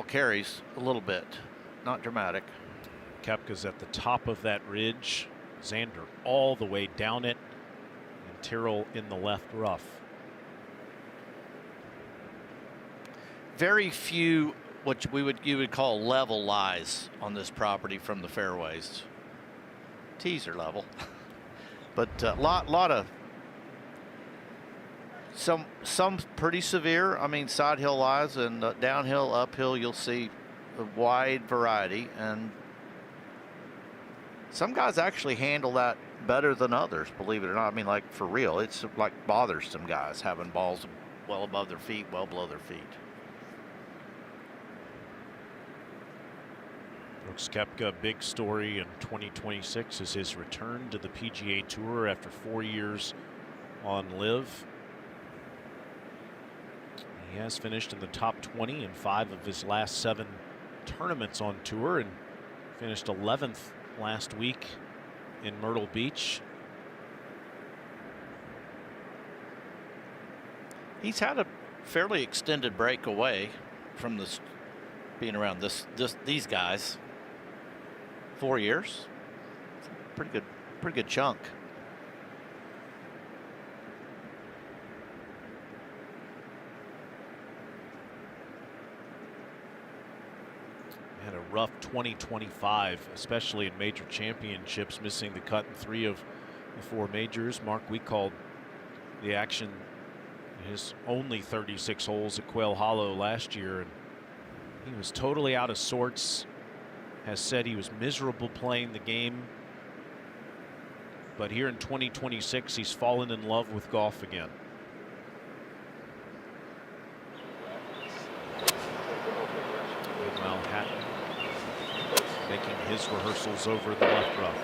ball carries a little bit, not dramatic. Koepka's at the top of that ridge. Xander all the way down it, and Tyrrell in the left rough. Very few what you would call level lies on this property from the fairways. Tees are level, but a lot of some pretty severe. I mean, side hill lies, and downhill, uphill, you'll see a wide variety, and some guys actually handle that better than others, believe it or not. I mean, like, for real, it's like bothers some guys having balls well above their feet, well below their feet. Brooks Koepka, big story in 2026 is his return to the PGA Tour after 4 years on LIV. He has finished in the top 20 in 5 of his last 7 tournaments on tour, and finished 11th last week in Myrtle Beach. He's had a fairly extended break away from this, being around these guys. 4 years, pretty good chunk. Had a rough 2025, especially in major championships, missing the cut in 3 of the 4 majors. Mark, we called the action his only 36 holes at Quail Hollow last year, and he was totally out of sorts. Has said he was miserable playing the game, but here in 2026 he's fallen in love with golf again. Meanwhile, Hatton making his rehearsals over the left rough.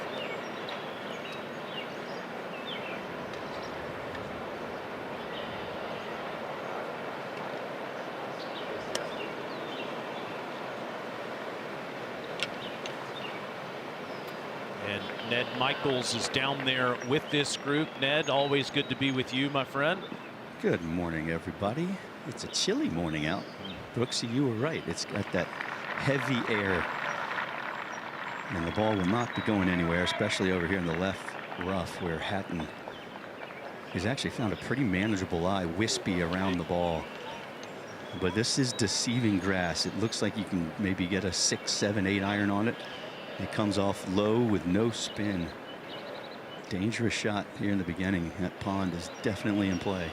And Ned Michaels is down there with this group. Ned, always good to be with you, my friend. Good morning, everybody. It's a chilly morning out. Brooksy, you were right. It's got that heavy air, and the ball will not be going anywhere, especially over here in the left rough, where Hatton has actually found a pretty manageable lie, wispy around the ball. But this is deceiving grass. It looks like you can maybe get a 6, 7, 8 iron on it. It comes off low with no spin. Dangerous shot here in the beginning. That pond is definitely in play.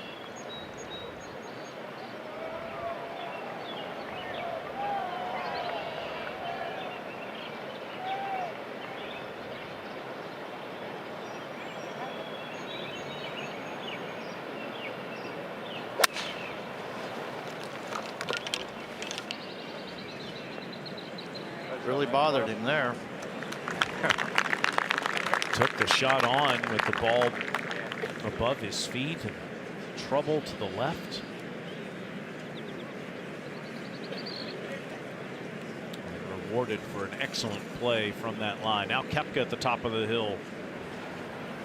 Really bothered him there. Took the shot on with the ball above his feet, and trouble to the left. And rewarded for an excellent play from that line. Now Koepka at the top of the hill.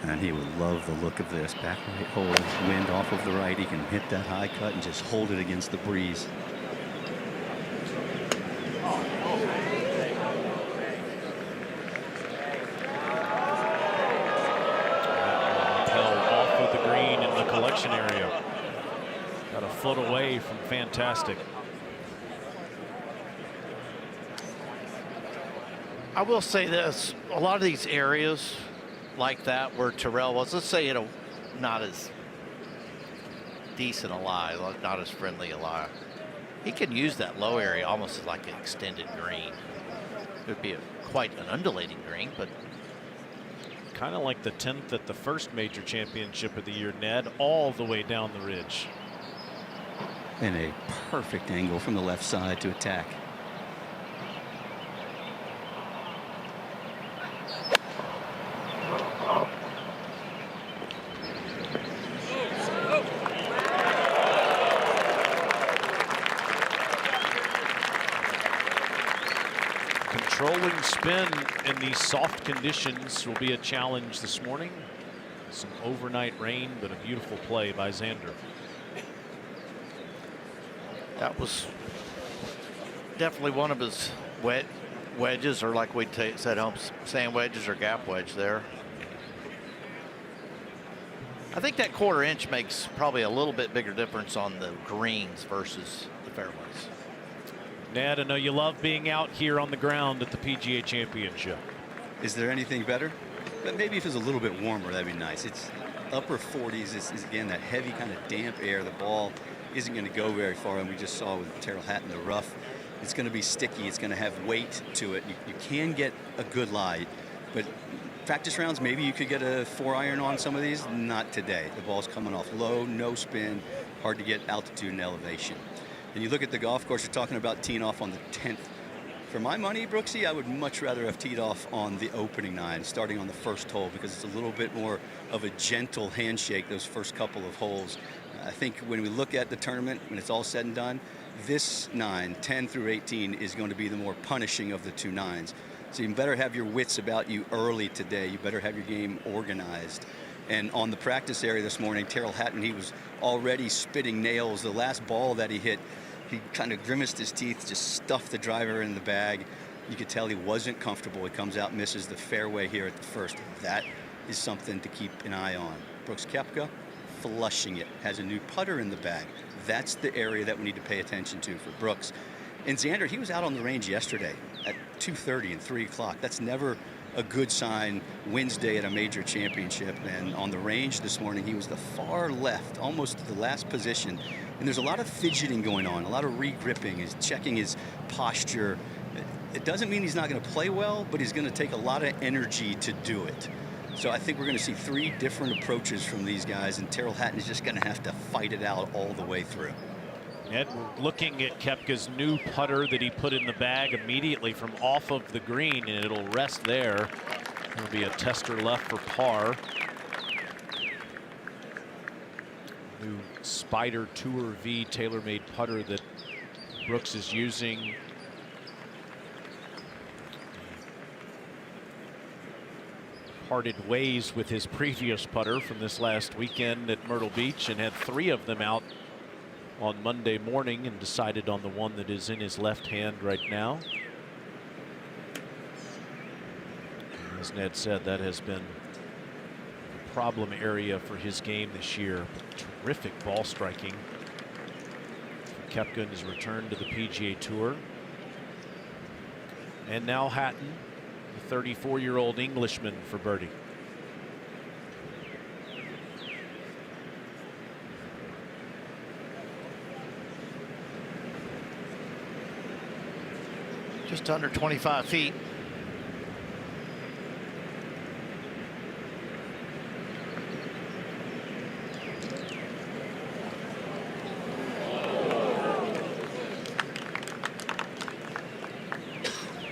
And he would love the look of this. Back right hole, wind off of the right. He can hit that high cut and just hold it against the breeze. Area. Got a foot away from fantastic. I will say this, a lot of these areas like that where Tyrrell was, let's say not as decent a lie, not as friendly a lie, he can use that low area almost as like an extended green. It would be quite an undulating green, but kind of like the 10th at the first major championship of the year, Ned, all the way down the ridge. And a perfect angle from the left side to attack. Controlling spin in these soft conditions will be a challenge this morning. Some overnight rain, but a beautiful play by Xander. That was Definitely one of his wedges, or like we said home, sand wedges or gap wedge there. I think that 1/4 inch makes probably a little bit bigger difference on the greens versus the fairways. Ned, I know you love being out here on the ground at the PGA Championship. Is there anything better? But maybe if it's a little bit warmer, that'd be nice. It's upper 40s. It's again, that heavy kind of damp air. The ball isn't going to go very far, and we just saw with Tyrrell Hatton, the rough. It's going to be sticky. It's going to have weight to it. You can get a good lie, but practice rounds, maybe you could get a 4-iron on some of these. Not today. The ball's coming off low, no spin, hard to get altitude and elevation. And you look at the golf course, you're talking about teeing off on the 10th. For my money, Brooksy, I would much rather have teed off on the opening 9, starting on the first hole, because it's a little bit more of a gentle handshake those first couple of holes. I think when we look at the tournament, when it's all said and done, this 9, 10 through 18, is going to be the more punishing of the 2 9s. So you better have your wits about you early today. You better have your game organized. And on the practice area this morning, Tyrrell Hatton, he was already spitting nails. The last ball that he hit, he kind of grimaced his teeth, just stuffed the driver in the bag. You could tell he wasn't comfortable. He comes out, misses the fairway here at the first. That is something to keep an eye on. Brooks Koepka, flushing it, has a new putter in the bag. That's the area that we need to pay attention to for Brooks. And Xander, he was out on the range yesterday at 2:30 and 3 o'clock. That's never a good sign Wednesday at a major championship. And on the range this morning, he was the far left, almost the last position. And there's a lot of fidgeting going on, a lot of re-gripping. He's checking his posture. It doesn't mean he's not going to play well, but he's going to take a lot of energy to do it. So I think we're going to see 3 different approaches from these guys, and Tyrrell Hatton is just going to have to fight it out all the way through. Ed, looking at Koepka's new putter that he put in the bag immediately from off of the green, and it'll rest there. It'll be a tester left for par. New Spider Tour V tailor-made putter that Brooks is using. Parted ways with his previous putter from this last weekend at Myrtle Beach, and had 3 of them out on Monday morning, and decided on the one that is in his left hand right now. As Ned said, that has been a problem area for his game this year. Terrific ball striking for Koepka in his return to the PGA Tour. And now Hatton, the 34-year-old Englishman, for birdie. Just under 25 feet.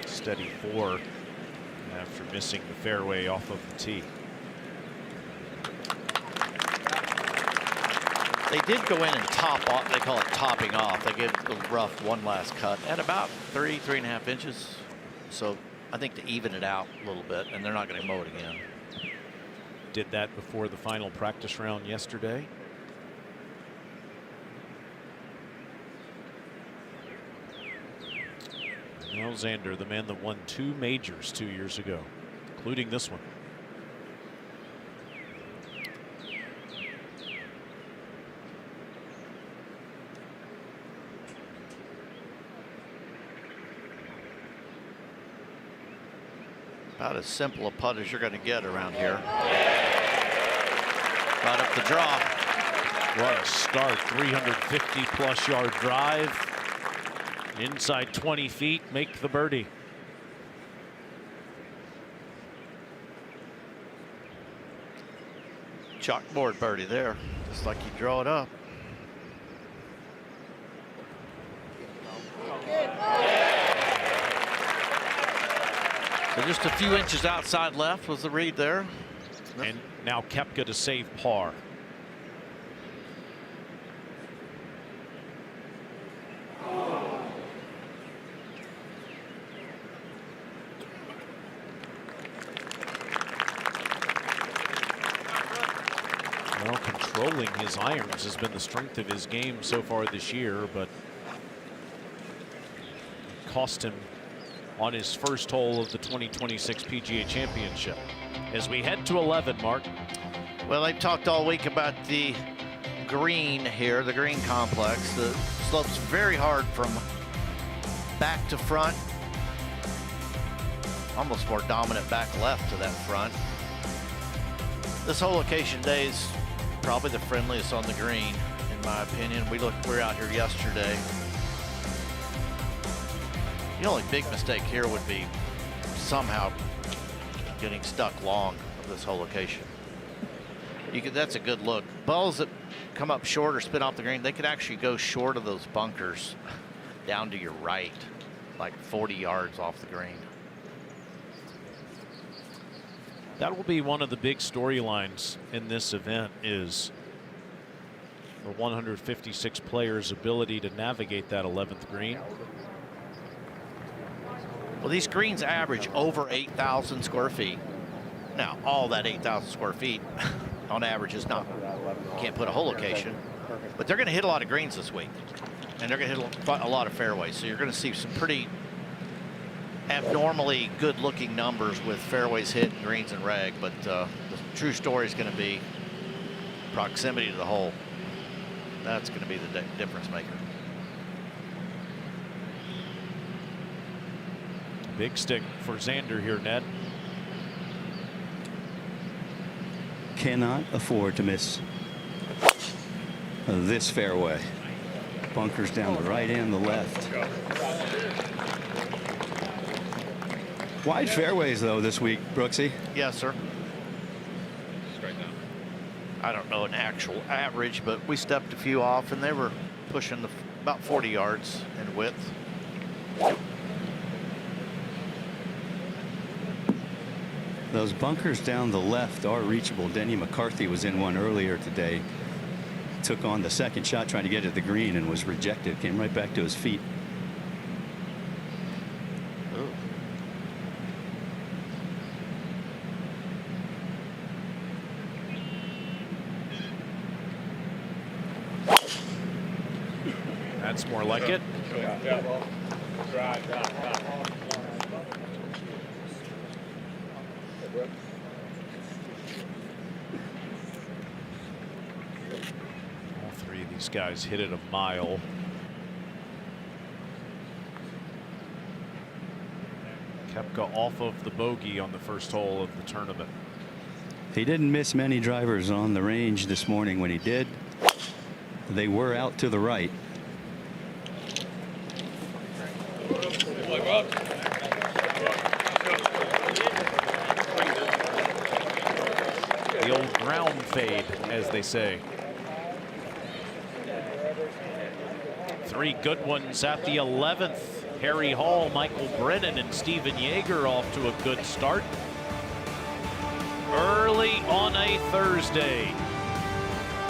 Steady 4 after missing the fairway off of the tee. They did go in and top off. They call it topping off. They gave the rough one last cut at about 3.5 inches. So I think to even it out a little bit, and they're not going to mow it again. Did that before the final practice round yesterday. Now Xander, the man that won 2 majors 2 years ago, including this one. About as simple a putt as you're going to get around here. Right up the draw. What a start. 350+ yard drive. Inside 20 feet, make the birdie. Chalkboard birdie there. Just like you draw it up. So just a few inches outside left was the read there. And now Koepka to save par. Well, controlling his irons has been the strength of his game so far this year, but cost him on his first hole of the 2026 PGA Championship. As we head to 11, Mark. Well, they've talked all week about the green here, the green complex. The slope's very hard from back to front. Almost more dominant back left to that front. This whole location day is probably the friendliest on the green, in my opinion. We're out here yesterday. The only big mistake here would be somehow getting stuck long of this whole location. That's a good look. Balls that come up short or spin off the green, they could actually go short of those bunkers down to your right, like 40 yards off the green. That will be one of the big storylines in this event, is the 156 players' ability to navigate that 11th green. Well, these greens average over 8,000 square feet. Now, all that 8,000 square feet on average is not, can't put a whole location, but they're going to hit a lot of greens this week, and they're going to hit a lot of fairways. So you're going to see some pretty abnormally good looking numbers with fairways hit and greens and rag, but the true story is going to be proximity to the hole. That's going to be the difference maker. Big stick for Xander here, Ned. Cannot afford to miss this fairway. Bunkers down the right and the left. Wide fairways, though, this week, Brooksy. Yes, sir. I don't know an actual average, but we stepped a few off, and they were pushing about 40 yards in width. Those bunkers down the left are reachable. Denny McCarthy was in one earlier today. Took on the second shot trying to get at the green and was rejected. Came right back to his feet. That's more like it. All three of these guys hit it a mile. Koepka off of the bogey on the first hole of the tournament. He didn't miss many drivers on the range this morning. When he did, they were out to the right. The old ground fade, as they say. Three good ones at the 11th. Harry Hall, Michael Brennan, and Steven Yeager off to a good start. Early on a Thursday,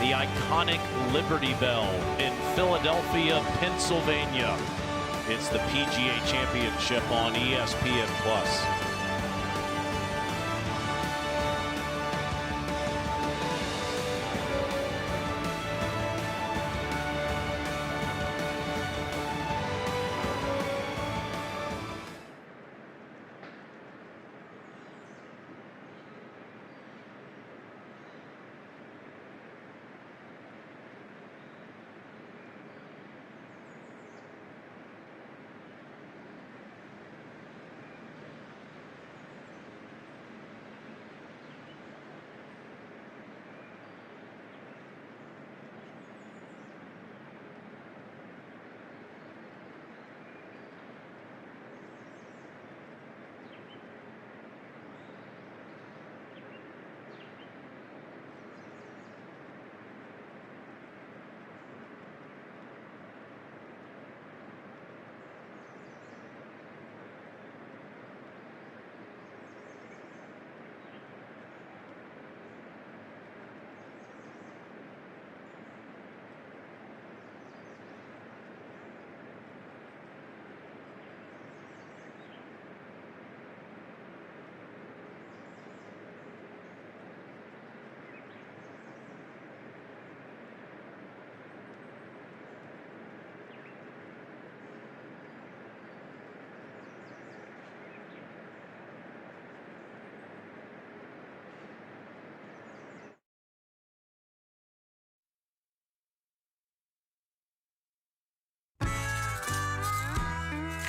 the iconic Liberty Bell in Philadelphia, Pennsylvania. It's the PGA Championship on ESPN+.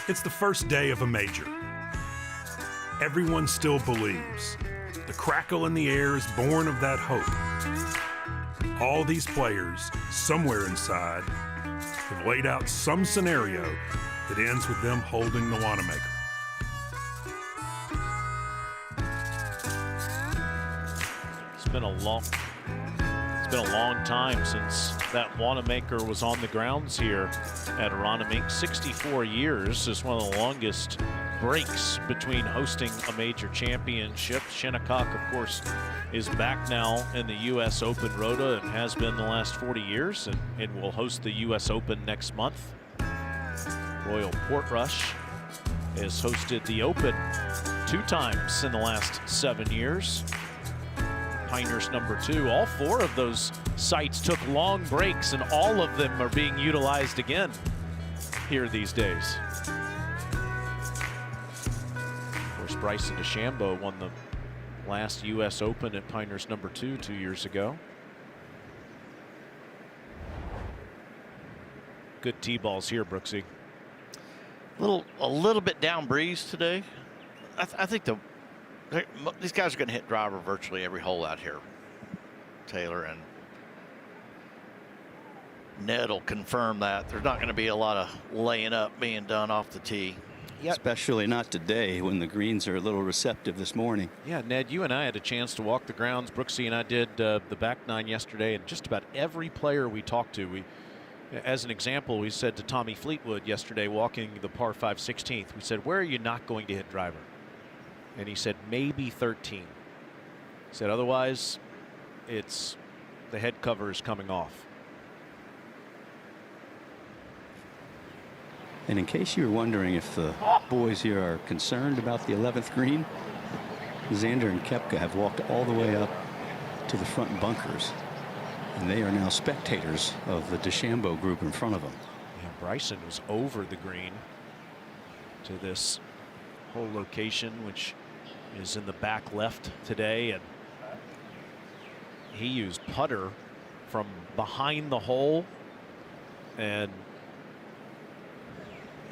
It's the first day of a major. Everyone still believes. The crackle in the air is born of that hope. All these players, somewhere inside, have laid out some scenario that ends with them holding the Wanamaker. It's been a long time since that Wanamaker was on the grounds here at Aronimink. 64 years is one of the longest breaks between hosting a major championship. Shinnecock, of course, is back now in the U.S. Open Rota and has been the last 40 years, and will host the U.S. Open next month. Royal Portrush has hosted the Open 2 times in the last 7 years. Pinehurst #2. All 4 of those sites took long breaks, and all of them are being utilized again here these days. Of course, Bryson DeChambeau won the last U.S. Open at Pinehurst #2 2 years ago. Good tee balls here, Brooksy. A little bit down breeze today. I think these guys are going to hit driver virtually every hole out here, Taylor, and Ned will confirm that. There's not going to be a lot of laying up being done off the tee. Yep. Especially not today when the greens are a little receptive this morning. Yeah, Ned, you and I had a chance to walk the grounds. Brooksy and I did the back 9 yesterday, and just about every player we talked to, as an example, we said to Tommy Fleetwood yesterday walking the par 5 16th, we said, where are you not going to hit driver? And he said, maybe 13. He said, otherwise, it's the head cover is coming off. And in case you were wondering if the boys here are concerned about the 11th green, Xander and Koepka have walked all the way up to the front bunkers, and they are now spectators of the DeChambeau group in front of them. Yeah, Bryson was over the green to this whole location, which is in the back left today, and he used putter from behind the hole, and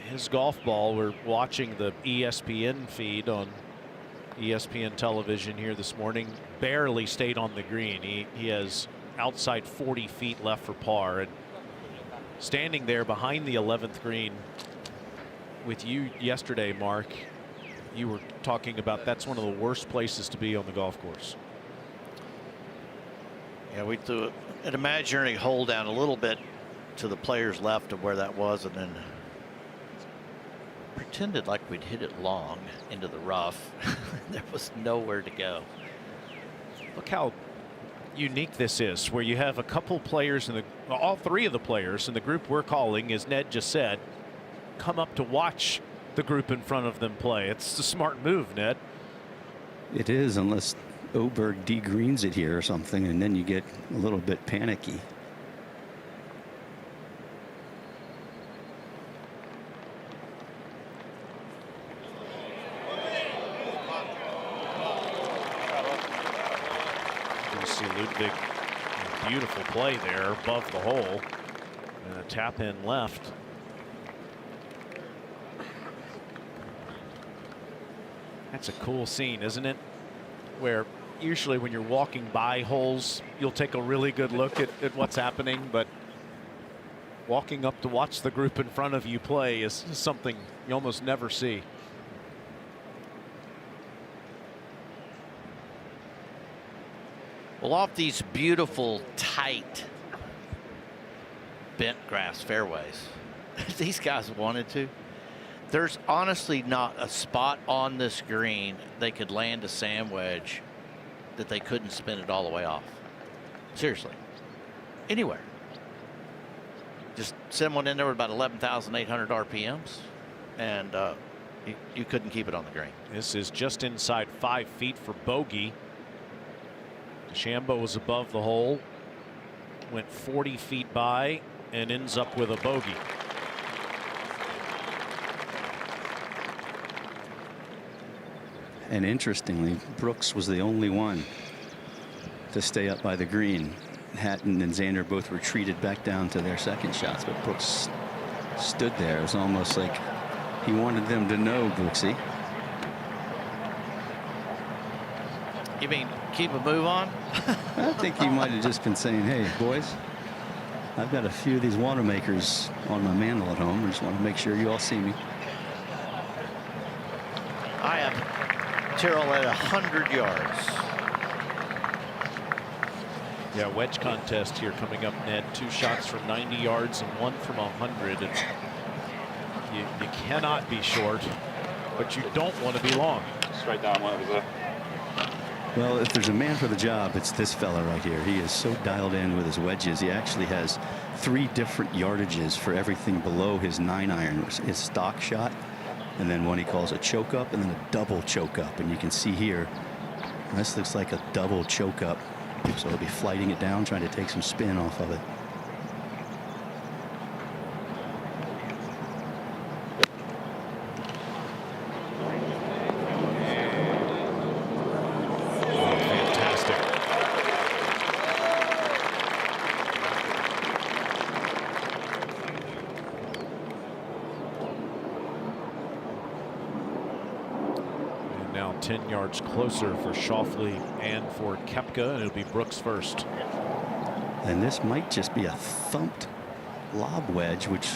his golf ball, we're watching the ESPN feed on ESPN television here this morning, barely stayed on the green. He has outside 40 feet left for par, and standing there behind the 11th green with you yesterday, Mark, you were talking about that's one of the worst places to be on the golf course. Yeah, we threw an imaginary hole down a little bit to the players left of where that was, and then pretended like we'd hit it long into the rough. There was nowhere to go. Look how unique this is, where you have a couple players in all 3 of the players in the group we're calling, as Ned just said, come up to watch the group in front of them play. It's a smart move, Ned. It is, unless Oberg de-greens it here or something, and then you get a little bit panicky. You see Ludwig, beautiful play there above the hole, and a tap in left. That's a cool scene, isn't it? Where usually when you're walking by holes, you'll take a really good look at what's happening, but walking up to watch the group in front of you play is something you almost never see. Well, off these beautiful, tight, bent grass fairways, these guys wanted to. There's honestly not a spot on this green they could land a sand wedge that they couldn't spin it all the way off. Seriously. Anywhere. Just send one in there with about 11,800 RPMs, and you couldn't keep it on the green. This is just inside 5 feet for bogey. DeChambeau was above the hole, went 40 feet by, and ends up with a bogey. And interestingly, Brooks was the only one to stay up by the green. Hatton and Xander both retreated back down to their second shots, but Brooks stood there. It was almost like He wanted them to know, Brooksy. You mean keep a move on? I think he might have just been saying, hey, boys, I've got a few of these water makers on my mantle at home. I just want to make sure you all see me. I am Tyrrell at 100 yards. Yeah, wedge contest here coming up, Ned. 2 shots from 90 yards and 1 from 100. And you cannot be short, but you don't want to be long. Straight down one of the. Well, if there's a man for the job, it's this fella right here. He is so dialed in with his wedges. He actually has 3 different yardages for everything below his 9-iron, his stock shot, and then one he calls a choke up, and then a double choke up. And you can see here, this looks like a double choke up. So he'll be flighting it down, trying to take some spin off of it. Now 10 yards closer for Schauffele and for Koepka, and it'll be Brooks first. And this might just be a thumped lob wedge, which,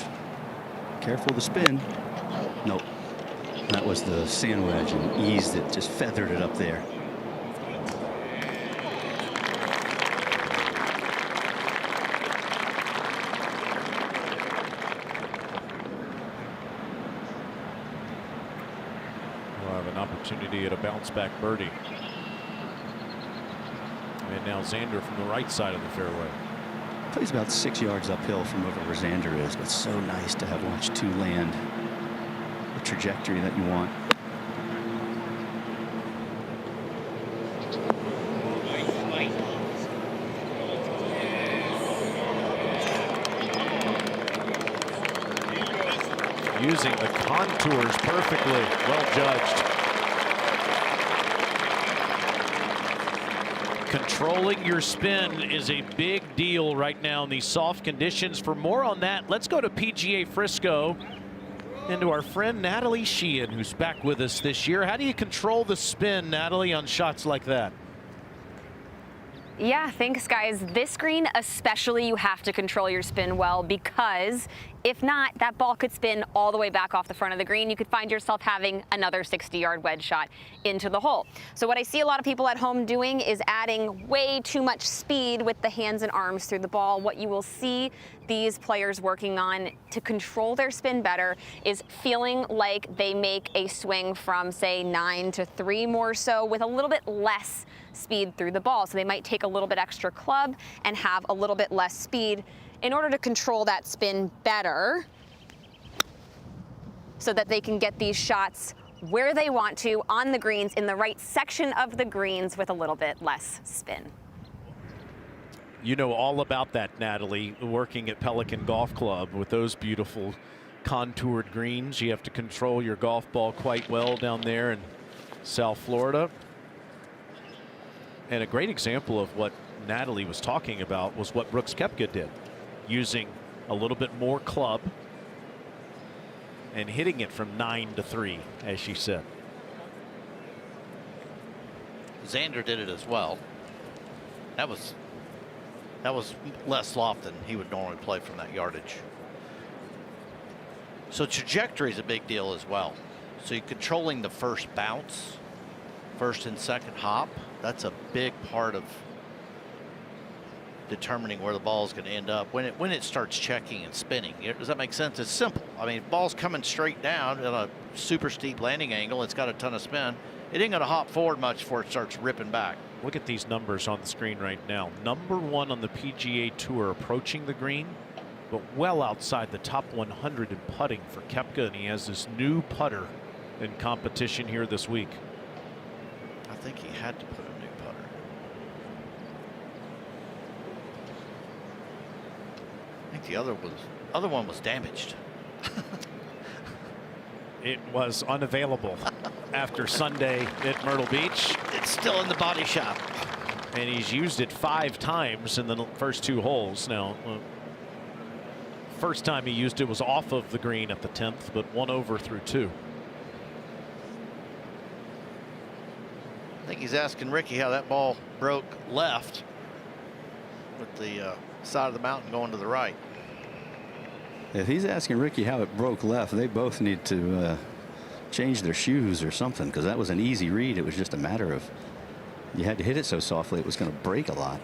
careful to spin. Nope. That was the sand wedge and eased it, just feathered it up there. Opportunity at a bounce back birdie. And now Xander from the right side of the fairway. Plays about 6 yards uphill from over where Xander is, but so nice to have watched 2 land the trajectory that you want. Using the contours perfectly. Well judged. Controlling your spin is a big deal right now in these soft conditions. For more on that, let's go to PGA Frisco and to our friend Natalie Sheehan, who's back with us this year. How do you control the spin, Natalie, on shots like that? Yeah, thanks, guys. This green especially, you have to control your spin well, because if not, that ball could spin all the way back off the front of the green. You could find yourself having another 60-yard wedge shot into the hole. So what I see a lot of people at home doing is adding way too much speed with the hands and arms through the ball. What you will see these players working on to control their spin better is feeling like they make a swing from, say, 9 to 3 more so, with a little bit less speed through the ball. So they might take a little bit extra club and have a little bit less speed in order to control that spin better, so that they can get these shots where they want to on the greens, in the right section of the greens, with a little bit less spin. You know all about that, Natalie, working at Pelican Golf Club with those beautiful contoured greens. You have to control your golf ball quite well down there in South Florida. And a great example of what Natalie was talking about was what Brooks Koepka did, using a little bit more club and hitting it from 9 to 3, as she said. Xander did it as well. That was less loft than he would normally play from that yardage. So trajectory is a big deal as well. So you're controlling the first bounce, first and second hop. That's a big part of determining where the ball is going to end up when it starts checking and spinning. Does that make sense? It's simple. I mean, ball's coming straight down at a super steep landing angle. It's got a ton of spin. It ain't going to hop forward much before it starts ripping back. Look at these numbers on the screen right now. #1 on the PGA Tour approaching the green, but well outside the top 100 in putting for Koepka, and he has this new putter in competition here this week. I think he had to put a new putter. I think the other one was damaged. It was unavailable after Sunday at Myrtle Beach. It's still in the body shop. And he's used it 5 times in the first 2 holes. Now, first time he used it was off of the green at the 10th, but 1 over through 2. I think he's asking Ricky how that ball broke left with the side of the mountain going to the right. If he's asking Ricky how it broke left, they both need to change their shoes or something, because that was an easy read. It was just a matter of you had to hit it so softly it was going to break a lot.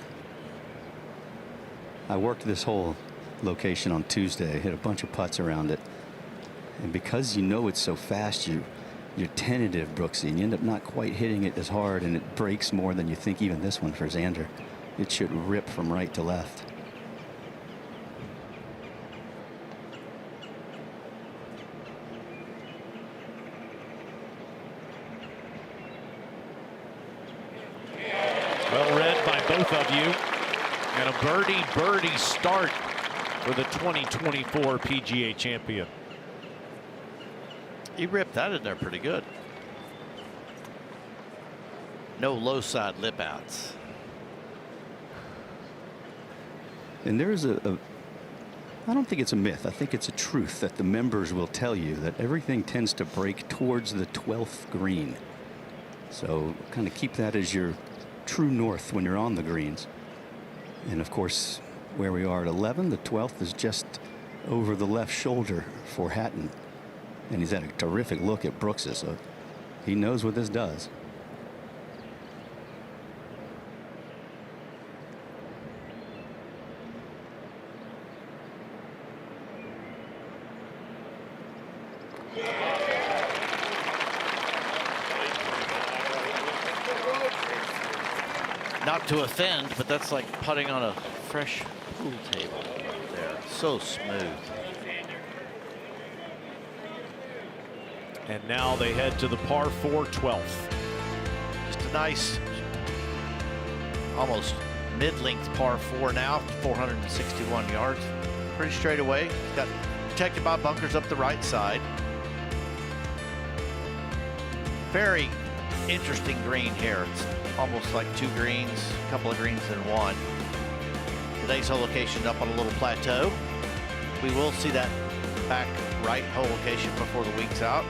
I worked this whole location on Tuesday, hit a bunch of putts around it, and because you know it's so fast, you're tentative, Brooksy, and you end up not quite hitting it as hard, and it breaks more than you think. Even this one for Xander, it should rip from right to left. Well read by both of you. And a birdie start for the 2024 PGA champion. He ripped that in there pretty good. No low side lip outs. And there is I don't think it's a myth. I think it's a truth that the members will tell you that everything tends to break towards the 12th green. So kind of keep that as your true north when you're on the greens. And of course, where we are at 11, the 12th is just over the left shoulder for Hatton. And he's had a terrific look at Brooks's, so he knows what this does. Not to offend, but that's like putting on a fresh pool table there. So smooth. And now they head to the par 4 12th. Just a nice, almost mid-length par 4 now, 461 yards. Pretty straight away. Got protected by bunkers up the right side. Very interesting green here. It's almost like 2 greens, a couple of greens in one. Today's hole location up on a little plateau. We will see that back right hole location before the week's out.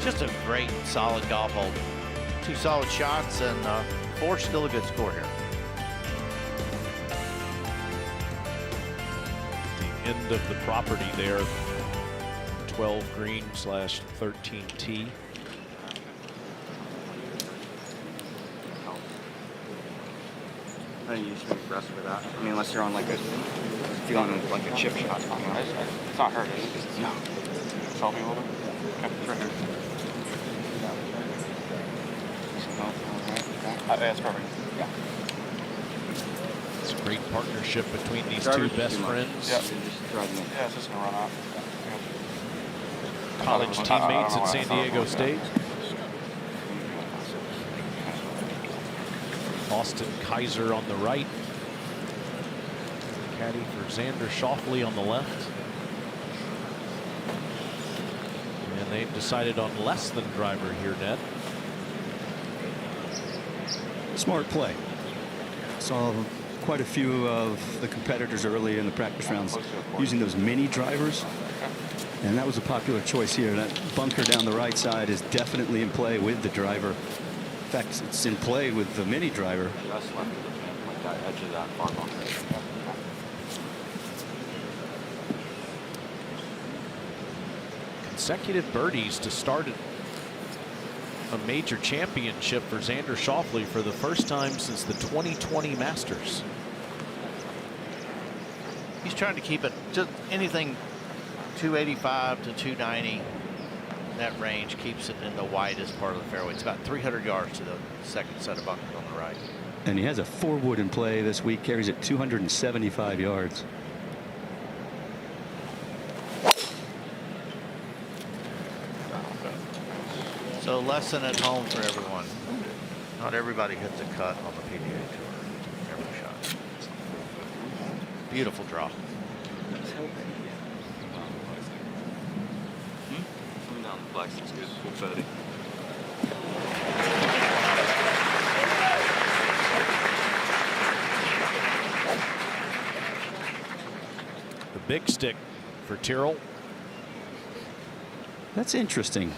Just a great, solid golf hole. 2 solid shots and 4, still a good score here. The end of the property there, 12 green / 13 tee. I think you should be aggressive with that. I mean, unless you're on like if you're on like a chip shot. It's not hurt, is it? No. Solve me a little bit? Okay, it's right here. That's perfect. Yeah. It's a great partnership between these Driver's two best too much. friends. Yeah, it's just gonna run out. College teammates at San Diego State. Austin Kaiser on the right. Caddy for Xander Schauffele on the left. And they've decided on less than driver here, Ned. Smart play. Saw quite a few of the competitors early in the practice rounds using those mini drivers. And that was a popular choice here. That bunker down the right side is definitely in play with the driver. In fact, it's in play with the mini driver. Just left of the pin, like that edge of that far bunker. Consecutive birdies to start a major championship for Xander Schauffele for the first time since the 2020 Masters. He's trying to keep it just anything 285 to 290. That range keeps it in the widest part of the fairway. It's about 300 yards to the second set of bunkers on the right. And he has a 4-wood in play this week, carries it 275 yards. So lesson at home for everyone. Not everybody hits a cut on the PGA Tour. Every shot. Beautiful draw. Coming down the flex is good. Good birdie. big stick for Tyrrell. That's interesting.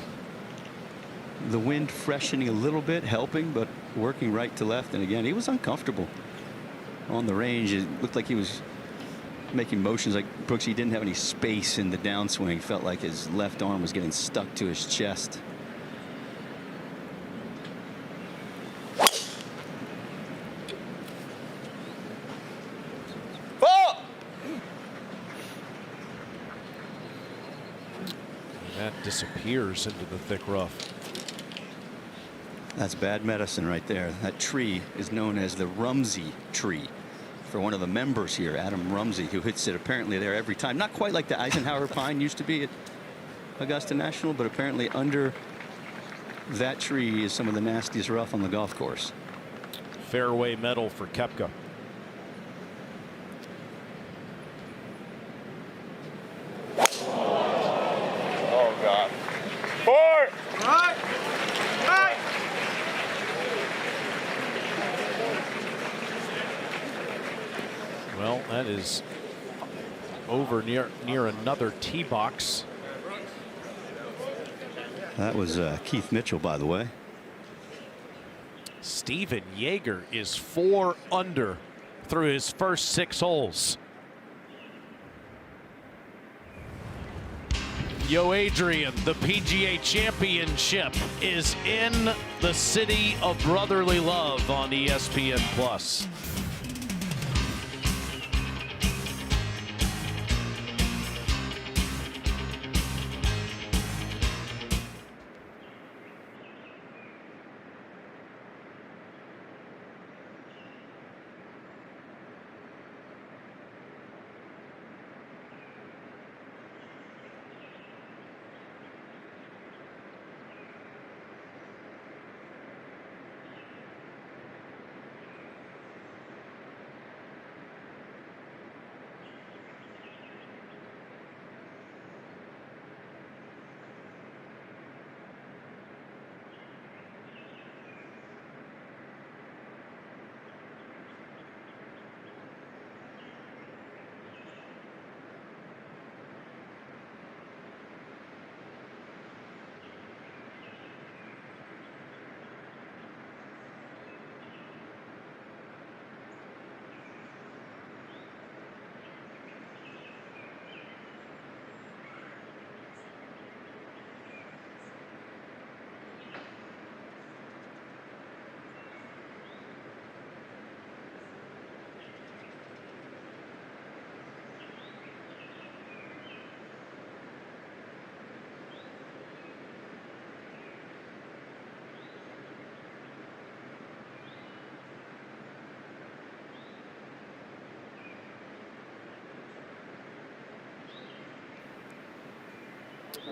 The wind freshening a little bit, helping, but working right to left. And again, he was uncomfortable on the range. It looked like he was making motions like Brooks. He didn't have any space in the downswing. Felt like his left arm was getting stuck to his chest. That disappears into the thick rough. That's bad medicine right there. That tree is known as the Rumsey tree for one of the members here, Adam Rumsey, who hits it apparently there every time. Not quite like the Eisenhower pine used to be at Augusta National, but apparently under that tree is some of the nastiest rough on the golf course. Fairway medal for Koepka. Oh, God. 4! Right! Right! Well, that is over near another tee box. That was Keith Mitchell, by the way. Steven Jaeger is 4 under through his first 6 holes. Yo, Adrian, the PGA Championship is in the city of brotherly love on ESPN Plus.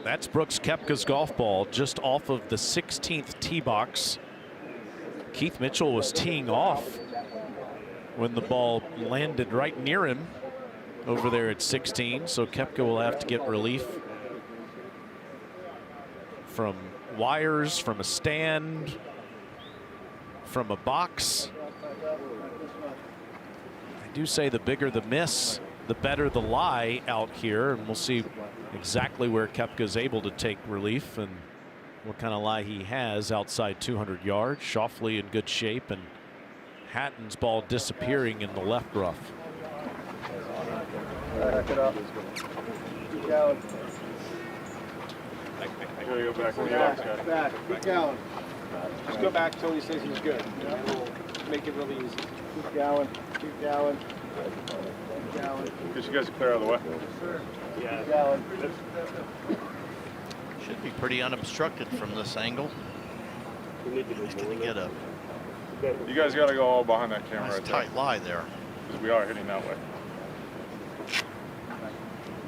That's Brooks Koepka's golf ball just off of the 16th tee box. Keith Mitchell was teeing off when the ball landed right near him over there at 16. So Koepka will have to get relief from wires, from a stand, from a box. I do say the bigger the miss, the better the lie out here, and we'll see exactly where Koepka is able to take relief and what kind of lie he has outside 200 yards. Schauffele in good shape, and Hatton's ball disappearing in the left rough. Back it up. Keep going. Go back. Back. Keep going. Just go back till he says he's good. We'll make it really easy. Keep going. Keep going. Keep going. Guess you guys are clear out of the way. Yeah. Keep going. Should be pretty unobstructed from this angle. He's going to get a You guys got to go all behind that camera nice right there. tight lie there. Because we are hitting that way.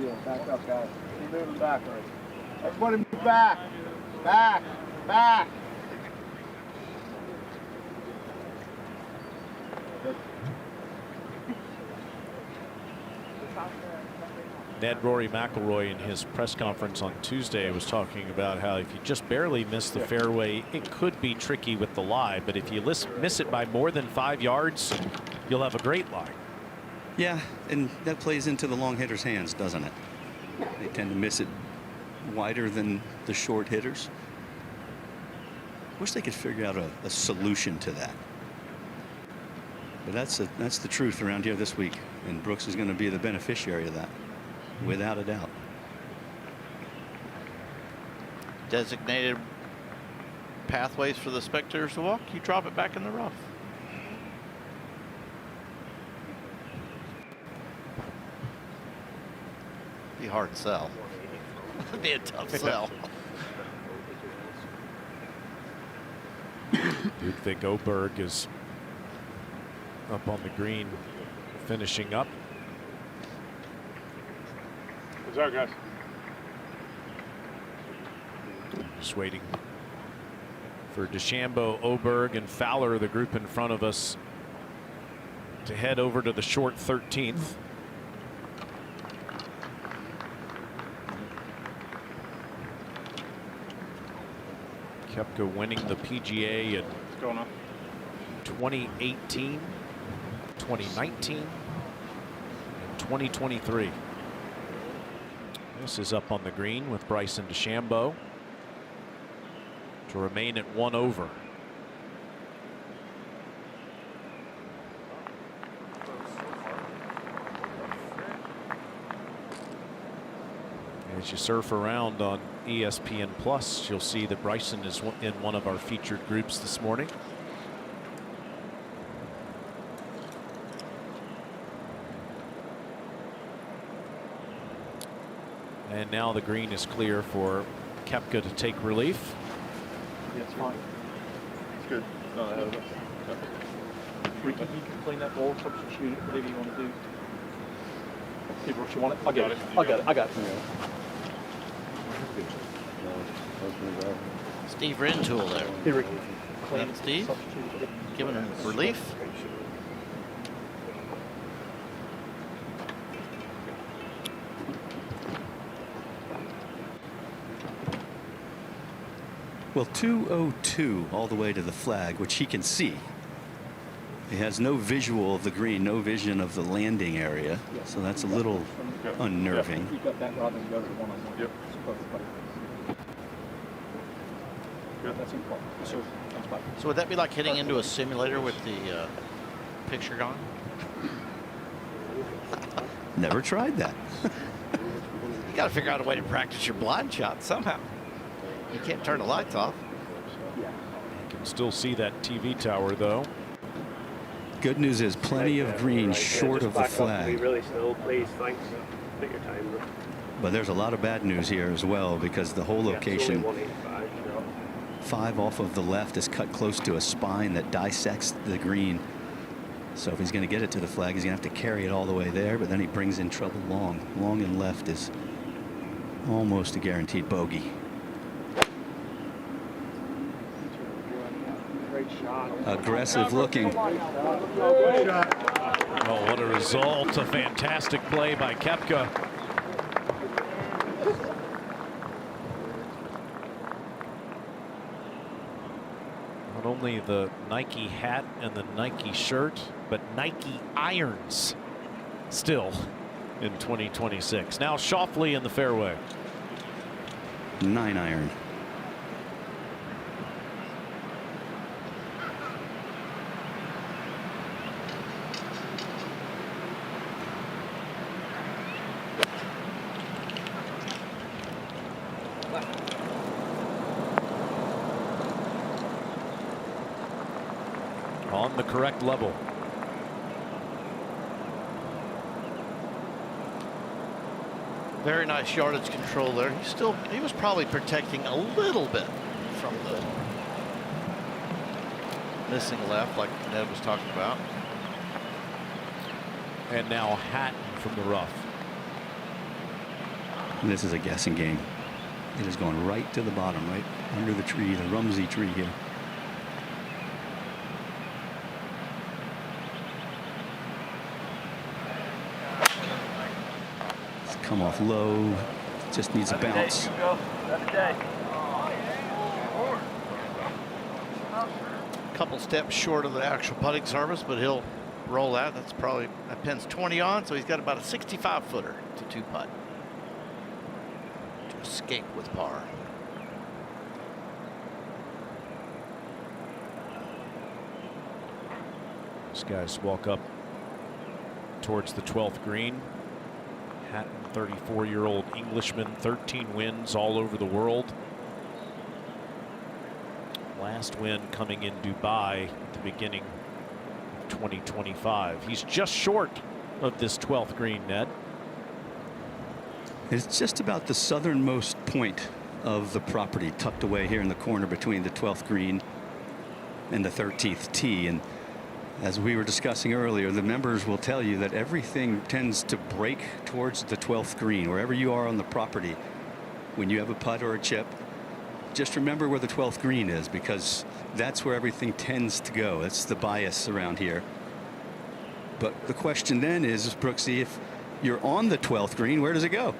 Yeah, back up, guys. Keep moving backwards. Everybody move back. Back. Back. Ned Rory McIlroy in his press conference on Tuesday was talking about how if you just barely miss the fairway, it could be tricky with the lie, but if you miss it by more than 5 yards, you'll have a great lie. Yeah, and that plays into the long hitters' hands, doesn't it? They tend to miss it wider than the short hitters. Wish they could figure out a solution to that. But that's the truth around here this week, and Brooks is going to be the beneficiary of that, without a doubt. Designated pathways for the spectators to walk. You drop it back in the rough. Be a hard sell. Be a tough sell. You'd think Oberg is up on the green, finishing up. What's up, guys? Just waiting for DeChambeau, Oberg, and Fowler, the group in front of us, to head over to the short 13th. Koepka winning the PGA in 2018, 2019, and 2023. This is up on the green with Bryson DeChambeau to remain at 1 over. As you surf around on ESPN Plus, you'll see that Bryson is in one of our featured groups this morning. And now the green is clear for Koepka to take relief. Yeah, it's fine. It's good. Not ahead of us. Ricky, you can clean that ball, substitute it, whatever you want to do. Hey, Brooks, you want it? I got it. I got it. I got it. Steve Rintoul there. Here, Ricky. Clean And it, Steve substitute it. giving him relief. Well, 202 all the way to the flag, which he can see. He has no visual of the green, no vision of the landing area, so that's a little unnerving. You got that rather than go to the one-on-one. Yep. Good. That's important. So, that's fine. So would that be like hitting into a simulator with the picture gone? Never tried that. You got to figure out a way to practice your blind shot somehow. You can't turn the lights off. You can still see that TV tower, though. Good news is plenty of green short of the flag. Really slow, please. Thanks. Take your time. But there's a lot of bad news here as well, because the whole location, 5 off of the left, is cut close to a spine that dissects the green. So if he's going to get it to the flag, he's going to have to carry it all the way there, but then he brings in trouble long. Long and left is almost a guaranteed bogey. Aggressive looking. Oh, what a result. A fantastic play by Koepka. Not only the Nike hat and the Nike shirt, but Nike irons still in 2026. Now Schauffele in the fairway. 9-iron. On the correct level. Very nice yardage control there. He was probably protecting a little bit from the missing left, like Ned was talking about. And now Hatton from the rough. This is a guessing game. It is going right to the bottom, right under the tree, the Rumsey tree here. It's come off low. Just needs a bounce. Couple steps short of the actual putting surface, but he'll roll that. That's probably, that pin's 20 on, so he's got about a 65 footer to 2-putt to escape with par. These guys walk up towards the 12th green. Hatton, 34-year-old Englishman, 13 wins all over the world. Last win coming in Dubai at the beginning of 2025. He's just short of this 12th green, Ned. It's just about the southernmost point of the property, tucked away here in the corner between the 12th green and the 13th tee. And as we were discussing earlier, the members will tell you that everything tends to break towards the 12th green. Wherever you are on the property, when you have a putt or a chip, just remember where the 12th green is, because that's where everything tends to go. That's the bias around here. But the question then is, Brooksy, if you're on the 12th green, where does it go?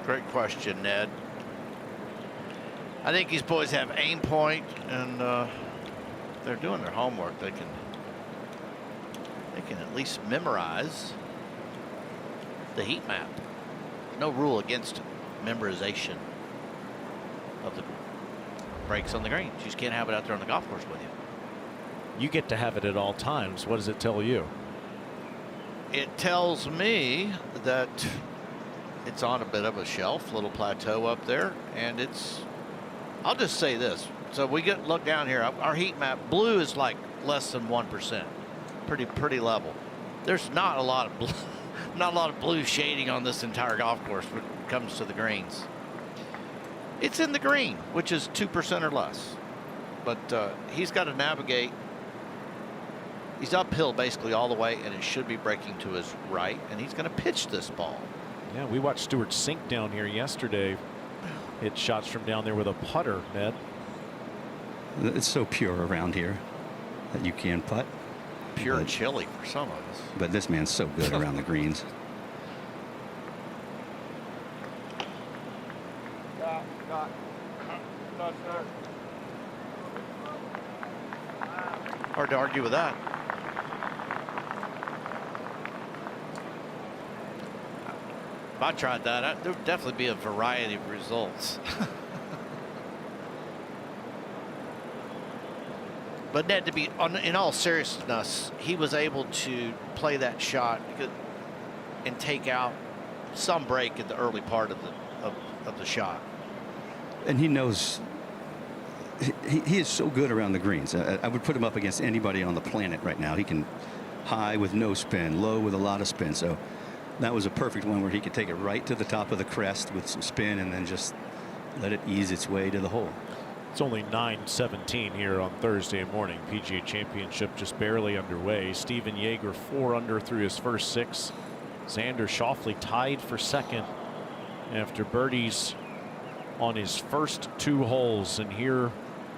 Great question, Ned. I think these boys have aim point, and they're doing their homework. They can at least memorize the heat map. No rule against memorization of the breaks on the greens. You just can't have it out there on the golf course with you. You get to have it at all times. What does it tell you? It tells me that it's on a bit of a shelf, little plateau up there, and it's, I'll just say this. So we look down here, our heat map, blue is like less than 1%. Pretty level. There's not a lot of blue, not a lot of blue shading on this entire golf course when it comes to the greens. It's in the green, which is 2% or less. But he's got to navigate. He's uphill basically all the way, and it should be breaking to his right, and he's going to pitch this ball. Yeah, we watched Stewart Sink down here yesterday. Hit shots from down there with a putter, Ned. It's so pure around here that you can putt. Pure chili for some of us. But this man's so good around the greens. Hard to argue with that. If I tried that, there would definitely be a variety of results. But Ned, to be in all seriousness, he was able to play that shot and take out some break in the early part of the shot. And he knows he is so good around the greens. I would put him up against anybody on the planet right now. He can high with no spin, low with a lot of spin. So that was a perfect one where he could take it right to the top of the crest with some spin and then just let it ease its way to the hole. It's only 9:17 here on Thursday morning. PGA Championship just barely underway. Steven Jaeger 4 under through his first 6. Xander Schauffele tied for second after birdies on his first 2 holes, and here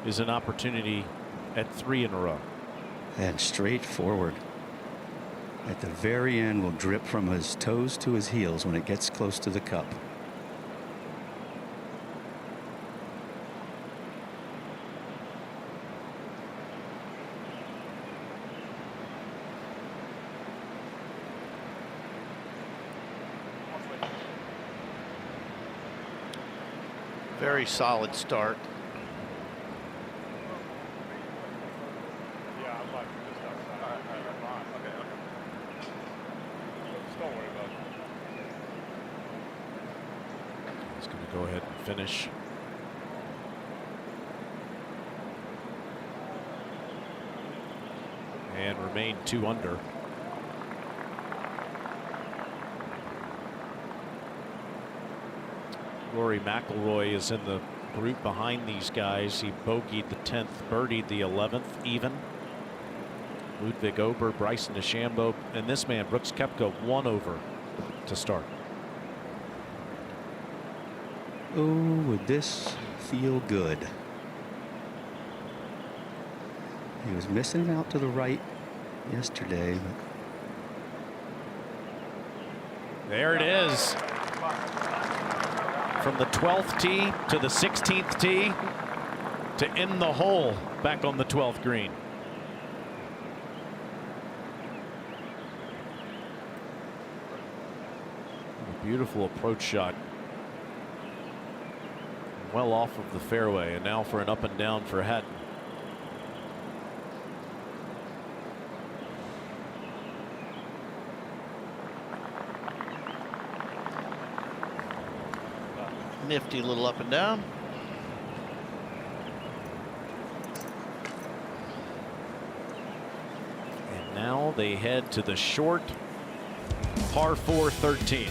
is an opportunity at 3 in a row. And straight forward. At the very end will drip from his toes to his heels when it gets close to the cup. Very solid start. Yeah, I'm like just outside. All right. Okay. Just don't worry about it. He's going to go ahead and finish. And remain 2 under. Rory McIlroy is in the group behind these guys. He bogeyed the 10th, birdied the 11th even. Ludwig Ober, Bryson DeChambeau, and this man, Brooks Koepka, 1 over to start. Oh, would this feel good? He was missing out to the right yesterday. But there it is. From the 12th tee to the 16th tee. to end the hole back on the 12th green. A beautiful approach shot. Well off of the fairway, and now for an up and down for Hatton. Nifty little up and down. And now they head to the short par 4 13th.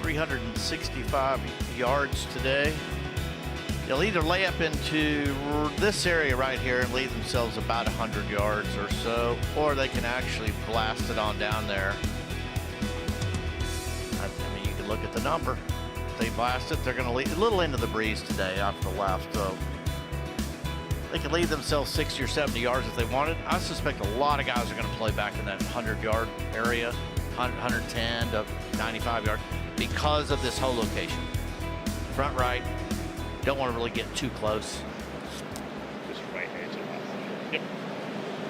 365 yards today. They'll either lay up into this area right here and leave themselves about 100 yards or so, or they can actually blast it on down there. I mean, you can look at the number. If they blast it, they're going to leave a little into the breeze today off the left, so they can leave themselves 60 or 70 yards if they wanted. I suspect a lot of guys are going to play back in that 100-yard area, 110 to 95 yards, because of this hole location. Front right, don't want to really get too close. Just right edge of that. Yep.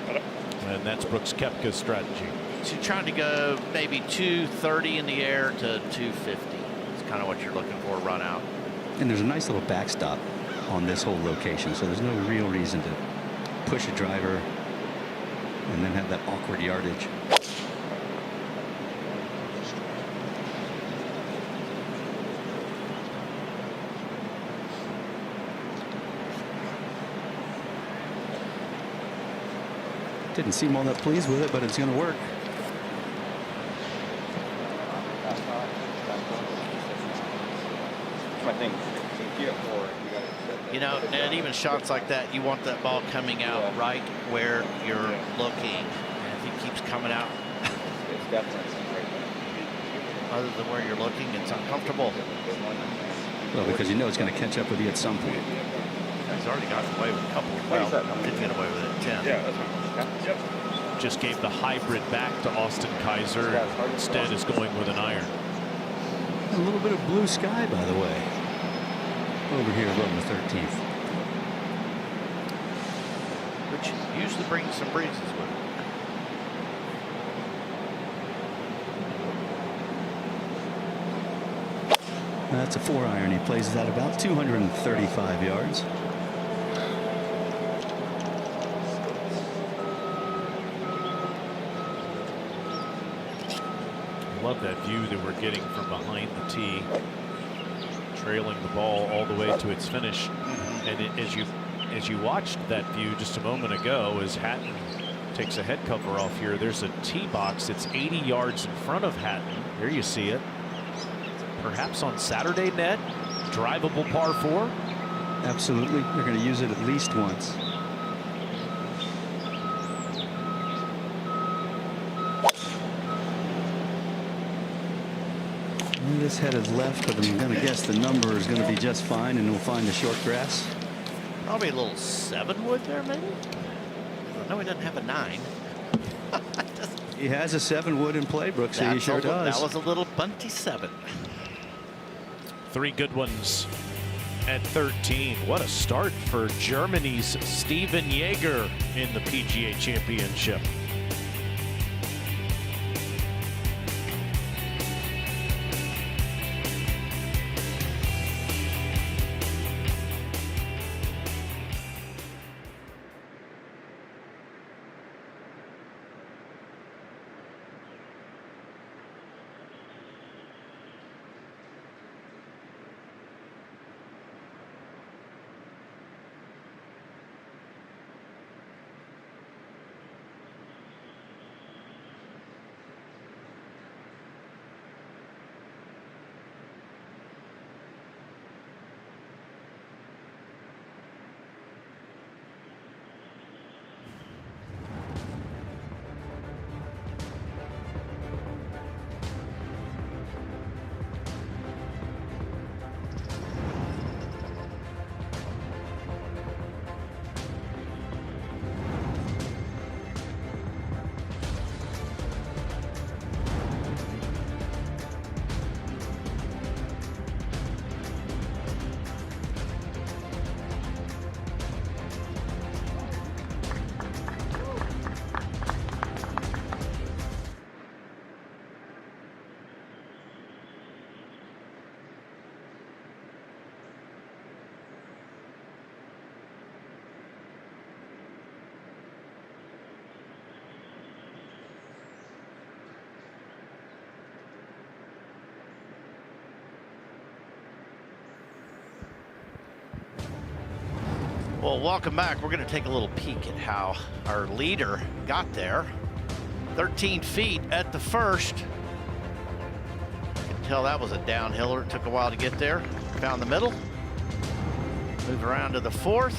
Got it. And that's Brooks Koepka's strategy. So you're trying to go maybe 230 in the air to 250. It's kind of what you're looking for, run out. And there's a nice little backstop on this whole location, so there's no real reason to push a driver and then have that awkward yardage. Didn't seem all that pleased with it, but it's going to work. I think You know, and even shots like that, you want that ball coming out right where you're looking. And if he keeps coming out it's definitely other than where you're looking, it's uncomfortable. Well, because you know it's going to catch up with you at some point. He's already gotten away with a couple. Well, didn't get away with it at 10. Yeah, that's fine. Yep. Just gave the hybrid back to Austin Kaiser. Instead is going with an iron. A little bit of blue sky, by the way, over here above the 13th. Which usually brings some breezes with it. That's a 4-iron. He plays that about 235 yards. Love that view that we're getting from behind the tee, trailing the ball all the way to its finish. And as you watched that view just a moment ago, as Hatton takes a head cover off here, there's a tee box that's 80 yards in front of Hatton. There you see it. Perhaps on Saturday, Ned, drivable par 4. Absolutely. They're going to use it at least once. This headed left, but I'm going to guess the number is going to be just fine, and we'll find the short grass. Probably a little 7 wood there, maybe. No, he doesn't have a 9. He has a 7 wood in play, Brooks. He sure does. That was a little bunty 7. 3 good ones at 13. What a start for Germany's Steven Jaeger in the PGA Championship. Well, welcome back. We're going to take a little peek at how our leader got there. 13 feet at the first. You can tell that was a downhiller. It took a while to get there. Found the middle. Moved around to the fourth.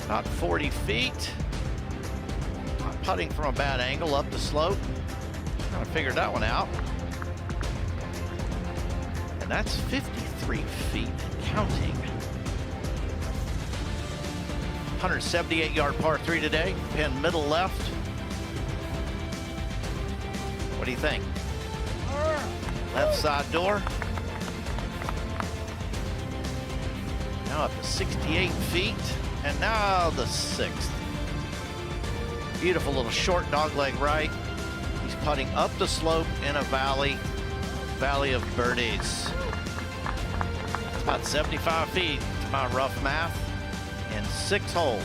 About 40 feet. Not putting from a bad angle up the slope. Kind of figured that one out. And that's 53 feet and counting. 178-yard par 3 today. Pin middle left. What do you think? Left side door. Now up to 68 feet. And now the 6th. Beautiful little short dogleg right. He's putting up the slope in a valley. Valley of birdies. It's about 75 feet to my rough math. And 6 holes.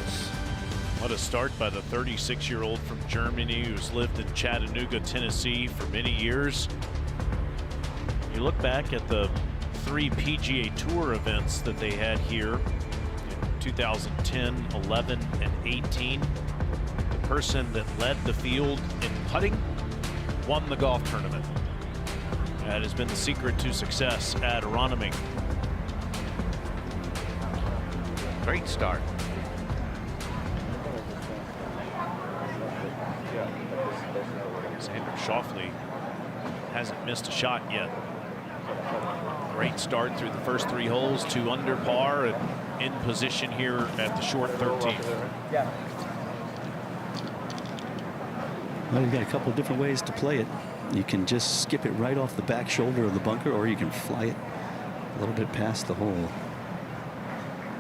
What a start by the 36-year-old from Germany who's lived in Chattanooga, Tennessee for many years. You look back at the 3 PGA Tour events that they had here in 2010, 11, and 18. The person that led the field in putting won the golf tournament. That has been the secret to success at Aronimink. Great start. Xander Schauffele hasn't missed a shot yet. Great start through the first 3 holes, 2 under par, and in position here at the short 13th. Well, you've got a couple of different ways to play it. You can just skip it right off the back shoulder of the bunker, or you can fly it a little bit past the hole.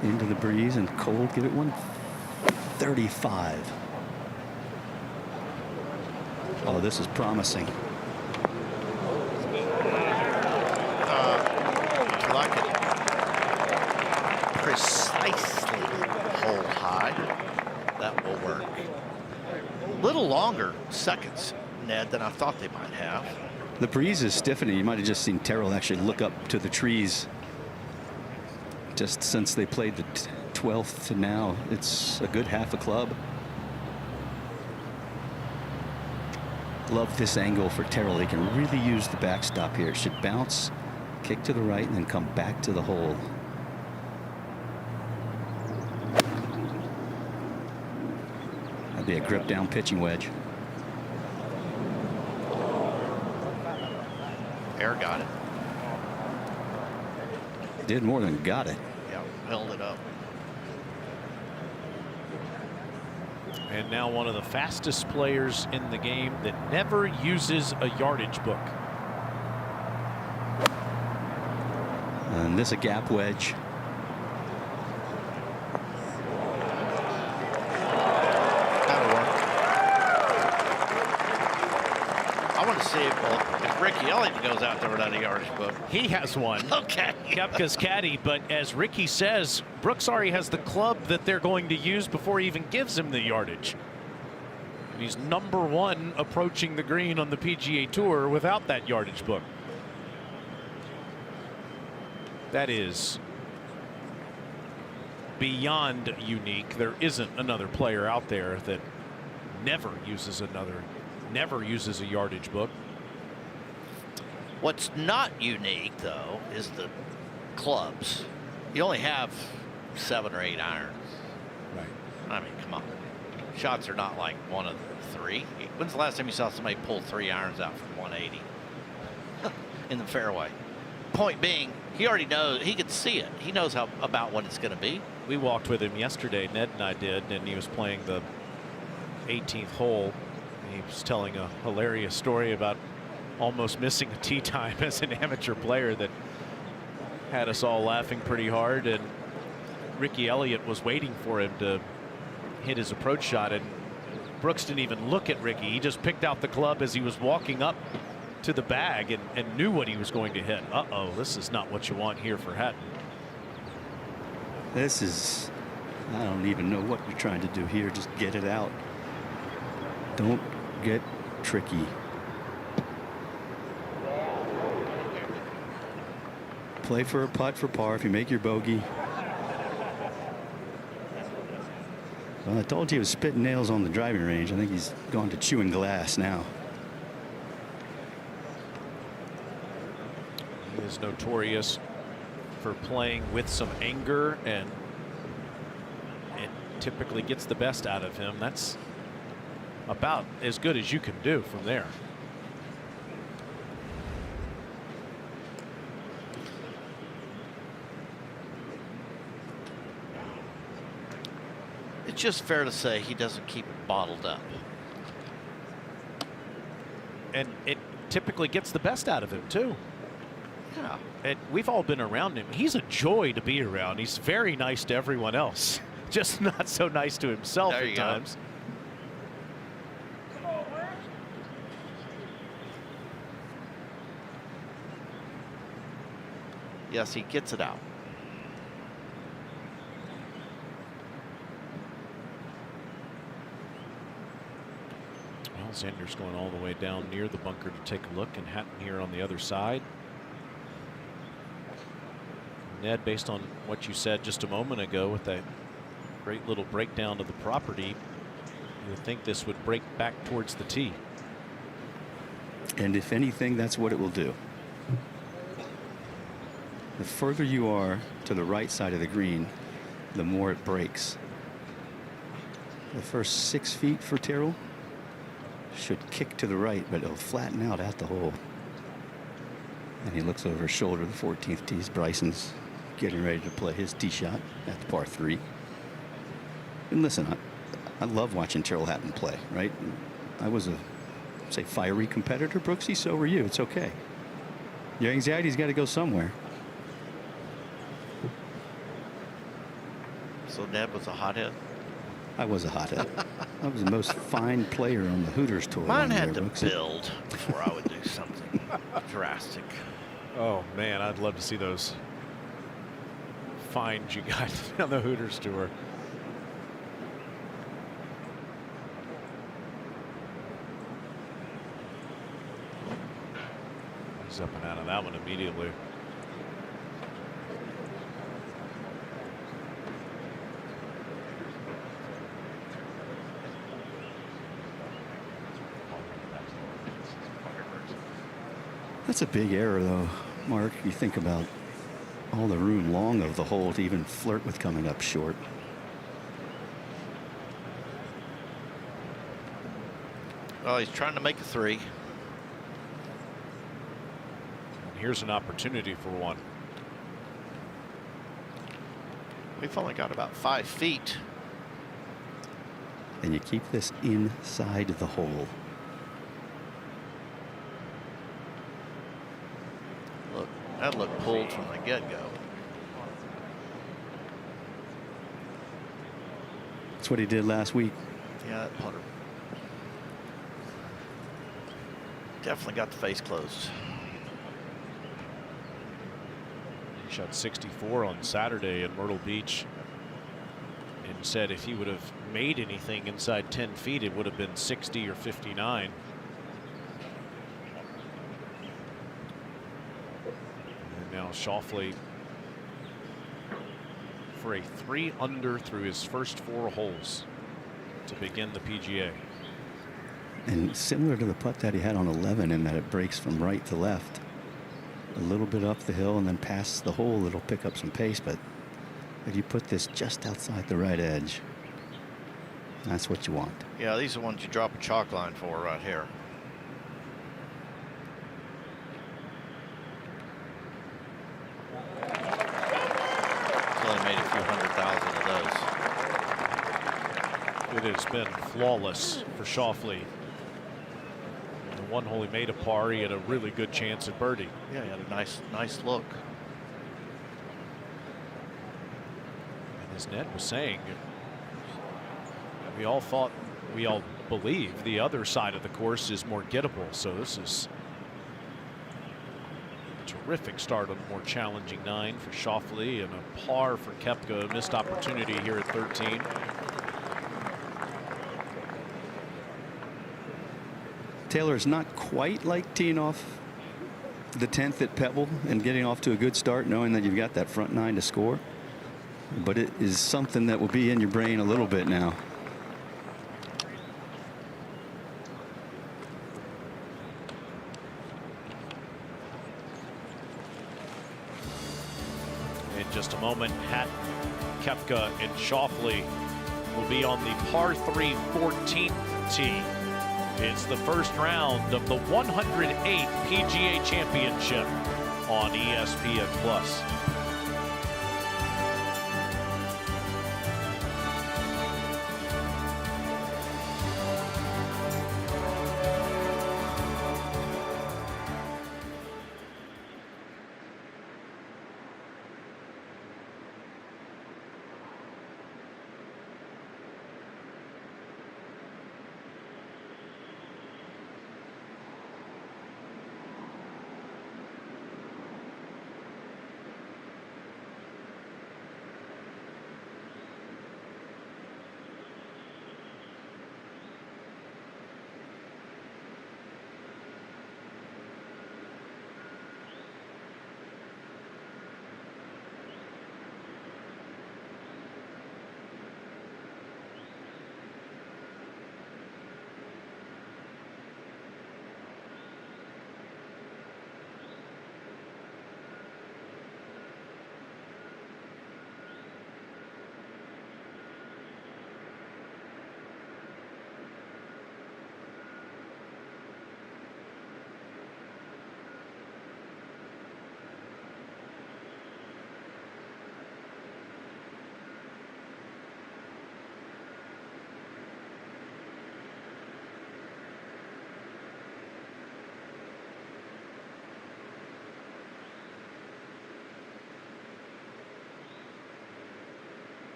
Into the breeze and cold, give it 135. Oh, this is promising. Like it precisely hole high. That will work. A little longer seconds, Ned, than I thought they might have. The breeze is stiffening. You might have just seen Tyrrell actually look up to the trees. Just since they played the 12th to now, it's a good half a club. Love this angle for Tyrrell. He can really use the backstop here. Should bounce, kick to the right, and then come back to the hole. That'd be a grip down pitching wedge. Air got it. Did more than got it. Yeah, held it up. And now one of the fastest players in the game that never uses a yardage book. And this a gap wedge. That'll work. I want to see if Ricky Elliott goes out there without a yardage book. He has one. Okay. Koepka's caddy, but as Ricky says, Brooks already has the club that they're going to use before he even gives him the yardage. And he's #1 approaching the green on the PGA Tour without that yardage book. That is beyond unique. There isn't another player out there that never uses a yardage book. What's not unique, though, is the clubs. You only have 7 or 8 irons. Right. I mean, come on. Shots are not like 1 of 3. When's the last time you saw somebody pull 3 irons out from 180 in the fairway? Point being, he already knows. He can see it. He knows about what it's going to be. We walked with him yesterday, Ned and I did, and he was playing the 18th hole. He was telling a hilarious story about almost missing a tee time as an amateur player that had us all laughing pretty hard. And Ricky Elliott was waiting for him to hit his approach shot, and Brooks didn't even look at Ricky. He just picked out the club as he was walking up to the bag and knew what he was going to hit. Uh-oh, this is not what you want here for Hatton. This is, I don't even know what you're trying to do here. Just get it out. Don't get tricky. Play for a putt for par if you make your bogey. Well, I told you he was spitting nails on the driving range. I think he's gone to chewing glass now. He is notorious for playing with some anger, and it typically gets the best out of him. That's about as good as you can do from there. It's just fair to say he doesn't keep it bottled up. And it typically gets the best out of him, too. Yeah. And we've all been around him. He's a joy to be around. He's very nice to everyone else, just not so nice to himself There at you go. times. Yes, he gets it out. Well, Xander's going all the way down near the bunker to take a look, and Hatton here on the other side. Ned, based on what you said just a moment ago with that great little breakdown of the property, you would think this would break back towards the tee. And if anything, that's what it will do. The further you are to the right side of the green, the more it breaks. The first 6 feet for Tyrrell should kick to the right, but it'll flatten out at the hole. And he looks over his shoulder. The 14th tee. Bryson's getting ready to play his tee shot at the par 3. And listen, I love watching Tyrrell Hatton play, right? I was a, say, fiery competitor, Brooksy. So were you. It's okay. Your anxiety's got to go somewhere. So Ned was a hothead. I was a hothead. I was the most fine player on the Hooters tour. Mine had to Brooksy. build before I would do something drastic. Oh, man, I'd love to see those finds you got on the Hooters tour. He's up and out of that one immediately. That's a big error, though, Mark. You think about all the room long of the hole to even flirt with coming up short. Well, he's trying to make a 3. And here's an opportunity for one. We've only got about 5 feet. And you keep this inside the hole. Look, that looked pulled from the get-go. That's what he did last week. Yeah, that putter definitely got the face closed. He shot 64 on Saturday in Myrtle Beach and said if he would have made anything inside 10 feet, it would have been 60 or 59. And now Schauffele for a 3-under through his first 4 holes to begin the PGA. And similar to the putt that he had on 11, in that it breaks from right to left. A little bit up the hill and then past the hole, it'll pick up some pace. But if you put this just outside the right edge, that's what you want. Yeah, these are ones you drop a chalk line for right here. It's only made a few 100,000 of those. It has been flawless for Schauffele. The one hole he made a par, he had a really good chance at birdie. Yeah, he had a nice look. And as Ned was saying, we all believe the other side of the course is more gettable. So this is a terrific start on a more challenging 9 for Schauffele and a par for Koepka. A missed opportunity here at 13. Taylor is not quite like teeing off the 10th at Pebble and getting off to a good start, knowing that you've got that front 9 to score. But it is something that will be in your brain a little bit now. in just a moment. Hatton, Koepka, and Schauffele will be on the par 3 14th tee. It's the first round of the 108th PGA Championship on ESPN Plus.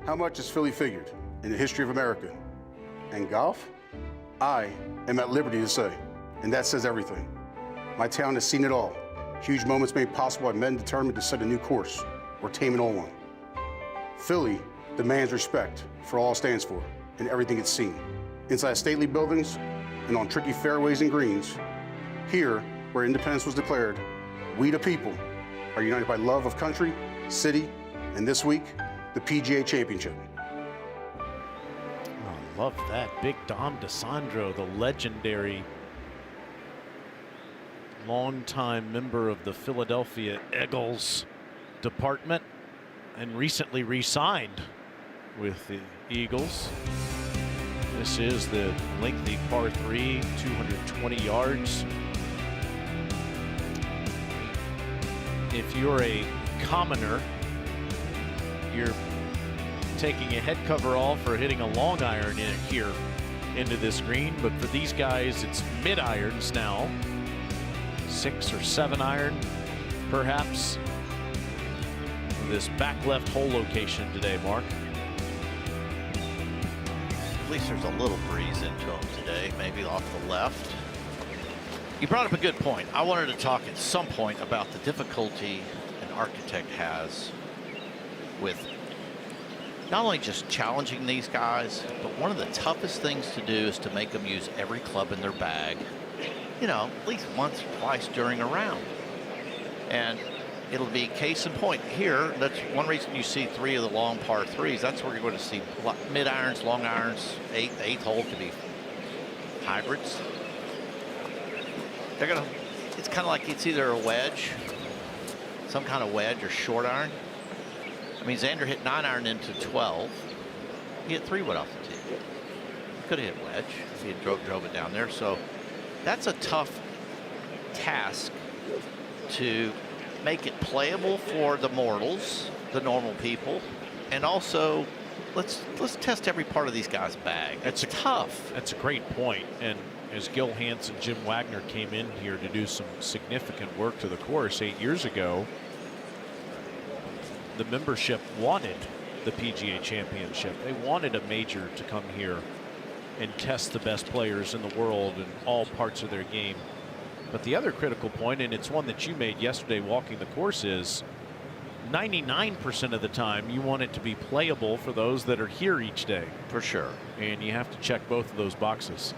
How much is Philly figured in the history of America? And golf? I am at liberty to say, and that says everything. My town has seen it all. Huge moments made possible by men determined to set a new course or tame an old one. Philly demands respect for all it stands for and everything it's seen. Inside stately buildings and on tricky fairways and greens, here where independence was declared, we the people are united by love of country, city, and this week, the PGA Championship. Oh, love that. Big Dom DeSandro, the legendary longtime member of the Philadelphia Eagles department and recently re-signed with the Eagles. This is the lengthy par 3, 220 yards. If you're a commoner, you're taking a head cover off or hitting a long iron in here into this green, but for these guys it's mid irons now, 6 or 7 iron perhaps. This back left hole location today, Mark. At least there's a little breeze into them today, maybe off the left. You brought up a good point. I wanted to talk at some point about the difficulty an architect has with not only just challenging these guys, but one of the toughest things to do is to make them use every club in their bag, you know, at least once or twice during a round. And it'll be case in point here. That's one reason you see 3 of the long par 3s. That's where you're going to see mid irons, long irons. Eighth hole could be hybrids. They're going to, it's kind of like it's either a wedge, some kind of wedge, or short iron. I mean, Xander hit 9 iron into 12. He hit 3 wood off the tee. He could have hit wedge if he had drove it down there. So that's a tough task to make it playable for the mortals, the normal people, and also let's test every part of these guys' bag. It's tough. That's a great point. And as Gil Hanse and Jim Wagner came in here to do some significant work to the course 8 years ago, the membership wanted the PGA Championship. They wanted a major to come here and test the best players in the world in all parts of their game. But the other critical point, and it's one that you made yesterday walking the course, is 99% of the time you want it to be playable for those that are here each day. For sure. And you have to check both of those boxes.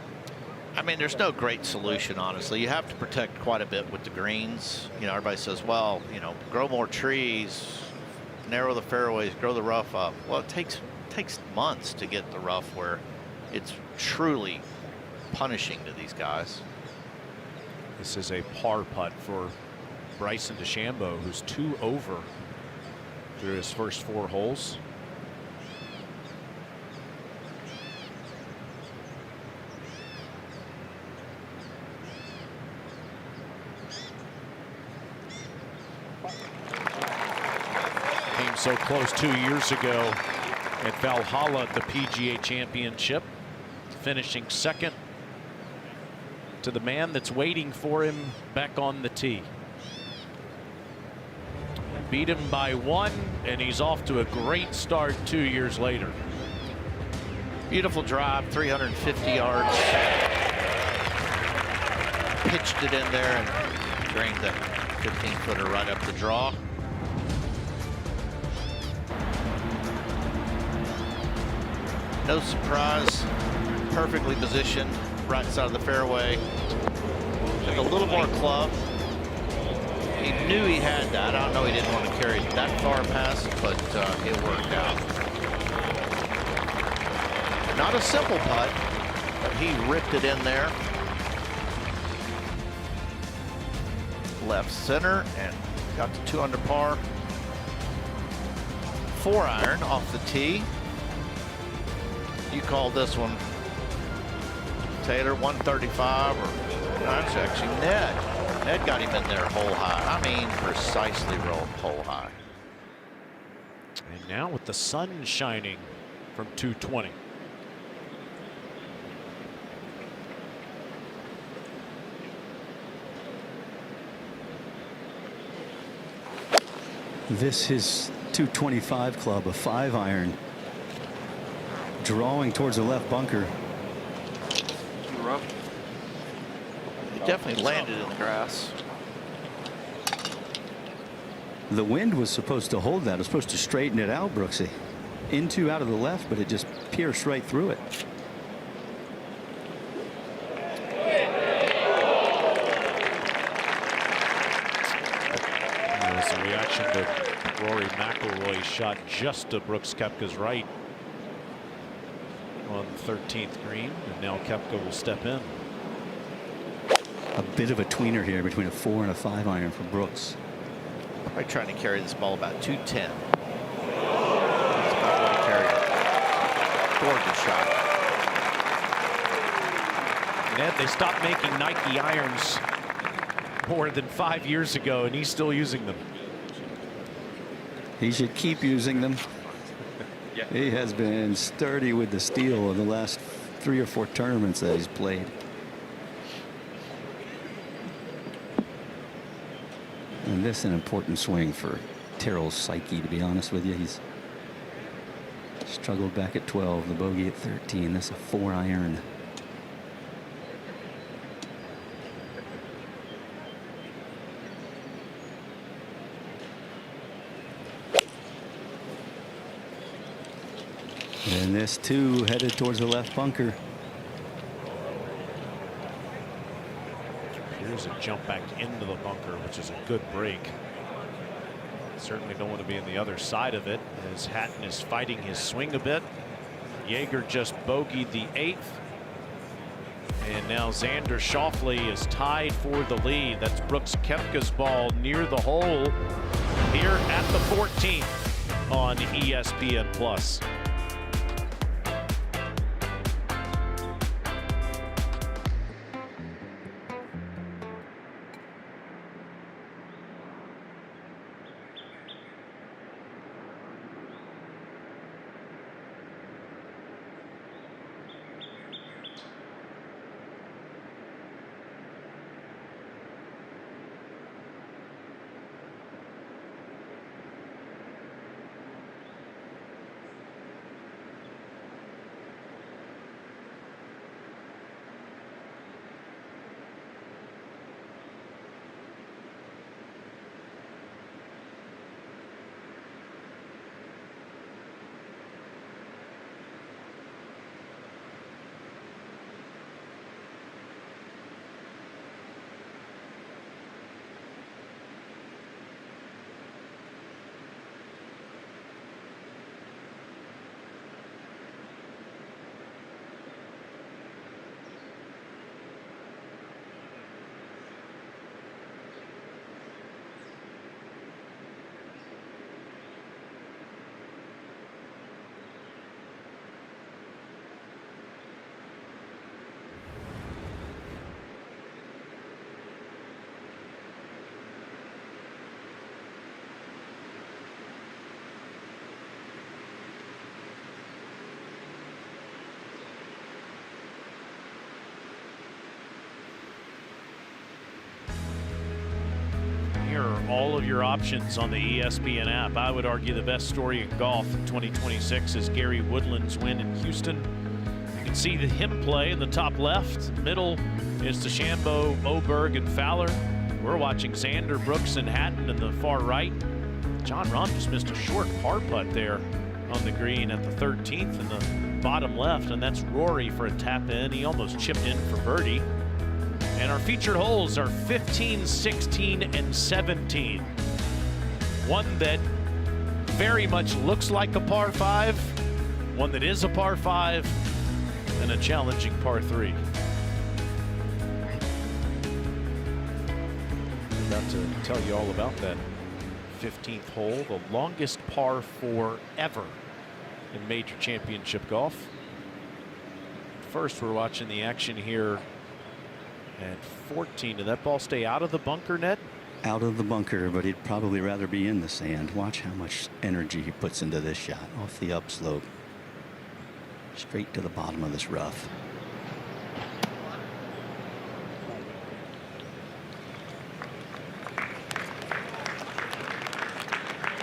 I mean, there's no great solution, honestly. You have to protect quite a bit with the greens. You know, everybody says, well, you know, grow more trees, narrow the fairways, grow the rough up. Well, it takes months to get the rough where it's truly punishing to these guys. This is a par putt for Bryson DeChambeau, who's 2 over through his first 4 holes. Came so close 2 years ago at Valhalla at the PGA Championship, finishing second to the man that's waiting for him back on the tee. Beat him by 1, and he's off to a great start 2 years later. Beautiful drive, 350 yards. Pitched it in there and drained the 15-footer right up the draw. No surprise, perfectly positioned, right side of the fairway. Took a little more club. He knew he had that. I don't know, he didn't want to carry it that far past, but it worked out. Not a simple putt, but he ripped it in there. Left center and got to 2 under par. 4-iron off the tee. You called this one, Taylor, 135, or that's actually Ned. Ned got him in there hole high. I mean, precisely rolled hole high. And now with the sun shining from 220. This is 225 club, a 5-iron. Drawing towards the left bunker. It definitely landed in the grass. The wind was supposed to hold that. It was supposed to straighten it out, Brooksy. Out of the left, but it just pierced right through it. That was a reaction to Rory McIlroy's shot just to Brooks Koepka's right on the 13th green, and now Koepka will step in. A bit of a tweener here between a 4 and a 5-iron for Brooks. Probably trying to carry this ball about 210. That's about what he carried it. Gorgeous shot. Ned, they stopped making Nike irons more than 5 years ago, and he's still using them. He should keep using them. Yeah. He has been sturdy with the steel in the last 3 or 4 tournaments that he's played. And this is an important swing for Tyrrell's psyche, to be honest with you. He's struggled back at 12, the bogey at 13. This is a 4-iron. And this too headed towards the left bunker. Here's a jump back into the bunker, which is a good break. Certainly don't want to be on the other side of it, as Hatton is fighting his swing a bit. Jaeger just bogeyed the 8th. And now Xander Schauffele is tied for the lead. That's Brooks Koepka's ball near the hole here at the 14th on ESPN+. all of your options on the ESPN app. I would argue the best story in golf in 2026 is Gary Woodland's win in Houston. You can see him play in the top left. Middle is DeChambeau, Oberg, and Fowler. We're watching Xander, Brooks, and Hatton in the far right. John Rahm just missed a short par putt there on the green at the 13th in the bottom left, and that's Rory for a tap in. He almost chipped in for birdie. And our featured holes are 15, 16, and 17. One that very much looks like a par 5, one that is a par 5, and a challenging par 3. I'm about to tell you all about that 15th hole, the longest par 4 ever in major championship golf. First, we're watching the action here at 14. Did that ball stay out of the bunker, Ned? Out of the bunker, but he'd probably rather be in the sand. Watch how much energy he puts into this shot off the upslope. Straight to the bottom of this rough.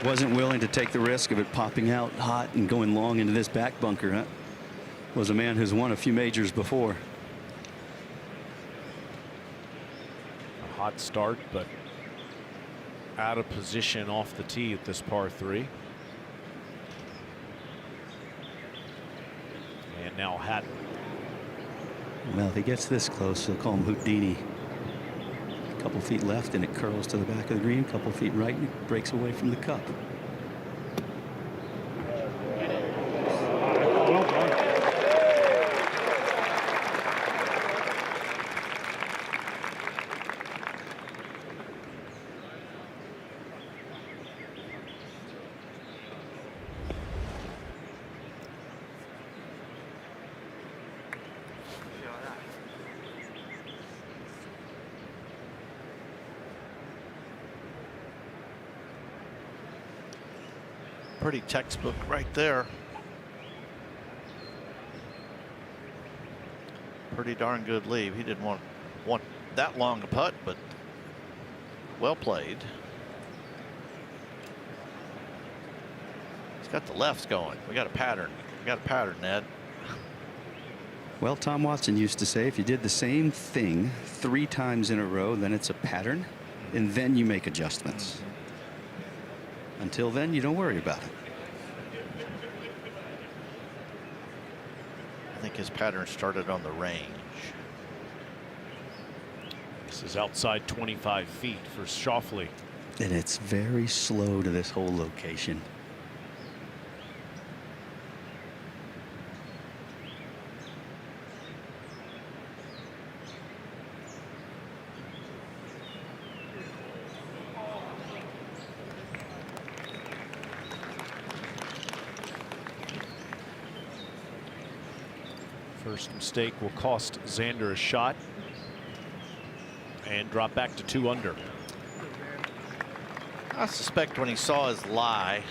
Wasn't willing to take the risk of it popping out hot and going long into this back bunker. Huh? Was a man who's won a few majors before. A hot start, but out of position off the tee at this par 3. And now Hatton. Well, if he gets this close, they'll call him Houdini. A couple feet left and it curls to the back of the green, a couple feet right and it breaks away from the cup. Pretty textbook right there. Pretty darn good leave. He didn't want that long a putt, but well played. He's got the lefts going. We got a pattern. We got a pattern, Ned. Well, Tom Watson used to say if you did the same thing 3 times in a row, then it's a pattern, and then you make adjustments. Until then, you don't worry about it. I think his pattern started on the range. This is outside 25 feet for Schauffele. And it's very slow to this whole location. First mistake will cost Xander a shot and drop back to 2 under. I suspect when he saw his lie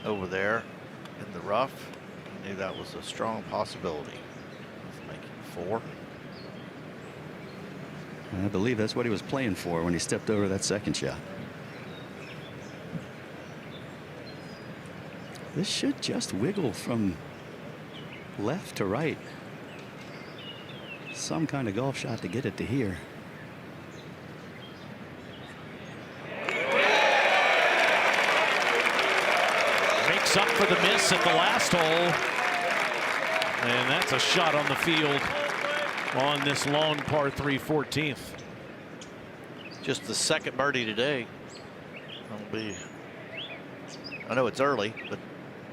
over there in the rough, he knew that was a strong possibility of making 4. I believe that's what he was playing for when he stepped over that second shot. This should just wiggle from left to right. Some kind of golf shot to get it to here. Makes up for the miss at the last hole. And that's a shot on the field on this long par 3 14th. Just the second birdie today. I know it's early, but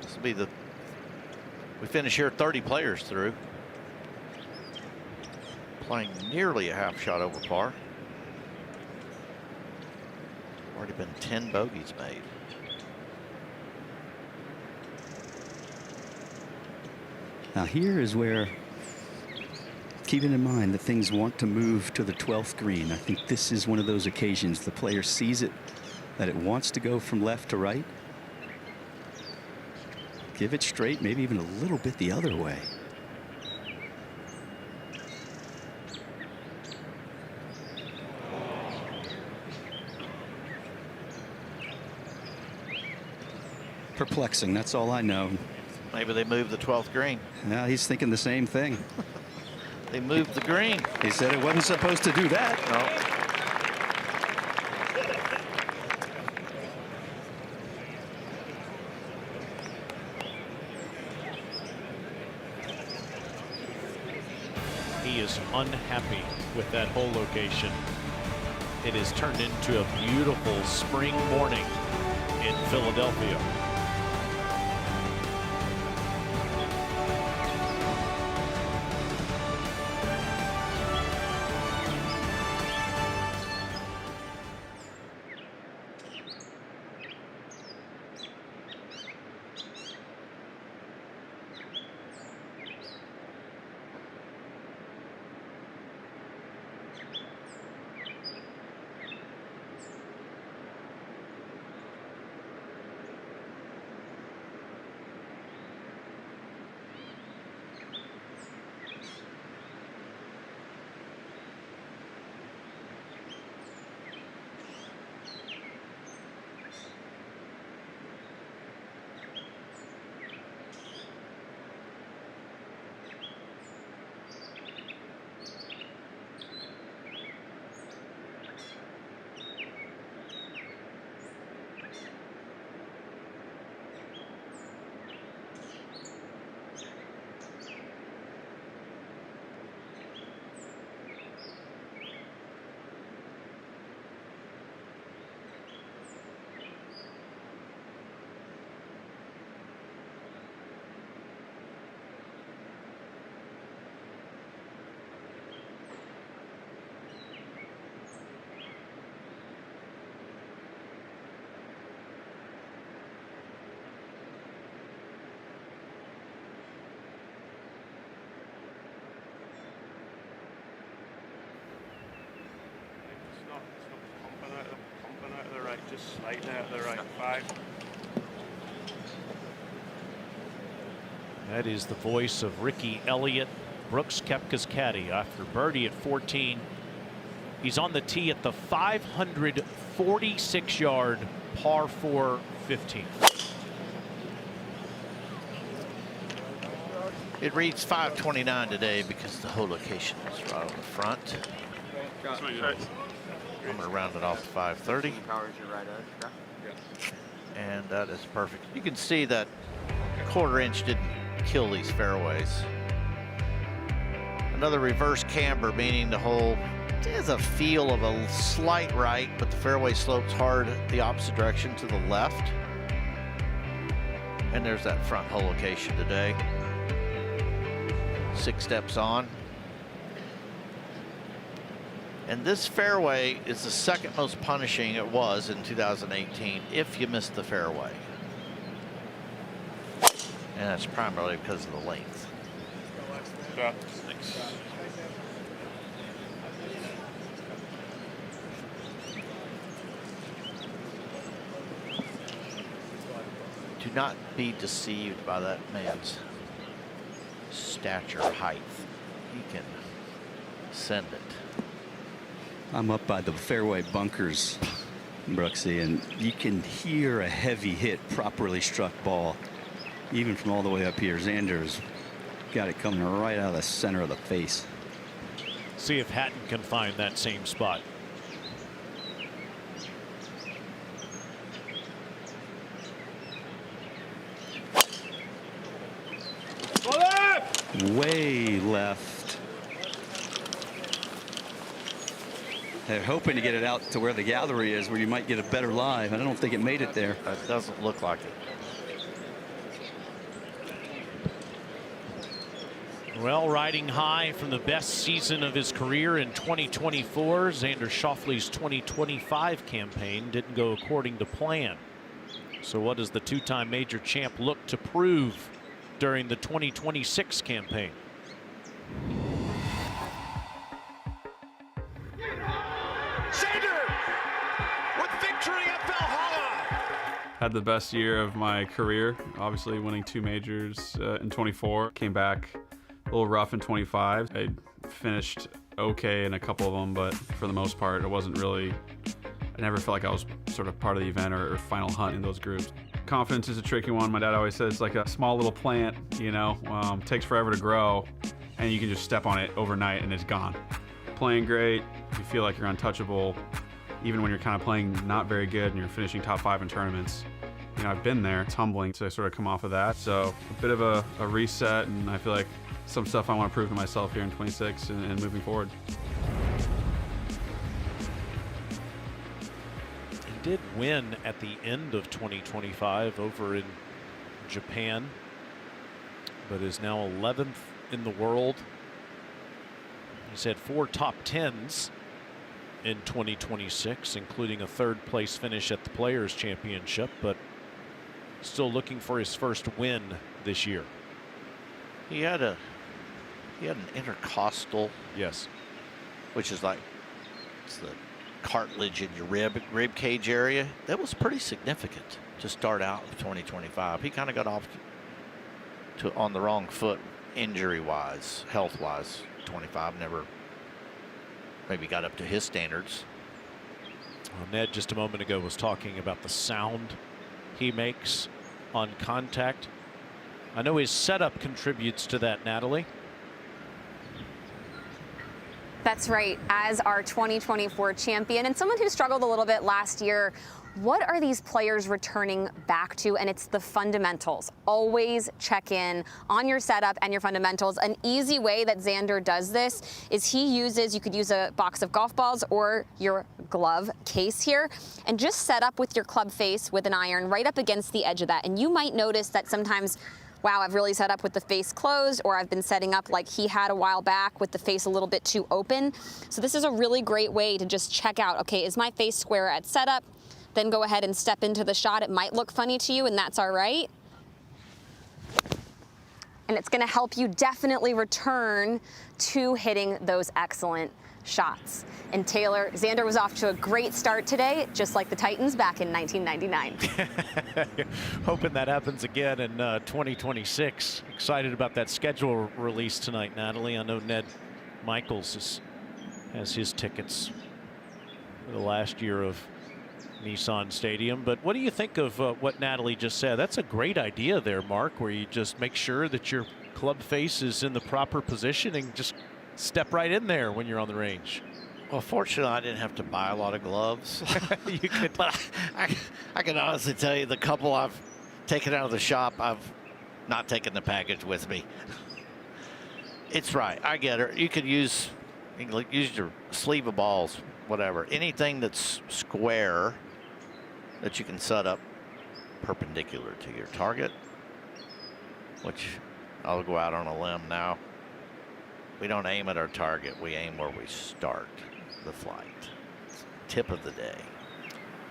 this will be we finish here 30 players through. Playing nearly a half shot over par. Already been 10 bogeys made. Now here is where, keeping in mind that things want to move to the 12th green, I think this is one of those occasions the player sees it, that it wants to go from left to right. Give it straight, maybe even a little bit the other way. perplexing. That's all I know. Maybe they moved the 12th green. Now he's thinking the same thing. They moved the green. He said it wasn't supposed to do that. No. He is unhappy with that hole location. It has turned into a beautiful spring morning in Philadelphia. Pumping out of the right, just slightly out of the right. 5. That is the voice of Ricky Elliott, Brooks Koepka's caddy, after birdie at 14. He's on the tee at the 546-yard par 4 15. It reads 529 today because the hole location is right on the front. I'm going to round it off to 530. Powers your right edge. And that is perfect. You can see that quarter-inch didn't kill these fairways. Another reverse camber, meaning the hole has a feel of a slight right, but the fairway slopes hard the opposite direction to the left. And there's that front hole location today. 6 steps on. And this fairway is the second most punishing it was in 2018 if you missed the fairway. And that's primarily because of the length. Yeah, 6. Do not be deceived by that man's stature height. He can send it. I'm up by the fairway bunkers, Brooksy, and you can hear a heavy hit, properly struck ball, even from all the way up here. Xander's got it coming right out of the center of the face. See if Hatton can find that same spot. Way left. They're hoping to get it out to where the gallery is, where you might get a better live. I don't think it made it there. That doesn't look like it. Well, riding high from the best season of his career in 2024, Xander Schauffele's 2025 campaign didn't go according to plan. So what does the two-time major champ look to prove during the 2026 campaign? Xander with victory at Valhalla. Had the best year of my career, obviously winning 2 majors in 24. Came back a little rough in 25. I finished okay in a couple of them, but for the most part, it wasn't really, I never felt like I was sort of part of the event or final hunt in those groups. Confidence is a tricky one. My dad always says it's like a small little plant, you know, takes forever to grow, and you can just step on it overnight and it's gone. Playing great, you feel like you're untouchable, even when you're kind of playing not very good and you're finishing top 5 in tournaments. You know, I've been there. It's humbling to sort of come off of that. So a bit of a reset, and I feel like some stuff I want to prove to myself here in 26 and moving forward. He did win at the end of 2025 over in Japan, but is now 11th in the world. He's had 4 top 10s in 2026, including a 3rd place finish at the Players Championship, but still looking for his first win this year. He had an intercostal. Yes. Which is like, it's the cartilage in your rib cage area. That was pretty significant to start out with 2025. He kind of got off on the wrong foot injury-wise, health-wise. 25 never maybe got up to his standards. Well, Ned just a moment ago was talking about the sound he makes on contact. I know his setup contributes to that, Natalie. That's right. As our 2024 champion and someone who struggled a little bit last year, what are these players returning back to? And it's the fundamentals. Always check in on your setup and your fundamentals. An easy way that Xander does this is you could use a box of golf balls or your glove case here, and just set up with your club face with an iron right up against the edge of that. And you might notice that sometimes, wow, I've really set up with the face closed, or I've been setting up like he had a while back with the face a little bit too open. So this is a really great way to just check out, okay, is my face square at setup? Then go ahead and step into the shot. It might look funny to you, and that's all right. And it's gonna help you definitely return to hitting those excellent shots. And Taylor, Xander was off to a great start today, just like the Titans back in 1999. Hoping that happens again in 2026. Excited about that schedule release tonight, Natalie. I know Ned Michaels has his tickets for the last year of Nissan Stadium. But what do you think of what Natalie just said? That's a great idea there, Mark, where you just make sure that your club face is in the proper position and just step right in there when you're on the range. Well, fortunately, I didn't have to buy a lot of gloves. You could, but I can honestly tell you, the couple I've taken out of the shop, I've not taken the package with me. It's right. I get it. You could use your sleeve of balls, whatever. Anything that's square that you can set up perpendicular to your target, which I'll go out on a limb now. We don't aim at our target. We aim where we start the flight. Tip of the day.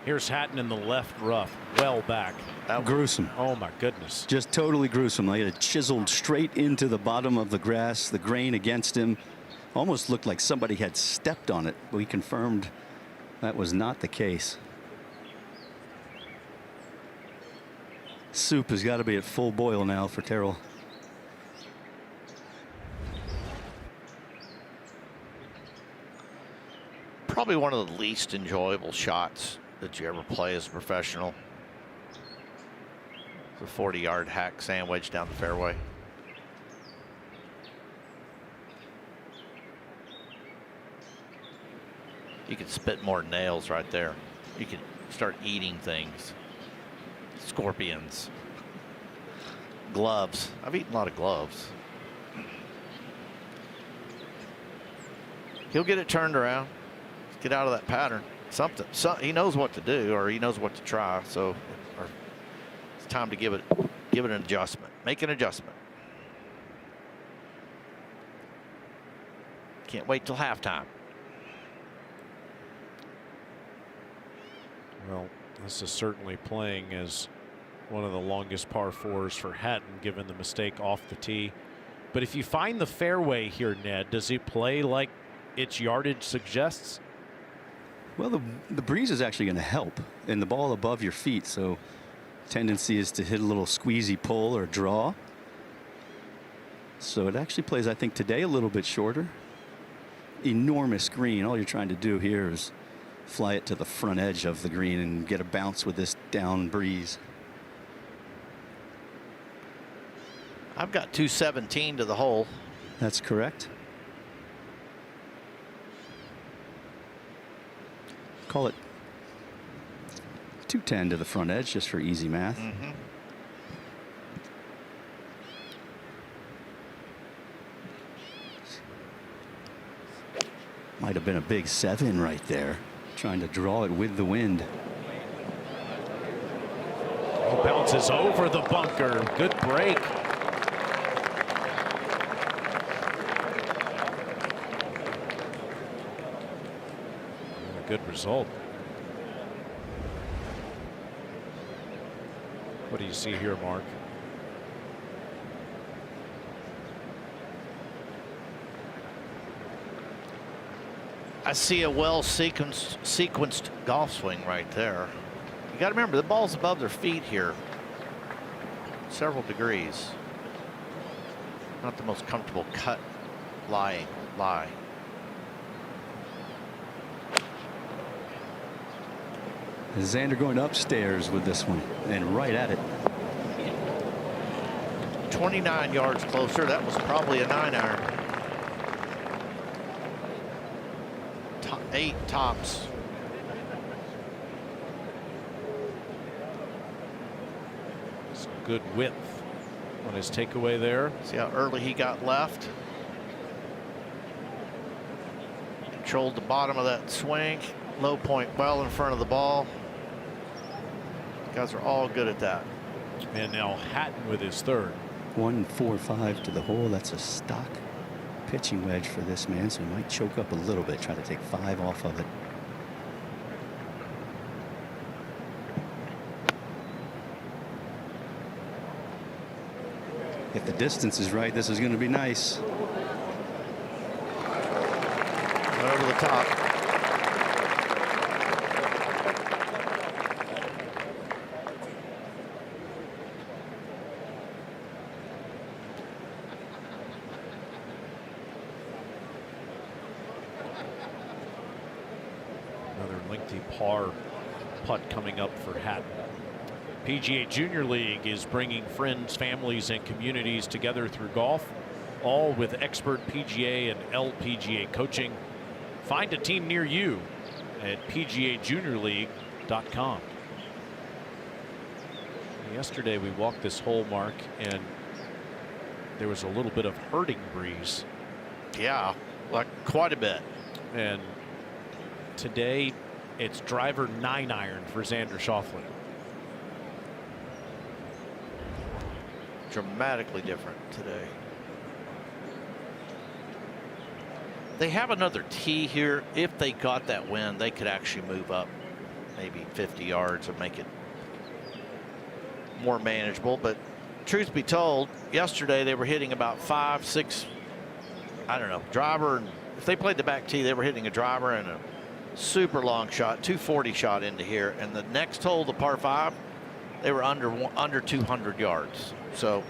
Here's Hatton in the left rough, well back. Gruesome. Oh my goodness. Just totally gruesome. They had it chiseled straight into the bottom of the grass, the grain against him. Almost looked like somebody had stepped on it. We confirmed that was not the case. Soup has got to be at full boil now for Tyrrell. Probably one of the least enjoyable shots that you ever play as a professional. The 40-yard hack sand wedge down the fairway. You could spit more nails right there. You could start eating things. Scorpions. Gloves. I've eaten a lot of gloves. He'll get it turned around. Get out of that pattern. He knows what to do, or he knows what to try. So it's time to give it an adjustment. Make an adjustment. Can't wait till halftime. Well, this is certainly playing as one of the longest par fours for Hatton, given the mistake off the tee. But if you find the fairway here, Ned, does he play like its yardage suggests? Well, the breeze is actually going to help, and the ball above your feet, so tendency is to hit a little squeezy pull or draw. So it actually plays, I think, today a little bit shorter. Enormous green. All you're trying to do here is fly it to the front edge of the green and get a bounce with this down breeze. I've got 217 to the hole. That's correct. Call it 210 to the front edge just for easy math. Mm-hmm. Might have been a big 7 right there, trying to draw it with the wind. Oh, bounces over the bunker. Good break. A good result. What do you see here, Mark? I see a well sequenced golf swing right there. You got to remember the ball's above their feet here, several degrees. Not the most comfortable cut lie. Xander going upstairs with this one and right at it. 29 yards closer. That was probably a 9-iron. 8 tops. Some good width on his takeaway there. See how early he got left. Controlled the bottom of that swing. Low point well in front of the ball. Guys are all good at that. And now Hatton with his third. 1-4-5 to the hole. That's a stock pitching wedge for this man, so he might choke up a little bit, try to take 5 off of it. If the distance is right, this is going to be nice. Right over the top. Another lengthy par putt coming up for Hatton. PGA Junior League is bringing friends, families, and communities together through golf, all with expert PGA and LPGA coaching. Find a team near you at PGAJuniorLeague.com. Yesterday we walked this hole, Mark, and there was a little bit of hurting breeze. Yeah, like quite a bit. And today it's driver 9-iron for Xander Schauffele. Dramatically different today. They have another tee here. If they got that wind, they could actually move up maybe 50 yards and make it more manageable. But truth be told, yesterday they were hitting about 5, 6, I don't know, driver. And if they played the back tee, they were hitting a driver and a super long shot, 240 shot into here. And the next hole, the par 5, they were under 200 yards. So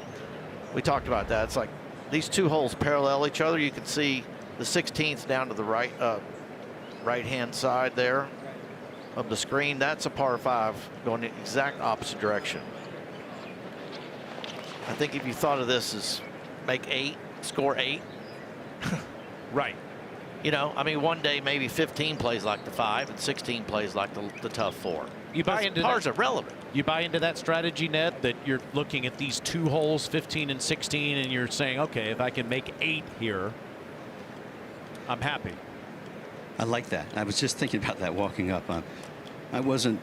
we talked about that. It's like these two holes parallel each other. You can see the 16th down to the right hand side there of the screen. That's a par 5 going the exact opposite direction. I think if you thought of this as make 8, score 8. Right. You know, I mean, one day maybe 15 plays like the 5 and 16 plays like the tough 4. You buy into Pars that? are relevant. You buy into that strategy, Ned, that you're looking at these 2 holes, 15 and 16, and you're saying, okay, if I can make 8 here, I'm happy. I like that. I was just thinking about that walking up. I wasn't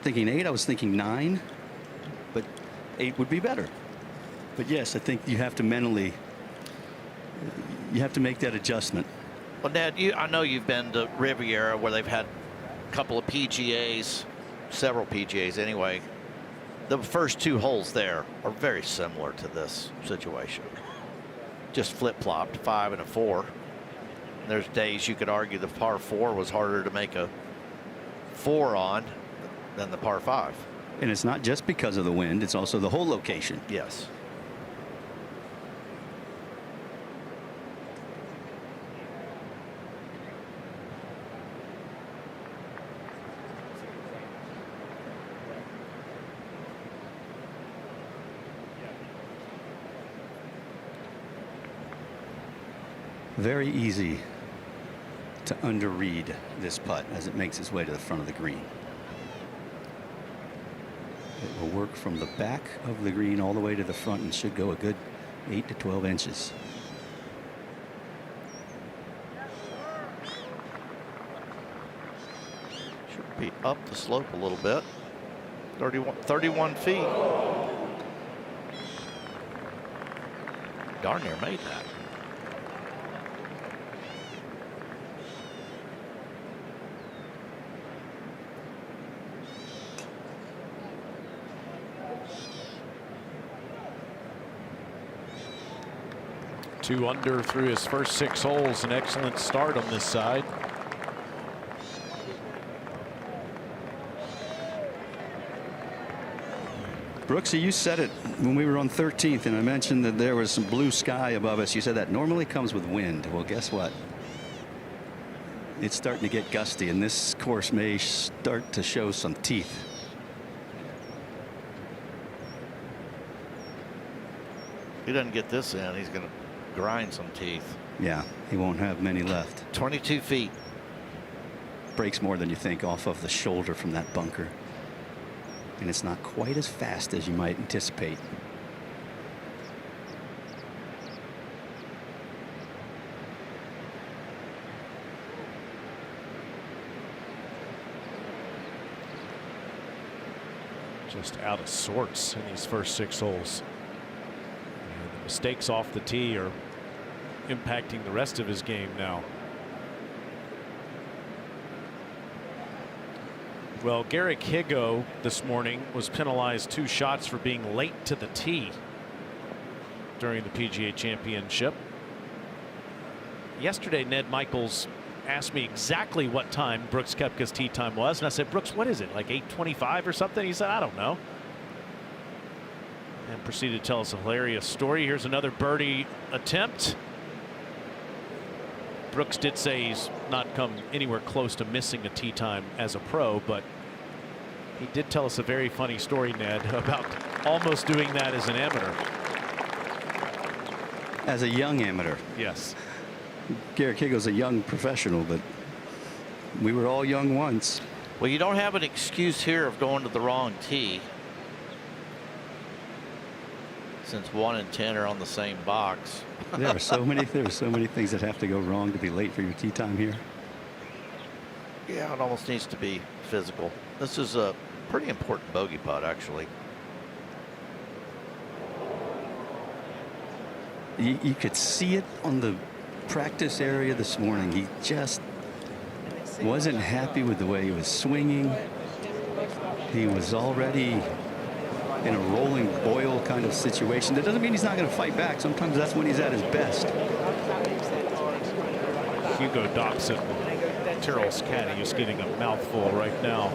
thinking 8, I was thinking 9, but 8 would be better. But yes, I think you have to mentally, you have to make that adjustment. Well, Ned, I know you've been to Riviera where they've had a couple of PGAs, several PGAs anyway. The first 2 holes there are very similar to this situation. Just flip-flopped, 5 and a 4. There's days you could argue the par 4 was harder to make a 4 on than the par 5. And it's not just because of the wind, it's also the hole location. Yes. Very easy to underread this putt as it makes its way to the front of the green. It will work from the back of the green all the way to the front and should go a good 8 to 12 inches. Should be up the slope a little bit. 31 feet. Darn near made that. Two under through his first 6 holes. An excellent start on this side. Brooksy, you said it when we were on 13th, and I mentioned that there was some blue sky above us. You said that normally comes with wind. Well, guess what? It's starting to get gusty, and this course may start to show some teeth. If he doesn't get this in, he's going to grind some teeth. Yeah, he won't have many left. 22 feet. Breaks more than you think off of the shoulder from that bunker. And it's not quite as fast as you might anticipate. Just out of sorts in these first 6 holes. And the mistakes off the tee are impacting the rest of his game now. Well, Garrick Higgo this morning was penalized 2 shots for being late to the tee during the PGA Championship. Yesterday, Ned Michaels asked me exactly what time Brooks Koepka's tee time was, and I said, Brooks, what is it, like 8:25 or something? He said, I don't know. And proceeded to tell us a hilarious story. Here's another birdie attempt. Brooks did say he's not come anywhere close to missing a tee time as a pro, but he did tell us a very funny story, Ned, about almost doing that as an amateur. As a young amateur. Yes. Garrick Higgo's a young professional, but we were all young once. Well, you don't have an excuse here of going to the wrong tee, since 1 and 10 are on the same box. There are so many things that have to go wrong to be late for your tee time here. Yeah, it almost needs to be physical. This is a pretty important bogey putt, actually. You could see it on the practice area this morning. He just wasn't happy with the way he was swinging. He was already in a rolling boil kind of situation. That doesn't mean he's not going to fight back. Sometimes that's when he's at his best. Hugo Dobson, Tyrrell's caddy, is getting a mouthful right now.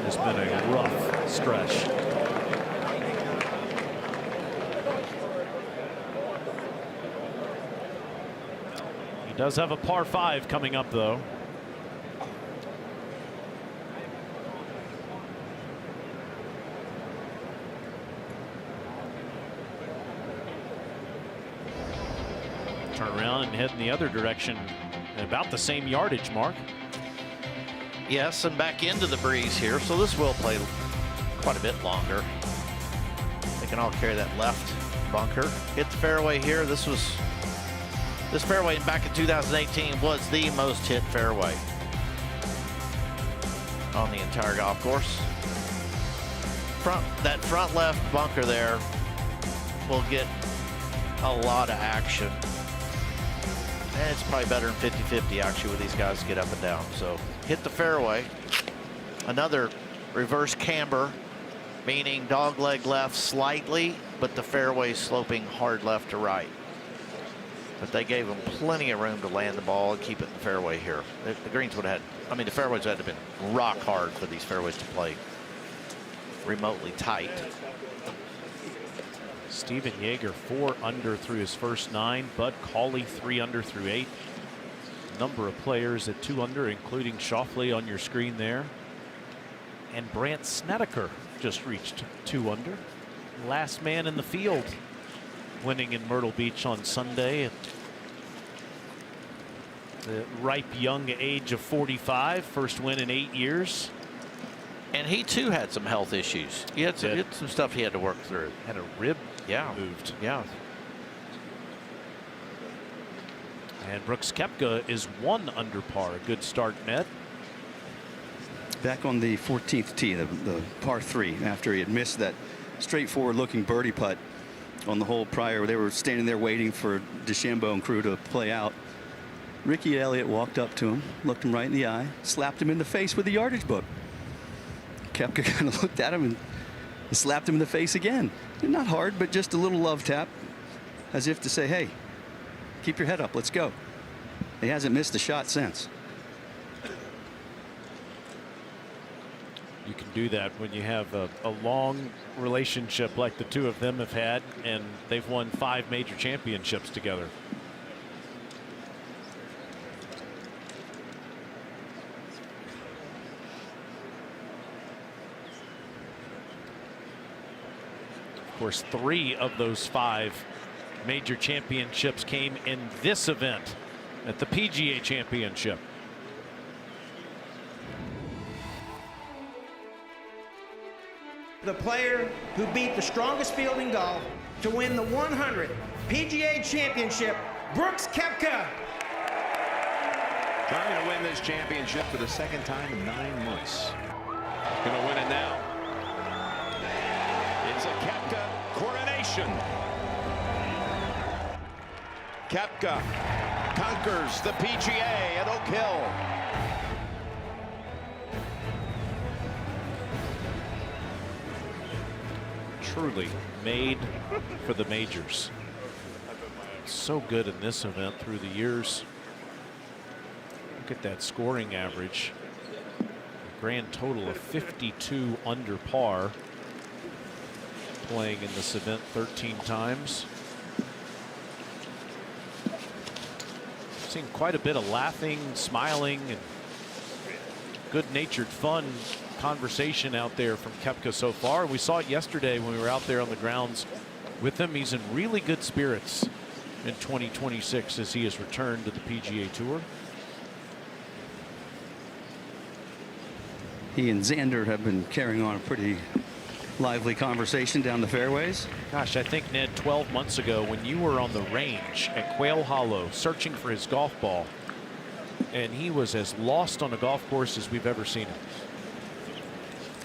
It's been a rough stretch. He does have a par 5 coming up, though. Turn around and head in the other direction at about the same yardage mark. Yes, and back into the breeze here, so this will play quite a bit longer. They can all carry that left bunker. Hit the fairway here. This fairway back in 2018 was the most hit fairway on the entire golf course. That front left bunker there will get a lot of action. And it's probably better than 50-50 actually with these guys get up and down. So hit the fairway. Another reverse camber, meaning dog leg left slightly, but the fairway sloping hard left to right. But they gave them plenty of room to land the ball and keep it in the fairway here. The greens would have had, I mean, the fairways would have been rock hard for these fairways to play remotely tight. Stephen Jaeger 4 under through his first 9. Bud Cauley 3 under through 8. Number of players at 2 under, including Schauffele on your screen there. And Brandt Snedeker just reached 2 under. Last man in the field, winning in Myrtle Beach on Sunday at The ripe young age of 45, first win in 8 years. And he too had some health issues. He had some stuff he had to work through. Had a rib Yeah. moved. Yeah. And Brooks Koepka is 1 under par. A good start, Ned. Back on the 14th tee, the par 3, after he had missed that straightforward looking birdie putt on the hole prior. They were standing there waiting for DeChambeau and crew to play out. Ricky Elliott walked up to him, looked him right in the eye, slapped him in the face with the yardage book. Koepka kind of looked at him and slapped him in the face again. Not hard, but just a little love tap, as if to say, hey, keep your head up, let's go. He hasn't missed a shot since. You can do that when you have a long relationship like the two of them have had, and they've won 5 major championships together. Of course, 3 of those 5 major championships came in this event at the PGA Championship. The player who beat the strongest field in golf to win the 100th PGA Championship, Brooks Koepka. Trying to win this championship for the 2nd time in 9 months. Going to win it now. It's a Koepka coronation. Koepka conquers the PGA at Oak Hill. Truly made for the majors. So good in this event through the years. Look at that scoring average. A grand total of 52 under par. Playing in this event 13 times. Seen quite a bit of laughing, smiling, and good-natured fun conversation out there from Koepka so far. We saw it yesterday when we were out there on the grounds with him. He's in really good spirits in 2026 as he has returned to the PGA Tour. He and Xander have been carrying on a pretty lively conversation down the fairways. Gosh, I think, Ned, 12 months ago when you were on the range at Quail Hollow searching for his golf ball, and he was as lost on a golf course as we've ever seen him.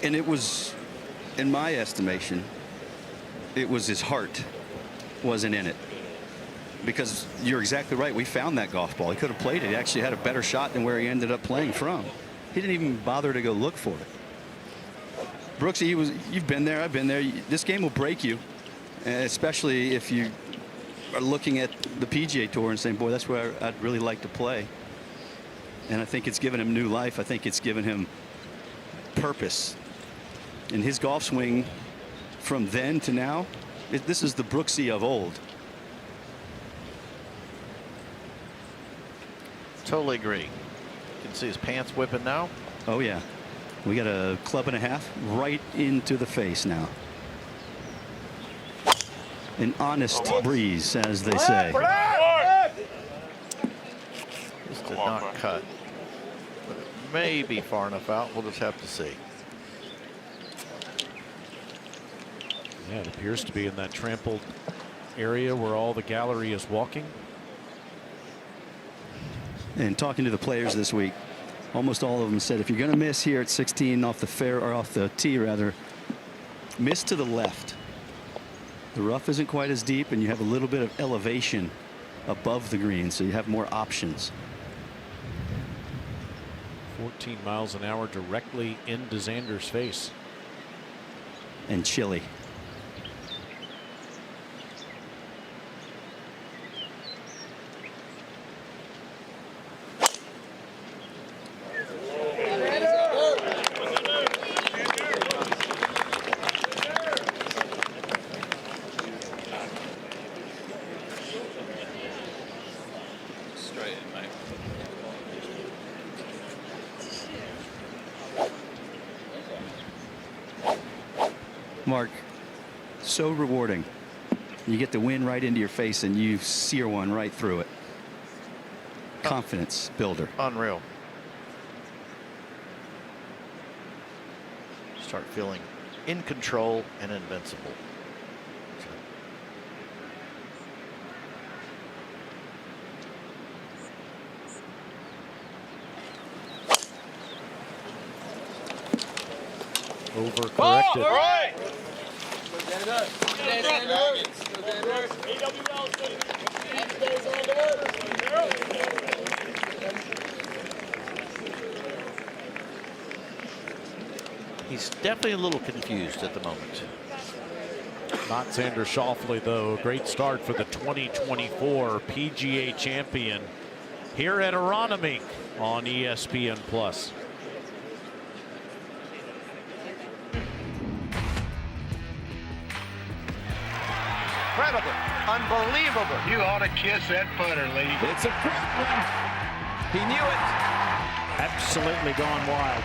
And it was, in my estimation, it was his heart wasn't in it. Because you're exactly right. We found that golf ball. He could have played it. He actually had a better shot than where he ended up playing from. He didn't even bother to go look for it. Brooksy, you've been there. I've been there. This game will break you, especially if you are looking at the PGA Tour and saying, boy, that's where I'd really like to play. And I think it's given him new life. I think it's given him purpose. In his golf swing from then to now, this is the Brooksy of old. Totally agree. You can see his pants whipping now. Oh, yeah. We got a club and a half right into the face now. An honest breeze, as they say. This did not cut. But it may be far enough out. We'll just have to see. Yeah, it appears to be in that trampled area where all the gallery is walking. And talking to the players this week, almost all of them said if you're going to miss here at 16 off the fair, or off the tee rather, miss to the left. The rough isn't quite as deep and you have a little bit of elevation above the green, so you have more options. 14 miles an hour directly into Xander's face. And chilly. Mark, so rewarding. You get the wind right into your face and you sear one right through it. confidence builder. Unreal. Start feeling in control and invincible. Overcorrected. All right. He's definitely a little confused at the moment. Not Xander Schauffele, though. Great start for the 2024 PGA champion here at Aronimink on ESPN+. Incredible. Unbelievable. You ought to kiss that putter, Lee. It's a great one. He knew it. Absolutely gone wild.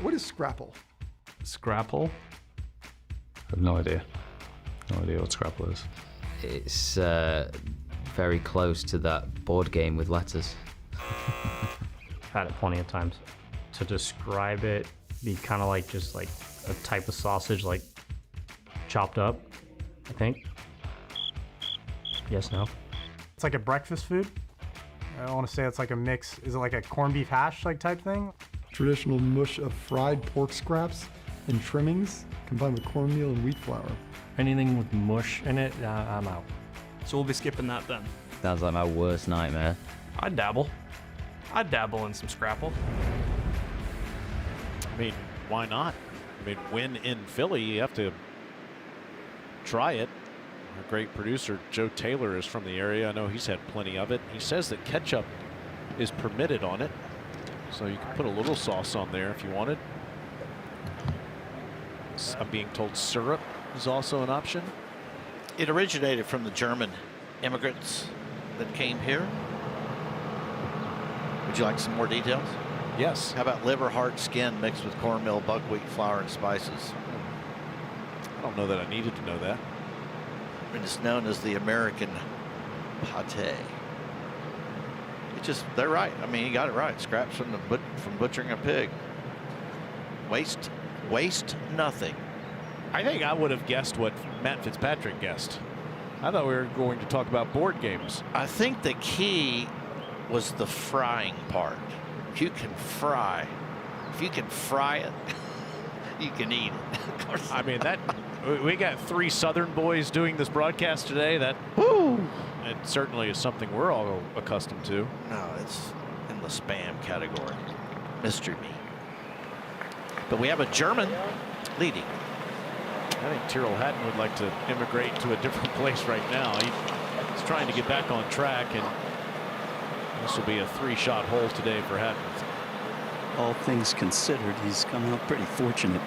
What is Scrapple? Scrapple? I have no idea. No idea what Scrapple is. It's very close to that board game with letters. I've had it plenty of times. To describe it, be kind of like just like a type of sausage, like chopped up, I think. Yes, no. It's like a breakfast food. I want to say it's like a mix. Is it like a corned beef hash like type thing? Traditional mush of fried pork scraps and trimmings combined with cornmeal and wheat flour. Anything with mush in it, I'm out. So we'll be skipping that then. Sounds like my worst nightmare. I'd dabble. I'd dabble in some Scrapple. I mean, why not? I mean, when in Philly, you have to try it. Our great producer, Joe Taylor, is from the area. I know he's had plenty of it. He says that ketchup is permitted on it, so you can put a little sauce on there if you wanted. I'm being told syrup is also an option. It originated from the German immigrants that came here. Would you like some more details? Yes. How about liver, heart, skin mixed with cornmeal, buckwheat, flour, and spices? I don't know that I needed to know that. It is known as the American pate. They're right. I mean, he got it right. Scraps from butchering a pig. Waste nothing. I think I would have guessed what Matt Fitzpatrick guessed. I thought we were going to talk about board games. I think the key was the frying part. If you can fry it, you can eat it. Of course. I mean, we got three Southern boys doing this broadcast today. That it certainly is something we're all accustomed to. No, it's in the spam category. Mystery meat. But we have a German leading. I think Tyrrell Hatton would like to immigrate to a different place right now. He's trying to get back on track, and this will be a 3-shot hole today for Hatton. All things considered, he's come out pretty fortunate.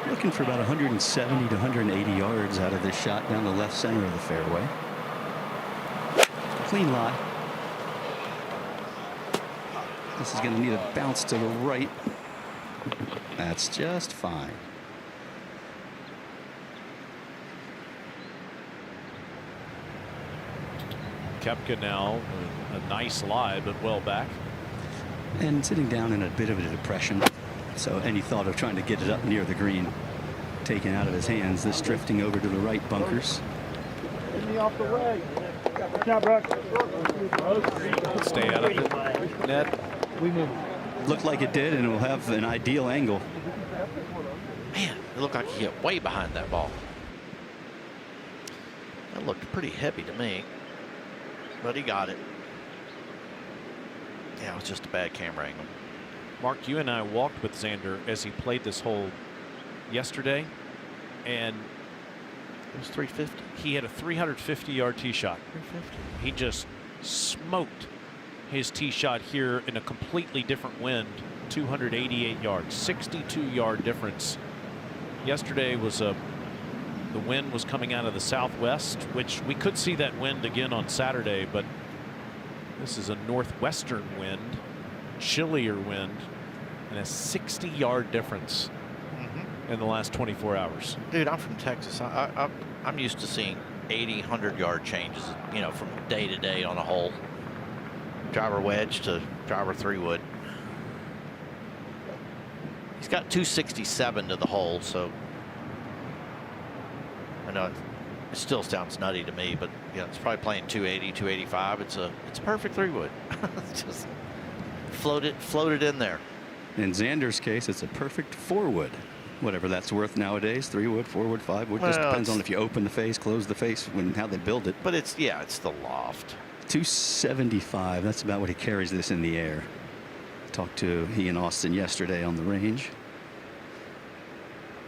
Looking for about 170 to 180 yards out of this shot down the left center of the fairway. Clean lie. This is going to need a bounce to the right. That's just fine. Koepka now, a nice lie, but well back. And sitting down in a bit of a depression. So any thought of trying to get it up near the green taken out of his hands. This drifting over to the right bunkers. Get me off the way. Good job, Brock. Stay out of it. Net. We move. Looked like it did, and it will have an ideal angle. Man, it looked like he hit way behind that ball. That looked pretty heavy to me, but he got it. Yeah, it was just a bad camera angle. Mark, you and I walked with Xander as he played this hole yesterday, and it was 350. He had a 350-yard tee shot. 350. He just smoked his tee shot here in a completely different wind, 288 yards, 62-yard difference. Yesterday was the wind was coming out of the southwest, which we could see that wind again on Saturday, but this is a northwestern wind, chillier wind, and a 60-yard difference in the last 24 hours. Dude, I'm from Texas. I'm used to seeing 80, 100-yard changes, you know, from day to day on a hole. Driver wedge to driver 3-wood. He's got 267 to the hole, so I know it still sounds nutty to me, but yeah, it's probably playing 280, 285. It's a perfect 3-wood. Just float it in there. In Xander's case, it's a perfect 4-wood. Whatever that's worth nowadays, 3-wood, 4-wood, 5-wood. Just depends on if you open the face, close the face, how they build it. But it's the loft. 275. That's about what he carries this in the air. Talked to he and Austin yesterday on the range.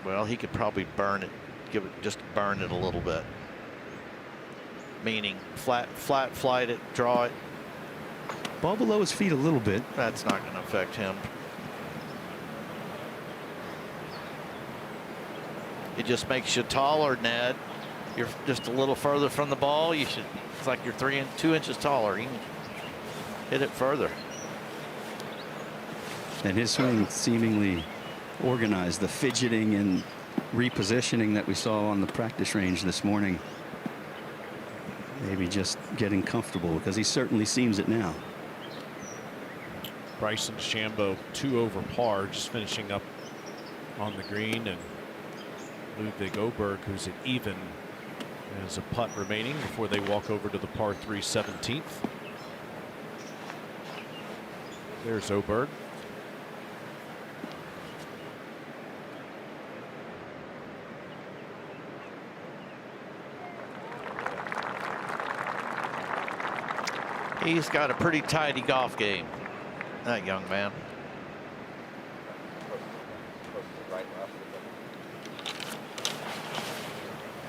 Well, he could probably burn it, just burn it a little bit. Meaning flat flight it, draw it. Ball below his feet a little bit. That's not going to affect him. It just makes you taller, Ned. You're just a little further from the ball. It's like you're 2 inches taller. You can hit it further. And his swing seemingly organized. The fidgeting and repositioning that we saw on the practice range this morning. Maybe just getting comfortable, because he certainly seems it now. Bryson DeChambeau 2 over par, just finishing up on the green, and Ludwig Oberg, who's at even, has a putt remaining before they walk over to the par 3 17th. There's Oberg. He's got a pretty tidy golf game, that young man.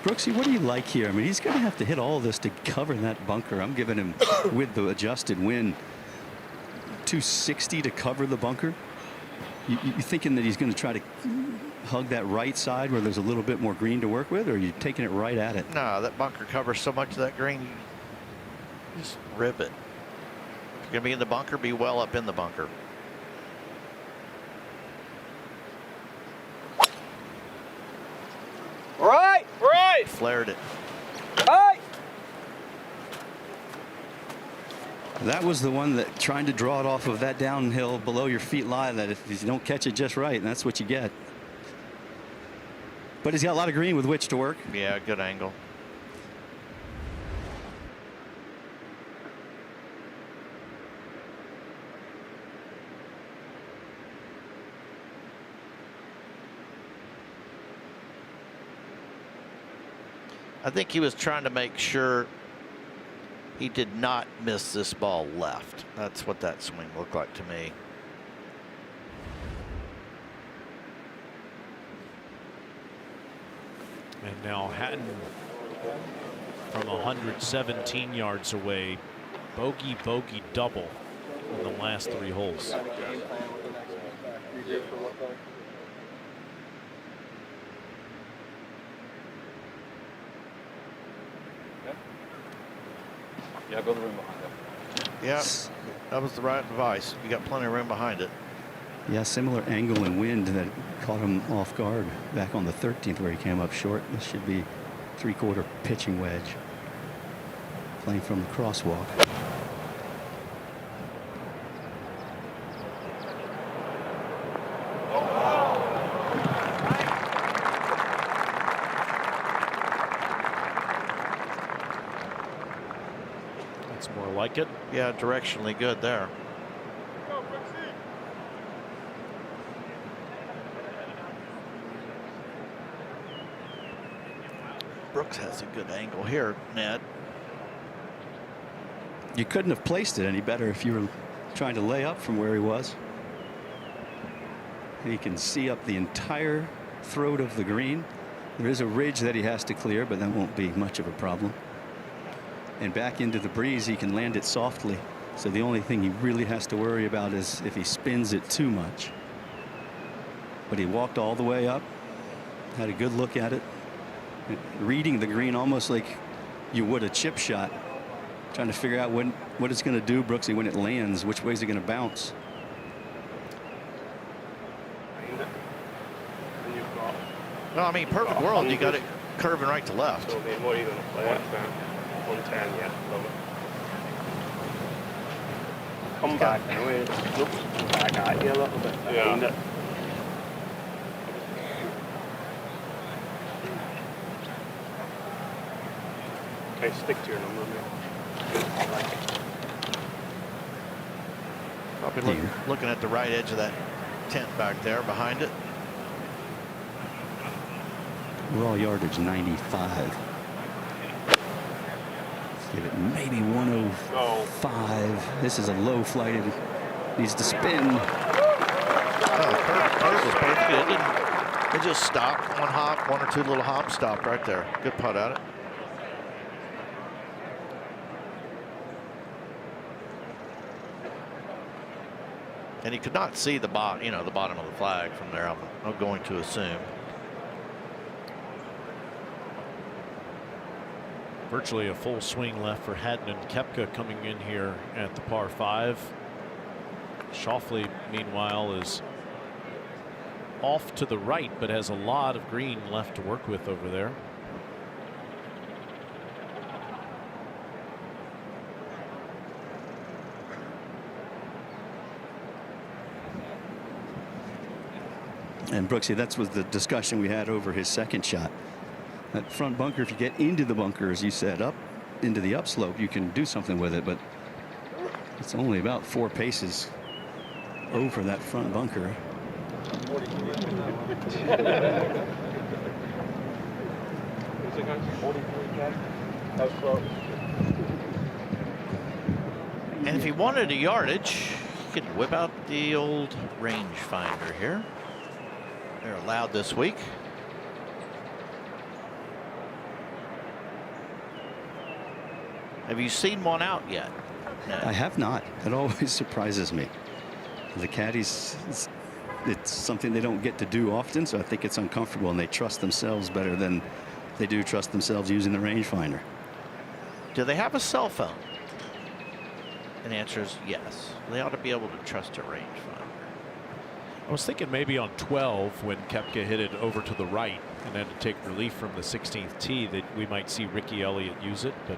Brooksy, what do you like here? I mean, he's going to have to hit all this to cover that bunker. I'm giving him, with the adjusted wind, 260 to cover the bunker. You thinking that he's going to try to hug that right side where there's a little bit more green to work with, or are you taking it right at it? No, that bunker covers so much of that green, you just rip it. If you're going to be in the bunker, be well up in the bunker. Right. Flared it. Right. That was the one that trying to draw it off of that downhill below your feet lie, that if you don't catch it just right, that's what you get. But he's got a lot of green with which to work. Yeah, good angle. I think he was trying to make sure he did not miss this ball left. That's what that swing looked like to me. And now Hatton from 117 yards away, bogey double in the last 3 holes. Yeah, go to the room behind it. Yeah, that was the right advice. You got plenty of room behind it. Yeah, similar angle and wind that caught him off guard back on the 13th where he came up short. This should be 3/4 pitching wedge. Playing from the crosswalk. That's more like it. Yeah, directionally good there. Brooks has a good angle here, Ned. You couldn't have placed it any better if you were trying to lay up from where he was. He can see up the entire throat of the green. There is a ridge that he has to clear, but that won't be much of a problem. And back into the breeze, he can land it softly. So the only thing he really has to worry about is if he spins it too much. But he walked all the way up, had a good look at it, reading the green almost like you would a chip shot, trying to figure out what it's going to do, Brooksy, when it lands, which way is it going to bounce. Well, I mean, perfect world, you got it curving right to left. So, what are you going to play? 110, yeah. Love it. Come back anyway. Look back at you a little bit. Behind it. Okay, stick to your number, mate. Probably looking at the right edge of that tent back there behind it. Raw yardage 95. Let's give it maybe 105. This is a low flight. It needs to spin. Oh, the curve was perfect. It just stopped. One hop, one or two little hops stopped right there. Good putt at it. And he could not see the bottom, the bottom of the flag from there. I'm going to assume. Virtually a full swing left for Hatton and Koepka coming in here at the par 5. Schauffele, meanwhile, is off to the right, but has a lot of green left to work with over there. And Brooksy, that was the discussion we had over his second shot. That front bunker, if you get into the bunker, as you said, up into the upslope, you can do something with it, but it's only about 4 paces over that front bunker. And if he wanted a yardage, he could whip out the old rangefinder here. They're allowed this week. Have you seen one out yet? No. I have not. It always surprises me. The caddies, it's something they don't get to do often, so I think it's uncomfortable, and they trust themselves better than they do trust themselves using the rangefinder. Do they have a cell phone? And the answer is yes. They ought to be able to trust a rangefinder. I was thinking maybe on 12 when Koepka hit it over to the right and had to take relief from the 16th tee that we might see Ricky Elliott use it, but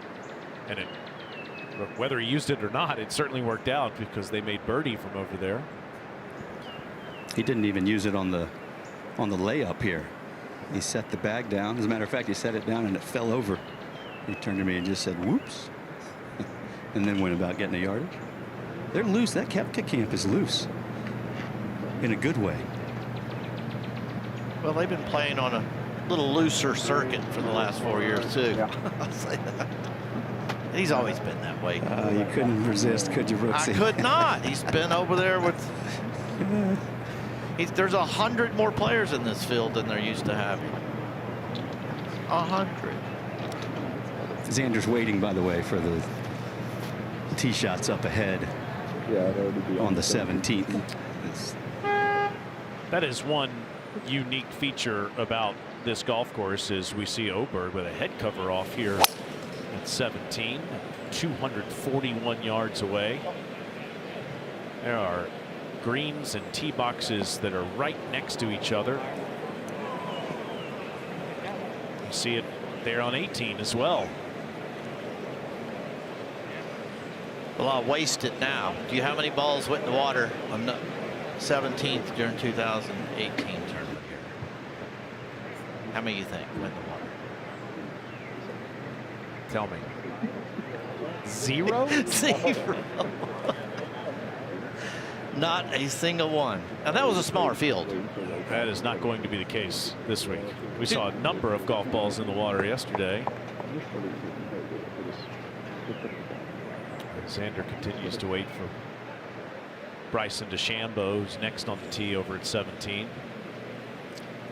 whether he used it or not, it certainly worked out because they made birdie from over there. He didn't even use it on the layup here. He set the bag down. As a matter of fact, he set it down and it fell over. He turned to me and just said, "Whoops," and then went about getting a yardage. They're loose. That Koepka camp is loose in a good way. Well, they've been playing on a little looser circuit for the last 4 years too. Yeah. I'll say that. He's always been that way. You couldn't resist, could you, Brooksy? I could not. He's been over there with. There's 100 more players in this field than there used to having. 100. Xander's waiting, by the way, for the tee shots up ahead. Yeah, that would be on the 17th. That is one unique feature about this golf course is we see Oberg with a head cover off here at at 17, 241 yards away. There are greens and tee boxes that are right next to each other. You see it there on 18 as well. Well, I'll waste it now. Do you have any balls went in the water on the 17th during 2018 tournament here? How many you think went in the water? Tell me. 0? 0. Not a single one. And that was a smaller field. That is not going to be the case this week. We saw a number of golf balls in the water yesterday. Xander continues to wait for Bryson DeChambeau, who's next on the tee over at 17.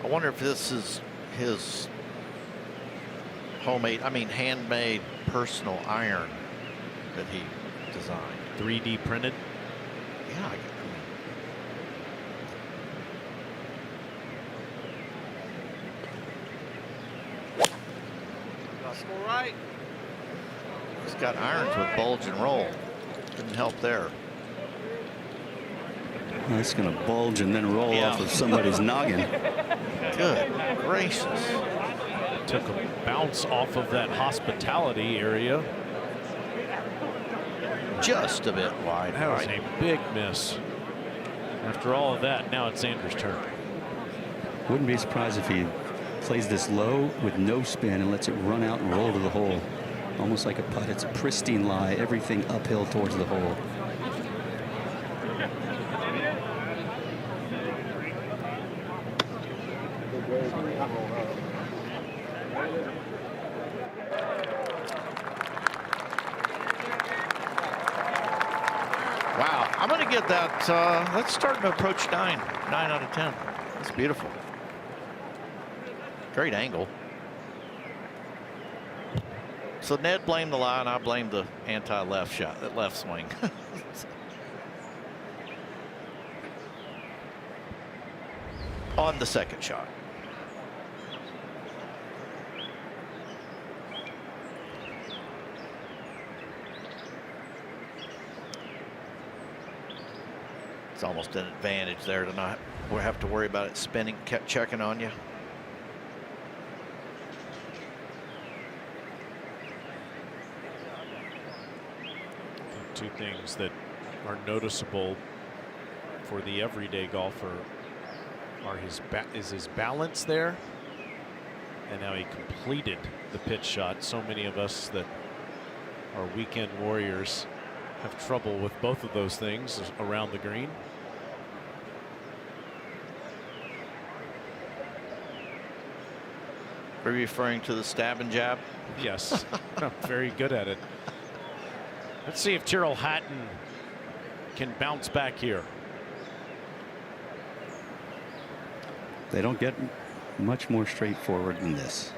I wonder if this is his handmade personal iron that he designed. 3D printed? Yeah. Gospel right. He's got irons with bulge and roll. Didn't help there. Well, it's going to bulge and then roll off of somebody's noggin. Good gracious. Took a bounce off of that hospitality area. Just a bit wide. That was a big miss. After all of that, now it's Xander's turn. Wouldn't be surprised if he plays this low with no spin and lets it run out and roll to the hole. Almost like a putt. It's a pristine lie. Everything uphill towards the hole. Wow, I'm going to get that. That's starting to approach 9 out of 10. That's beautiful. Great angle. So Ned blamed the lie, and I blamed the anti-left shot, that left swing. On the second shot. It's almost an advantage there to not have to worry about it spinning, kept checking on you. Two things that are noticeable for the everyday golfer are his balance there, and how he completed the pitch shot. So many of us that are weekend warriors have trouble with both of those things around the green. Are you referring to the stab and jab? Yes. Very good at it. Let's see if Tyrrell Hatton can bounce back here. They don't get much more straightforward than this.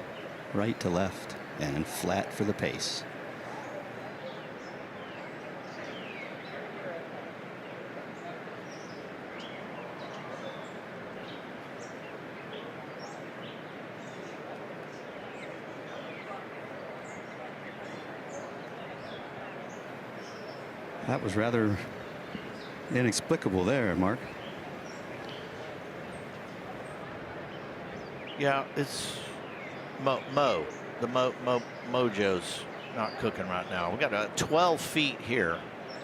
Right to left and flat for the pace. That was rather inexplicable there, Mark. Yeah, it's Mojo's not cooking right now. We got 12 feet here,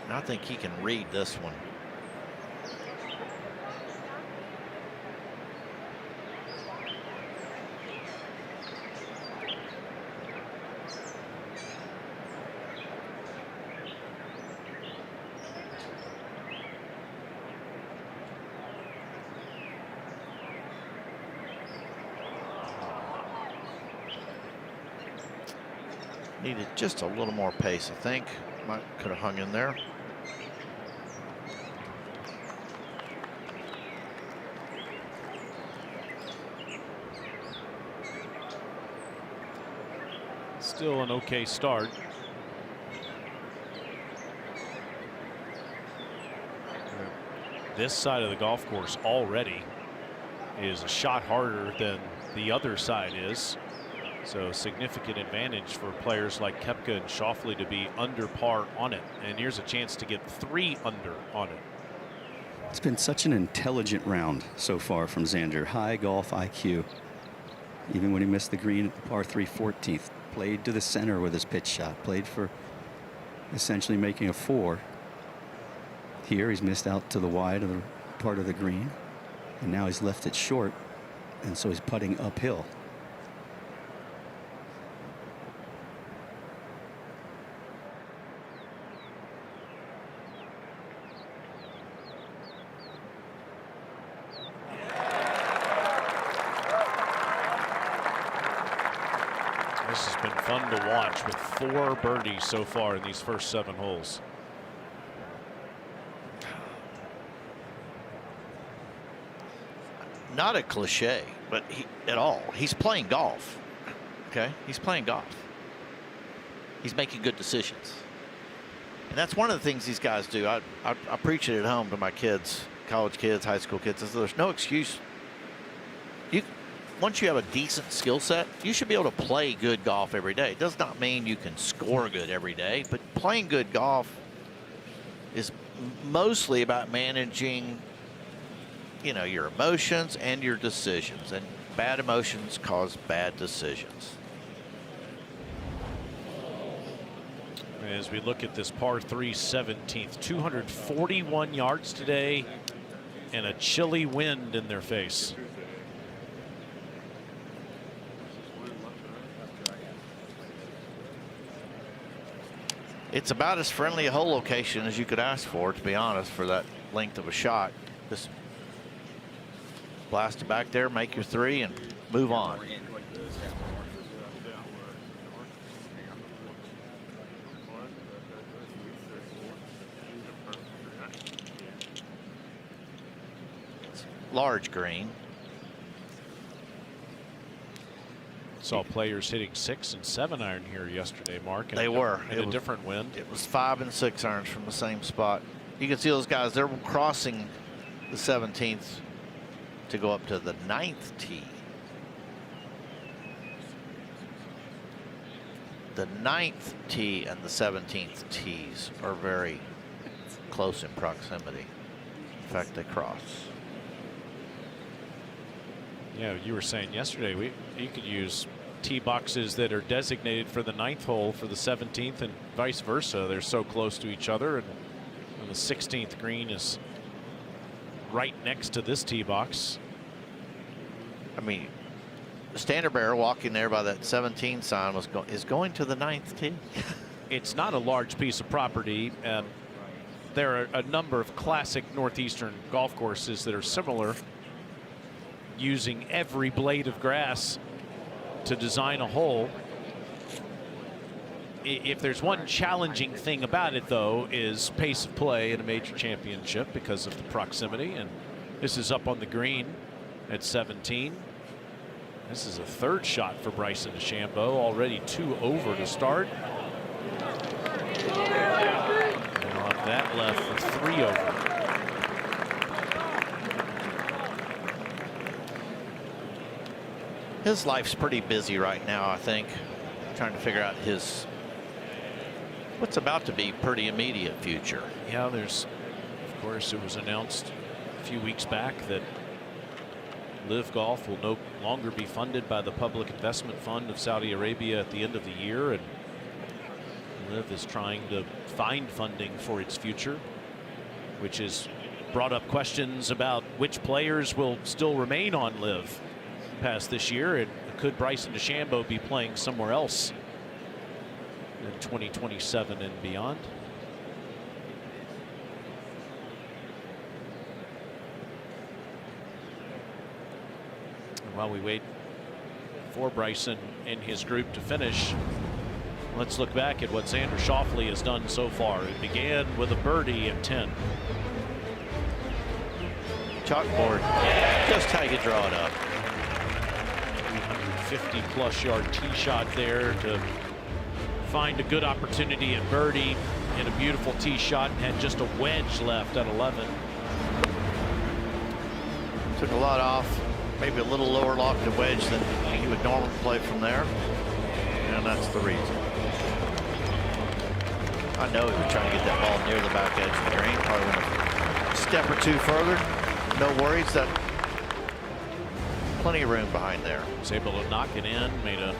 and I think he can read this one. Needed just a little more pace, I think. Could have hung in there. Still an okay start. This side of the golf course already is a shot harder than the other side is. So significant advantage for players like Koepka and Schauffele to be under par on it. And here's a chance to get 3 under on it. It's been such an intelligent round so far from Xander. High golf IQ. Even when he missed the green at the par 3 14th. Played to the center with his pitch shot. Played for essentially making a 4. Here he's missed out to the wide of the part of the green. And now he's left it short. And so he's putting uphill. This has been fun to watch with 4 birdies so far in these first 7 holes. Not a cliche, but at all. He's playing golf. Okay, he's playing golf. He's making good decisions, and that's one of the things these guys do. I preach it at home to my kids, college kids, high school kids. There's no excuse. Once you have a decent skill set, you should be able to play good golf every day. It does not mean you can score good every day, but playing good golf is mostly about managing, your emotions and your decisions, and bad emotions cause bad decisions. As we look at this par 3 17th, 241 yards today and a chilly wind in their face. It's about as friendly a hole location as you could ask for, to be honest, for that length of a shot. Just blast it back there, make your 3, and move on. It's large green. Saw players hitting 6 and 7 iron here yesterday, Mark. They were. In a different wind. It was 5 and 6 irons from the same spot. You can see those guys, they're crossing the 17th to go up to the 9th tee. The 9th tee and the 17th tees are very close in proximity. In fact, they cross. Yeah, you were saying yesterday you could use tee boxes that are designated for the 9th hole for the 17th and vice versa. They're so close to each other, and the 16th green is right next to this tee box. I mean, the standard bearer walking there by that 17 sign is going to the 9th tee. It's not a large piece of property, and there are a number of classic northeastern golf courses that are similar, using every blade of grass to design a hole. If there's one challenging thing about it, though, is pace of play in a major championship because of the proximity. And this is up on the green at 17. This is a 3rd shot for Bryson DeChambeau, already 2 over to start. And on that left for 3 over. His life's pretty busy right now, I think, trying to figure out what's about to be pretty immediate future. Yeah, of course, it was announced a few weeks back that Live Golf will no longer be funded by the Public Investment Fund of Saudi Arabia at the end of the year, and Live is trying to find funding for its future, which has brought up questions about which players will still remain on Live past this year, and could Bryson DeChambeau be playing somewhere else in 2027 and beyond? And while we wait for Bryson and his group to finish, let's look back at what Xander Schauffele has done so far. It began with a birdie at 10. Chalkboard, just how you draw it up. 50-plus yard tee shot there to find a good opportunity at birdie, and a beautiful tee shot, and had just a wedge left at 11. Took a lot off maybe a little lower lofted wedge than he would normally play from there. And that's the reason. I know he was trying to get that ball near the back edge of the green. Probably went a step or two further. No worries. That plenty of room behind there. Was able to knock it in. Made a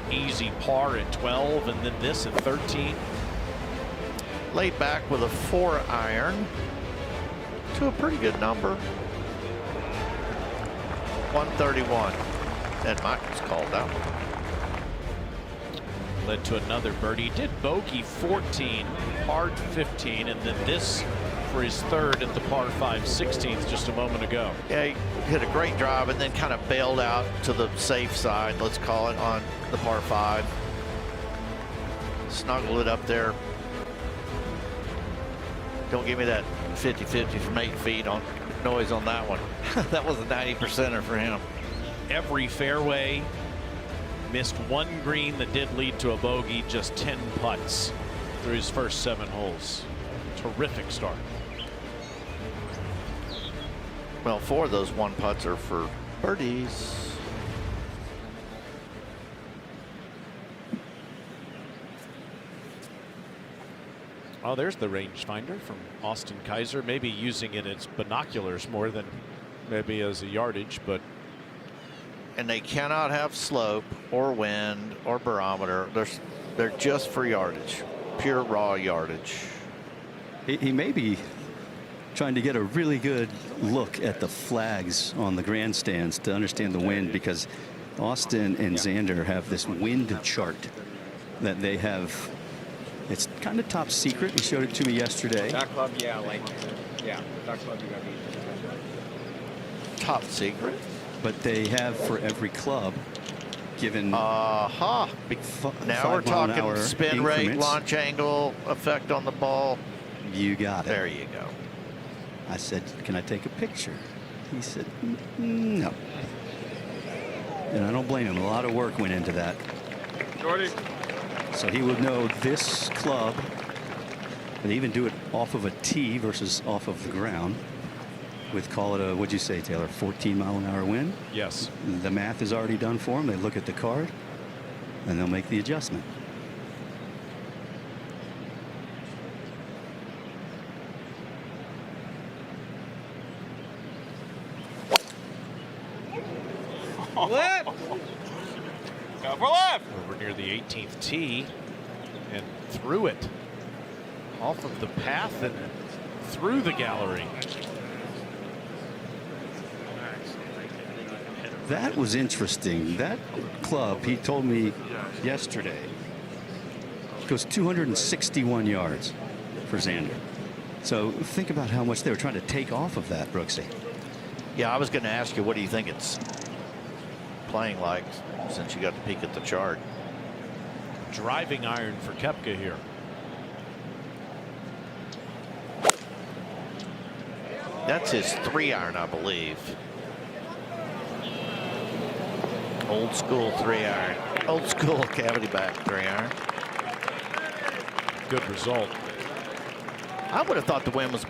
easy par at 12, and then this at 13. Laid back with a 4-iron to a pretty good number. 131. Ed Michaels called that one. Led to another birdie. Did bogey 14, par 15, and then this for his third at the par 5 16th just a moment ago. Yeah, he hit a great drive and then kind of bailed out to the safe side, let's call it, on the par 5. Snuggled it up there. Don't give me that 50-50 from 8 feet on noise on that one. That was a 90%er for him. Every fairway. Missed one green that did lead to a bogey, just 10 putts through his first 7 holes. Terrific start. Well, 4 of those 1 putts are for birdies. Oh, there's the rangefinder from Austin Kaiser. Maybe using it as binoculars more than maybe as a yardage, but. And they cannot have slope or wind or barometer. They're just for yardage, pure raw yardage. He may be trying to get a really good look at the flags on the grandstands to understand the wind, because Austin and Xander have this wind chart that they have. It's kind of top secret. He showed it to me yesterday. That club, yeah, that club you got me. Top secret? But they have for every club given. Now we're talking spin rate, increments. launch angle, effect on the ball. You got it. There you go. I said, can I take a picture? He said, no. And I don't blame him. A lot of work went into that. Jordy. So he would know this club, and even do it off of a tee versus off of the ground. With, call it a, what'd you say, Taylor, 14-mile-an-hour wind? Yes. The math is already done for them. They look at the card, and they'll make the adjustment. Left. Go for left. Over near the 18th tee and through it. Off of the path and through the gallery. That was interesting. That club, he told me yesterday, goes 261 yards for Xander. So think about how much they were trying to take off of that, Brooksy. Yeah, I was going to ask you, what do you think it's playing like since you got to peek at the chart? Driving iron for Koepka here. That's his 3-iron, I believe. Old school 3-iron. Old school cavity back 3-iron. Good result. I would have thought the wind was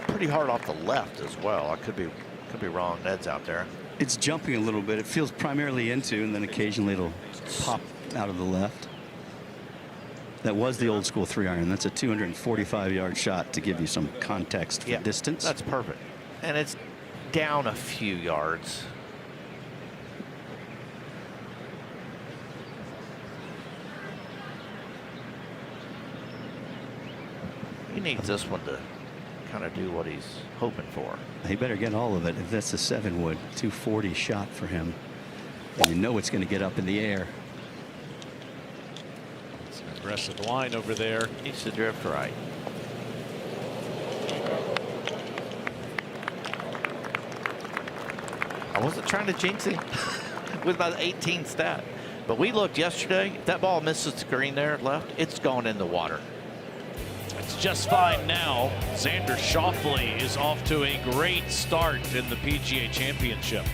pretty hard off the left as well. I could be wrong. Ned's out there. It's jumping a little bit. It feels primarily into, and then occasionally it'll pop out of the left. That was the old school 3-iron. That's a 245-yard shot to give you some context for distance. That's perfect. And it's down a few yards. He needs this one to kind of do what he's hoping for. He better get all of it. If that's a 7-wood, 240 shot for him. And you know it's going to get up in the air. It's an aggressive line over there. Needs to drift right. I wasn't trying to jinx him with my 18 stat. But we looked yesterday. If that ball misses the green there left, it's going in the water. It's just fine now. Xander Schauffele is off to a great start in the PGA Championship.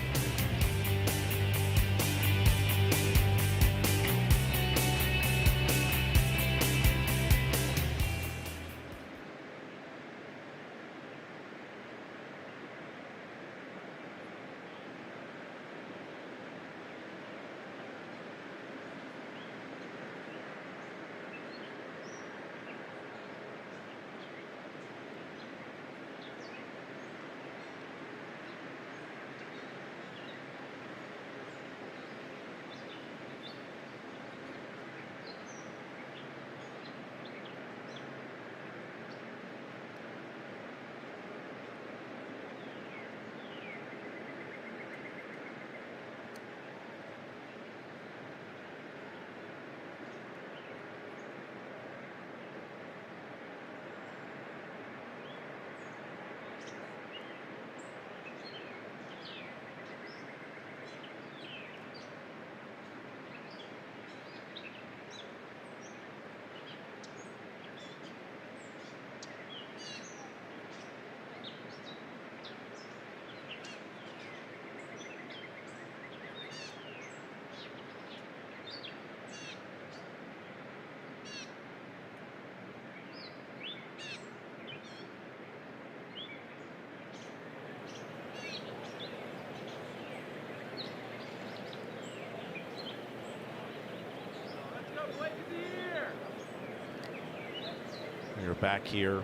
We're back here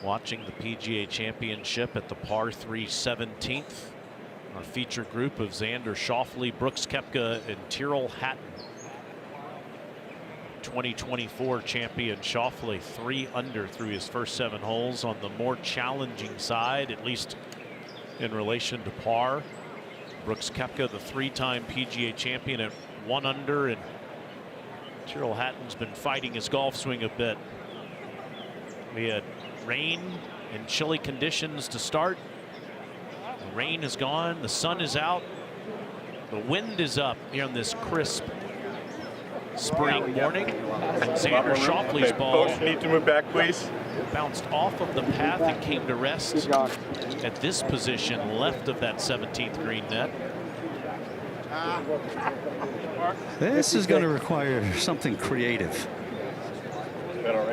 watching the PGA Championship at the par 3 17th. Our feature group of Xander Schauffele, Brooks Koepka, and Tyrrell Hatton. 2024 champion Schauffele 3 under through his first 7 holes, on the more challenging side, at least in relation to par. Brooks Koepka, the 3-time PGA champion, at 1 under, and Tyrrell Hatton's been fighting his golf swing a bit. We had rain and chilly conditions to start. The rain is gone, the sun is out, the wind is up here on this crisp spring morning. Xander Schauffele's ball need to move back, please. bounced off of the path and came to rest at this position left of that 17th green net. This is going to require something creative.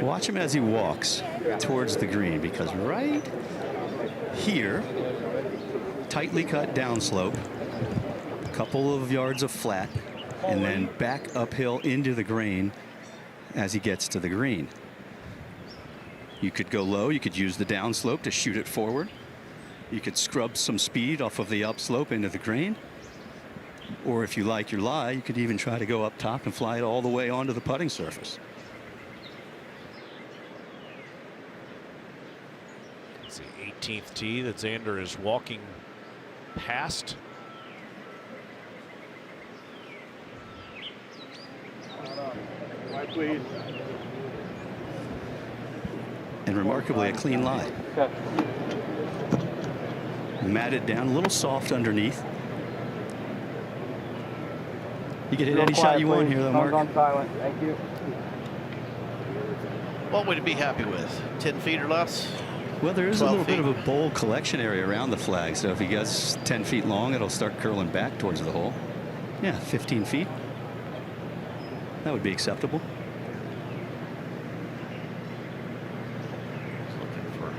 Watch him as he walks towards the green, because right here, tightly cut downslope, a couple of yards of flat, and then back uphill into the green as he gets to the green. You could go low, you could use the downslope to shoot it forward. You could scrub some speed off of the upslope into the green. Or if you like your lie, you could even try to go up top and fly it all the way onto the putting surface. It's the 18th tee that Xander is walking past. Right, please. And remarkably, a clean lie. Matted down, a little soft underneath. You can hit any shot you want here, though, Mark. On silent. Thank you. What would you be happy with? 10 feet or less? Well, there is a little bit of a bowl collection area around the flag, so if he gets 10 feet long, it'll start curling back towards the hole. Yeah, 15 feet. That would be acceptable. Looking for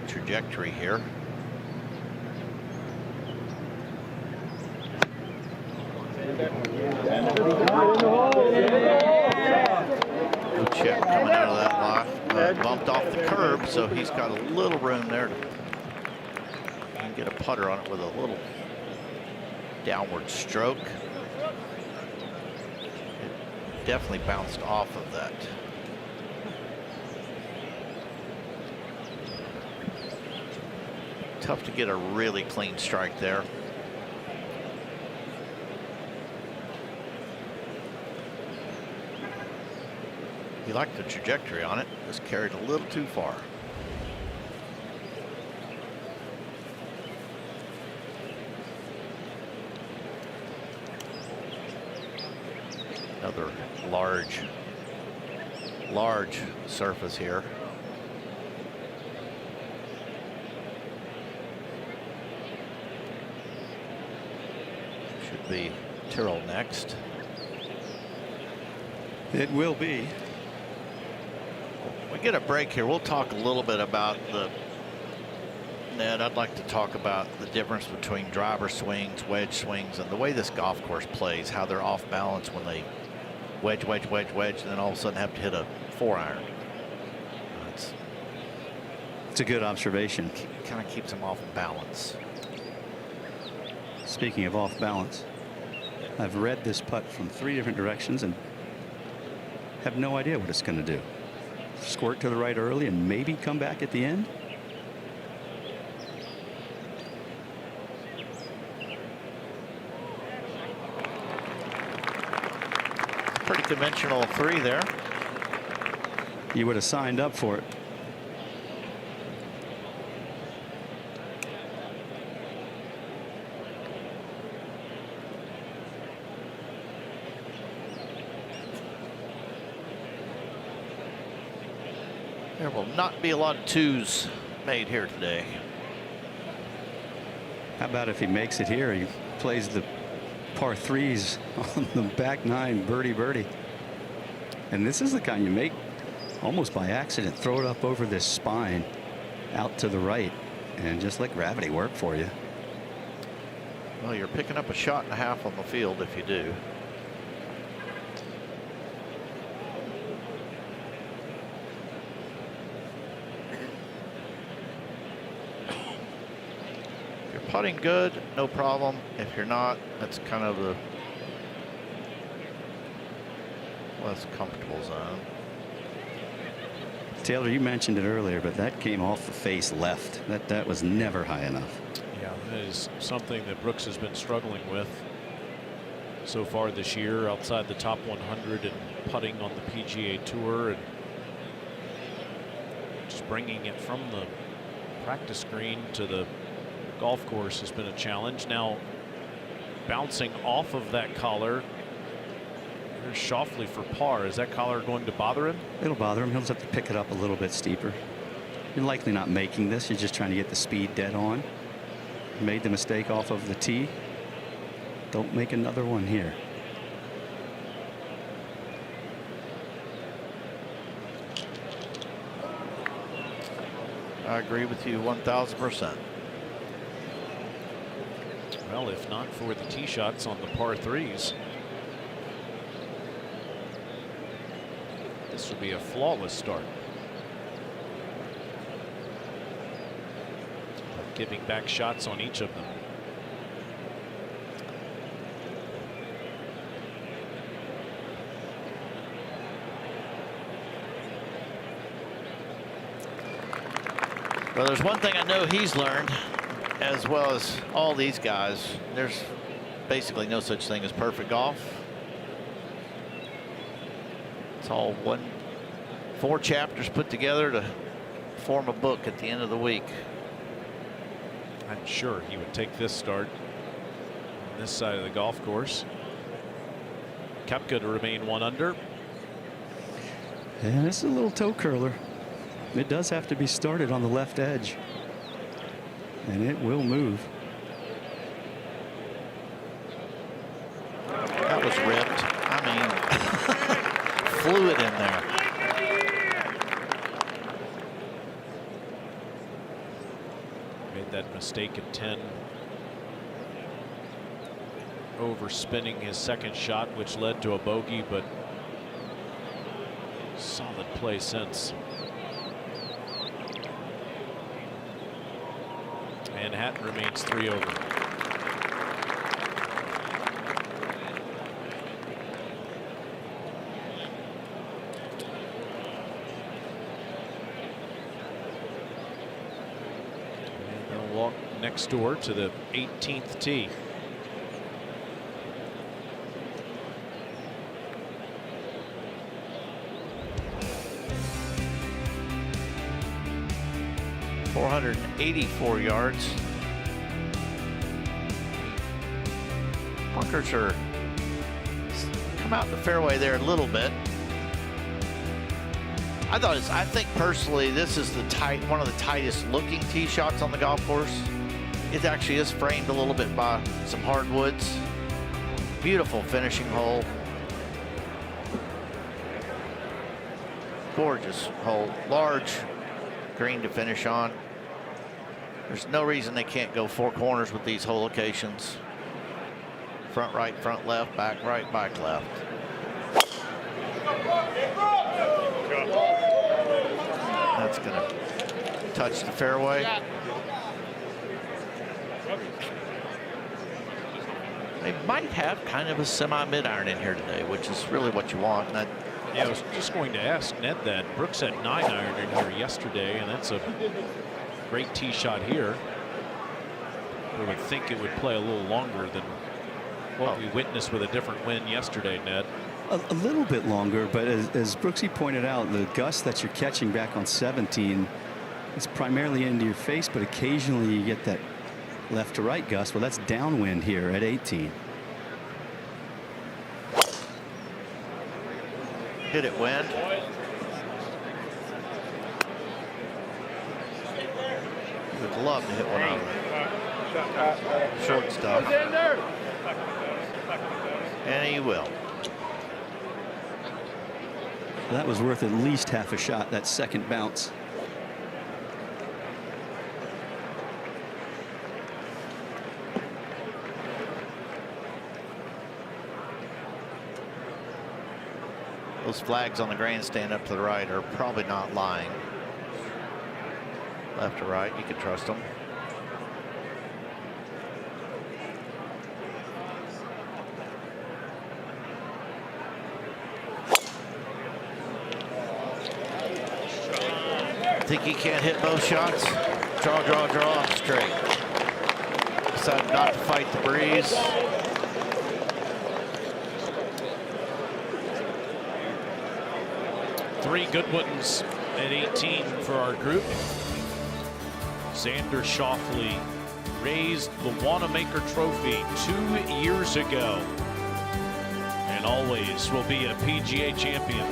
trajectory here. Good check coming out of that lie. Bumped off the curb, so he's got a little room there to get a putter on it with a little downward stroke. It definitely bounced off of that. Tough to get a really clean strike there. He liked the trajectory on it, just carried a little too far. Another large surface here. Should be Tyrrell next. It will be. We get a break here. We'll talk a little bit about Ned, I'd like to talk about the difference between driver swings, wedge swings, and the way this golf course plays, how they're off balance when they wedge, and then all of a sudden have to hit a 4-iron. It's a good observation. Kind of keeps them off balance. Speaking of off balance, I've read this putt from 3 different directions and have no idea what it's going to do. Squirt to the right early and maybe come back at the end. Pretty conventional 3 there. You would have signed up for it. There will not be a lot of 2s made here today. How about if he makes it here? He plays the par 3s on the back 9, birdie. And this is the kind you make almost by accident. Throw it up over this spine out to the right and just let gravity work for you. Well, you're picking up a shot and a half on the field if you do. putting good, no problem. If you're not, that's kind of the less comfortable zone. Taylor, you mentioned it earlier, but that came off the face left. That was never high enough. Yeah, that is something that Brooks has been struggling with so far this year, outside the top 100 and putting on the PGA Tour, and just bringing it from the practice green to the golf course has been a challenge. Now bouncing off of that collar, there's Schauffele for par. Is that collar going to bother him? It'll bother him. He'll just have to pick it up a little bit steeper. You're likely not making this. You're just trying to get the speed dead on. Made the mistake off of the tee. Don't make another one here. I agree with you 1,000%. Well, if not for the tee shots on the par threes, this would be a flawless start. But giving back shots on each of them. Well, there's one thing I know he's learned, as well as all these guys. There's basically no such thing as perfect golf. It's all 4 chapters put together to form a book at the end of the week. I'm sure he would take this start on this side of the golf course. Koepka to remain 1 under. And it's a little toe curler. It does have to be started on the left edge, and it will move. That was ripped. I mean, fluid in there. Made that mistake at 10. Overspinning his second shot, which led to a bogey, but solid play since. And Hatton remains 3 over. And they'll walk next door to the 18th tee. .484 yards. Bunkers are come out in the fairway there a little bit. I think personally this is one of the tightest looking tee shots on the golf course. It actually is framed a little bit by some hardwoods. Beautiful finishing hole. Gorgeous hole. Large green to finish on. There's no reason they can't go 4 corners with these hole locations. Front right, front left, back right, back left. That's going to touch the fairway. They might have kind of a semi-mid iron in here today, which is really what you want. And yeah, I was just going to ask Ned that. Brooks had 9 iron in here yesterday, and that's a great tee shot here. I would think it would play a little longer than what we witnessed with a different wind yesterday, Ned. A little bit longer, but as Brooksy pointed out, the gust that you're catching back on 17 is primarily into your face, but occasionally you get that left to right gust. Well, that's downwind here at 18. Hit it, wind. Would love to hit one out of it. Short stuff. And he will. That was worth at least half a shot, that second bounce. Those flags on the grandstand up to the right are probably not lying. Left to right, you can trust them. Think he can't hit both shots? Draw, draw, draw, straight. Decided not to fight the breeze. Three good ones at 18 for our group. Xander Schauffele raised the Wanamaker Trophy 2 years ago and always will be a PGA champion.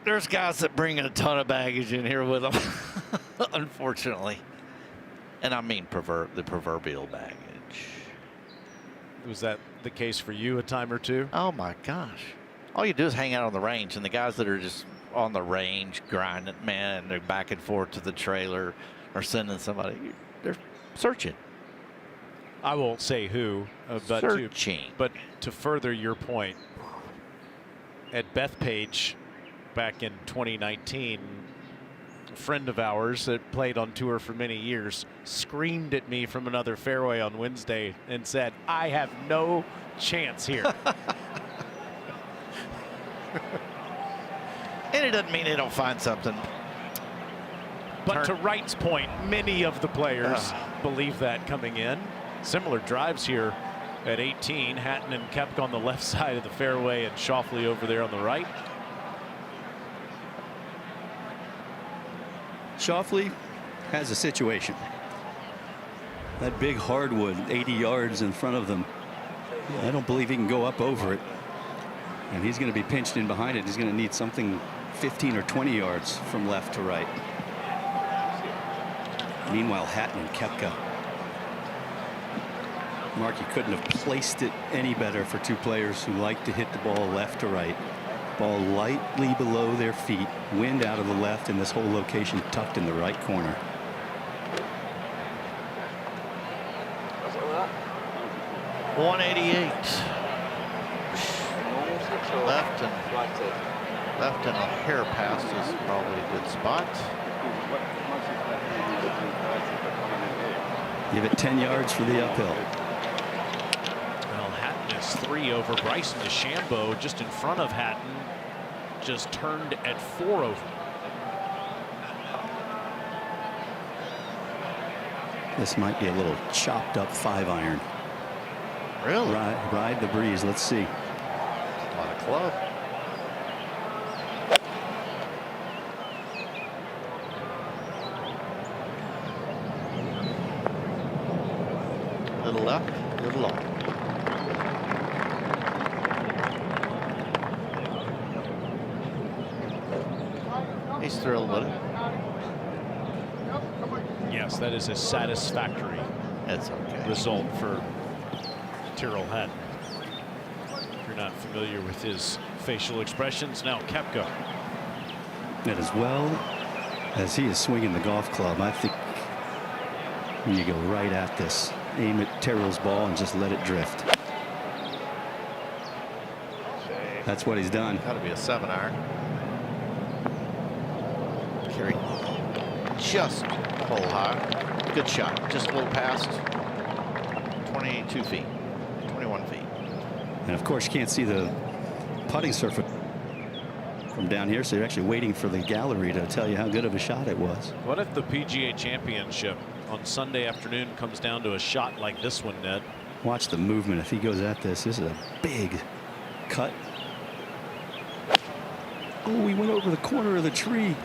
There's guys that bring a ton of baggage in here with them, unfortunately. And I mean the proverbial baggage. Was that the case for you a time or two? Oh my gosh. All you do is hang out on the range, and the guys that are just on the range grinding, man, they're back and forth to the trailer or sending somebody, they're searching. I won't say who, but to further your point, at Bethpage back in 2019, a friend of ours that played on tour for many years screamed at me from another fairway on Wednesday and said, "I have no chance here." And it doesn't mean they don't find something. But to Wright's point, many of the players believe that coming in. Similar drives here at 18. Hatton and Koepka on the left side of the fairway and Schauffele over there on the right. Schauffele has a situation. That big hardwood 80 yards in front of them, I don't believe he can go up over it. And he's going to be pinched in behind it. He's going to need something 15 or 20 yards from left to right. Meanwhile, Hatton and Koepka. Mark, you couldn't have placed it any better for two players who like to hit the ball left to right. Ball lightly below their feet, wind out of the left, and this whole location tucked in the right corner. .188. Left and a hair past is probably a good spot. Give it 10 yards for the uphill. Well, Hatton is 3 over. Bryson DeChambeau just in front of Hatton, just turned at 4 over. This might be a little chopped up 5-iron. Really? Ride the breeze. Let's see. A lot of club. Little left, little long. He's thrilled with it. Yes, that is a satisfactory result for Tyrrell Hatton. If you're not familiar with his facial expressions, now Koepka. And as well as he is swinging the golf club, I think when you go right at this, aim at Tyrrell's ball and just let it drift. That's what he's done. Got to be a 7-iron. Carry just hole high. Good shot. Just a little past 22 feet, 21 feet. And of course, you can't see the putting surface from down here, so you're actually waiting for the gallery to tell you how good of a shot it was. What if the PGA Championship on Sunday afternoon comes down to a shot like this one, Ned? Watch the movement. If he goes at this, this is a big cut. Oh, he went over the corner of the tree.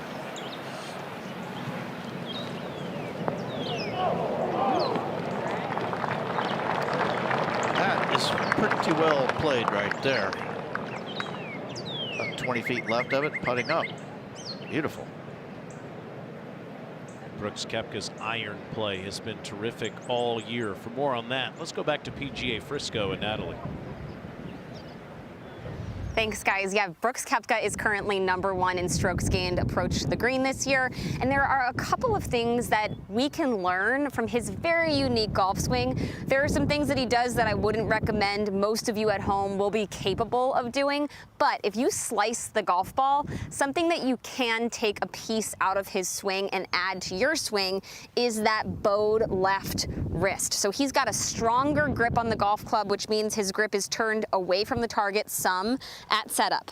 That is pretty well played right there. About 20 feet left of it, putting up. Beautiful. Brooks Koepka's iron play has been terrific all year. For more on that, let's go back to PGA Frisco and Natalie. Thanks, guys. Yeah, Brooks Koepka is currently #1 in strokes gained approach to the green this year. And there are a couple of things that we can learn from his very unique golf swing. There are some things that he does that I wouldn't recommend most of you at home will be capable of doing. But if you slice the golf ball, something that you can take a piece out of his swing and add to your swing is that bowed left wrist. So he's got a stronger grip on the golf club, which means his grip is turned away from the target some at setup.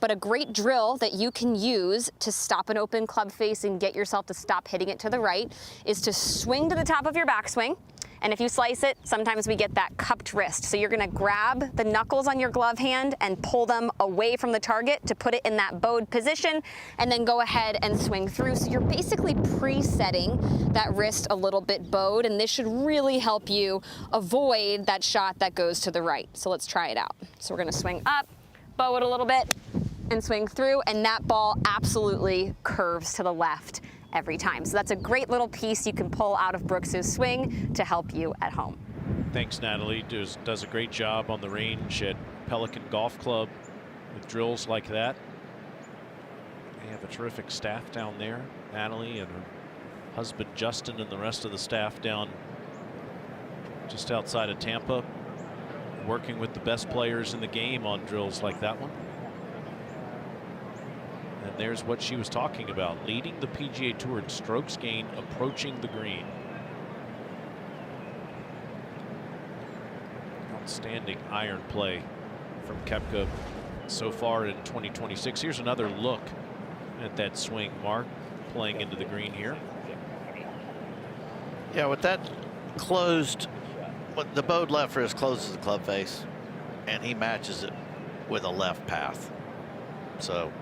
But a great drill that you can use to stop an open club face and get yourself to stop hitting it to the right is to swing to the top of your backswing. And if you slice it, sometimes we get that cupped wrist. So you're gonna grab the knuckles on your glove hand and pull them away from the target to put it in that bowed position, and then go ahead and swing through. So you're basically presetting that wrist a little bit bowed, and this should really help you avoid that shot that goes to the right. So let's try it out. So we're gonna swing up, bow it a little bit, and swing through, and that ball absolutely curves to the left every time. So that's a great little piece you can pull out of Brooks's swing to help you at home. Thanks, Natalie. Does a great job on the range at Pelican Golf Club with drills like that. They have a terrific staff down there. Natalie and her husband Justin and the rest of the staff down just outside of Tampa, working with the best players in the game on drills like that one. And there's what she was talking about, leading the PGA Tour in strokes gained approaching the green. Outstanding iron play from Koepka so far in 2026. Here's another look at that swing, Mark, playing into the green here. Yeah, with that closed, the bowed left wrist closes the club face, and he matches it with a left path. So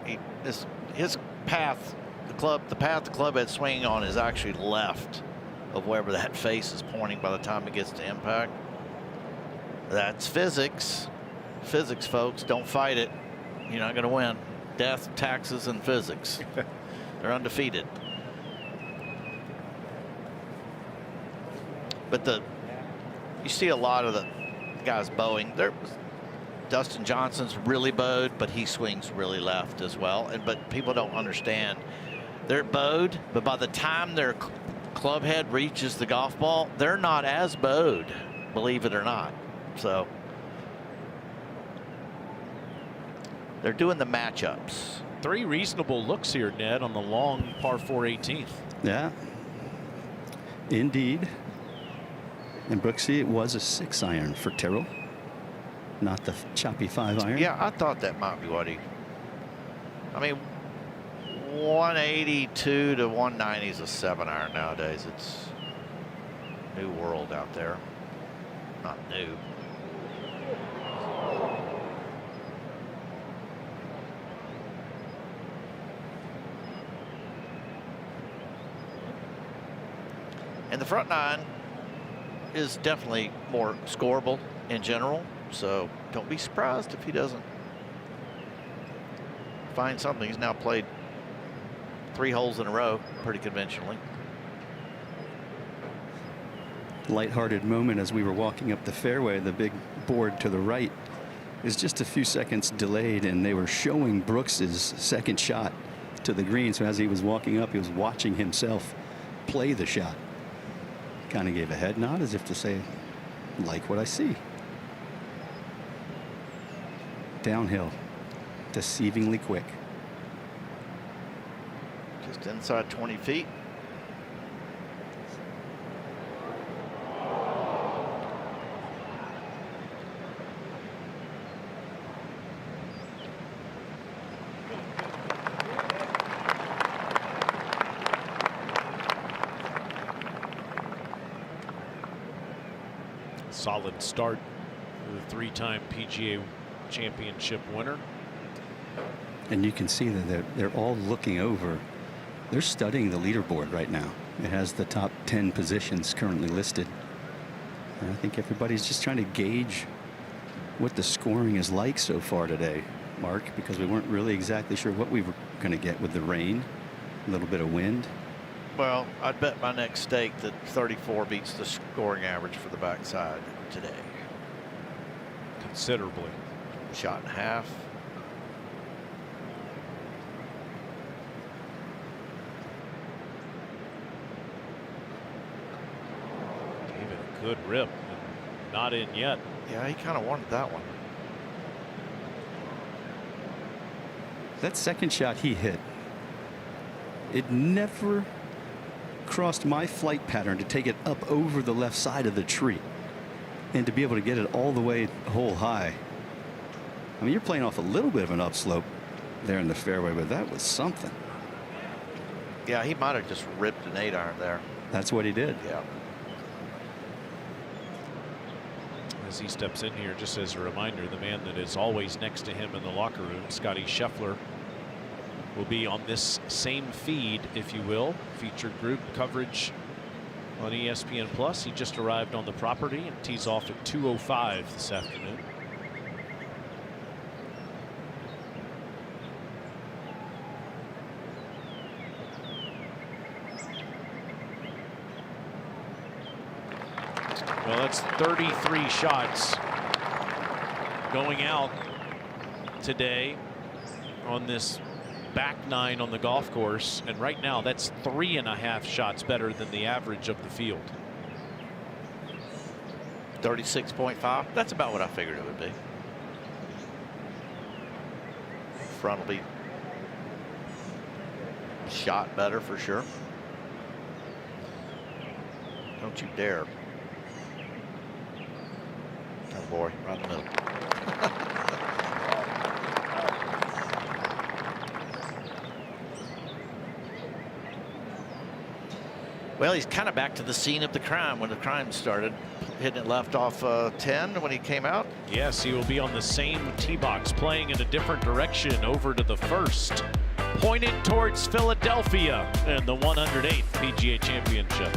his path, the path the club head's swinging on is actually left of wherever that face is pointing by the time it gets to impact. That's physics. Physics, folks. Don't fight it. You're not going to win. Death, taxes, and physics. They're undefeated. But you see a lot of the guys bowing. Dustin Johnson's really bowed, but he swings really left as well. But people don't understand. They're bowed, but by the time their club head reaches the golf ball, they're not as bowed, believe it or not. So they're doing the matchups. 3 reasonable looks here, Ned, on the long par 4 18th. Yeah, indeed. And Brooksy, it was a 6-iron for Tyrrell, not the choppy 5-iron. Yeah, I thought that might be what he. I mean, 182 to 190 is a 7-iron nowadays. new world out there. Not new. And the front nine is definitely more scoreable in general, so don't be surprised if he doesn't find something. He's now played 3 holes in a row pretty conventionally. Lighthearted moment as we were walking up the fairway. The big board to the right is just a few seconds delayed, and they were showing Brooks's second shot to the green. So as he was walking up, he was watching himself play the shot. Kind of gave a head nod as if to say, like what I see. Downhill, deceivingly quick. Just inside 20 feet. Solid start for the 3-time PGA Championship winner. And you can see that they're all looking over. They're studying the leaderboard right now. It has the top 10 positions currently listed. And I think everybody's just trying to gauge what the scoring is like so far today, Mark, because we weren't really exactly sure what we were going to get with the rain, a little bit of wind. Well, I'd bet my next stake that 34 beats the scoring average for the backside today. Considerably. Shot and a half. Gave it a good rip. Not in yet. Yeah, he kind of wanted that one. That second shot he hit, it never crossed my flight pattern to take it up over the left side of the tree and to be able to get it all the way hole high. I mean, you're playing off a little bit of an upslope there in the fairway, but that was something. Yeah, he might have just ripped an 8-iron there. That's what he did. Yeah. As he steps in here, just as a reminder, the man that is always next to him in the locker room, Scotty Scheffler, will be on this same feed, if you will, featured group coverage on ESPN Plus. He just arrived on the property and tees off at 2:05 this afternoon. Well, that's 33 shots going out today on this back nine on the golf course, and right now that's 3.5 shots better than the average of the field. 36.5. That's about what I figured it would be. Front will be shot better for sure. Don't you dare. Oh boy, right in the middle. Well, he's kind of back to the scene of the crime when the crime started, hitting it left off 10 when he came out. Yes, he will be on the same tee box, playing in a different direction over to the first, pointed towards Philadelphia and the 108th PGA Championship.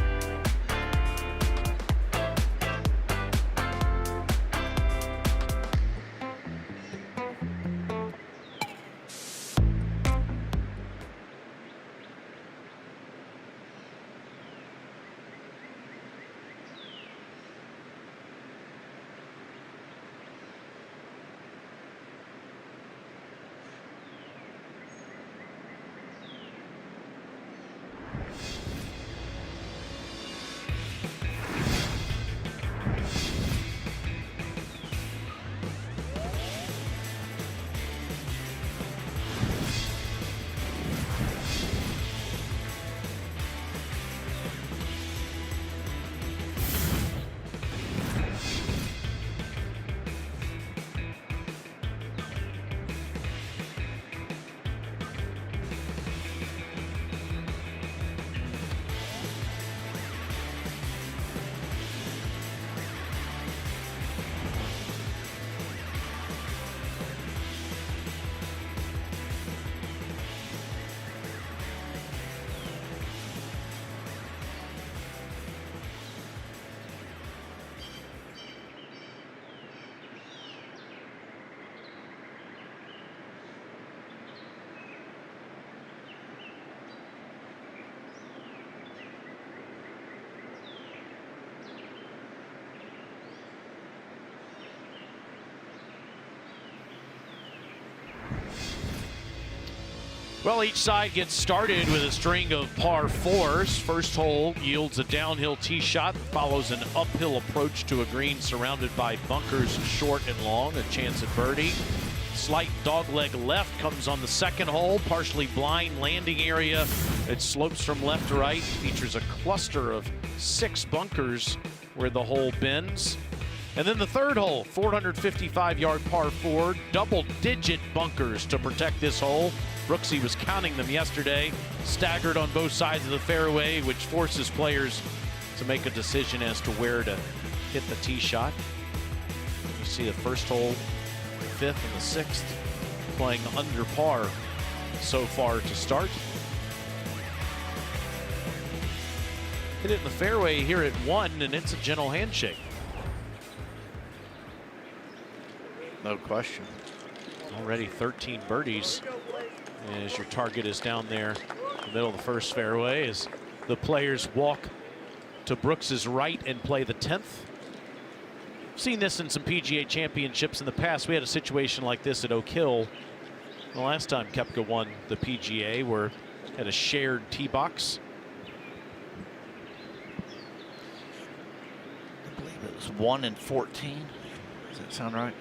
Well, each side gets started with a string of par fours. First hole yields a downhill tee shot, follows an uphill approach to a green surrounded by bunkers short and long, a chance at birdie. Slight dogleg left comes on the second hole, partially blind landing area. It slopes from left to right, features a cluster of 6 bunkers where the hole bends. And then the third hole, 455-yard par 4, double-digit bunkers to protect this hole. Brooksy was counting them yesterday, staggered on both sides of the fairway, which forces players to make a decision as to where to hit the tee shot. You see the first hole, the 5th and the 6th, playing under par so far to start. Hit it in the fairway here at 1, and it's a gentle handshake. No question. Already 13 birdies as your target is down there in the middle of the first fairway as the players walk to Brooks's right and play the 10th. Seen this in some PGA Championships in the past. We had a situation like this at Oak Hill the last time Koepka won the PGA, where had a shared tee box. I believe it was 1 and 14. Does that sound right?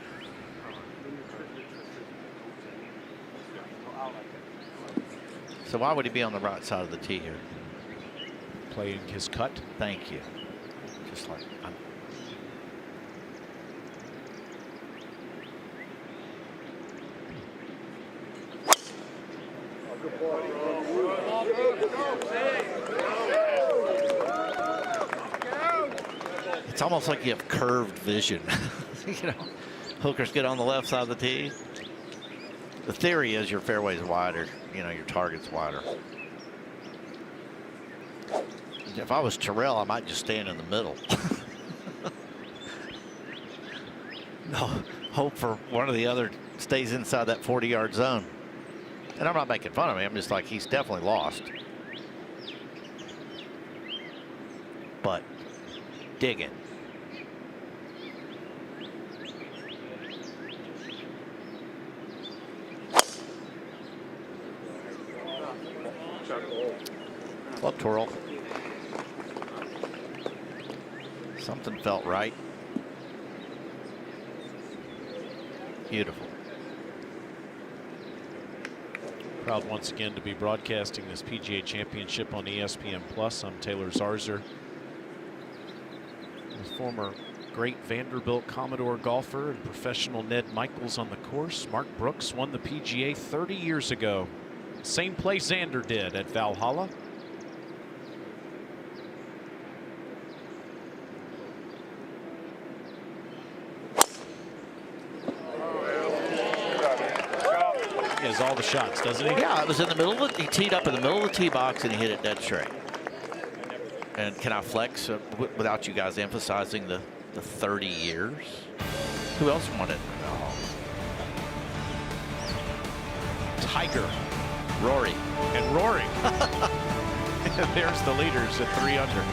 So why would he be on the right side of the tee here? Playing his cut. Thank you. Just like I'm. It's almost like you have curved vision. You know, hookers get on the left side of the tee. The theory is your fairway's wider, you know, your target's wider. If I was Tyrrell, I might just stand in the middle. No, hope for one or the other stays inside that 40-yard zone. And I'm not making fun of him. I'm just like, he's definitely lost. But digging. Club twirl. Something felt right. Beautiful. Proud once again to be broadcasting this PGA Championship on ESPN+. I'm Taylor Zarzer. The former great Vanderbilt Commodore golfer and professional Ned Michaels on the course. Mark Brooks won the PGA 30 years ago. Same place Xander did at Valhalla. He has all the shots, doesn't he? Yeah, it was in the middle of he teed up in the middle of the tee box and he hit it dead straight. And can I flex without you guys emphasizing the 30 years? Who else won it? Oh. Tiger. Rory. And Rory. There's the leaders at 3 under.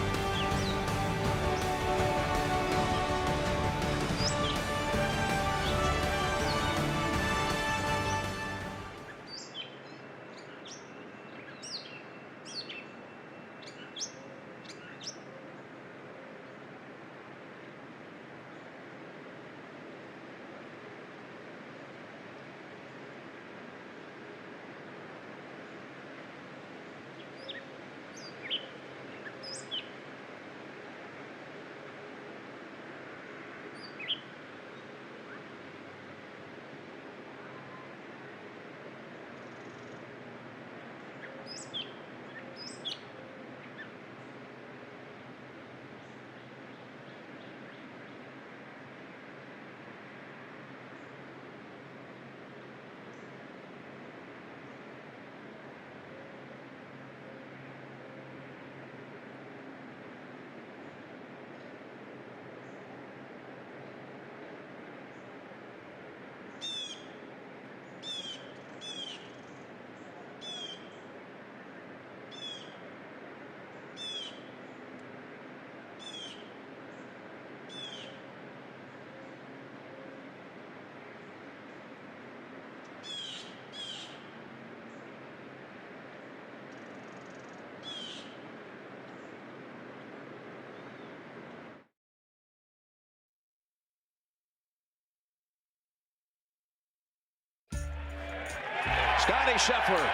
Scotty Scheffler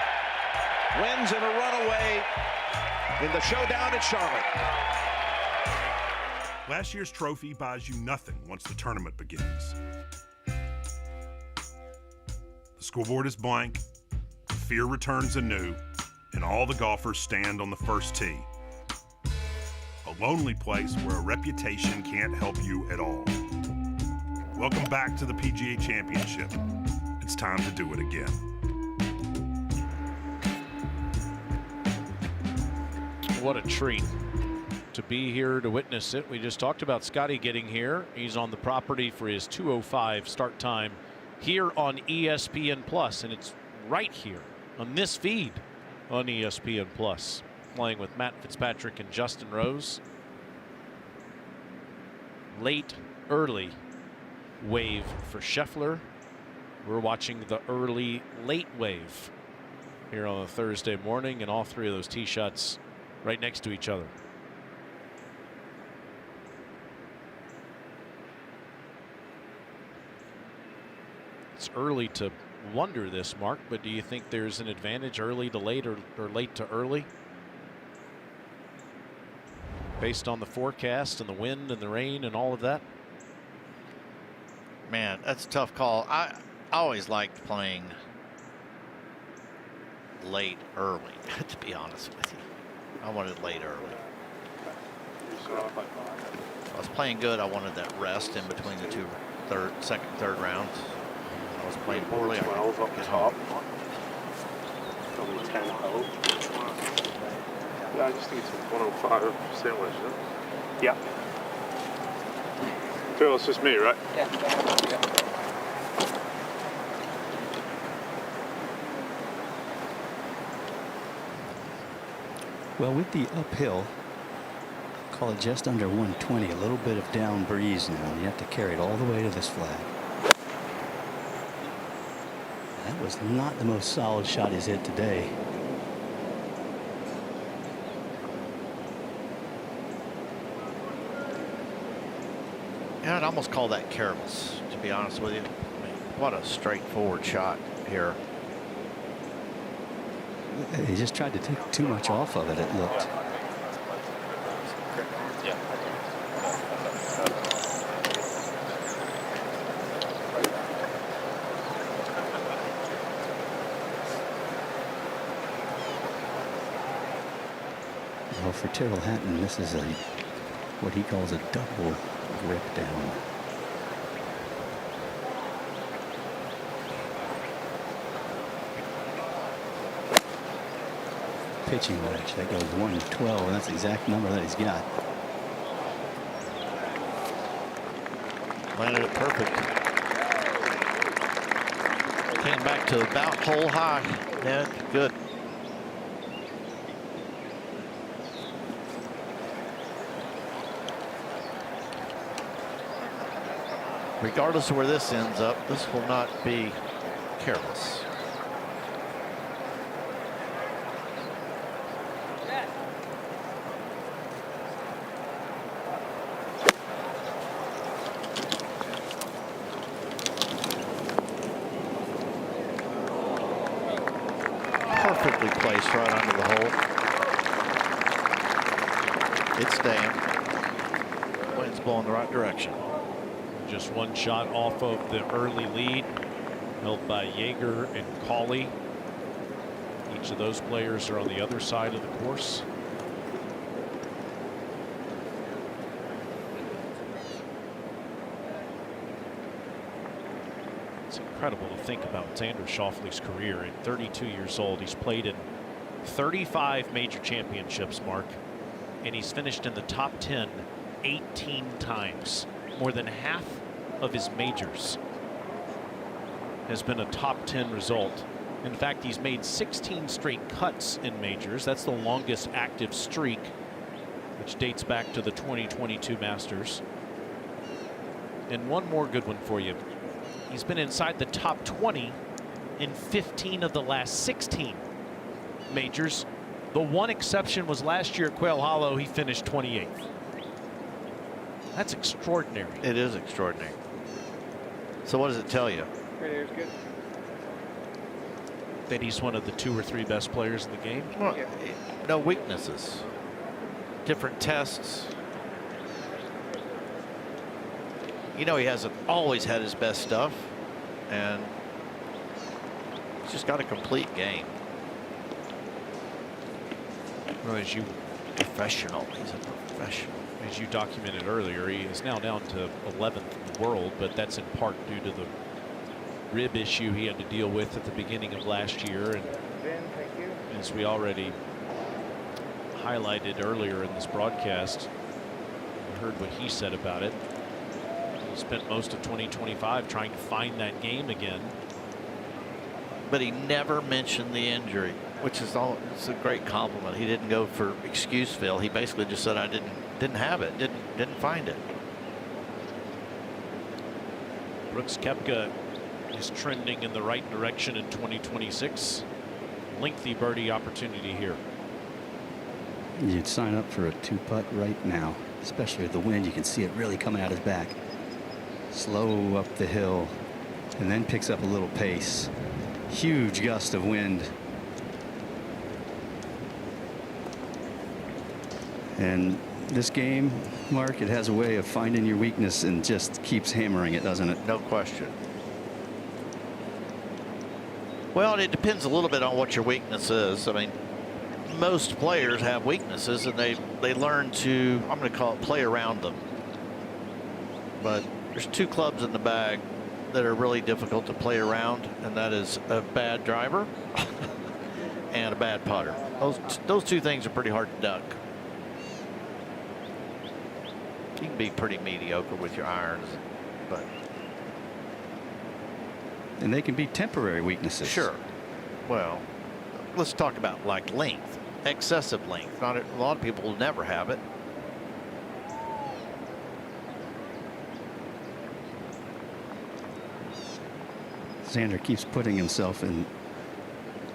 wins in a runaway in the showdown at Charlotte. Last year's trophy buys you nothing once the tournament begins. The scoreboard is blank, fear returns anew, and all the golfers stand on the first tee. A lonely place where a reputation can't help you at all. Welcome back to the PGA Championship. It's time to do it again. What a treat to be here to witness it. We just talked about Scotty getting here. He's on the property for his 2:05 start time here on ESPN Plus, and it's right here on this feed on ESPN Plus, playing with Matt Fitzpatrick and Justin Rose. Late, early wave for Scheffler. We're watching the early, late wave here on a Thursday morning, and all three of those tee shots right next to each other. It's early to wonder this, Mark, but do you think there's an advantage early to late or late to early? Based on the forecast and the wind and the rain and all of that? Man, that's a tough call. I always liked playing late early, to be honest with you. I wanted late early. If I was playing good, I wanted that rest in between the two second, third rounds. If I was playing poorly, I could get home. Only 10 out. Yeah, I just think it's a 105 sandwich. Yeah. Phil, it's just me, right? Yeah. Well, with the uphill, call it just under 120, a little bit of down breeze now, and you have to carry it all the way to this flag. That was not the most solid shot he's hit today. Yeah, I'd almost call that careless, to be honest with you. I mean, what a straightforward shot here. He just tried to take too much off of it, it looked. Well, for Tyrrell Hatton, this is what he calls a double grip down. Pitching wedge, that goes 112, and that's the exact number that he's got. Landed it perfect. Came back to about hole high. Yeah, good. Regardless of where this ends up, this will not be careless. Perfectly placed right under the hole. It's staying. Wind's blowing the right direction. Just one shot off of the early lead held by Jaeger and Cauley. Each of those players are on the other side of the course. It's incredible to think about Xander Schauffele's career. At 32 years old, he's played in 35 major championships, Mark, and he's finished in the top 10 18 times. More than half of his majors has been a top 10 result. In fact, he's made 16 straight cuts in majors. That's the longest active streak, which dates back to the 2022 Masters. And one more good one for you. He's been inside the top 20 in 15 of the last 16 majors. The one exception was last year at Quail Hollow. He finished 28th. That's extraordinary. It is extraordinary. So what does it tell you? Right here's good. that he's one of the 2 or 3 best players in the game? Well, no weaknesses. Different tests. You know, he hasn't always had his best stuff, and he's just got a complete game. Well, as you professional, he's a professional. As you documented earlier, he is now down to 11th in the world, but that's in part due to the rib issue he had to deal with at the beginning of last year. And as we already highlighted earlier in this broadcast, you heard what he said about it. He spent most of 2025 trying to find that game again. But he never mentioned the injury, which is it's a great compliment. He didn't go for excuseville. He basically just said, I didn't have it, didn't find it. Brooks Koepka is trending in the right direction in 2026. Lengthy birdie opportunity here. You'd sign up for a 2-putt right now, especially with the wind. You can see it really coming out his back. Slow up the hill, and then picks up a little pace. Huge gust of wind. And this game, Mark, it has a way of finding your weakness and just keeps hammering it, doesn't it? No question. Well, it depends a little bit on what your weakness is. I mean, most players have weaknesses, and they learn to, I'm going to call it, play around them. But there's 2 clubs in the bag that are really difficult to play around, and that is a bad driver and a bad putter. Those 2 things are pretty hard to duck. You can be pretty mediocre with your irons, but. And they can be temporary weaknesses. Sure. Well, let's talk about like length, excessive length. A lot of people will never have it. Xander keeps putting himself in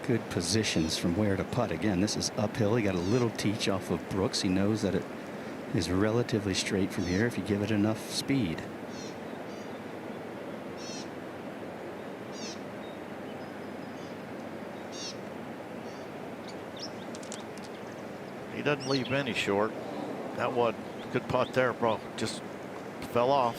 good positions from where to putt. Again, this is uphill. He got a little teach off of Brooks. He knows that it is relatively straight from here if you give it enough speed. He doesn't leave many short. That one good putt there, bro. Just fell off.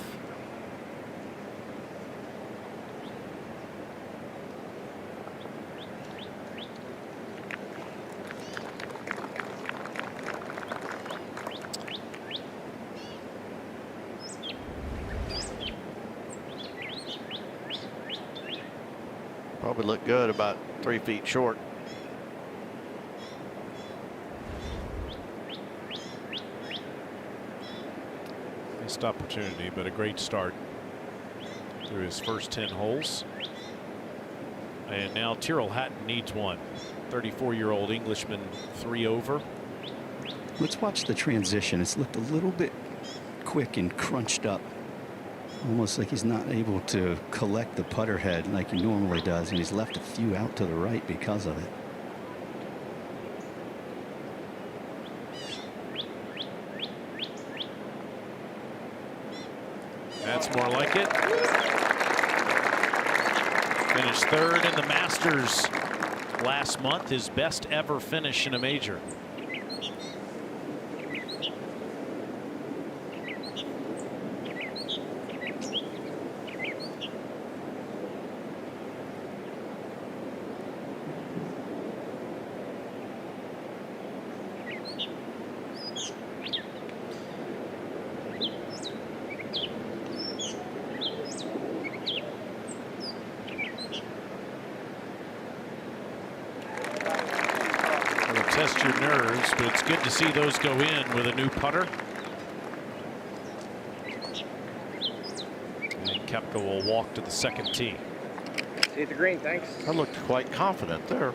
Probably look good, about 3 feet short. Missed opportunity, but a great start through his first 10 holes. And now Tyrrell Hatton needs one. 34-year-old Englishman, 3 over. Let's watch the transition. It's looked a little bit quick and crunched up. Almost like he's not able to collect the putter head like he normally does, and he's left a few out to the right because of it. That's more like it. Finished 3rd in the Masters last month, his best ever finish in a major. Test your nerves, but it's good to see those go in with a new putter. And Koepka will walk to the 2nd tee. See you at the green, thanks. I looked quite confident there.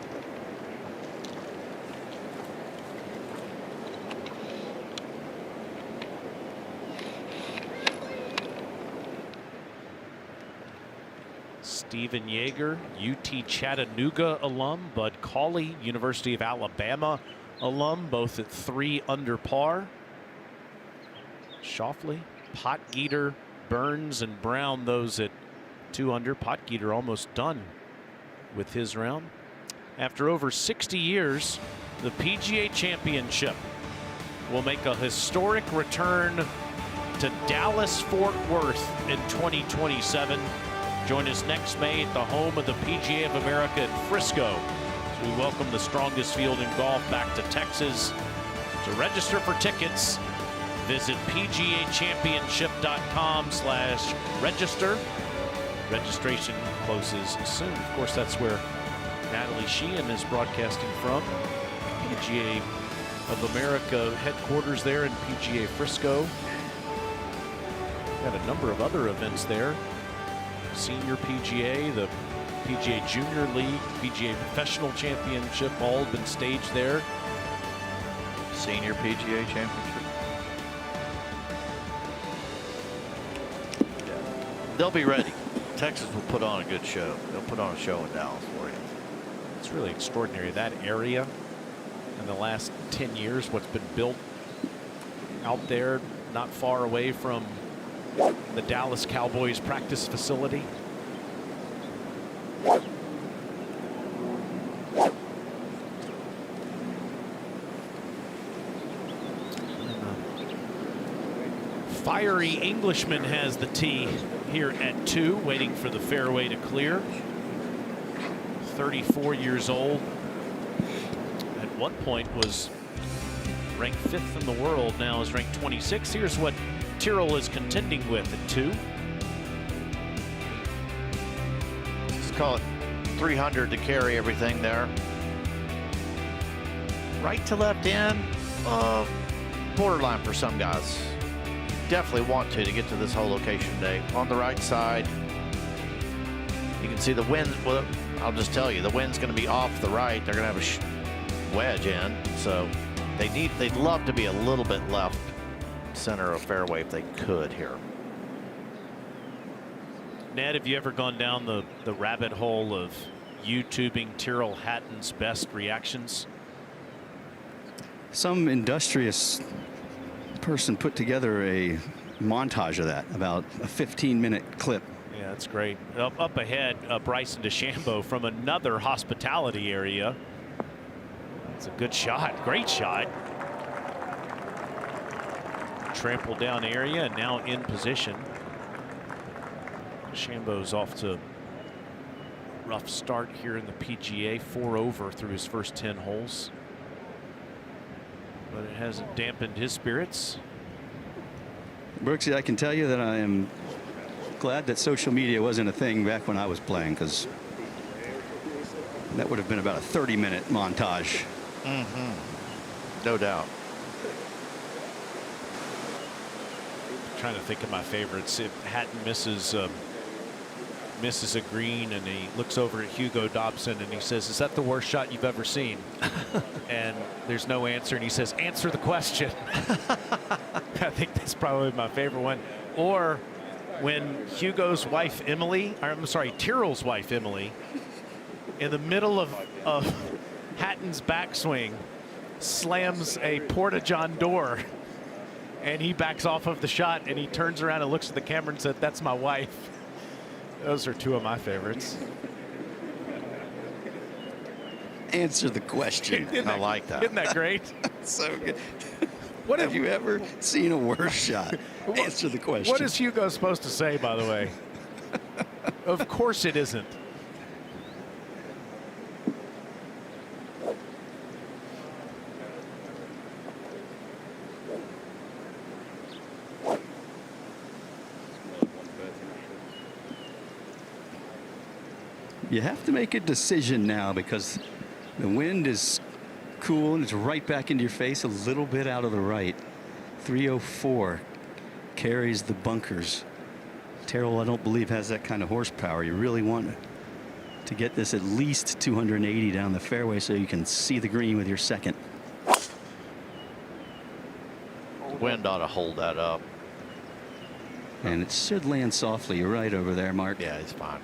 Stephen Yeager, UT Chattanooga alum. Bud Cauley, University of Alabama alum, both at 3 under par. Schauffele, Potgieter, Burns, and Brown, those at 2 under. Potgieter almost done with his round. After over 60 years, the PGA Championship will make a historic return to Dallas-Fort Worth in 2027. Join us next May at the home of the PGA of America at Frisco, as we welcome the strongest field in golf back to Texas. To register for tickets, visit pgachampionship.com/register. Registration closes soon. Of course, that's where Natalie Sheehan is broadcasting from. PGA of America headquarters there in PGA Frisco. Got a number of other events there. Senior PGA, the PGA Junior League, PGA Professional Championship, all have been staged there. Senior PGA Championship. They'll be ready. Texas will put on a good show. They'll put on a show in Dallas for you. It's really extraordinary, that area in the last 10 years, what's been built out there not far away from the Dallas Cowboys practice facility. Fiery Englishman has the tee here at 2, waiting for the fairway to clear. 34 years old. At one point was ranked 5th in the world, now is ranked 26. Here's what Tyrrell is contending with at 2. Let's call it 300 to carry everything there. Right to left in, borderline for some guys. Definitely want to get to this whole location today. On the right side, you can see the wind. Well, I'll just tell you, the wind's going to be off the right. They're going to have a wedge in, so they'd love to be a little bit left center of fairway if they could here. Ned, have you ever gone down the rabbit hole of YouTubing Tyrrell Hatton's best reactions? Some industrious person put together a montage of that, about a 15-minute clip. Yeah, that's great. Up ahead, Bryson DeChambeau from another hospitality area. It's a good shot, great shot. Trampled down area and now in position. DeChambeau's off to rough start here in the PGA, 4 over through his first 10 holes. But it hasn't dampened his spirits. Brooksy, I can tell you that I am glad that social media wasn't a thing back when I was playing, because that would have been about a 30-minute montage. No doubt. Trying to think of my favorites. If Hatton misses a green and he looks over at Hugo Dobson and he says, "Is that the worst shot you've ever seen?" And there's no answer, and he says, "Answer the question." I think that's probably my favorite one. Or when Hugo's wife Emily, or I'm sorry, Tyrrell's wife Emily, in the middle of Hatton's backswing, slams a porta-john door, and he backs off of the shot, and he turns around and looks at the camera and said, "That's my wife." Those are two of my favorites. Answer the question. I like that. Isn't that great? So good. What have you ever seen a worse shot? Answer the question. What is Hugo supposed to say, by the way? Of course it isn't. You have to make a decision now, because the wind is cool and it's right back into your face, a little bit out of the right. 304 carries the bunkers. Tyrrell, I don't believe, has that kind of horsepower. You really want to get this at least 280 down the fairway so you can see the green with your second. Wind ought to hold that up. And it should land softly. You're right over there, Mark. Yeah, it's fine.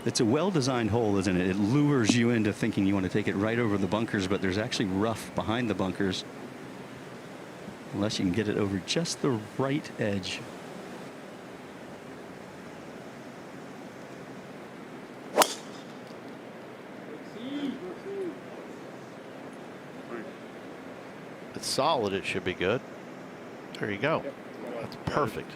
It's a well-designed hole, isn't it? It lures you into thinking you want to take it right over the bunkers, but there's actually rough behind the bunkers, unless you can get it over just the right edge. it's solid, it should be good. There you go. That's perfect.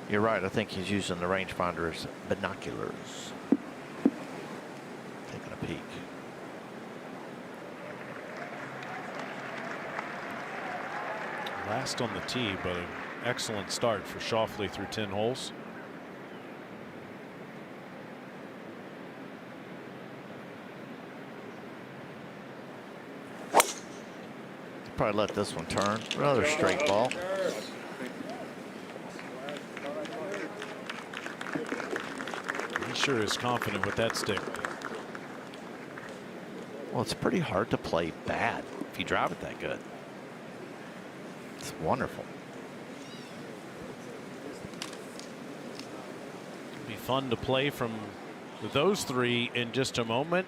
You're right. I think he's using the rangefinder as binoculars. Taking a peek. Last on the tee, but an excellent start for Schauffele through 10 holes. Probably let this one turn. Another straight ball. He sure is confident with that stick. Well, it's pretty hard to play bad if you drive it that good. It's wonderful. It'll be fun to play from those three in just a moment.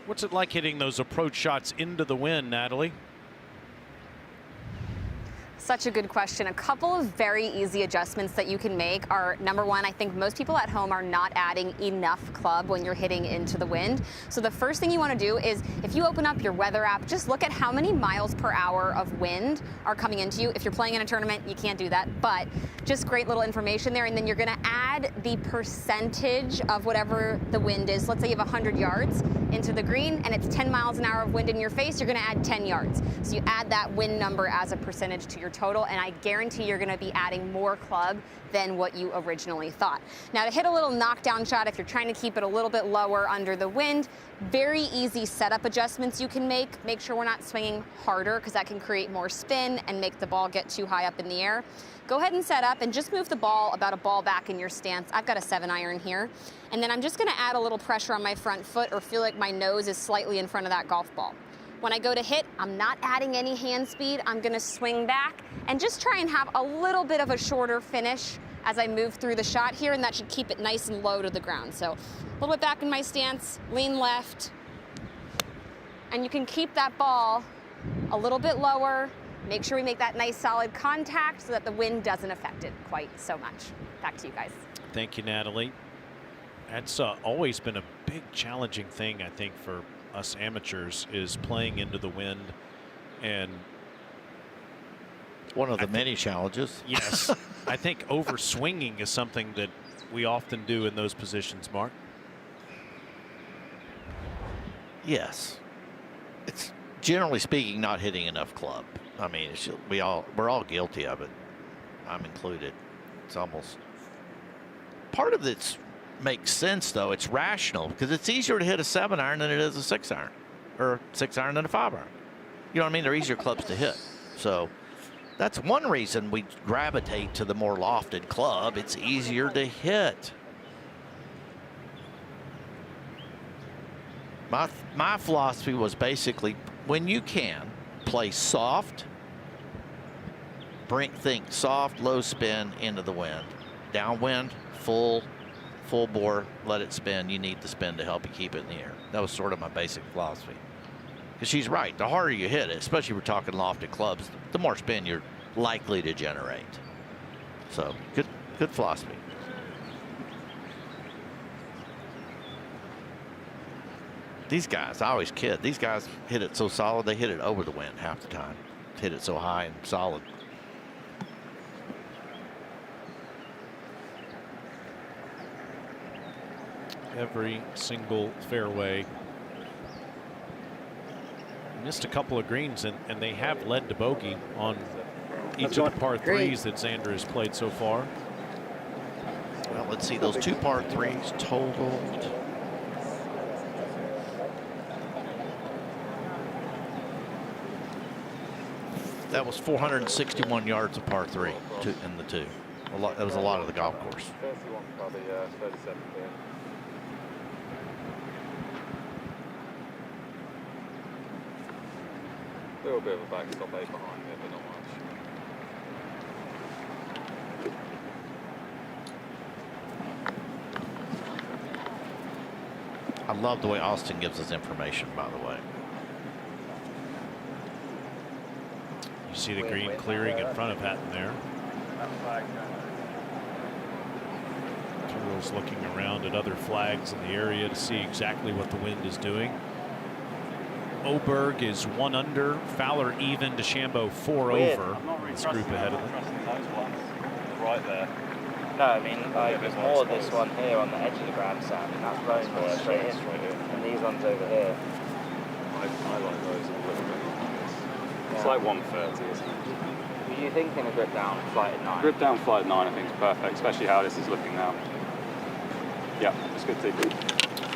What's it like hitting those approach shots into the wind, Natalie? Such a good question. A couple of very easy adjustments that you can make are, number one, I think most people at home are not adding enough club when you're hitting into the wind. So the first thing you want to do is, if you open up your weather app, just look at how many miles per hour of wind are coming into you. If you're playing in a tournament, you can't do that, but just great little information there. And then you're going to add the percentage of whatever the wind is. Let's say you have 100 yards into the green and it's 10 miles an hour of wind in your face, you're going to add 10 yards. So you add that wind number as a percentage to your total, and I guarantee you're going to be adding more club than what you originally thought. Now, to hit a little knockdown shot, if you're trying to keep it a little bit lower under the wind, very easy setup adjustments you can make. Make sure we're not swinging harder because that can create more spin and make the ball get too high up in the air. Go ahead and set up and just move the ball about a ball back in your stance. I've got a 7-iron here. And then I'm just going to add a little pressure on my front foot or feel like my nose is slightly in front of that golf ball. When I go to hit, I'm not adding any hand speed. I'm going to swing back and just try and have a little bit of a shorter finish as I move through the shot here, and that should keep it nice and low to the ground. So a little bit back in my stance, lean left, and you can keep that ball a little bit lower. Make sure we make that nice solid contact so that the wind doesn't affect it quite so much. Back to you guys. Thank you, Natalie. That's always been a big challenging thing, I think, for us amateurs, is playing into the wind. And one of the many challenges. Yes. I think overswinging is something that we often do in those positions, Mark. Yes. It's generally speaking not hitting enough club. I mean, we're all guilty of it. I'm included. It's almost part of it makes sense, though. It's rational because it's easier to hit a 7-iron than it is a 6-iron, or 6-iron than a 5-iron. You know what I mean? They're easier clubs to hit. So that's one reason we gravitate to the more lofted club. It's easier to hit. My philosophy was basically, when you can, play soft, think soft, low spin into the wind. Downwind, full bore, let it spin. You need the spin to help you keep it in the air. That was sort of my basic philosophy. Because she's right, the harder you hit it, especially if we're talking lofted clubs, the more spin you're likely to generate. So, good philosophy. These guys, I always kid, these guys hit it so solid, they hit it over the wind half the time. Hit it so high and solid. Every single fairway. Missed a couple of greens, and they have led to bogey on each of the par threes that Xander has played so far. Well, let's see, those 2 par threes totaled. That was 461 yards of par 3 in the 2. That was a lot of the golf course. 31 for the 37 here. A little bit of a backstop behind me, but not much. I love the way Austin gives us information, by the way. You see the green clearing in front of Hatton there. Tyrrell's looking around at other flags in the area to see exactly what the wind is doing. Oberg is 1 under, Fowler even, DeChambeau 4 over. This group ahead of them. Right there. No, I mean, like, there's more of this one here on the edge of the grandstand, and that's blowing more straight in. And these ones over here. I like those a little bit. It's like 130, isn't it? Were you thinking of grip down, flight at 9? Grip down, flight at 9, I think is perfect, especially how this is looking now. Yeah, it's good too.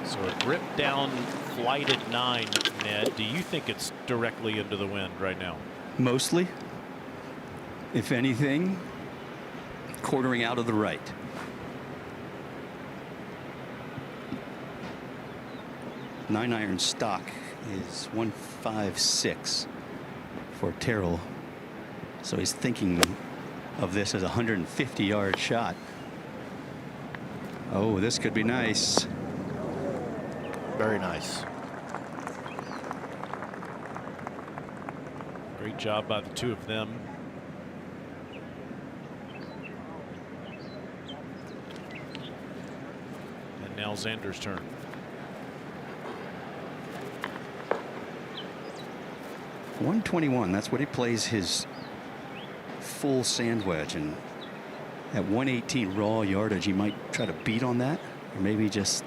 So a grip down, flight at 9, Ned. Do you think it's directly into the wind right now? Mostly. If anything, quartering out of the right. Nine-iron stock is 156 for Tyrrell. So he's thinking of this as a 150-yard shot. Oh, this could be nice. Very nice. Great job by the two of them. And now Xander's turn. .121, that's what he plays his full sand wedge, and at 118 raw yardage he might try to beat on that, or maybe just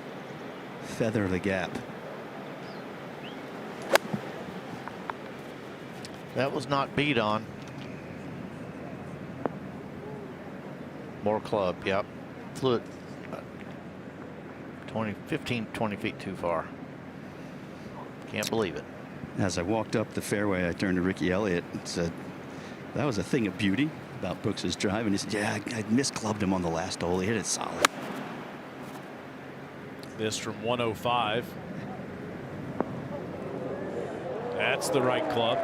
feather the gap. That was not beat on. More club, yep. Flew it 15, 20 feet too far. Can't believe it. As I walked up the fairway, I turned to Ricky Elliott and said, that was a thing of beauty about Brooks's drive. And he said, yeah, I misclubbed him on the last hole. He hit it solid. This from 105. That's the right club.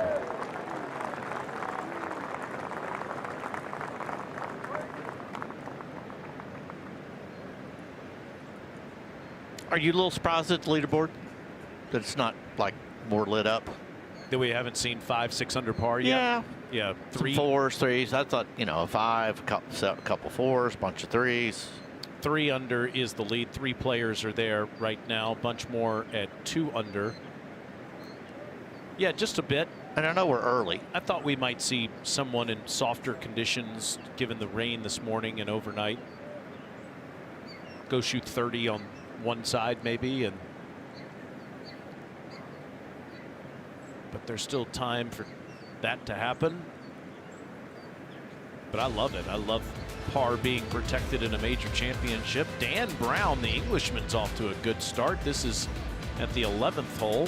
Are you a little surprised at the leaderboard that it's not like more lit up? That we haven't seen 5, 6 under par yet? Yeah. Yeah. Some 4s, 3s. I thought, you know, a 5, a couple 4s, a bunch of 3s. 3 under is the lead. 3 players are there right now. Bunch more at 2 under. Yeah, just a bit. And I know we're early. I thought we might see someone in softer conditions given the rain this morning and overnight. Go shoot 30 on one side maybe, and but there's still time for that to happen. But I love it. I love par being protected in a major championship. Dan Brown, the Englishman's off to a good start. This is at the 11th hole.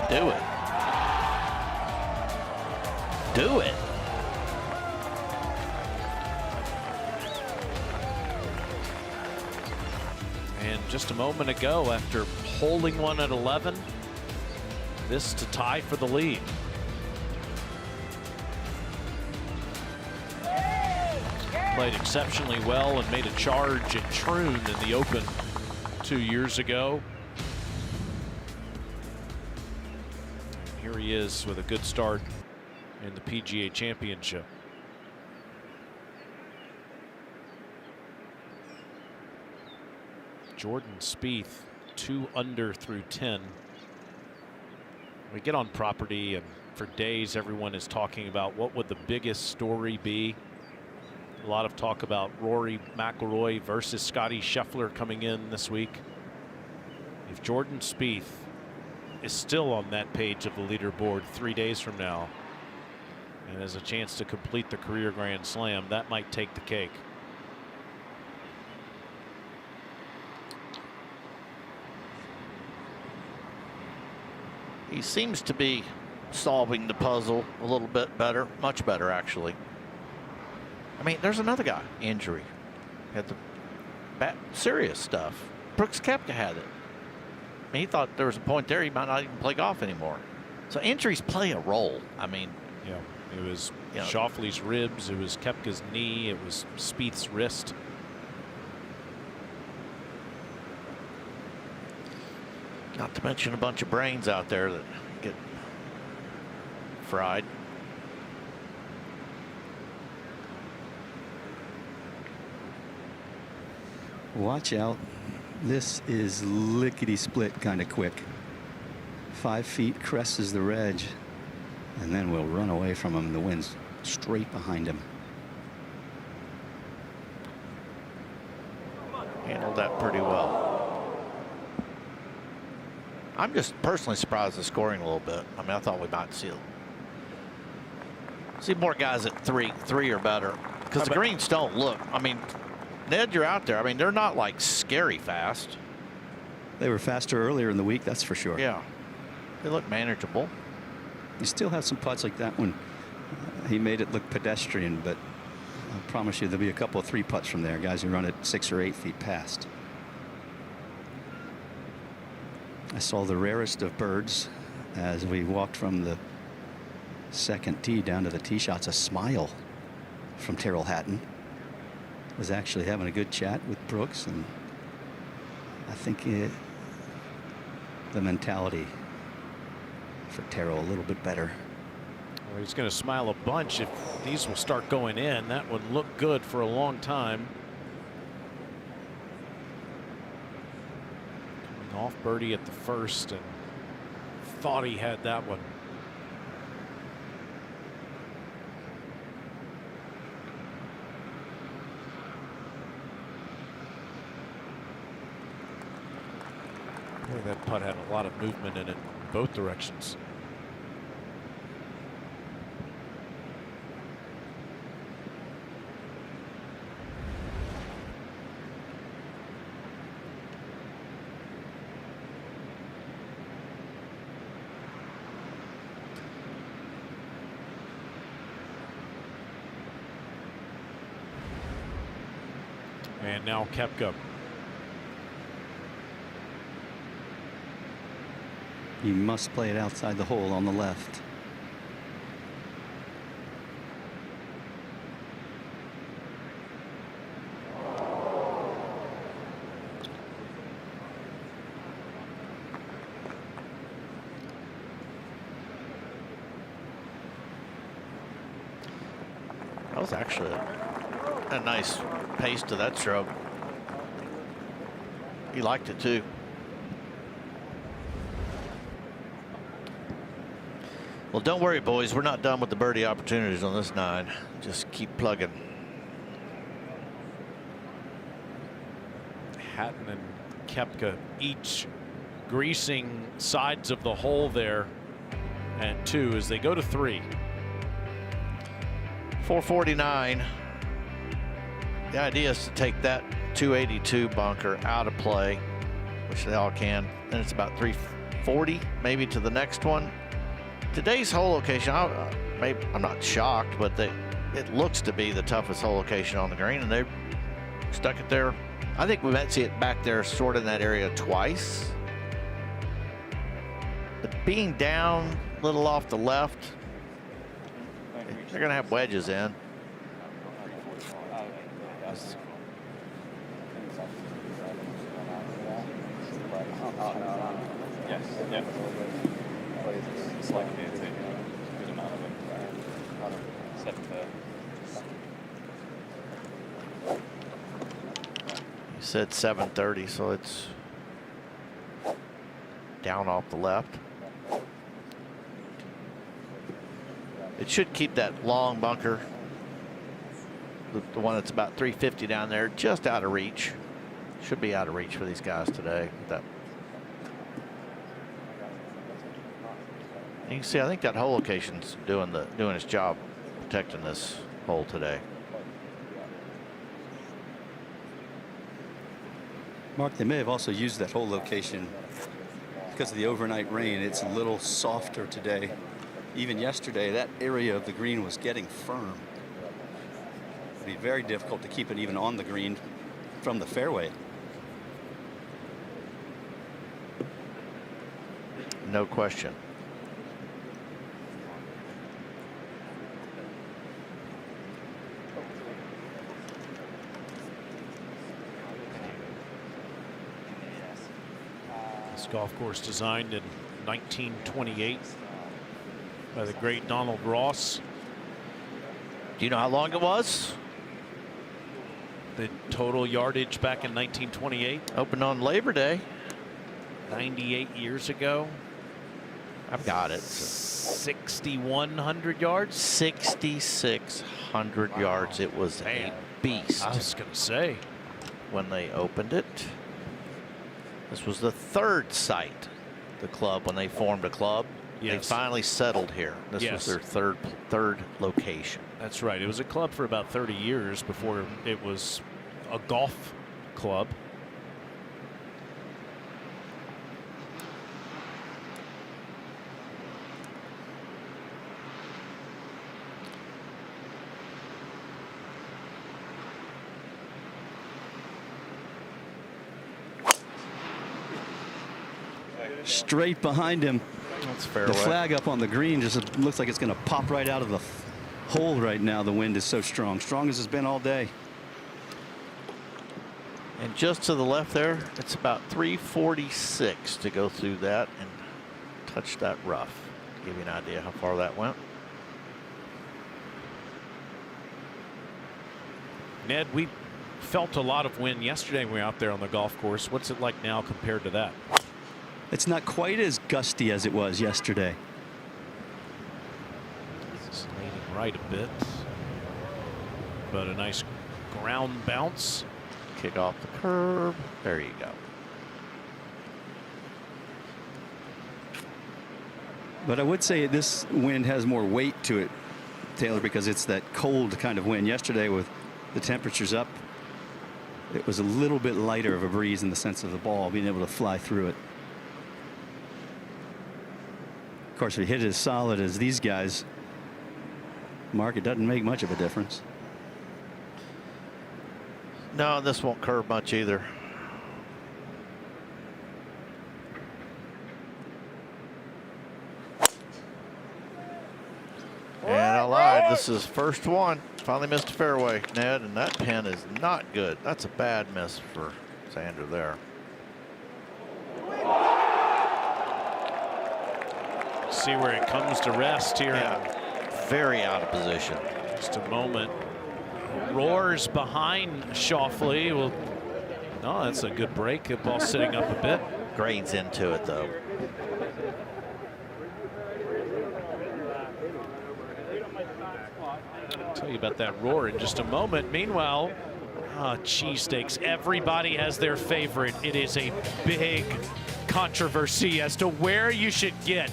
Do it. Do it. And just a moment ago, after holding one at 11, this to tie for the lead. Played exceptionally well and made a charge at Troon in the Open 2 years ago. Here he is with a good start in the PGA Championship. Jordan Spieth 2 under through 10. We get on property and for days everyone is talking about what would the biggest story be. A lot of talk about Rory McIlroy versus Scotty Scheffler coming in this week. If Jordan Spieth is still on that page of the leaderboard 3 days from now and has a chance to complete the career Grand Slam, that might take the cake. He seems to be solving the puzzle a little bit better, much better actually. I mean, there's another guy, injury, had the serious stuff. Brooks Koepka had it. I mean, he thought there was a point there he might not even play golf anymore. So injuries play a role. I mean, yeah, it was Schauffele's ribs, it was Koepka's knee, it was Spieth's wrist. Not to mention a bunch of brains out there that get fried. Watch out. This is lickety-split kind of quick. 5 feet, crests the edge, and then we'll run away from him. The wind's straight behind him. Handled that pretty well. I'm just personally surprised at scoring a little bit. I mean, I thought we might see more guys at three or better, because the greens don't look. I mean, Ned, you're out there. I mean, they're not like scary fast. They were faster earlier in the week, that's for sure. Yeah, they look manageable. You still have some putts like that one. He made it look pedestrian, but I promise you there'll be a couple of 3 putts from there, guys who run it 6 or 8 feet past. I saw the rarest of birds as we walked from the second tee down to the tee shots. A smile from Tyrrell Hatton. Was actually having a good chat with Brooks, and I think the mentality for Tyrrell a little bit better. Well, he's going to smile a bunch if these will start going in. That would look good for a long time. Coming off birdie at the first, and thought he had that one. Boy, that putt had a lot of movement in it, both directions. And now Koepka. You must play it outside the hole on the left. That was actually a nice pace to that stroke. He liked it too. Well, don't worry, boys. We're not done with the birdie opportunities on this 9. Just keep plugging. Hatton and Koepka each greasing sides of the hole there, and 2 as they go to 3. 449. The idea is to take that 282 bunker out of play, which they all can. Then it's about 340 maybe to the next one. Today's hole location, I'm not shocked, but it looks to be the toughest hole location on the green, and they stuck it there. I think we might see it back there sort of in that area twice. But being down a little off the left, they're going to have wedges in. Yes. Yep. It's like a good amount of it. 7 there. You said 730, so it's down off the left. It should keep that long bunker, the one that's about 350 down there, just out of reach. Should be out of reach for these guys today. You can see, I think that hole location's doing its job, protecting this hole today. Mark, they may have also used that hole location because of the overnight rain. It's a little softer today. Even yesterday, that area of the green was getting firm. It'd be very difficult to keep it even on the green from the fairway. No question. This golf course designed in 1928 by the great Donald Ross. Do you know how long it was? The total yardage back in 1928. Opened on Labor Day. 98 years ago. I've got it. 6,100 yards? 6,600 yards. It was a beast. I was going to say. When they opened it. This was the third site, the club, when they formed a club. Yes. They finally settled here. This was their third location. That's right. It was a club for about 30 years before it was a golf club. Straight behind him. That's fair. The flag up on the green just looks like it's going to pop right out of the hole right now. The wind is so strong. Strong as it's been all day. And just to the left there, it's about 346 to go through that and touch that rough. Give you an idea how far that went. Ned, we felt a lot of wind yesterday when we were out there on the golf course. What's it like now compared to that? It's not quite as gusty as it was yesterday. It's leaning right a bit, but a nice ground bounce. Kick off the curb. There you go. But I would say this wind has more weight to it, Taylor, because it's that cold kind of wind. Yesterday, with the temperatures up, it was a little bit lighter of a breeze in the sense of the ball being able to fly through it. Of course, if you hit it as solid as these guys, Mark, it doesn't make much of a difference. No, this won't curve much either. And I lied. This is first one. Finally missed a fairway, Ned, and that pin is not good. That's a bad miss for Xander there. See where it comes to rest here. Yeah, very out of position. Just a moment. Roars behind Schauffele. Well, no, that's a good break. The ball sitting up a bit. Grains into it though. I'll tell you about that roar in just a moment. Meanwhile, cheesesteaks. Everybody has their favorite. It is a big controversy as to where you should get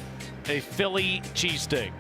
a Philly cheesesteak.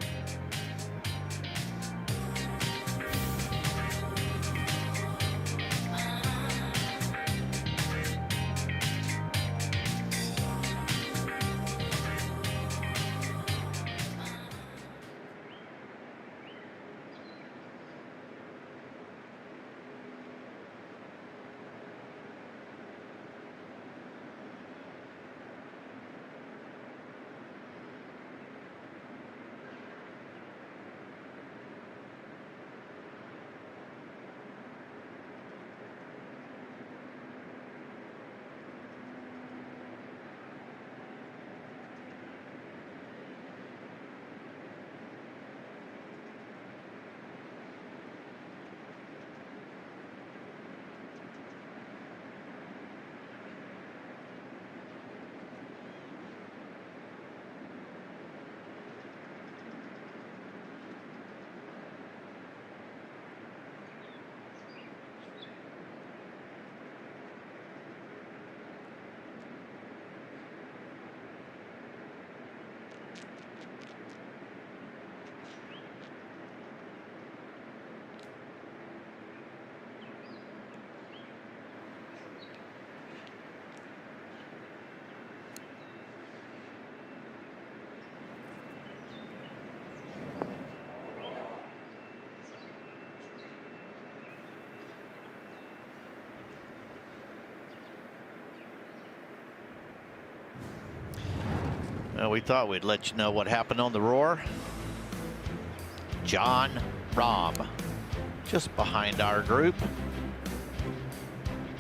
Well, we thought we'd let you know what happened on the roar. John Rahm, just behind our group.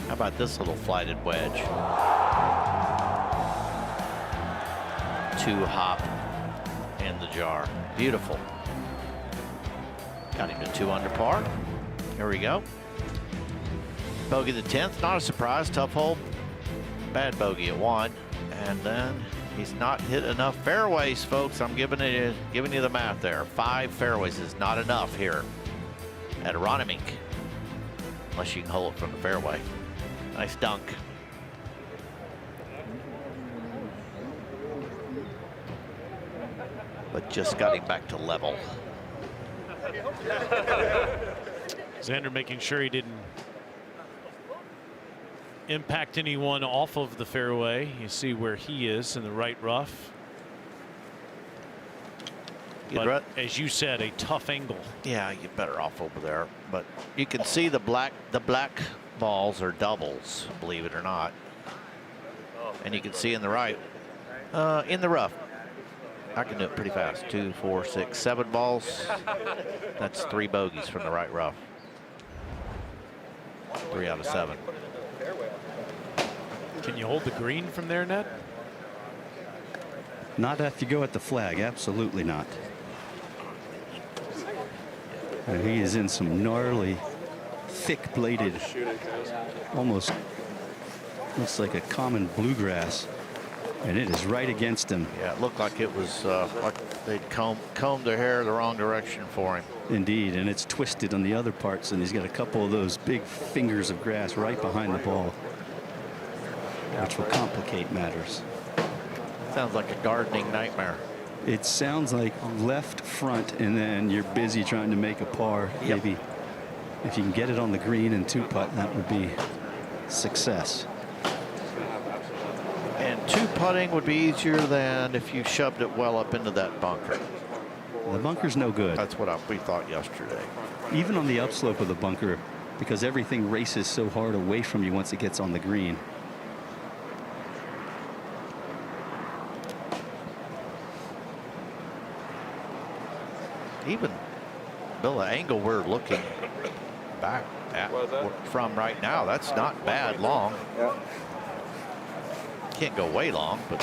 How about this little flighted wedge? 2 hop in the jar. Beautiful. Got him to 2 under par. Here we go. Bogey the 10th, not a surprise, tough hole. Bad bogey at 1, and then he's not hit enough fairways, folks. I'm giving you the math there. 5 fairways is not enough here at Aronimink, unless you can hole it from the fairway. Nice dunk. But just got him back to level. Xander making sure he didn't impact anyone off of the fairway. You see where he is in the right rough. But as you said, a tough angle. Yeah, you're better off over there. But you can see the black balls are doubles, believe it or not. And you can see in the right, in the rough. I can do it pretty fast. 2, 4, 6, 7 balls. That's 3 bogeys from the right rough. 3 out of 7. Can you hold the green from there, Ned? Not if you go at the flag. Absolutely not. And he is in some gnarly, thick-bladed, almost looks like a common bluegrass. And it is right against him. Yeah, it looked like it was like they'd combed their hair the wrong direction for him. Indeed, and it's twisted on the other parts, and he's got a couple of those big fingers of grass right behind the ball, which will complicate matters. Sounds like a gardening nightmare. It sounds like left front, and then you're busy trying to make a par. Yep. Maybe if you can get it on the green and 2-putt, that would be success. And 2-putting would be easier than if you shoved it well up into that bunker. The bunker's no good. That's what we thought yesterday. Even on the upslope of the bunker, because everything races so hard away from you once it gets on the green. Even Bill, the angle we're looking back at from right now, that's not bad long. Can't go way long, but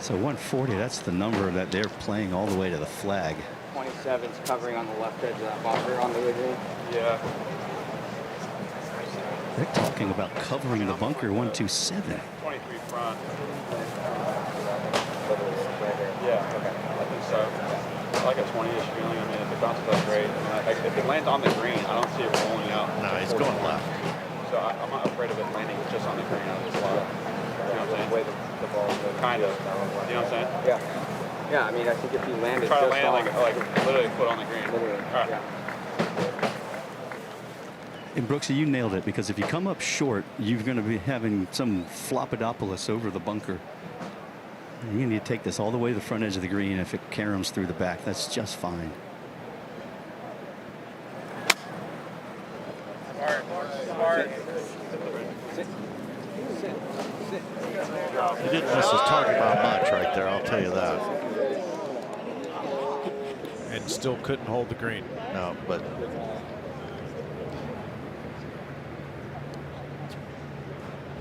So 140, that's the number that they're playing all the way to the flag. 27's covering on the left edge of that bunker on the green. Yeah. They're talking about covering the bunker 127. 23 front. Yeah, okay. I think so. I like a 20-ish feeling. I mean, if it bounces up great. I mean, if it lands on the green, I don't see it rolling out. No, it's going left. So I'm not afraid of it landing just on the green on this lot. You know what I'm saying? The ball kind of. You know what I'm saying? Yeah. Yeah, I mean, I think if you land it try to just land on, like literally foot on the green. Literally, all right. Yeah. And Brooksy, you nailed it, because if you come up short, you're going to be having some Flopodopoulos over the bunker. You need to take this all the way to the front edge of the green. If it caroms through the back, that's just fine. He didn't miss his target by much right there, I'll tell you that. And still couldn't hold the green. No, but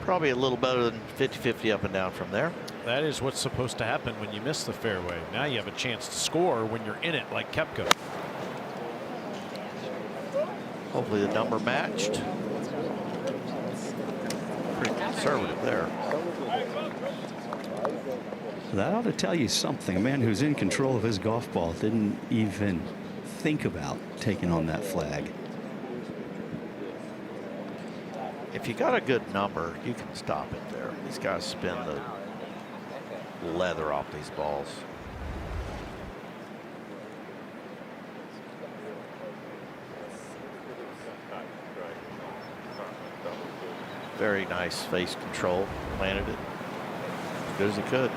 probably a little better than 50-50 up and down from there. That is what's supposed to happen when you miss the fairway. Now you have a chance to score when you're in it, like Koepka. Hopefully the number matched. Pretty conservative there. That ought to tell you something. A man who's in control of his golf ball didn't even think about taking on that flag. If you got a good number, you can stop it there. These guys spin the leather off these balls. Very nice face control. Landed it as good as he could.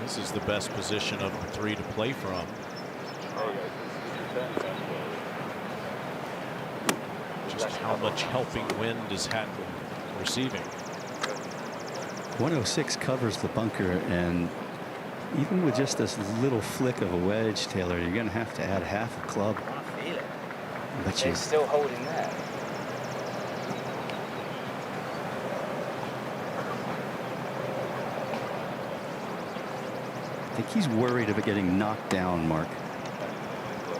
This is the best position of the 3 to play from. Just how much helping wind is Hatton receiving? 106 covers the bunker, and Even with just this little flick of a wedge, Taylor, you're going to have to add half a club. I feel it. But They're still holding that. I think he's worried about getting knocked down, Mark.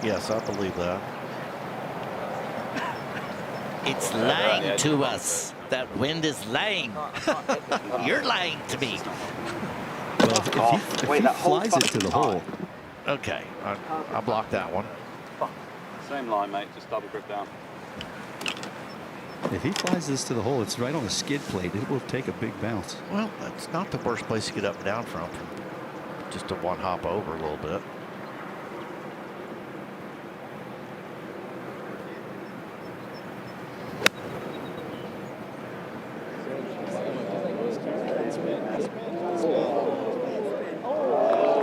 Yes, I believe that. It's lying to us. That wind is lying. You're lying to me. Well, if he flies it to the hole. Okay, I blocked that one. Same line, mate. Just double grip down. If he flies this to the hole, it's right on the skid plate. It will take a big bounce. Well, that's not the worst place to get up and down from. Just a one hop over a little bit.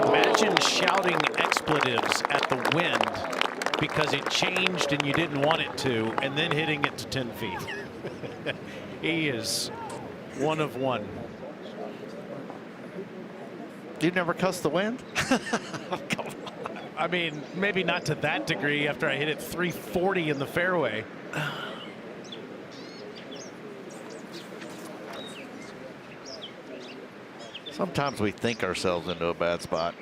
Imagine shouting expletives at the wind because it changed and you didn't want it to, and then hitting it to 10 feet. He is one of one. You've never cussed the wind? I mean, maybe not to that degree after I hit it 340 in the fairway. Sometimes we think ourselves into a bad spot.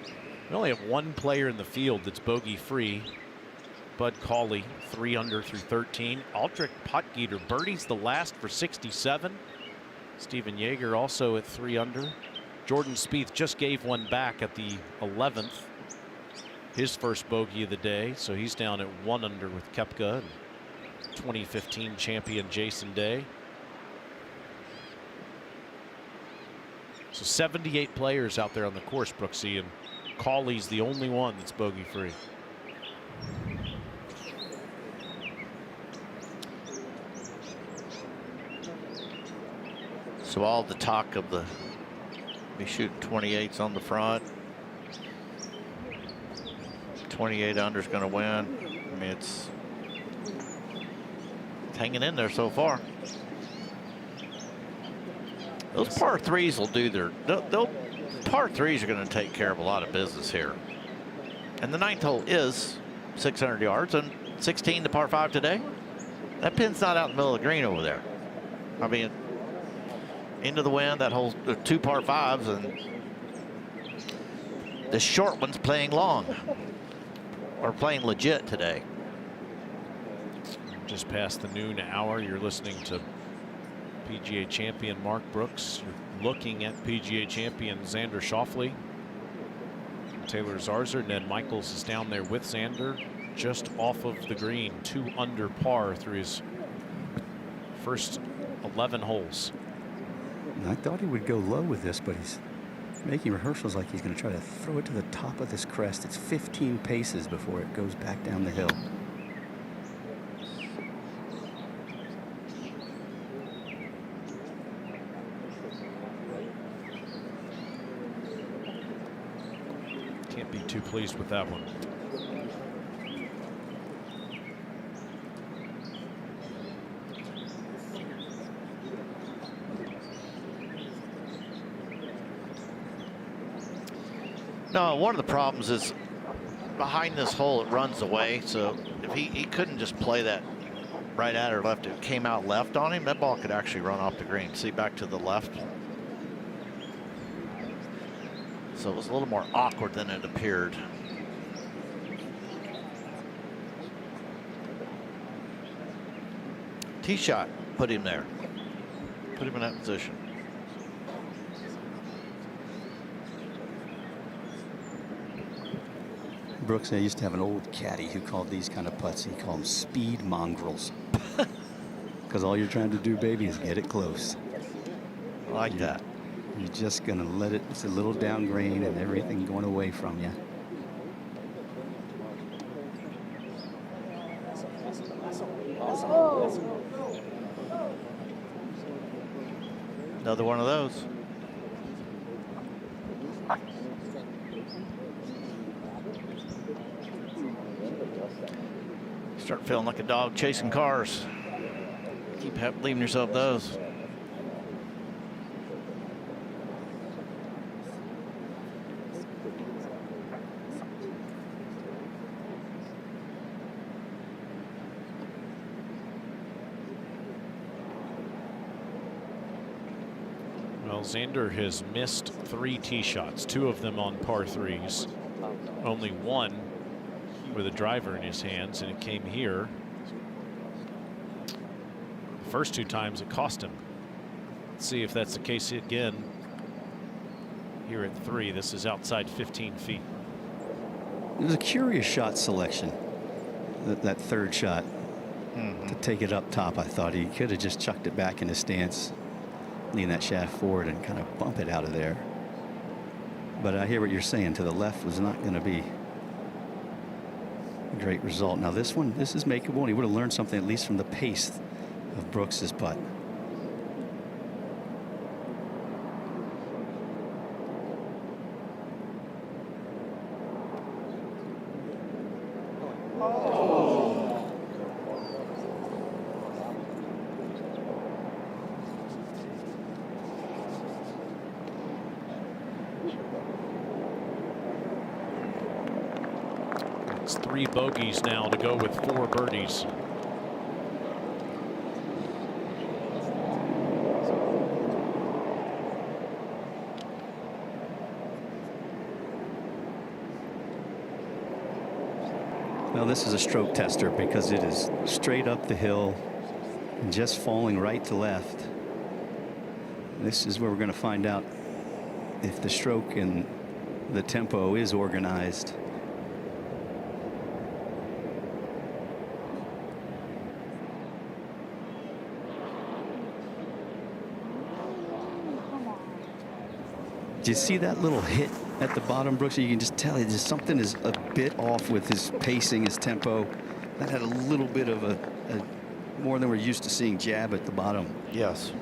We only have one player in the field that's bogey free. Bud Cauley, 3 under through 13. Aldrich Potgieter birdies the last for 67. Steven Yeager also at 3 under. Jordan Spieth just gave one back at the 11th. His first bogey of the day, so he's down at 1 under with Koepka and 2015 champion Jason Day. So 78 players out there on the course, Brooksy, and Cauley's the only one that's bogey free. So all the talk of the we shoot 28s on the front. 28 under is going to win. I mean, it's hanging in there so far. Those par threes will do their. Par threes are going to take care of a lot of business here. And the 9th hole is 600 yards and 16 to par 5 today. That pin's not out in the middle of the green over there. I mean, into the wind, that whole 2 par 5s, and the short one's playing long. Or playing legit today. Just past the noon hour, you're listening to PGA champion Mark Brooks. You're looking at PGA champion Xander Schauffele. Taylor Zarzer, Ned Michaels is down there with Xander, just off of the green, 2 under par through his first 11 holes. I thought he would go low with this, but he's making rehearsals like he's going to try to throw it to the top of this crest. It's 15 paces before it goes back down the hill. Can't be too pleased with that one. No, one of the problems is behind this hole, it runs away. So if he couldn't just play that right at or left, it came out left on him, that ball could actually run off the green. See, back to the left. So it was a little more awkward than it appeared. Tee shot put him there. Put him in that position. Brooks, I used to have an old caddy who called these kind of putts, he called them speed mongrels. Because all you're trying to do, baby, is get it close. I like that. You're just going to let it, it's a little down green and everything going away from you. Another one of those. Start feeling like a dog chasing cars. Keep leaving yourself those. Well, Xander has missed 3 tee shots, 2 of them on par 3s. Only 1 with a driver in his hands, and it came here. The first 2 times it cost him. Let's see if that's the case again here at 3. This is outside 15 feet. It was a curious shot selection, that third shot. To take it up top. I thought he could have just chucked it back in his stance, lean that shaft forward and kind of bump it out of there. But I hear what you're saying. To the left was not going to be a great result. Now this one, this is makeable, and he would have learned something at least from the pace of Brooks's putt. It's 3 bogeys now to go with 4 birdies. Well, this is a stroke tester because it is straight up the hill and just falling right to left. This is where we're going to find out if the stroke and the tempo is organized. Do you see that little hit at the bottom, Brooks? You can just tell there's something is a bit off with his pacing, his tempo. That had a little bit of a more than we're used to seeing jab at the bottom. Yes.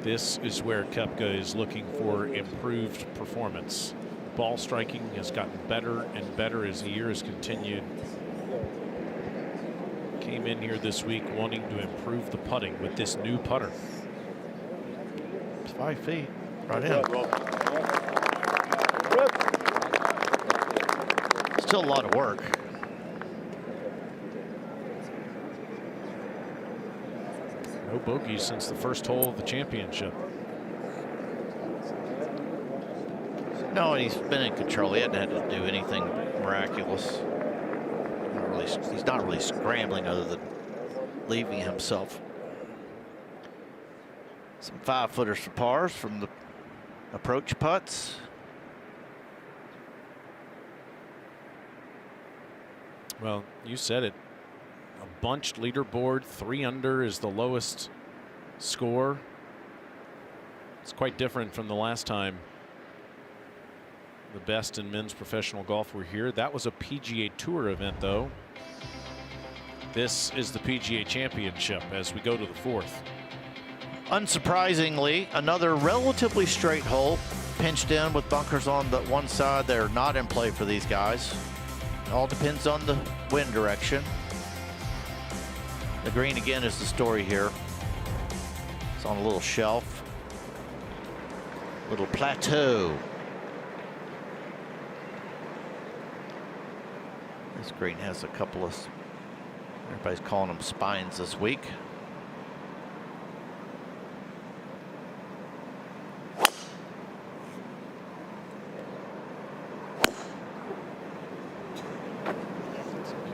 This is where Koepka is looking for improved performance. Ball striking has gotten better and better as the year has continued. Came in here this week wanting to improve the putting with this new putter. It's 5 feet right in. Still a lot of work. No bogeys since the first hole of the championship. No, he's been in control. He hasn't had to do anything miraculous. He's not really scrambling other than leaving himself some 5-footers for pars from the approach putts. Well, you said it. A bunched leaderboard, 3 under is the lowest score. It's quite different from the last time the best in men's professional golf were here. That was a PGA Tour event, though. This is the PGA Championship as we go to the 4th. Unsurprisingly, another relatively straight hole, pinched in with bunkers on the one side. They're not in play for these guys. It all depends on the wind direction. The green again is the story here. It's on a little shelf, little plateau. This green has a couple of, everybody's calling them spines this week.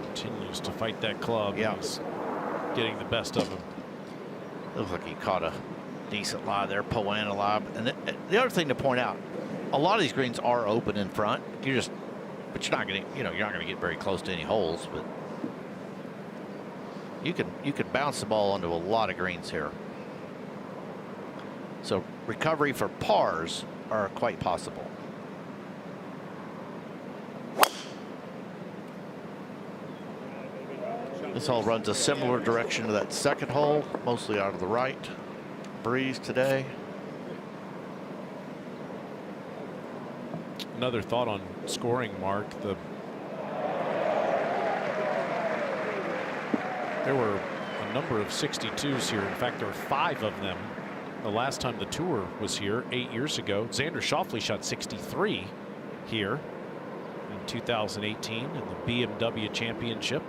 Continues to fight that club. Yeah. He's getting the best of him. Looks like he caught a decent lie there, Poana lie. And the other thing to point out, a lot of these greens are open in front. But you're not going to, you're not going to get very close to any holes, but you can bounce the ball onto a lot of greens here. So recovery for pars are quite possible. This hole runs a similar direction to that second hole, mostly out of the right. Breeze today. Another thought on scoring, Mark. There were a number of 62s here. In fact, there were 5 of them the last time the tour was here 8 years ago. Xander Schauffele shot 63 here in 2018 in the BMW Championship.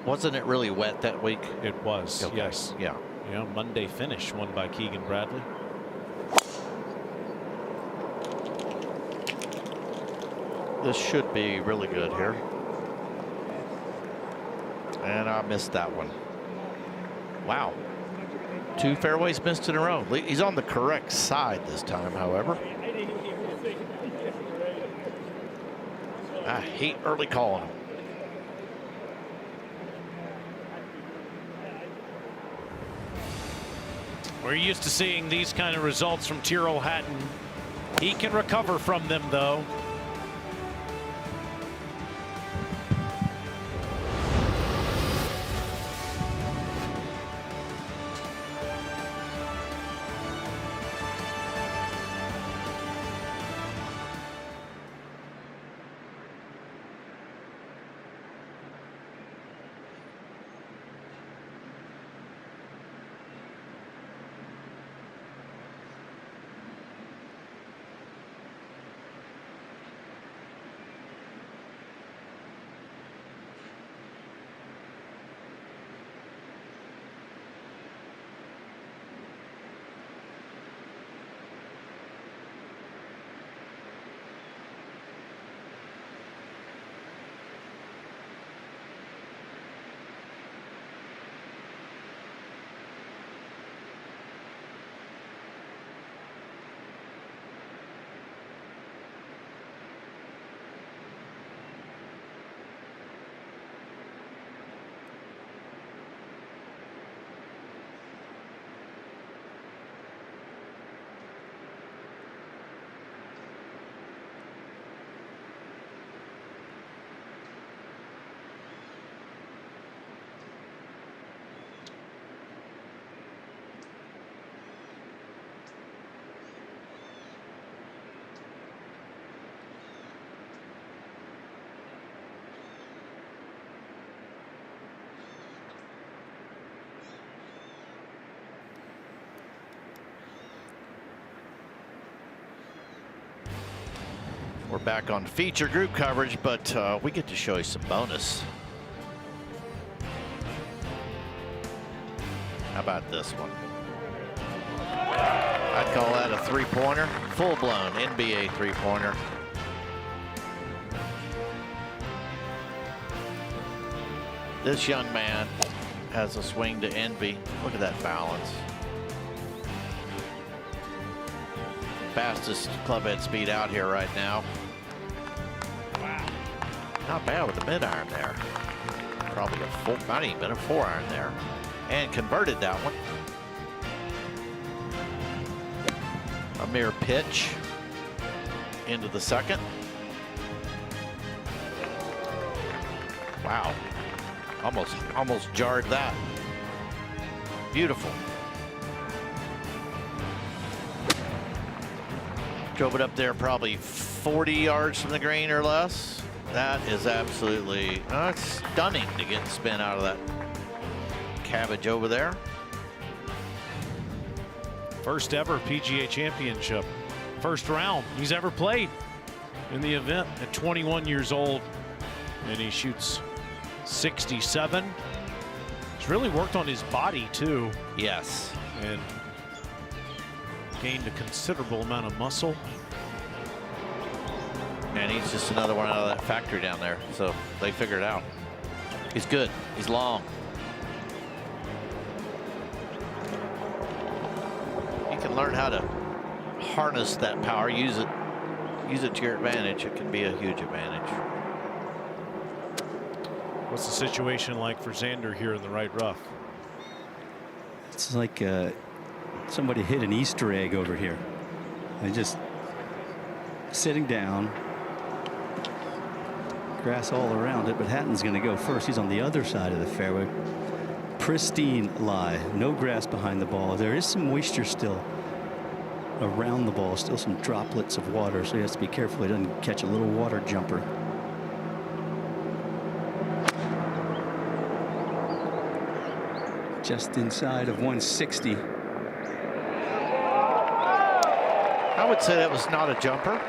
Wasn't it really wet that week? It was, Okay. yes. Yeah. Yeah, Monday finish won by Keegan Bradley. This should be really good here. And I missed that one. Wow. 2 fairways missed in a row. He's on the correct side this time, however. I hate early calling. We're used to seeing these kind of results from Tyrrell Hatton. He can recover from them, though. We're back on feature group coverage, but we get to show you some bonus. How about this one? I'd call that a 3-pointer, full-blown NBA 3-pointer. This young man has a swing to envy. Look at that balance. Fastest club head speed out here right now. Wow. Not bad with the mid-iron there. Probably a full, not even a 4-iron there. And converted that one. A mere pitch into the second. Wow. Almost jarred that. Beautiful. Drove it up there probably 40 yards from the green or less. That is absolutely stunning to get spin out of that cabbage over there. First ever PGA Championship. First round he's ever played in the event at 21 years old. And he shoots 67. He's really worked on his body too. Yes. And gained a considerable amount of muscle. And he's just another one out of that factory down there. So they figured it out. He's good. He's long. You can learn how to harness that power, use it to your advantage. It can be a huge advantage. What's the situation like for Xander here in the right rough? It's like somebody hit an Easter egg over here. They just sitting down, grass all around it, but Hatton's going to go first. He's on the other side of the fairway. Pristine lie, no grass behind the ball. There is some moisture still around the ball, still some droplets of water, so he has to be careful he doesn't catch a little water jumper. Just inside of 160. I would say that was not a jumper.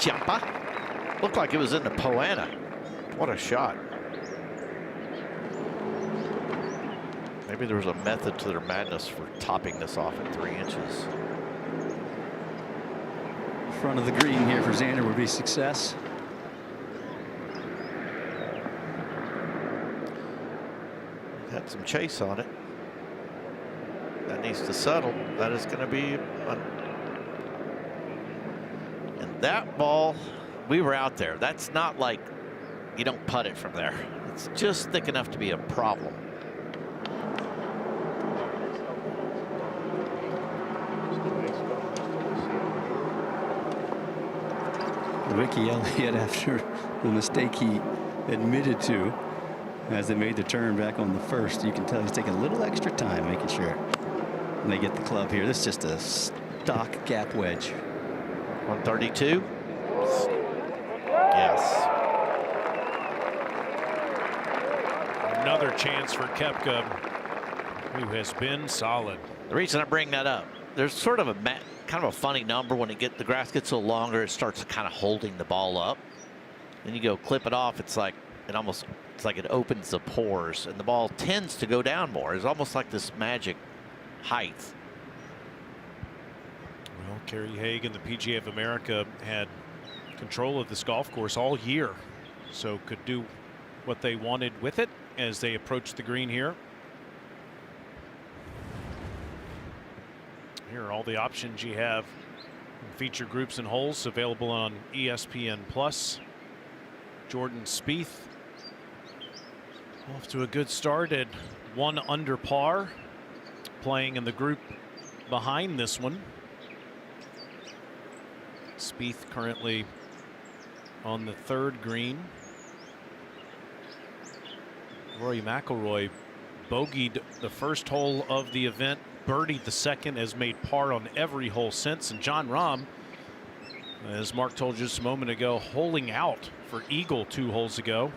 Chiappa. Looked like it was in the Poana. What a shot. Maybe there was a method to their madness for topping this off at 3 inches. Front of the green here for Xander would be success. Had some chase on it. That needs to settle. That is going to be and that ball, we were out there. That's not like you don't putt it from there. It's just thick enough to be a problem. Ricky Elliott, after the mistake he admitted to as they made the turn back on the first, you can tell he's taking a little extra time making sure when they get the club here. This is just a stock gap wedge. 132. Yes. Another chance for Koepka, who has been solid. The reason I bring that up, there's sort of a kind of a funny number when the grass gets a little longer, it starts kind of holding the ball up. Then you go clip it off, it's like it opens the pores and the ball tends to go down more. It's almost like this magic height. Well, Kerry Haig and the PGA of America had control of this golf course all year, so could do what they wanted with it as they approach the green here. Here are all the options you have in feature groups and holes available on ESPN Plus. Jordan Spieth off to a good start at 1 under par, playing in the group behind this one. Spieth currently on the 3rd green. Rory McIlroy bogeyed the first hole of the event, birdied the second, has made par on every hole since. And Jon Rahm, as Mark told you just a moment ago, holing out for eagle 2 holes ago.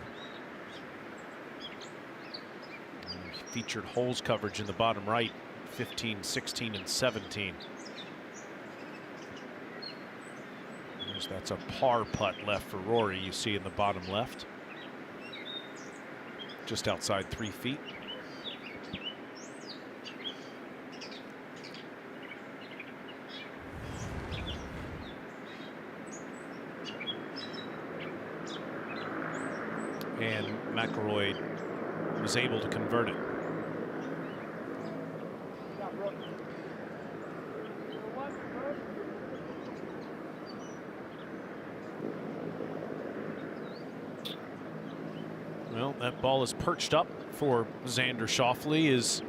Featured holes coverage in the bottom right, 15, 16, and 17. That's a par putt left for Rory, you see in the bottom left. Just outside 3 feet. And McIlroy was able to convert it. Well, that ball is perched up for Xander Schauffele. Do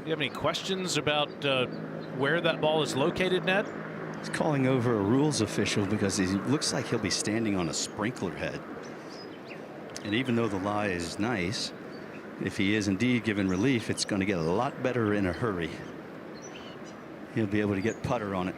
you have any questions about where that ball is located, Ned? He's calling over a rules official because he looks like he'll be standing on a sprinkler head. And even though the lie is nice, if he is indeed given relief, it's going to get a lot better in a hurry. He'll be able to get putter on it.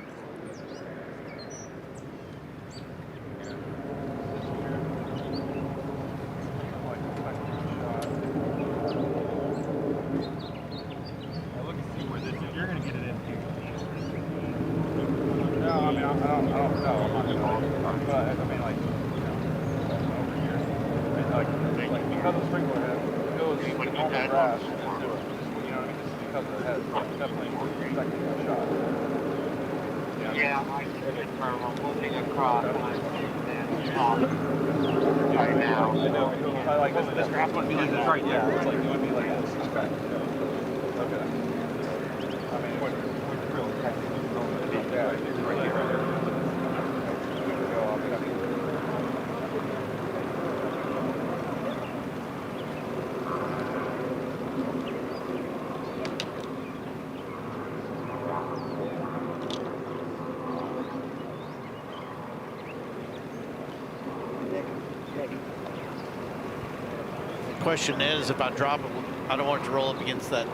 Question is, if I drop it, I don't want it to roll up against that.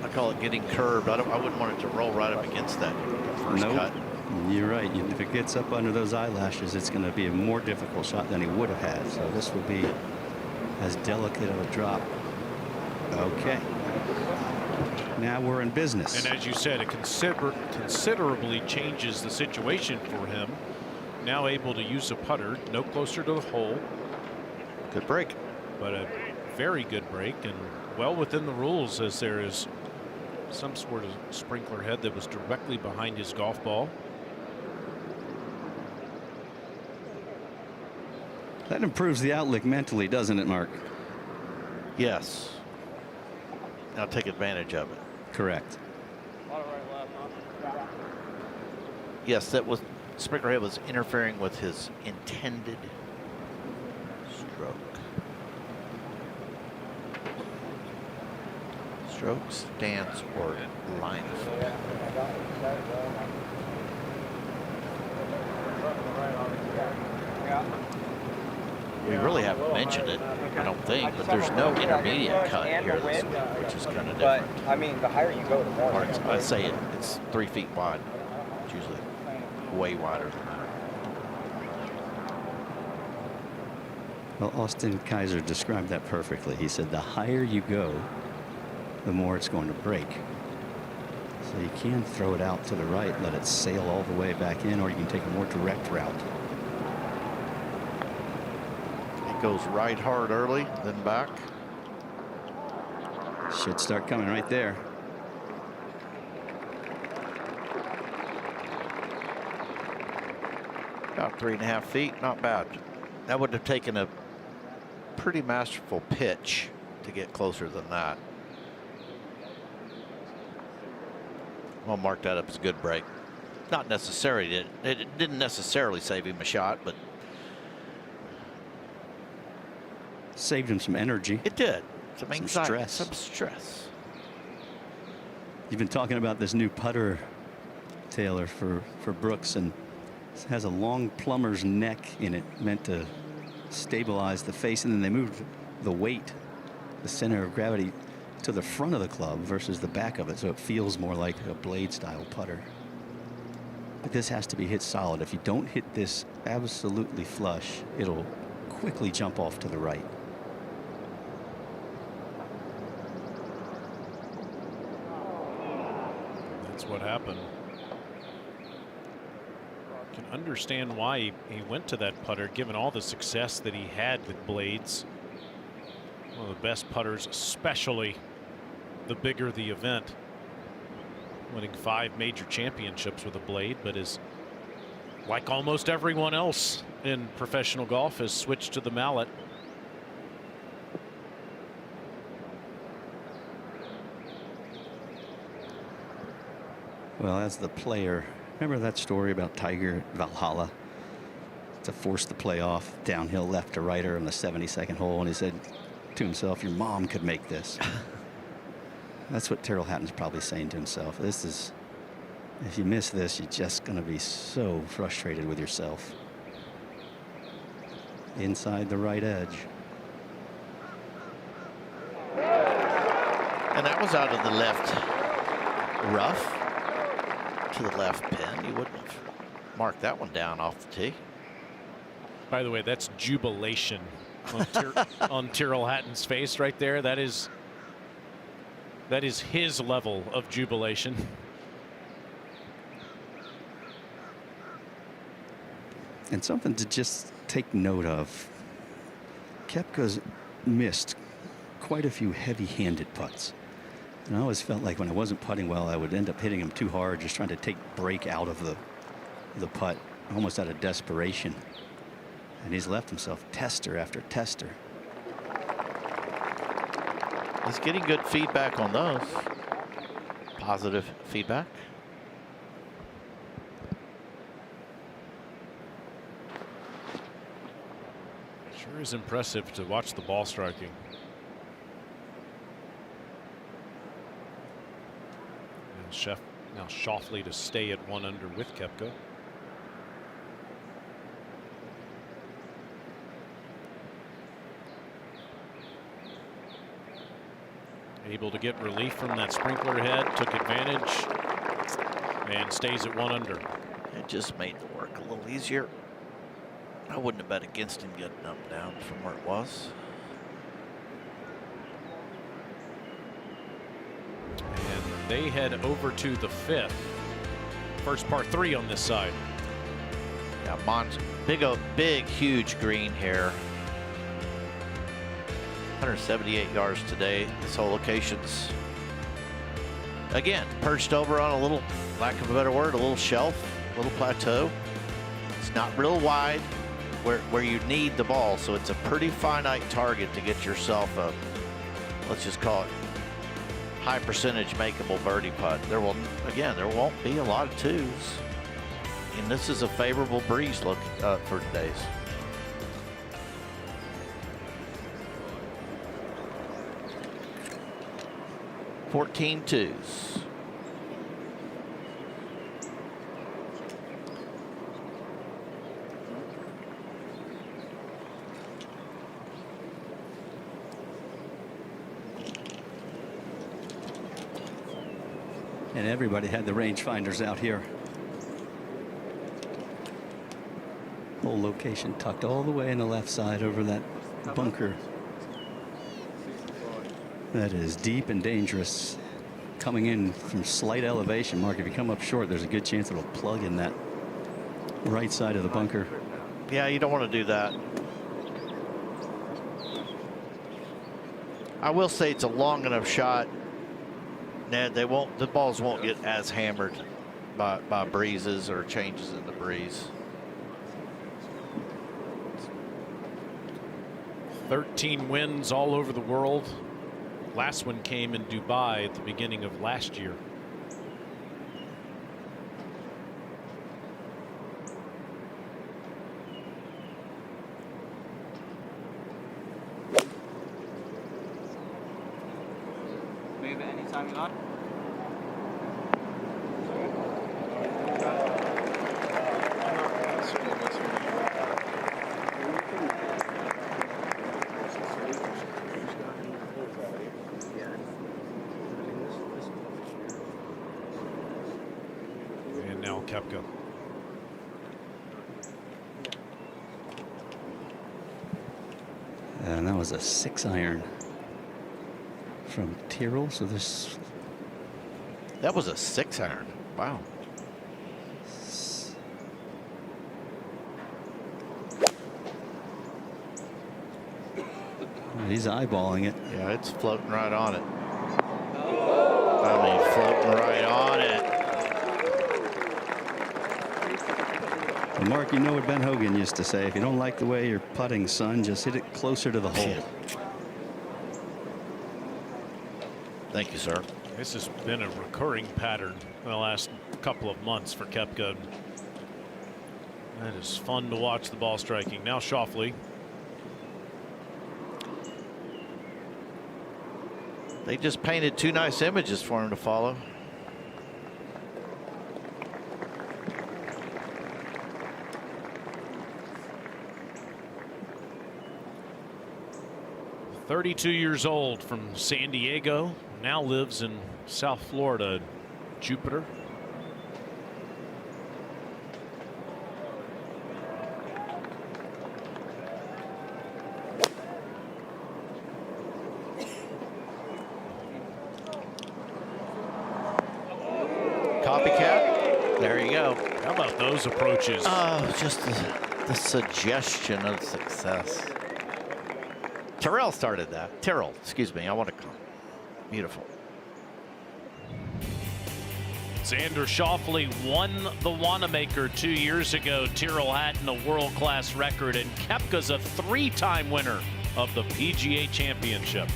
I call it getting curved. I wouldn't want it to roll right up against that first cut. You're right. If it gets up under those eyelashes, it's going to be a more difficult shot than he would have had. So this will be as delicate of a drop. Okay. Now we're in business. And as you said, it considerably changes the situation for him. now able to use a putter, no closer to the hole. Good break. But a very good break and well within the rules, as there is some sort of sprinkler head that was directly behind his golf ball. That improves the outlook mentally, doesn't it, Mark? Yes. Now take advantage of it. Correct. Yes, that was sprinkler head was interfering with his intended stroke. Stroke, stance, or line of foot. We really haven't mentioned it, I don't think, but there's no intermediate cut here this week, which is kind of different. But I mean, the higher you go, the more. I say it's 3 feet wide. It's usually way wider than that. Well, Austin Kaiser described that perfectly. He said the higher you go, the more it's going to break. So you can throw it out to the right, let it sail all the way back in, or you can take a more direct route. It goes right hard early, then back. Should start coming right there. About 3.5 feet, not bad. That would have taken a pretty masterful pitch to get closer than that. I'll mark that up as a good break. Not necessarily, it didn't necessarily save him a shot, but saved him some energy. It did. Some anxiety, stress. some stress. You've been talking about this new putter, Taylor, for Brooks, and it has a long plumber's neck in it, meant to stabilize the face, and then they moved the weight, the center of gravity, to the front of the club versus the back of it, so it feels more like a blade style putter. But this has to be hit solid. If you don't hit this absolutely flush, it'll quickly jump off to the right. That's what happened. Can understand why he went to that putter, given all the success that he had with blades. One of the best putters, especially the bigger the event. Winning 5 major championships with a blade, but is, like almost everyone else in professional golf, has switched to the mallet. Well, as the player, remember that story about Tiger at Valhalla? To force the play off downhill left to righter on the 72nd hole, and he said to himself, your mom could make this. That's what Tyrrell Hatton's probably saying to himself. This is, if you miss this, you're just going to be so frustrated with yourself. Inside the right edge. And that was out of the left rough to the left pin. You wouldn't have marked that one down off the tee. By the way, that's jubilation on Tyrrell Hatton's face right there. That is his level of jubilation. And something to just take note of. Koepka's missed quite a few heavy-handed putts. And I always felt like when I wasn't putting well, I would end up hitting him too hard, just trying to take break out of the putt, almost out of desperation. And he's left himself tester after tester. He's getting good feedback on those. Positive feedback. Sure is impressive to watch the ball striking. And now Schauffele to stay at 1 under with Koepka. Able to get relief from that sprinkler head, took advantage, and stays at 1 under. It just made the work a little easier. I wouldn't have bet against him getting up down from where it was. And they head over to the 5th. First par 3 on this side. Yeah, big, huge green here. 178 yards today. This whole location's, again, perched over on a little, lack of a better word, a little shelf, a little plateau. It's not real wide where you need the ball, so it's a pretty finite target to get yourself a, let's just call it, high percentage makeable birdie putt. There won't be a lot of twos. And this is a favorable breeze look for today's. Fourteen twos. And everybody had the rangefinders out here. Whole location tucked all the way in the left side over that bunker. That is deep and dangerous. Coming in from slight elevation, Mark, if you come up short, there's a good chance it'll plug in that right side of the bunker. Yeah, you don't want to do that. I will say it's a long enough shot, Ned. The balls won't get as hammered by breezes or changes in the breeze. 13 wins all over the world. Last one came in Dubai at the beginning of last year. Move it anytime you like. And now Koepka. And that was a 6-iron from Tyrrell. So this. That was a 6-iron. Wow. He's eyeballing it. Yeah, it's floating right on it. I mean, floating right on it. And Mark, you know what Ben Hogan used to say: if you don't like the way you're putting, son, just hit it closer to the hole. Thank you, sir. This has been a recurring pattern in the last couple of months for Koepka. That is fun to watch the ball striking. Now Schauffele. They just painted two nice images for him to follow. "32 years old, from San Diego, now lives in South Florida, Jupiter. Copycat. There you go. How about those approaches? Oh, just the suggestion of success. Tyrrell started that. Tyrrell, excuse me. I want to call. Beautiful. Xander Schauffele won the Wanamaker 2 years ago. Tyrrell Hatton, a world-class record, and Koepka's a 3-time winner of the PGA Championship.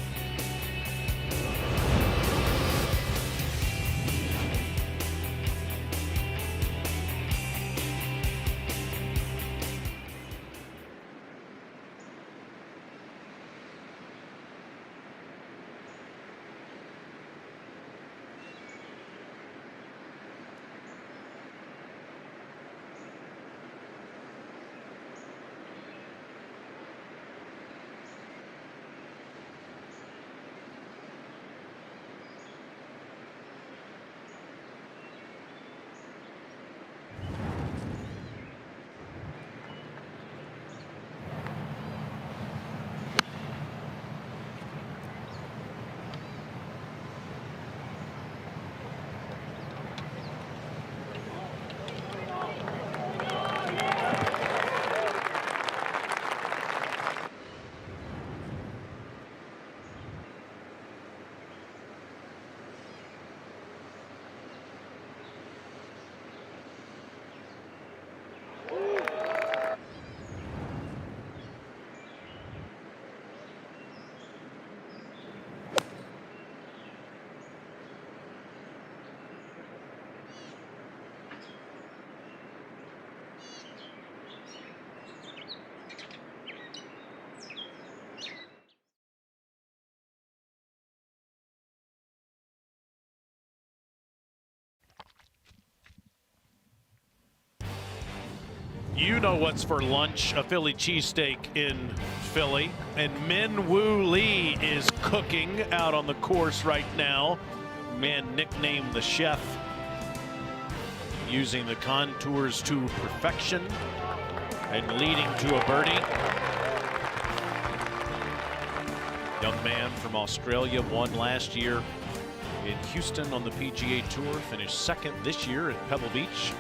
You know what's for lunch, a Philly cheesesteak in Philly. And Min Woo Lee is cooking out on the course right now. Man nicknamed the chef. Using the contours to perfection and leading to a birdie. Young man from Australia, won last year in Houston on the PGA Tour, finished second this year at Pebble Beach.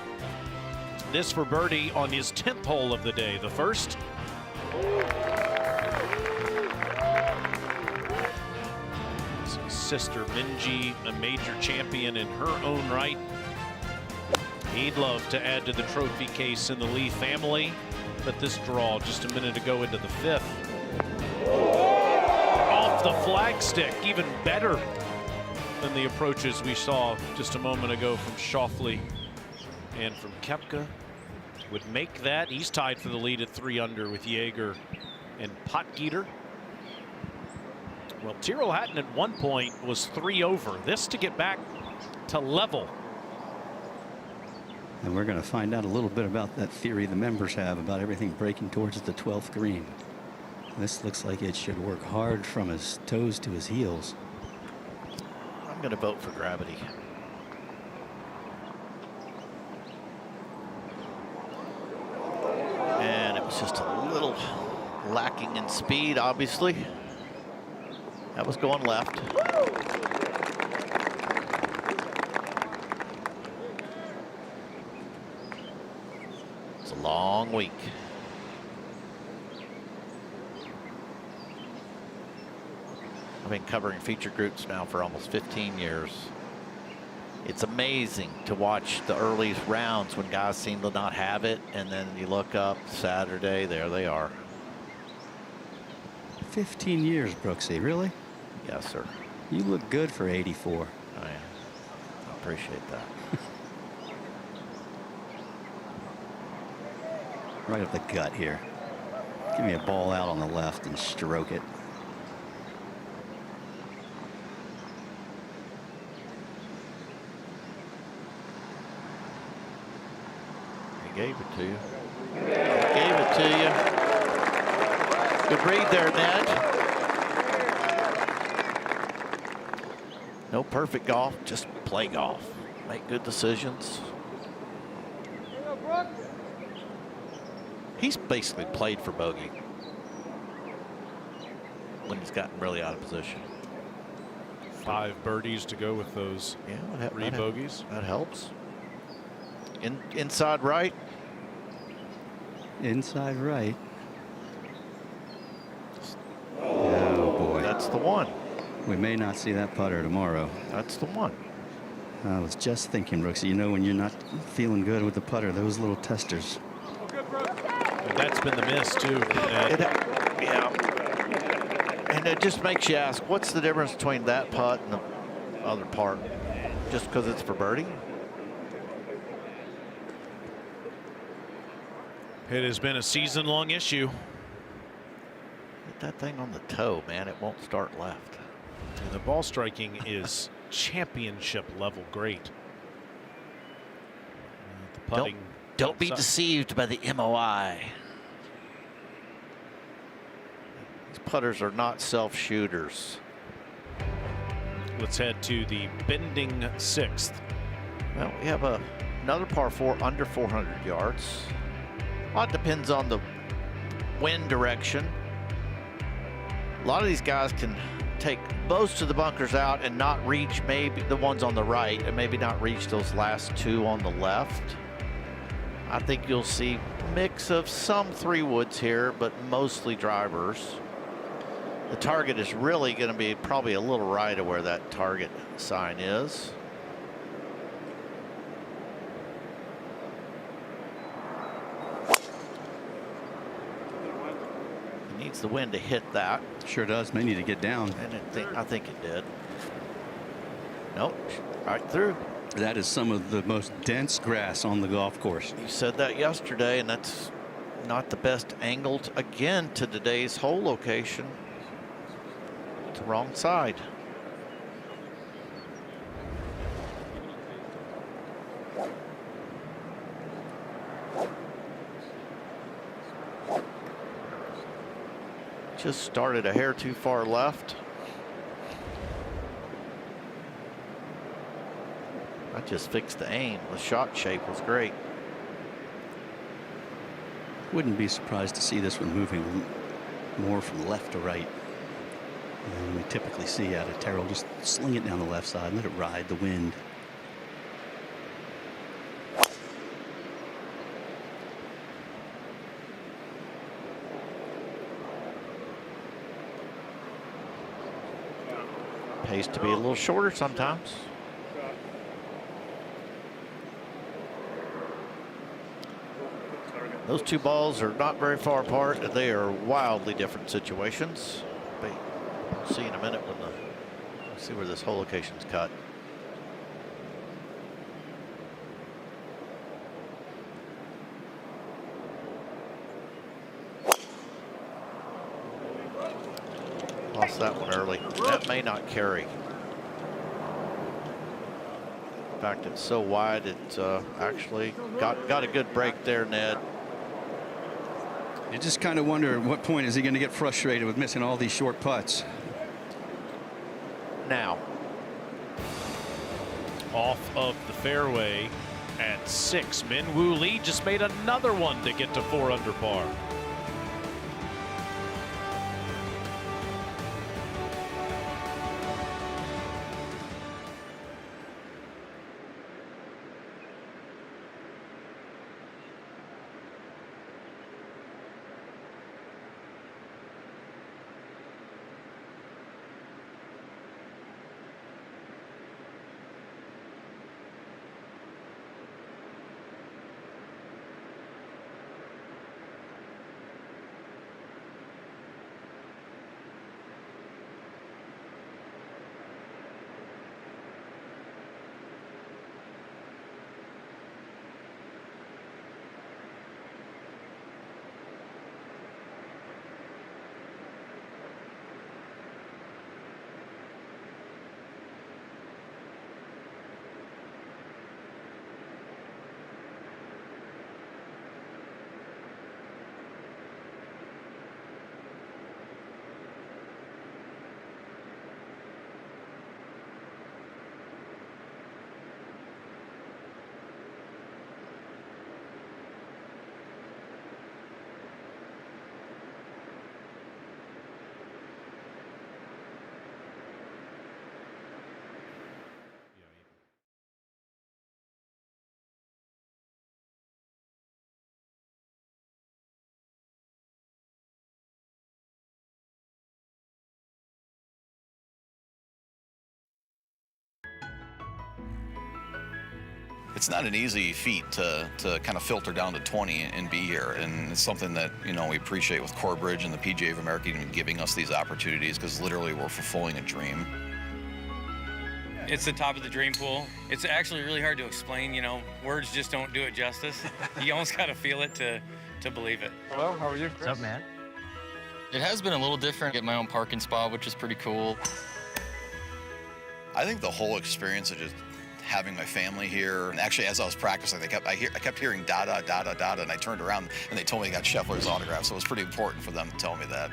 This for birdie on his 10th hole of the day, the first. His sister Minji, a major champion in her own right. He'd love to add to the trophy case in the Lee family, but this draw just a minute ago into the 5th. Off the flagstick, even better than the approaches we saw just a moment ago from Schauffele and from Koepka. Would make that. He's tied for the lead at 3 under with Jaeger and Potgieter. Well, Tyrrell Hatton at one point was 3 over. This to get back to level. And we're going to find out a little bit about that theory the members have about everything breaking towards the 12th green. This looks like it should work hard from his toes to his heels. I'm going to vote for gravity. And it was just a little lacking in speed, obviously. That was going left. It's a long week. I've been covering feature groups now for almost 15 years. It's amazing to watch the early rounds when guys seem to not have it, and then you look up Saturday, there they are. 15 years, Brooksy, really? Yes, sir. You look good for 84. Oh, yeah. I appreciate that. Right up the gut here. Give me a ball out on the left and stroke it. He gave it to you. He gave it to you. Good read there, Ned. No perfect golf, just play golf. Make good decisions. He's basically played for bogey when he's gotten really out of position. 5 birdies to go with those 3 bogeys. That helps. Inside right. Inside right. Oh boy. That's the one. We may not see that putter tomorrow. That's the one. I was just thinking, Brooksy, you know, when you're not feeling good with the putter, those little testers. And that's been the miss too. Yeah. And it just makes you ask, what's the difference between that putt and the other part? Just because it's for birdie? It has been a season-long issue. Get that thing on the toe, man. It won't start left. And the ball striking is championship level great. The putting. Don't be deceived by the MOI. These putters are not self-shooters. Let's head to the bending 6th. Well, we have another par 4 under 400 yards. A lot depends on the wind direction. A lot of these guys can take most of the bunkers out and not reach maybe the ones on the right, and maybe not reach those last 2 on the left. I think you'll see a mix of some 3-woods here, but mostly drivers. The target is really going to be probably a little right of where that target sign is. He needs the wind to hit that. Sure does. May need to get down. And I think it did. Nope. Right through. That is some of the most dense grass on the golf course. You said that yesterday, and that's not the best angled again to today's hole location. It's the wrong side. Just started a hair too far left. I just fixed the aim. The shot shape was great. Wouldn't be surprised to see this one moving more from left to right. And we typically see out of Tyrrell, just sling it down the left side, let it ride the wind. Pays to be a little shorter sometimes. Those two balls are not very far apart, and they are wildly different situations. But we'll see in a minute when we'll see where this hole location's cut. Lost that one early. That may not carry. In fact, it's so wide it actually got a good break there, Ned. You just kind of wonder at what point is he going to get frustrated with missing all these short putts. Now. Off of the fairway at 6. Min Woo Lee just made another one to get to 4 under par. It's not an easy feat to kind of filter down to 20 and be here, and it's something that, you know, we appreciate with Corebridge and the PGA of America even giving us these opportunities, because literally we're fulfilling a dream. It's the top of the dream pool. It's actually really hard to explain, you know, words just don't do it justice. You almost got to feel it to believe it. Hello, how are you, Chris? What's up, man? It has been a little different. Get my own parking spot, which is pretty cool. I think the whole experience of just having my family here, and actually as I was practicing, I kept hearing da da da da da, and I turned around and they told me I got Scheffler's autograph, so it was pretty important for them to tell me that.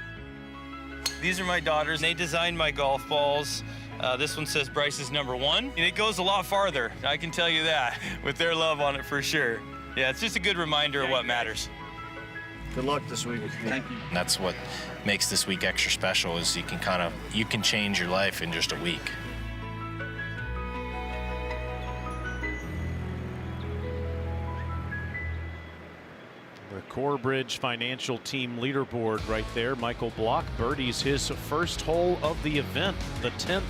These are my daughters. They designed my golf balls. This one says Bryce is #1, and it goes a lot farther, I can tell you that, with their love on it for sure. Yeah, it's just a good reminder of what matters. Good luck this week. Thank you. That's what makes this week extra special, is you can change your life in just a week. The Corebridge Financial Team leaderboard right there. Michael Block birdies his first hole of the event, the 10th.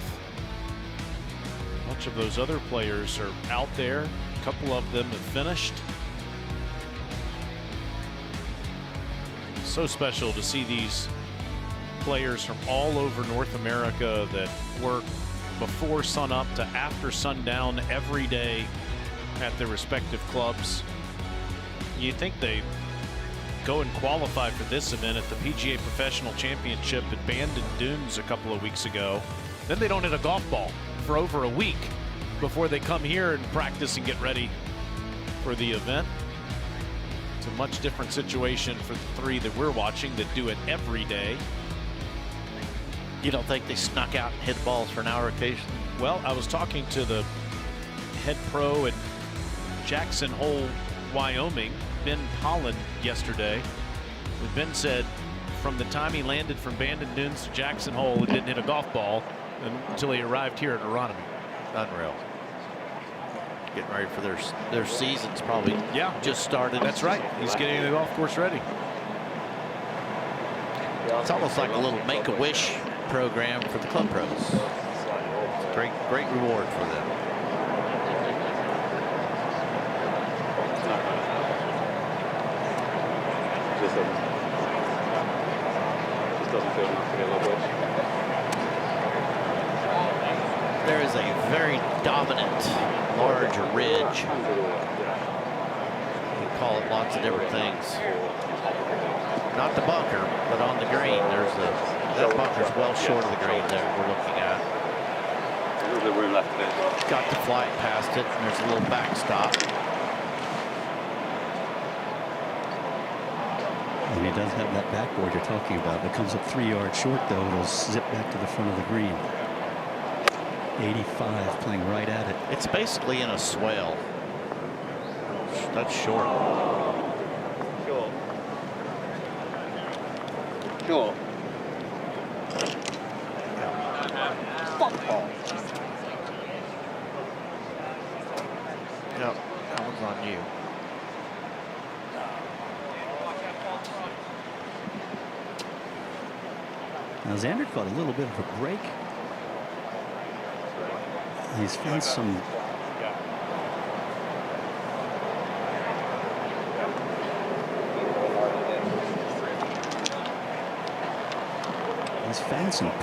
A bunch of those other players are out there. A couple of them have finished. So special to see these players from all over North America that work before sunup to after sundown every day at their respective clubs. You think they go and qualify for this event at the PGA Professional Championship at Bandon Dunes a couple of weeks ago. Then they don't hit a golf ball for over a week before they come here and practice and get ready for the event. It's a much different situation for the three that we're watching that do it every day. You don't think they snuck out and hit balls for an hour occasionally? Well, I was talking to the head pro at Jackson Hole, Wyoming, Ben Holland, yesterday. And Ben said from the time he landed from Bandon Dunes to Jackson Hole, he didn't hit a golf ball until he arrived here at Aronimink. Unreal. Getting ready for their season's probably just started. That's right. He's getting the golf course ready. It's almost like a little Make-A-Wish program for the club pros. It's a great reward for them. Just doesn't feel enough to get a little bit. There is a very dominant, large ridge. We call it lots of different things. Not the bunker, but on the green. That bunker's well short of the green that we're looking at. A little bit of room left there. Got to fly it past it, and there's a little backstop. And he does have that backboard you're talking about. It comes up 3 yards short, though. It'll zip back to the front of the green. 85, playing right at it. It's basically in a swale. That's short. Sure. Sure. Yep, that one's on you. Now Xander caught a little bit of a break. He's found some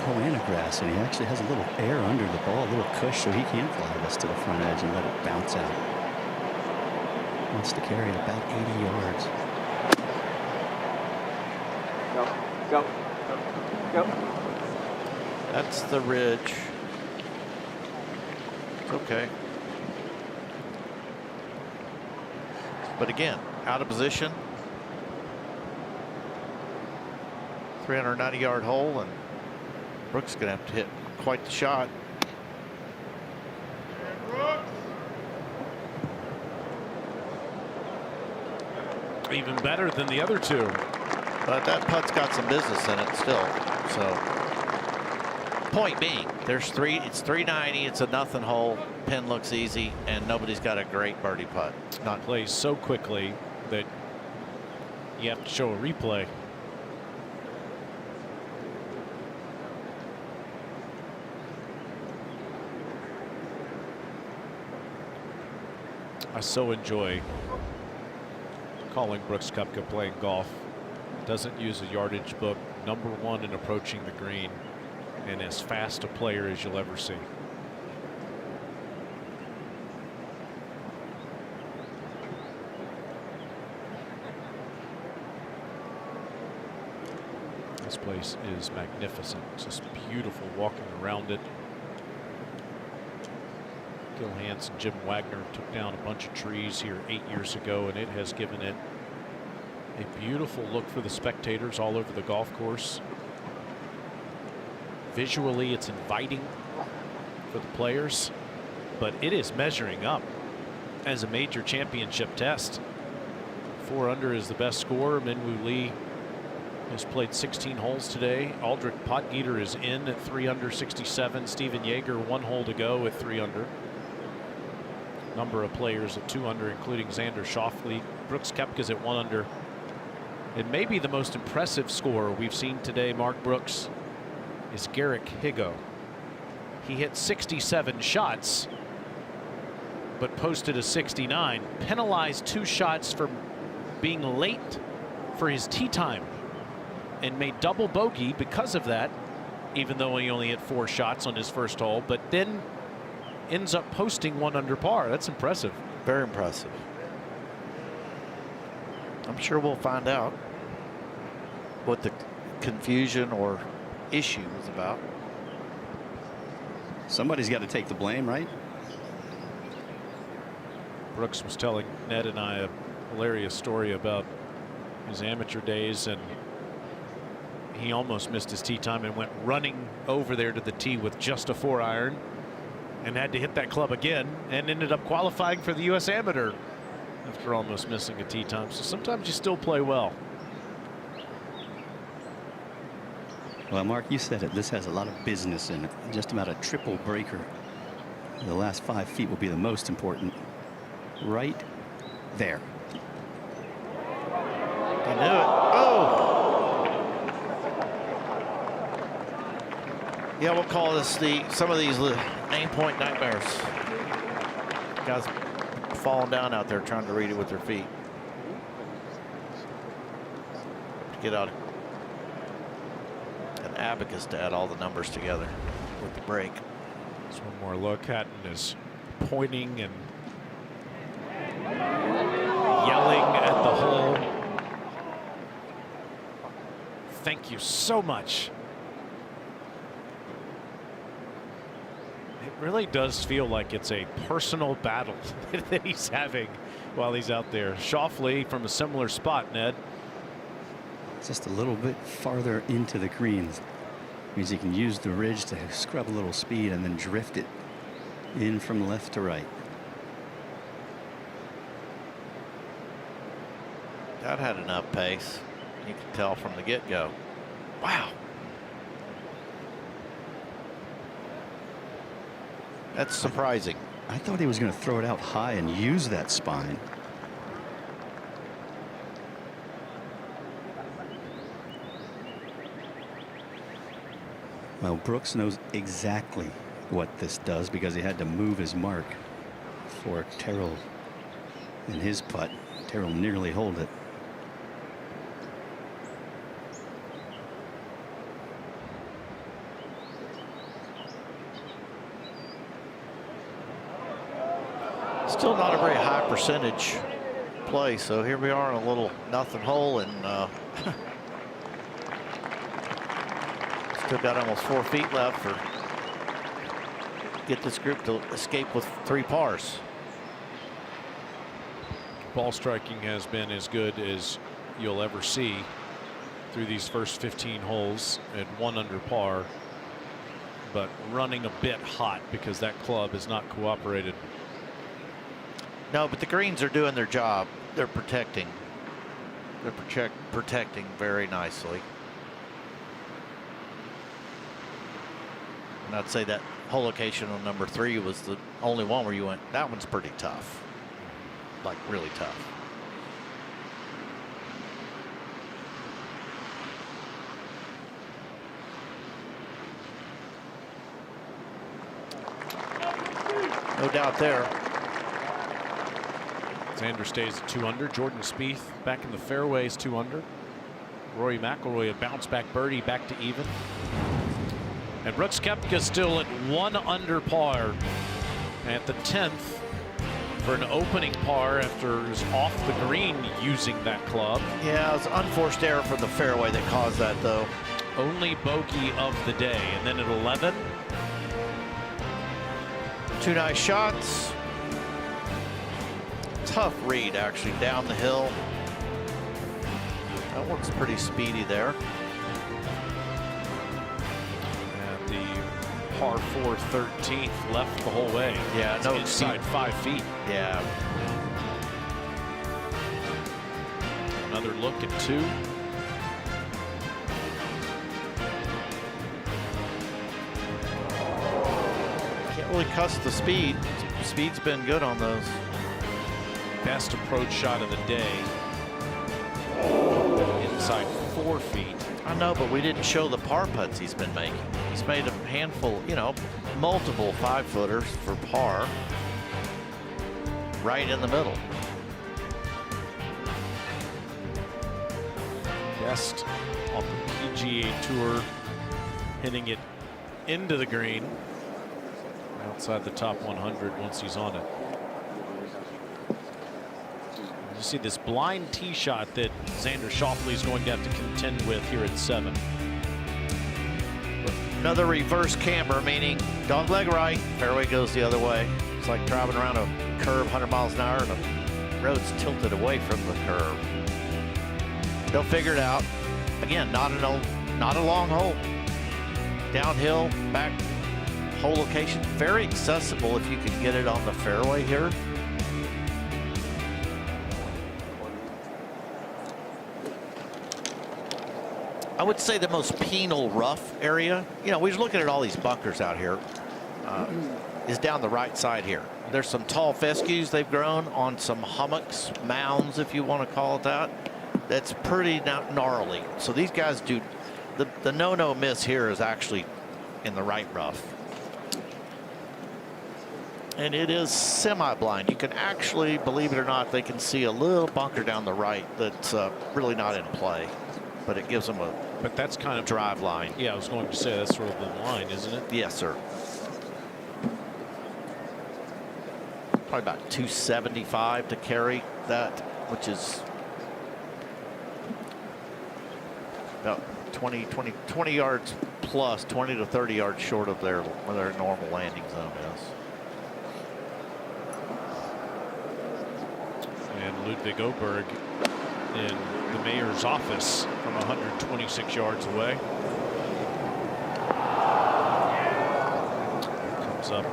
poana grass, and he actually has a little air under the ball, a little cush, so he can fly this to the front edge and let it bounce out. Wants to carry it about 80 yards. Go. That's the ridge. It's okay. But again, out of position. 390-yard hole, and Brooks is going to have to hit quite the shot. Even better than the other two. But that putt's got some business in it still. So, point being, it's 390. It's a nothing hole. Pin looks easy, and nobody's got a great birdie putt. Not plays so quickly that you have to show a replay. I so enjoy calling Brooks Koepka playing golf. Doesn't use a yardage book. #1 in approaching the green, and as fast a player as you'll ever see. This place is magnificent. Just beautiful walking around it. Gil Hansen, Jim Wagner took down a bunch of trees here 8 years ago, and it has given it a beautiful look for the spectators all over the golf course. Visually, it's inviting for the players, but it is measuring up as a major championship test. 4 under is the best score. Minwoo Lee has played 16 holes today. Aldrich Potgieter is in at 3 under 67. Steven Yeager 1 hole to go at 3 under. Number of players at 2 under, including Xander Schauffele. Brooks Koepka's at 1 under. And maybe the most impressive score we've seen today, Mark Brooks, is Garrick Higo. He hit 67 shots, but posted a 69. Penalized 2 shots for being late for his tee time, and made double bogey because of that, even though he only hit 4 shots on his first hole, but then ends up posting 1 under par. That's impressive. Very impressive. I'm sure we'll find out what the confusion or issue was about. Somebody's got to take the blame, right? Brooks was telling Ned and I a hilarious story about his amateur days, and he almost missed his tee time and went running over there to the tee with just a 4-iron and had to hit that club again and ended up qualifying for the U.S. Amateur after almost missing a tee time. So sometimes you still play well. Well, Mark, you said it. This has a lot of business in it. Just about a triple breaker. The last 5 feet will be the most important. Right there. He knew it. Oh! Yeah, we'll call this some of these aim point nightmares. Guys falling down out there trying to read it with their feet. To get out an abacus to add all the numbers together with the break. Just one more look. Hatton is pointing and yelling at the hole. Thank you so much. It really does feel like it's a personal battle that he's having while he's out there. Schauffele from a similar spot, Ned. Just a little bit farther into the greens. Means you can use the ridge to scrub a little speed and then drift it in from left to right. That had enough pace. You can tell from the get-go. Wow. That's surprising. I thought he was going to throw it out high and use that spine. Well, Brooks knows exactly what this does because he had to move his mark for Tyrrell in his putt. Tyrrell nearly holed it. Still not a very high percentage play, so here we are in a little nothing hole, and still got almost 4 feet left for get this group to escape with 3 pars. Ball striking has been as good as you'll ever see through these first 15 holes at 1 under par, but running a bit hot because that club has not cooperated. No, but the greens are doing their job. They're protecting. They're protecting very nicely. And I'd say that hole location on number 3 was the only one where you went, that one's pretty tough. Like really tough. No doubt there. Xander stays at 2 under. Jordan Spieth back in the fairways 2 under. Rory McIlroy a bounce back birdie back to even. And Brooks Koepka still at 1 under par at the 10th for an opening par after he was off the green using that club. Yeah, it was unforced error from the fairway that caused that, though. Only bogey of the day. And then at 11. 2 nice shots. Tough read, actually, down the hill. That one's pretty speedy there. At the par 4 13th, left the whole way. Yeah, it's no inside 5 feet. Yeah. Another look at 2. Can't really cuss the speed. Speed's been good on those. Best approach shot of the day. Inside 4 feet. I know, but we didn't show the par putts he's been making. He's made a handful, you know, multiple 5-footers for par. Right in the middle. Best on the PGA Tour, hitting it into the green. Outside the top 100 once he's on it. You see this blind tee shot that Xander Schauffele is going to have to contend with here at 7. Another reverse camber, meaning dog leg right, fairway goes the other way. It's like driving around a curve 100 miles an hour and the road's tilted away from the curve. They'll figure it out. Again, not an Not a long hole. Downhill, back hole location. Very accessible if you can get it on the fairway here. I would say the most penal rough area, you know, we're looking at all these bunkers out here, is down the right side here. There's some tall fescues they've grown on some hummocks, mounds, if you want to call it that. That's pretty gnarly. So these guys do, the no miss here is actually in the right rough. And it is semi-blind. You can actually, believe it or not, they can see a little bunker down the right that's really not in play. But it gives them a that's kind of drive line. Yeah, I was going to say that's sort of the line, isn't it? Yes, sir. Probably about 275 to carry that, which is about 20 yards plus, 20 to 30 yards short of their normal landing zone is. And Ludwig Oberg in the mayor's office from 126 yards away. Comes up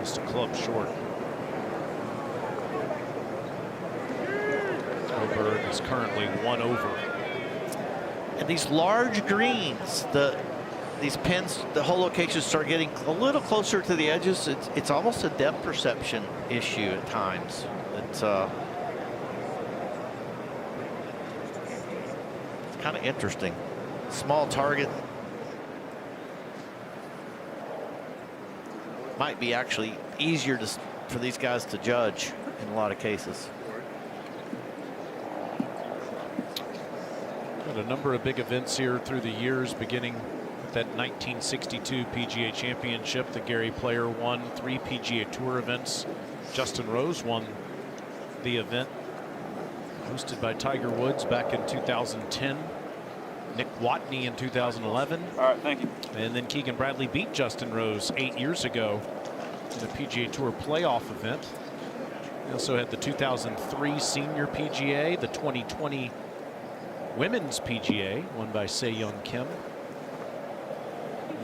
just a club short. Oberg is currently 1 over. And these large greens, these pins, the hole locations start getting a little closer to the edges. It's almost a depth perception issue at times. It's kind of interesting. Small target might be actually easier for these guys to judge in a lot of cases. Got a number of big events here through the years, beginning with that 1962 PGA Championship that Gary Player won. 3 PGA Tour events. Justin Rose won the event, hosted by Tiger Woods back in 2010. Nick Watney in 2011. All right, thank you. And then Keegan Bradley beat Justin Rose 8 years ago in the PGA Tour playoff event. We also had the 2003 Senior PGA, the 2020 Women's PGA, won by Se-Yeon Kim.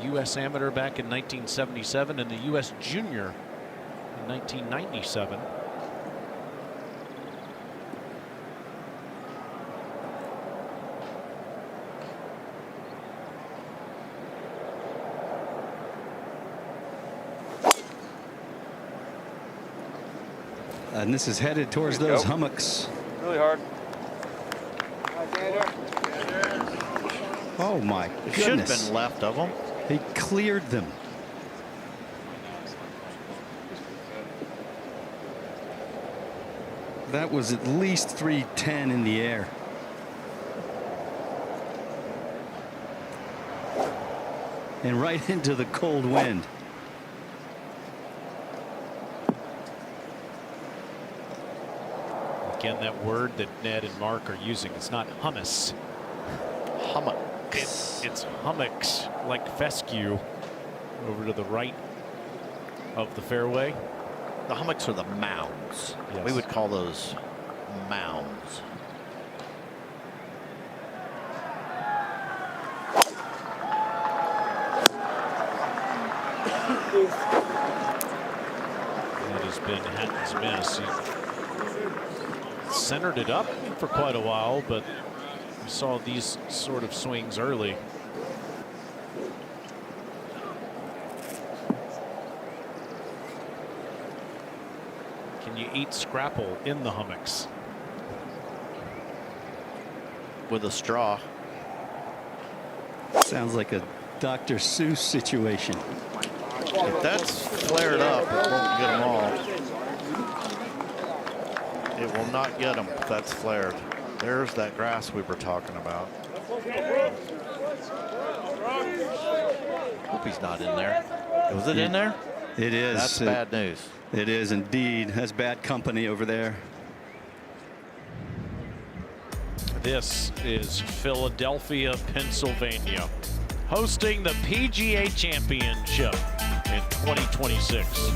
U.S. Amateur back in 1977 and the U.S. Junior in 1997. And this is headed towards those hummocks. Really hard. Oh my It goodness. should have been left of them. He cleared them. That was at least 310 in the air. And right into the cold wind. Again, that word that Ned and Mark are using, it's not hummus. Hummocks. It's hummocks, like fescue, over to the right of the fairway. The hummocks are the mounds. Yes. We would call those mounds. That has been Hatton's miss. He centered it up for quite a while, but we saw these sort of swings early. Can you eat scrapple in the hummocks? With a straw. Sounds like a Dr. Seuss situation. If that's flared up, it won't get them all. It will not get them if that's flared. There's that grass we were talking about. Hope he's not in there. Was it in there? It is. That's bad news. It is indeed. That's bad company over there. This is Philadelphia, Pennsylvania, hosting the PGA Championship in 2026.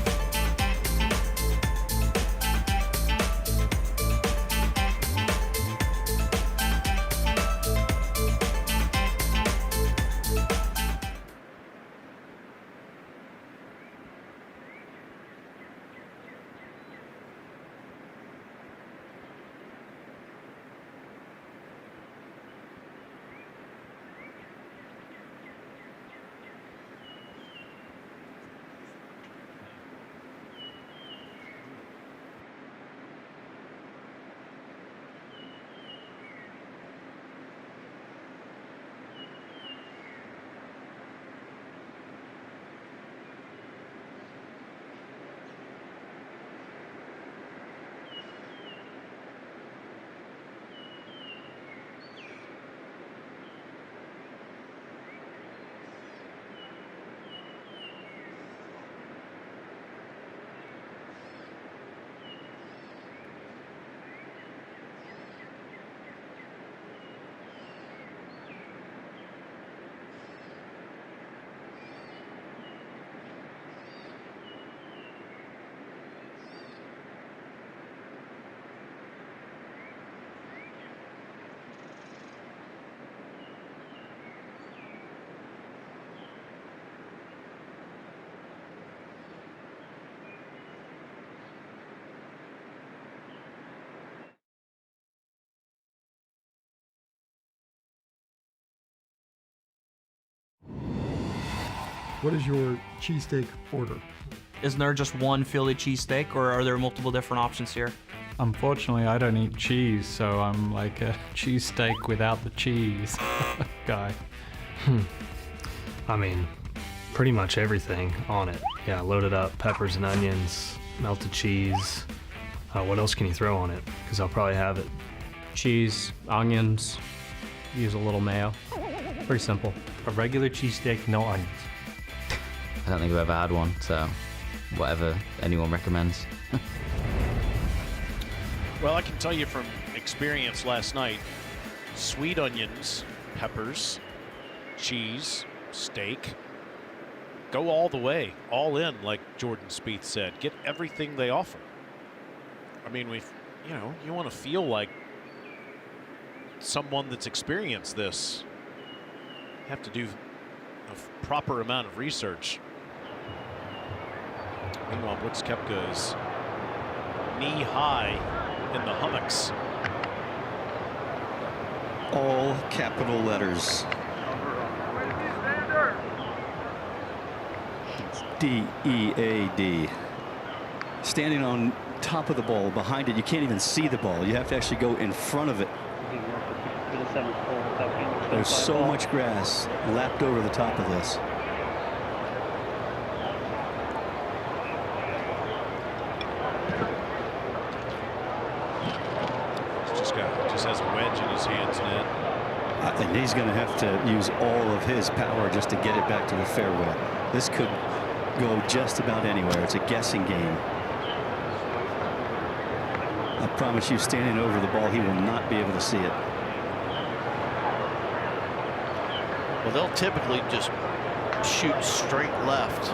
What is your cheesesteak order? Isn't there just one Philly cheesesteak, or are there multiple different options here? Unfortunately, I don't eat cheese, so I'm like a cheesesteak without the cheese guy. I mean, pretty much everything on it. Yeah, loaded up peppers and onions, melted cheese. What else can you throw on it? Because I'll probably have it. Cheese, onions, use a little mayo. Pretty simple. A regular cheesesteak, no onions. I don't think I've ever had one, so whatever anyone recommends. Well, I can tell you from experience last night, sweet onions, peppers, cheese, steak, go all the way, all in, like Jordan Spieth said. Get everything they offer. I mean, you want to feel like someone that's experienced this. You have to do a proper amount of research. Meanwhile, Brooks Koepka is knee-high in the hummocks. All capital letters. D-E-A-D. Standing on top of the ball, behind it, you can't even see the ball. You have to actually go in front of it. There's so much grass lapped over the top of this. Just has a wedge in his hands, Ned. And he's going to have to use all of his power just to get it back to the fairway. This could go just about anywhere. It's a guessing game. I promise you, standing over the ball, he will not be able to see it. Well, they'll typically just shoot straight left.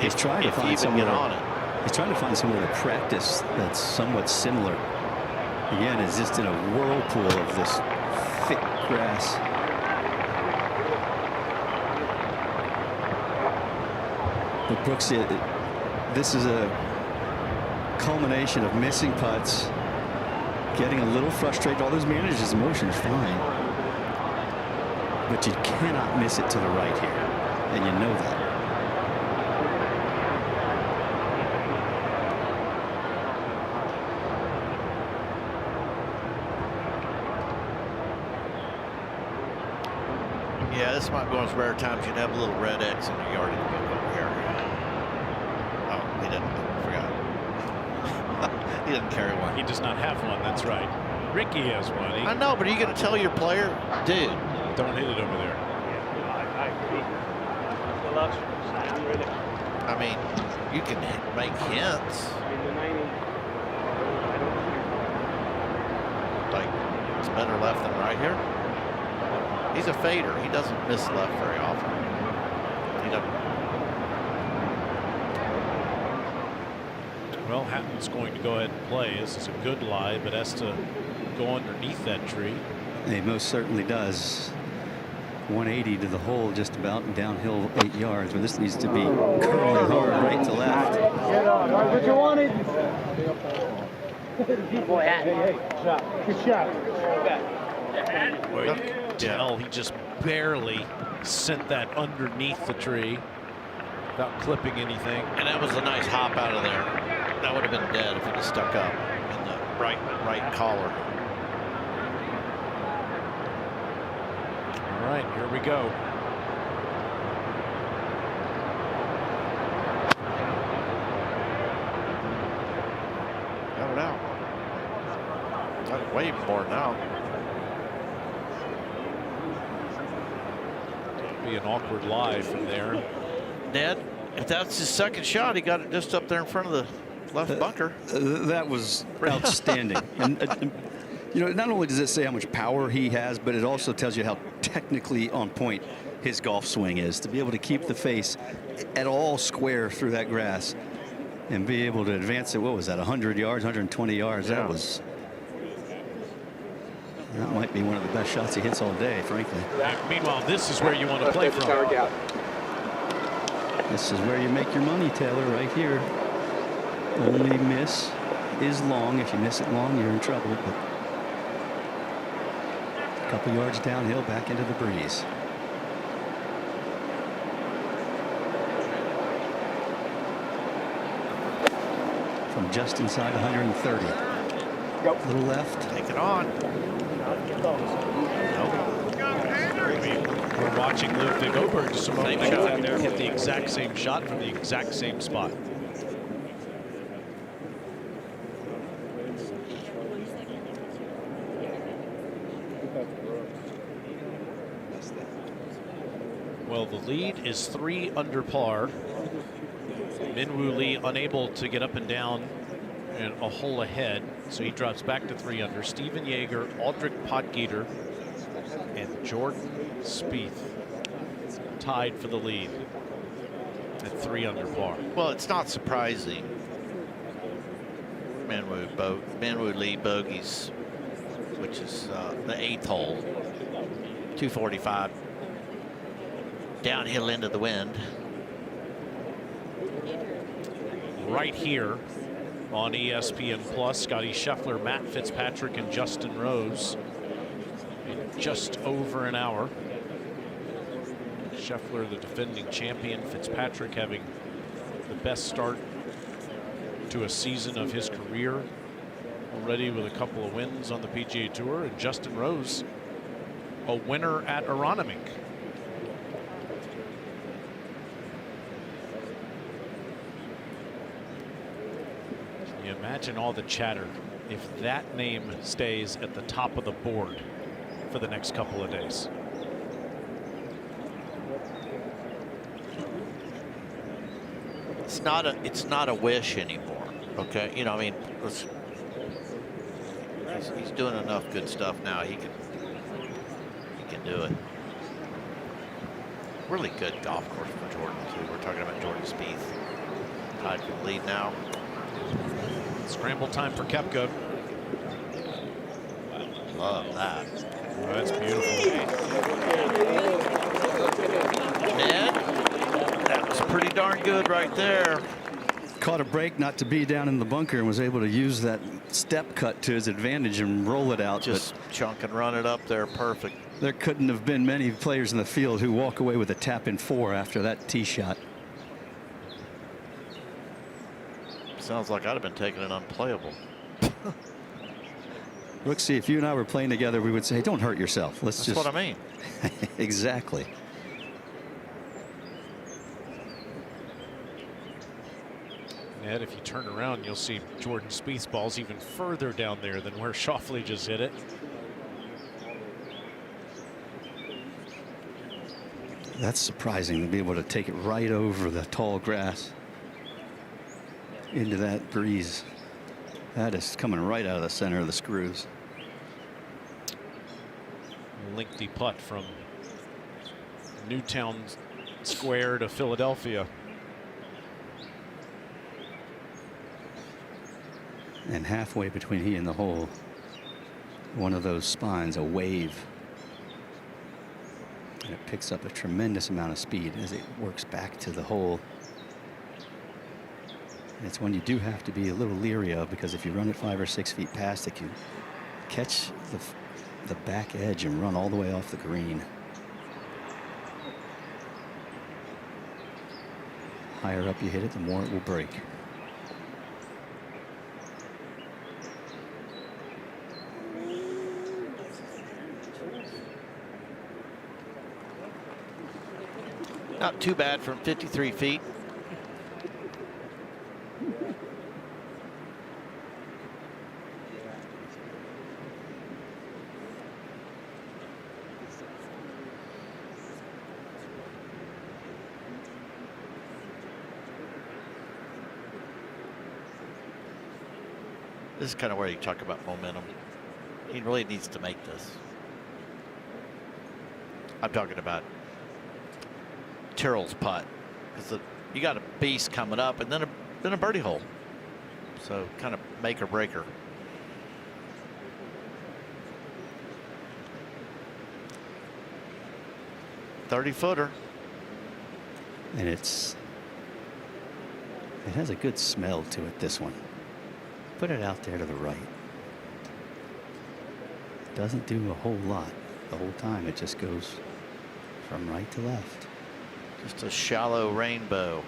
He's trying to find somewhere on it. He's trying to find somewhere to practice that's somewhat similar. Again, it's just in a whirlpool of this thick grass. But Brooks, this is a culmination of missing putts, getting a little frustrated. All those managers' emotions fine, but you cannot miss it to the right here, and you know that. Yeah, this might be one of those rare times you'd have a little red X in your yard if you go over here. Oh, he didn't. Forgot. He didn't carry one. He does not have one. That's right. Ricky has one. I know, but are you going to tell your player, dude, don't hit it over there? I mean, you can make hints. Like, it's better left than right here. He's a fader. He doesn't miss left very often. He doesn't. Well, Hatton's going to go ahead and play. This is a good lie, but has to go underneath that tree. He most certainly does. 180 to the hole, just about, and downhill 8 yards. But this needs to be curling hard right to left. Right what you wanted. Boy, hey, good shot. Boy, you can tell he just barely sent that underneath the tree without clipping anything. And that was a nice hop out of there. That would have been dead if it had stuck up in the right collar. All right, here we go. Got it out. Got it way more now. Be an awkward lie from there. Ned, if that's his second shot, he got it just up there in front of the left bunker. That was outstanding. and you know, not only does it say how much power he has, but it also tells you how technically on point his golf swing is. To be able to keep the face at all square through that grass and be able to advance it, what was that, 100 yards, 120 yards? Yeah. That might be one of the best shots he hits all day, frankly. Meanwhile, this is where you want to play from. This is where you make your money, Taylor, right here. Only miss is long. If you miss it long, you're in trouble. But a couple yards downhill, back into the breeze. from just inside 130. A little left. Take it on. We're watching Ludwig Oberg just a moment ago hit the exact same shot from the exact same spot. Well, the lead is 3 under par. Minwoo Lee unable to get up and down and a hole ahead, so he drops back to 3 under. Steven Yeager, Aldrich Potgieter, and Jordan Spieth tied for the lead at 3 under par. Well, it's not surprising. Minwoo Lee bogeys, which is the 8th hole, 245. Downhill into the wind. Right here on ESPN Plus, Scotty Scheffler, Matt Fitzpatrick, and Justin Rose in just over an hour. Scheffler, the defending champion, Fitzpatrick having the best start to a season of his career already with a couple of wins on the PGA Tour, and Justin Rose, a winner at Aronimink. You imagine all the chatter if that name stays at the top of the board for the next couple of days. It's not a wish anymore. Okay, you know, I mean, he's doing enough good stuff now. He can do it. Really good golf course for Jordan too. We're talking about Jordan Spieth tied for the lead now. Scramble time for Koepka. Love that. Oh, that's beautiful. Ned, that was pretty darn good right there. Caught a break not to be down in the bunker and was able to use that step cut to his advantage and roll it out. Just chunk and run it up there. Perfect. There couldn't have been many players in the field who walk away with a tap in 4 after that tee shot. Sounds like I'd have been taking it unplayable. Look, see, if you and I were playing together, we would say, don't hurt yourself. That's what I mean. Exactly. Ed, if you turn around, you'll see Jordan Spieth's ball's even further down there than where Schauffele just hit it. That's surprising to be able to take it right over the tall grass into that breeze. That is coming right out of the center of the screws. Lengthy putt from Newtown Square to Philadelphia. And halfway between he and the hole, one of those spines, a wave. And it picks up a tremendous amount of speed as it works back to the hole. And it's one you do have to be a little leery of, because if you run it 5 or 6 feet past, it can catch the back edge and run all the way off the green. Higher up you hit it, the more it will break. Not too bad from 53 feet. This is kind of where you talk about momentum. He really needs to make this. I'm talking about Tyrrell's putt, because you got a beast coming up and then a birdie hole. So kind of make or breaker. .30-footer. And it has a good smell to it, this one. Put it out there to the right. Doesn't do a whole lot the whole time. It just goes from right to left. Just a shallow rainbow.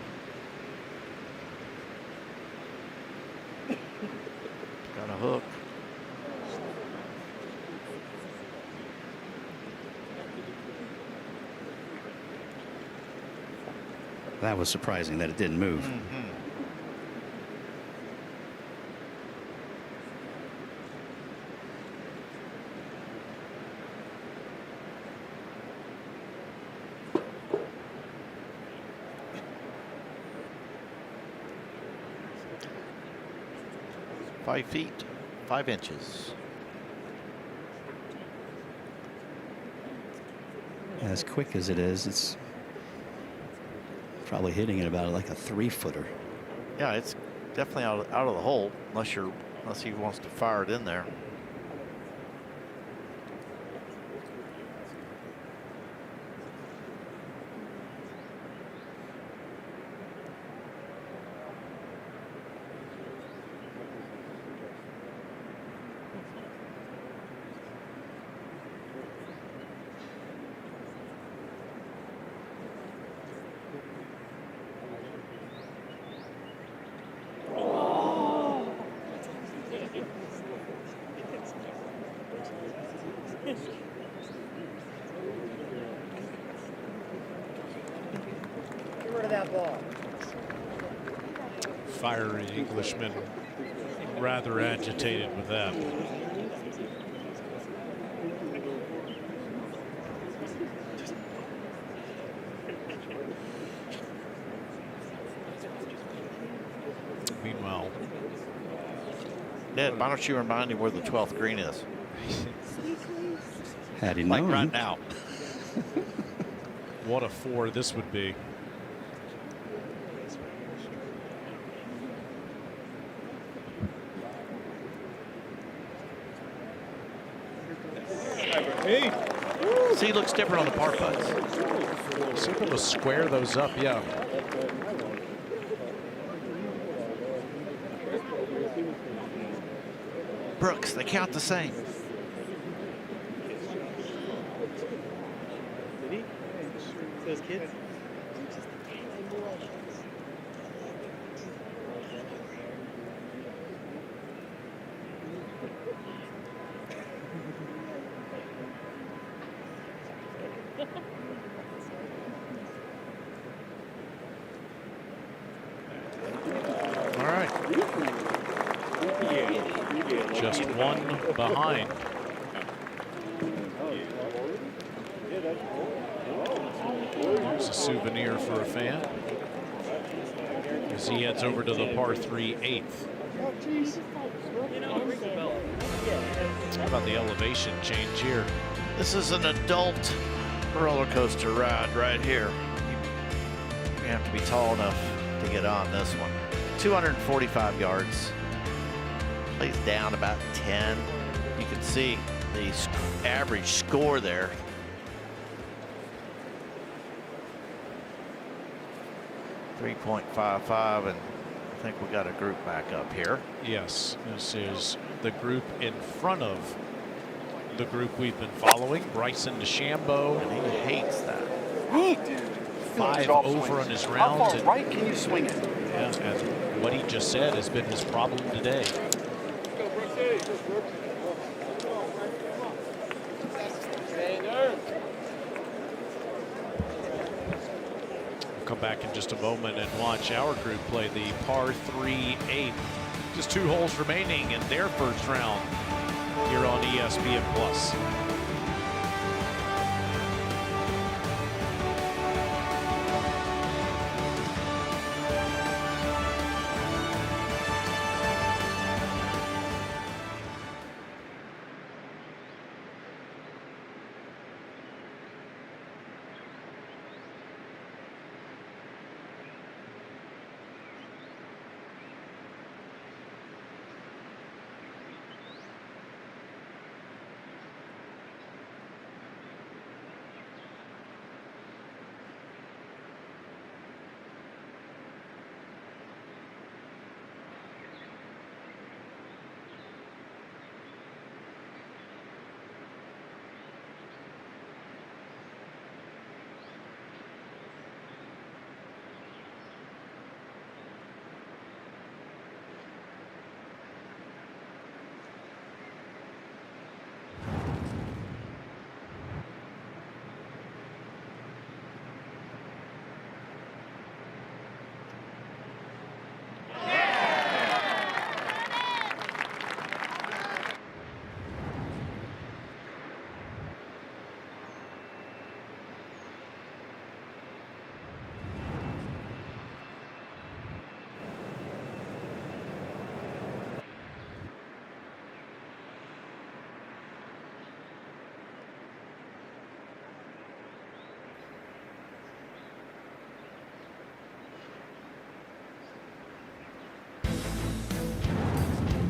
hook. That was surprising that it didn't move. Mm-hmm. Five feet, 5 inches. As quick as it is, it's probably hitting it about like a 3-footer. Yeah, it's definitely out of the hole unless he wants to fire it in there. Get rid of that ball. Fiery Englishman, rather agitated with that. Meanwhile, Ned, why don't you remind him where the 12th green is? Had he like known. right now. What a 4 this would be. See, he looks different on the par putts. See if to square those up, yeah. Brooks, they count the same. Those kids. All right. Just one behind. Here's a souvenir for a fan as he heads over to the par 3 8th. How about the elevation change here? This is an adult roller coaster ride right here. You have to be tall enough to get on this one. 245 yards. Plays down about 10. You can see the average score there. .55, and I think we got a group back up here. Yes, this is the group in front of the group we've been following. Bryson DeChambeau. And he hates that. 5 over on his round. How far right can you swing it? Yeah, and what he just said has been his problem today. We'll come back in just a moment and watch our group play the par 3 8. Just 2 holes remaining in their first round here on ESPN Plus.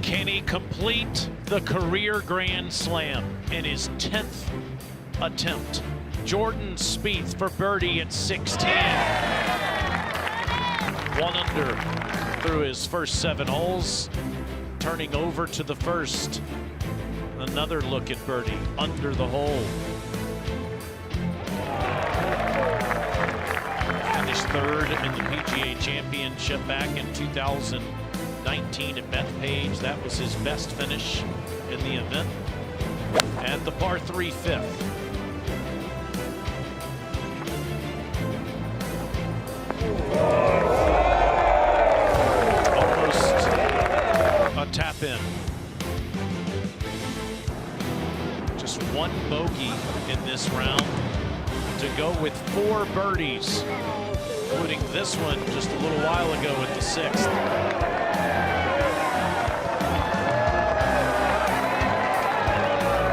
Can he complete the career Grand Slam in his 10th attempt? Jordan Spieth for birdie at 16. 1 under through his first 7 holes. Turning over to the first. Another look at birdie under the hole. Finished 3rd in the PGA Championship back in 2019 at Bethpage. That was his best finish in the event. At the par 3 5th. Almost a tap in. Just 1 bogey in this round to go with 4 birdies, including this one just a little while ago at the 6th.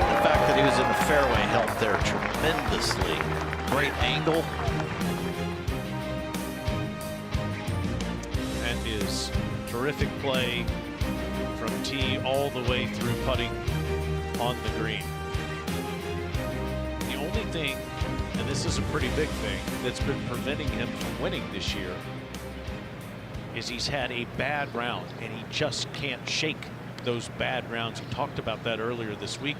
The fact that he was in the fairway helped there tremendously. Great angle. That is terrific play from tee all the way through putting on the green. The only thing, and this is a pretty big thing, that's been preventing him from winning this year is he's had a bad round, and he just can't shake those bad rounds. He talked about that earlier this week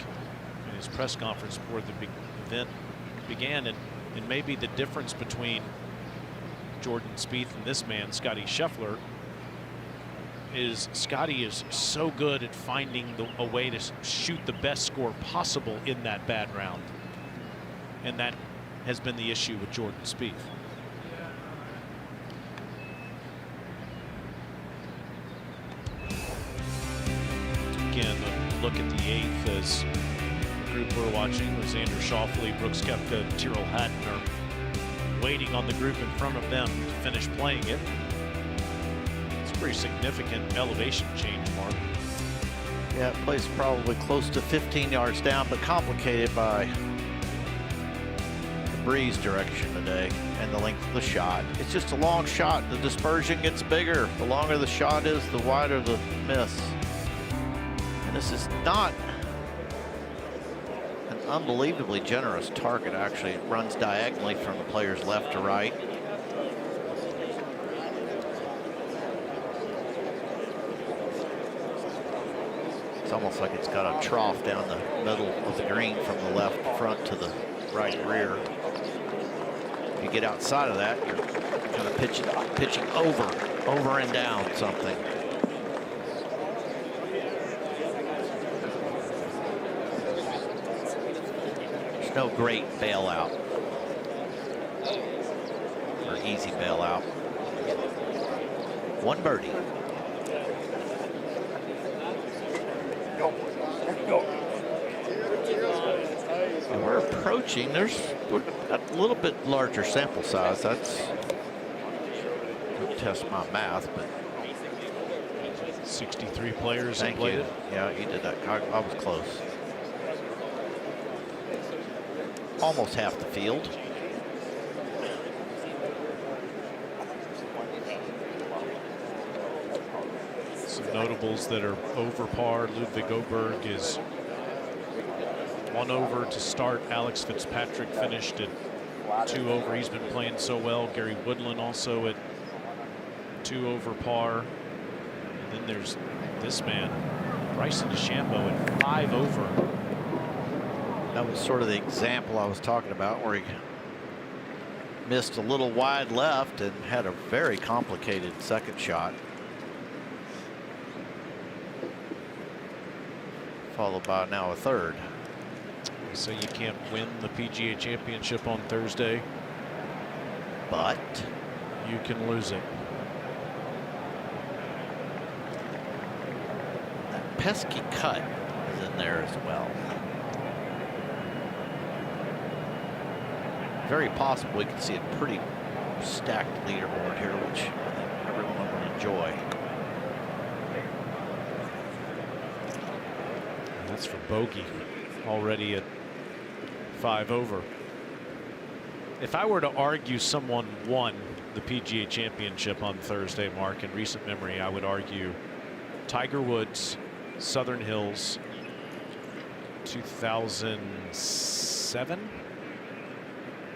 in his press conference before the big event began, and maybe the difference between Jordan Spieth and this man, Scotty Scheffler, is Scotty is so good at finding a way to shoot the best score possible in that bad round. And that has been the issue with Jordan Spieth. Again, a look at the 8th as the group we're watching was Xander Schauffele, Brooks Koepka, and Tyrrell Hatton are waiting on the group in front of them to finish playing it. It's a pretty significant elevation change, Mark. Yeah, it plays probably close to 15 yards down, but complicated by the breeze direction today and the length of the shot. It's just a long shot. The dispersion gets bigger. The longer the shot is, the wider the miss. And this is not an unbelievably generous target, actually. It runs diagonally from the player's left to right. It's almost like it's got a trough down the middle of the green from the left front to the right rear. If you get outside of that, you're kind of pitching over and down something. There's no great bailout or easy bailout. 1 birdie. And we're approaching, we're a little bit larger sample size. That's, don't test my math, but 63 players thank played you. it. Yeah, you did that. I was close. Almost half the field. Some notables that are over par. Ludwig Oberg is 1 over to start. Alex Fitzpatrick finished at 2 over. He's been playing so well. Gary Woodland also at 2 over par. And then there's this man, Bryson DeChambeau, at 5 over. That was sort of the example I was talking about, where he missed a little wide left and had a very complicated second shot, followed by now a third. So you can't win the PGA Championship on Thursday, but you can lose it. That pesky cut is in there as well. Very possible we could see a pretty stacked leaderboard here, which I think everyone would enjoy. And that's for bogey, already at 5 over. If I were to argue someone won the PGA Championship on Thursday, Mark, in recent memory, I would argue Tiger Woods Southern Hills, 2007.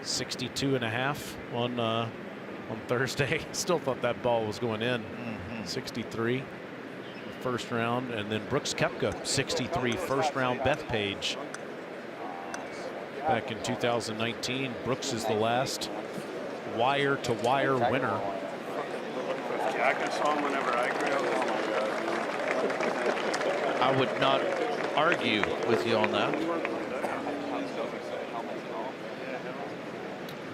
62.5 on Thursday. Still thought that ball was going in. 63 first round, and then Brooks Koepka 63 first round Bethpage back in 2019. Brooks is the last wire to wire winner. I can song whenever I agree. I would not argue with you on that.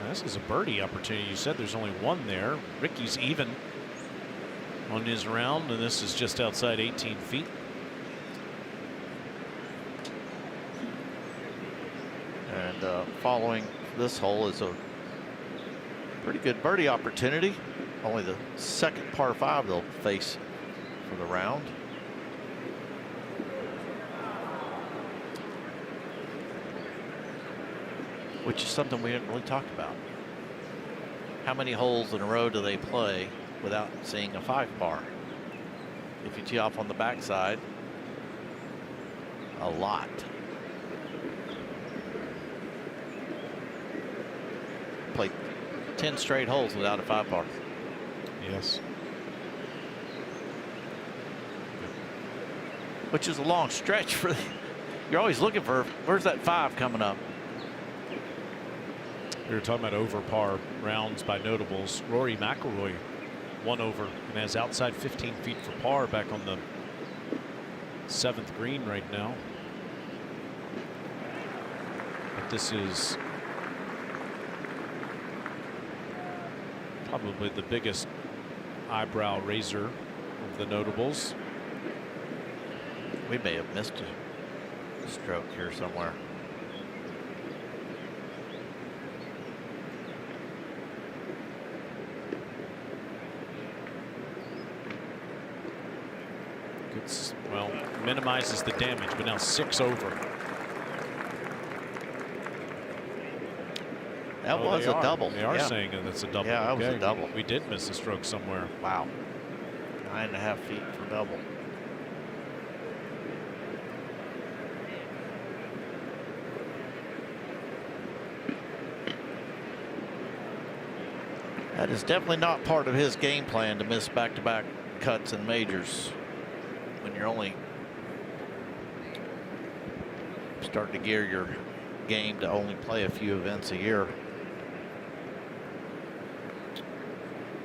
This is a birdie opportunity. You said there's only one there. Ricky's even on his round, and this is just outside 18 feet. And following this hole is a pretty good birdie opportunity. Only the second par 5 they'll face for the round. Which is something we didn't really talk about. How many holes in a row do they play without seeing a 5-par? If you tee off on the backside, a lot. Played 10 straight holes without a 5-par. Yes. Which is a long stretch for the, you're always looking for, where's that 5 coming up? We were talking about over par rounds by notables. Rory McIlroy 1 over and has outside 15 feet for par back on the 7th green right now. But this is probably the biggest eyebrow raiser of the notables. We may have missed a stroke here somewhere. Well, minimizes the damage, but now 6 over. That was a double. They are saying that it's a double. Yeah, that was a double. We did miss a stroke somewhere. Wow. 9.5 feet for double. That is definitely not part of his game plan to miss back-to-back cuts and majors when you're only starting to gear your game to only play a few events a year.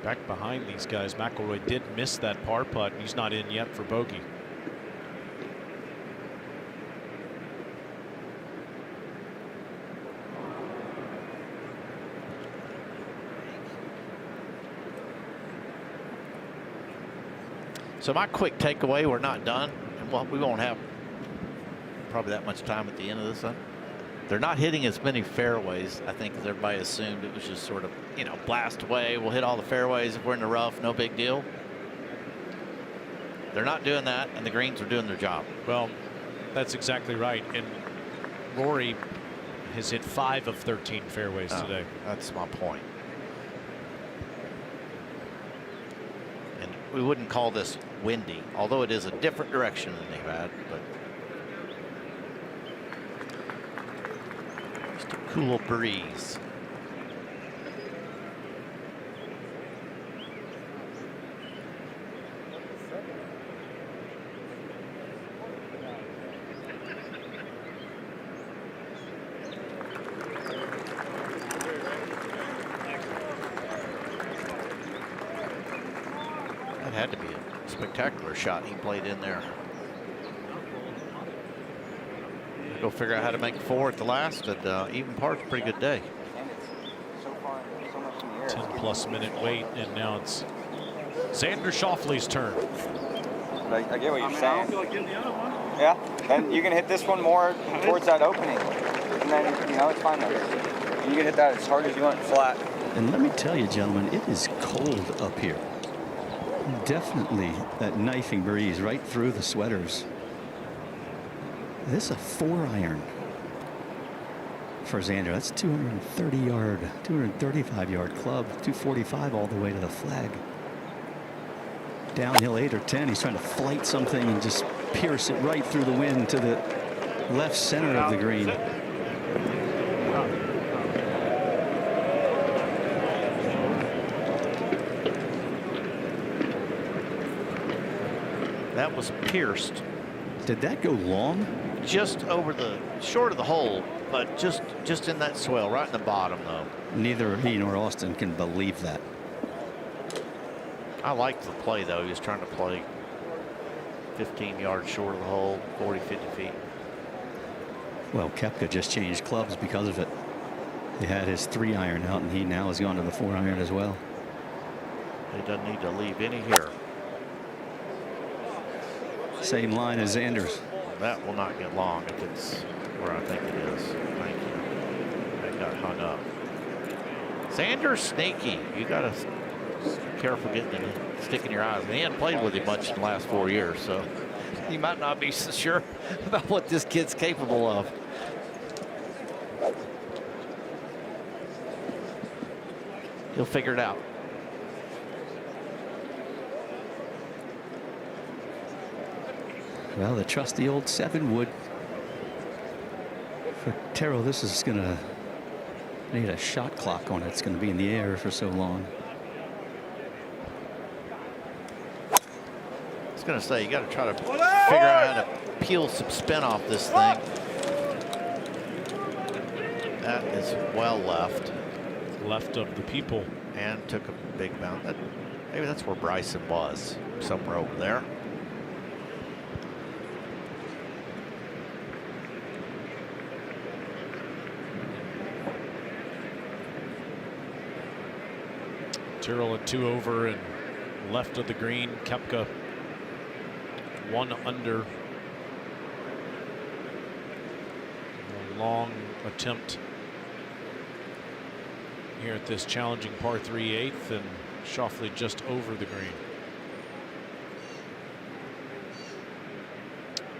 Back behind these guys, McIlroy did miss that par putt. He's not in yet for bogey. So my quick takeaway, we're not done, and well, we won't have probably that much time at the end of this. They're not hitting as many fairways, I think, as everybody assumed. It was just sort of, you know, blast away. We'll hit all the fairways if we're in the rough, no big deal. They're not doing that, and the greens are doing their job. Well, that's exactly right. And Rory has hit 5 of 13 fairways today. That's my point. And we wouldn't call this windy, although it is a different direction than they've had, but just a cool breeze. That had to be a spectacular shot he played in there. Go figure out how to make 4 at the last, and even par's a pretty good day. 10+ minute wait, and now it's Xander Schauffele's turn. I get what you're saying. Yeah, then you can hit this one more towards that opening, and then, you know, it's fine though. You can hit that as hard as you want, flat. And let me tell you, gentlemen, it is cold up here. Definitely that knifing breeze right through the sweaters. This is a 4-iron for Xander. That's 230-yard, 235-yard club, 245 all the way to the flag. Downhill 8 or 10. He's trying to flight something and just pierce it right through the wind to the left center of the green. That was pierced. Did that go long? Just over the short of the hole, but just in that swell, right in the bottom though. Neither he nor Austin can believe that. I liked the play though. He was trying to play 15 yards short of the hole, 40, 50 feet. Well, Koepka just changed clubs because of it. He had his 3-iron out, and he now has gone to the 4-iron as well. He doesn't need to leave any here. Same line as Xander's. That will not get long if it's where I think it is. Thank you. That got hung up. Xander's sneaky. You got to be careful getting it, sticking your eyes. He hadn't played with him much in the last 4 years, so you might not be so sure about what this kid's capable of. He'll figure it out. Well, the trusty old 7-wood. For Tyrrell, this is going to need a shot clock on it. It's going to be in the air for so long. I was going to say, you got to try to figure out how to peel some spin off this thing. That is well left. Left of the people. And took a big bounce. Maybe that's where Bryson was, somewhere over there. Tyrrell at 2 over and left of the green. Koepka 1 under. A long attempt here at this challenging par 3 8th, and Schauffele just over the green.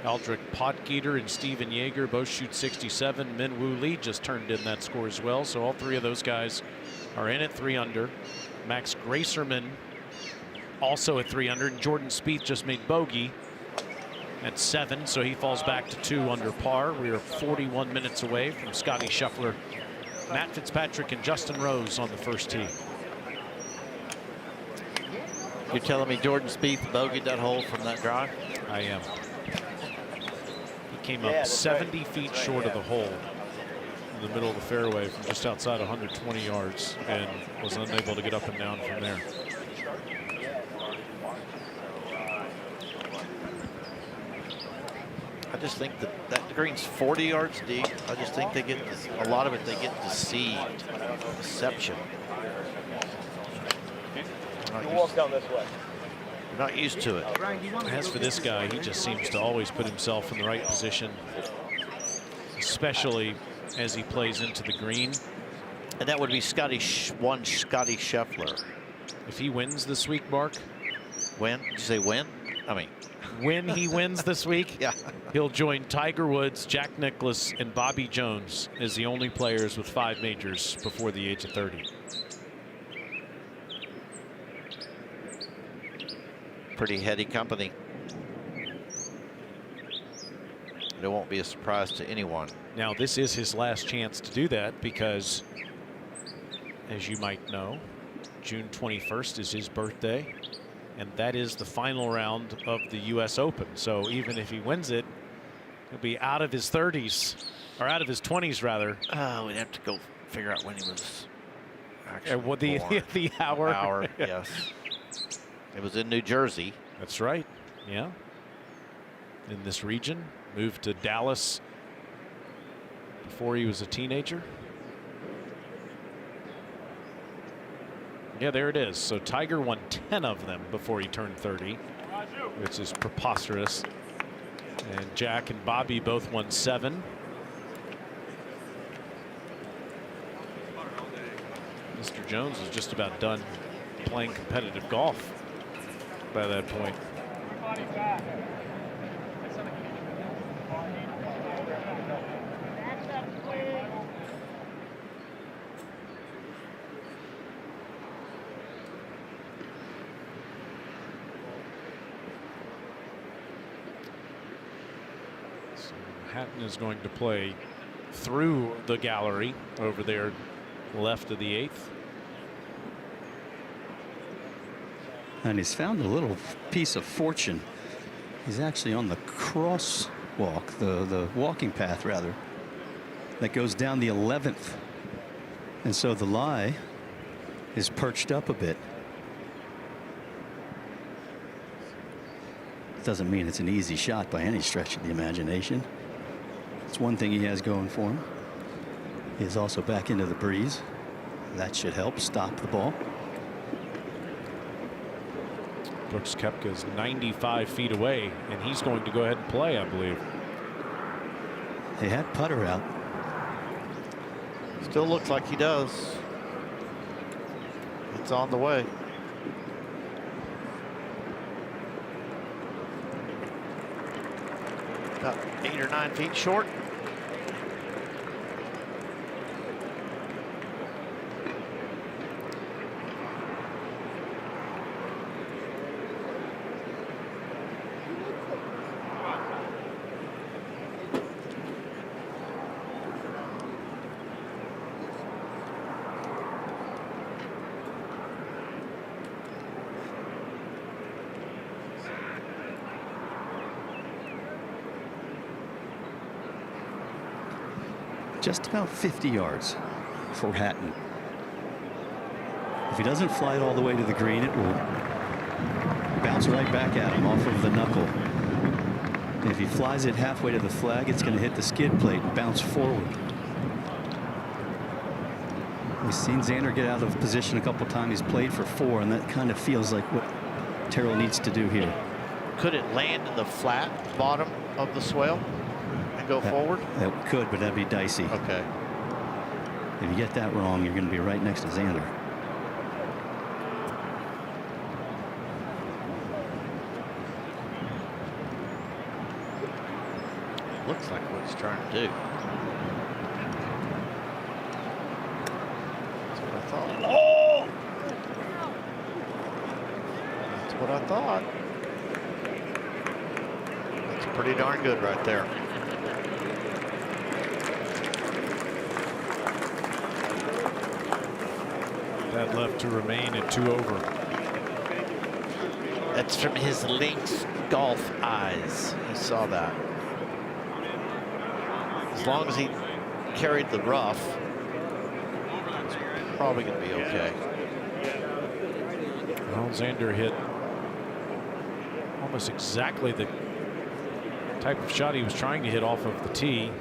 Aldrich Potgieter and Steven Yeager both shoot 67. Min Woo Lee just turned in that score as well. So all 3 of those guys are in at 3 under. Max Gracerman also at 3 under. And Jordan Spieth just made bogey at 7, so he falls back to 2 under par. We are 41 minutes away from Scotty Scheffler, Matt Fitzpatrick, and Justin Rose on the first tee. You're telling me Jordan Spieth bogeyed that hole from that drive? I am. He came up 70 feet short of the hole in the middle of the fairway from just outside 120 yards and was unable to get up and down from there. I just think that the green's 40 yards deep. I just think they get a lot of it. They get deceived, deception. You walk down this way. They're not used to it. As for this guy, he just seems to always put himself in the right position, especially as he plays into the green. And that would be Scotty Scheffler. If he wins this week, Mark. When? Did you say when? I mean, when he wins this week, yeah, he'll join Tiger Woods, Jack Nicklaus, and Bobby Jones as the only players with 5 majors before the age of 30. Pretty heady company. It won't be a surprise to anyone. Now, this is his last chance to do that because, as you might know, June 21st is his birthday, and that is the final round of the U.S. Open. So even if he wins it, he'll be out of his 30s, or out of his 20s, rather. We'd have to go figure out when he was actually born. The hour. Hour, yes. It was in New Jersey. That's right. Yeah. In this region. Moved to Dallas before he was a teenager. Yeah, there it is. So Tiger won 10 of them before he turned 30, which is preposterous. And Jack and Bobby both won 7. Mr. Jones is just about done playing competitive golf by that point. Hatton is going to play through the gallery over there left of the 8th. And he's found a little piece of fortune. He's actually on the crosswalk, the walking path rather, that goes down the 11th. And so the lie is perched up a bit. Doesn't mean it's an easy shot by any stretch of the imagination. It's one thing he has going for him. He is also back into the breeze. That should help stop the ball. Brooks Koepka's 95 feet away, and he's going to go ahead and play, I believe. They had putter out. Still looks like he does. It's on the way. About 8 or 9 feet short. Just about 50 yards for Hatton. If he doesn't fly it all the way to the green, it will bounce right back at him off of the knuckle. And if he flies it halfway to the flag, it's going to hit the skid plate and bounce forward. We've seen Xander get out of position a couple times. He's played for 4, and that kind of feels like what Tyrrell needs to do here. Could it land in the flat bottom of the swale and go forward? That could, but that'd be dicey. Okay. If you get that wrong, you're going to be right next to Xander. Looks like what he's trying to do. That's what I thought. Oh! That's what I thought. That's pretty darn good right there. That left to remain at 2 over. That's from his Lynx golf eyes. He saw that. As long as he carried the rough, it's probably going to be okay. Well, Xander hit almost exactly the type of shot he was trying to hit off of the tee,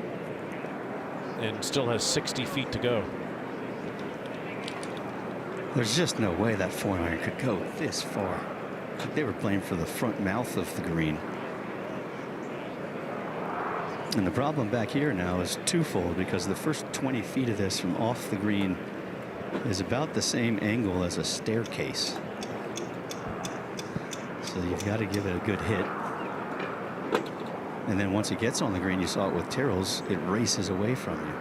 and still has 60 feet to go. There's just no way that 4-iron could go this far. They were playing for the front mouth of the green. And the problem back here now is twofold, because the first 20 feet of this from off the green is about the same angle as a staircase. So you've got to give it a good hit. And then once it gets on the green, you saw it with Tyrrell's, it races away from you.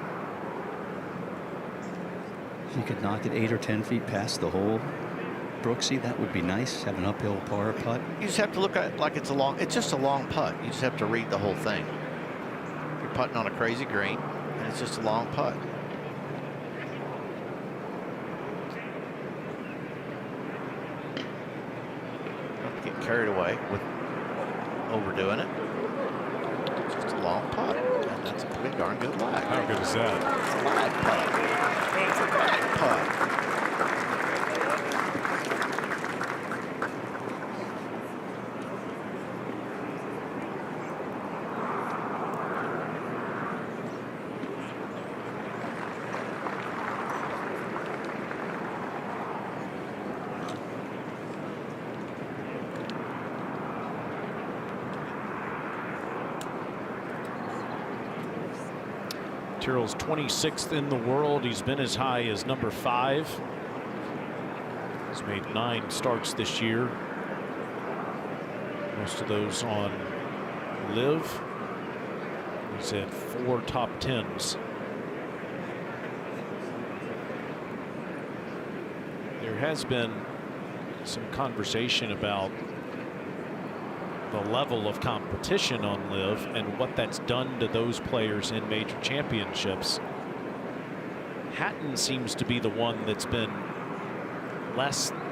If you could knock it 8 or 10 feet past the hole, Brooksy, that would be nice. Have an uphill par putt. You just have to look at it like it's just a long putt. You just have to read the whole thing. You're putting on a crazy green, and it's just a long putt. Don't get carried away with overdoing it. It's just a long putt, and that's a pretty darn good lag. How good is that? It's a lag putt. It's a lag putt. Tyrrell's 26th in the world. He's been as high as number 5. He's made 9 starts this year. Most of those on live. He's had 4 top 10s. There has been some conversation about the level of competition on LIV and what that's done to those players in major championships. Hatton seems to be the one that's been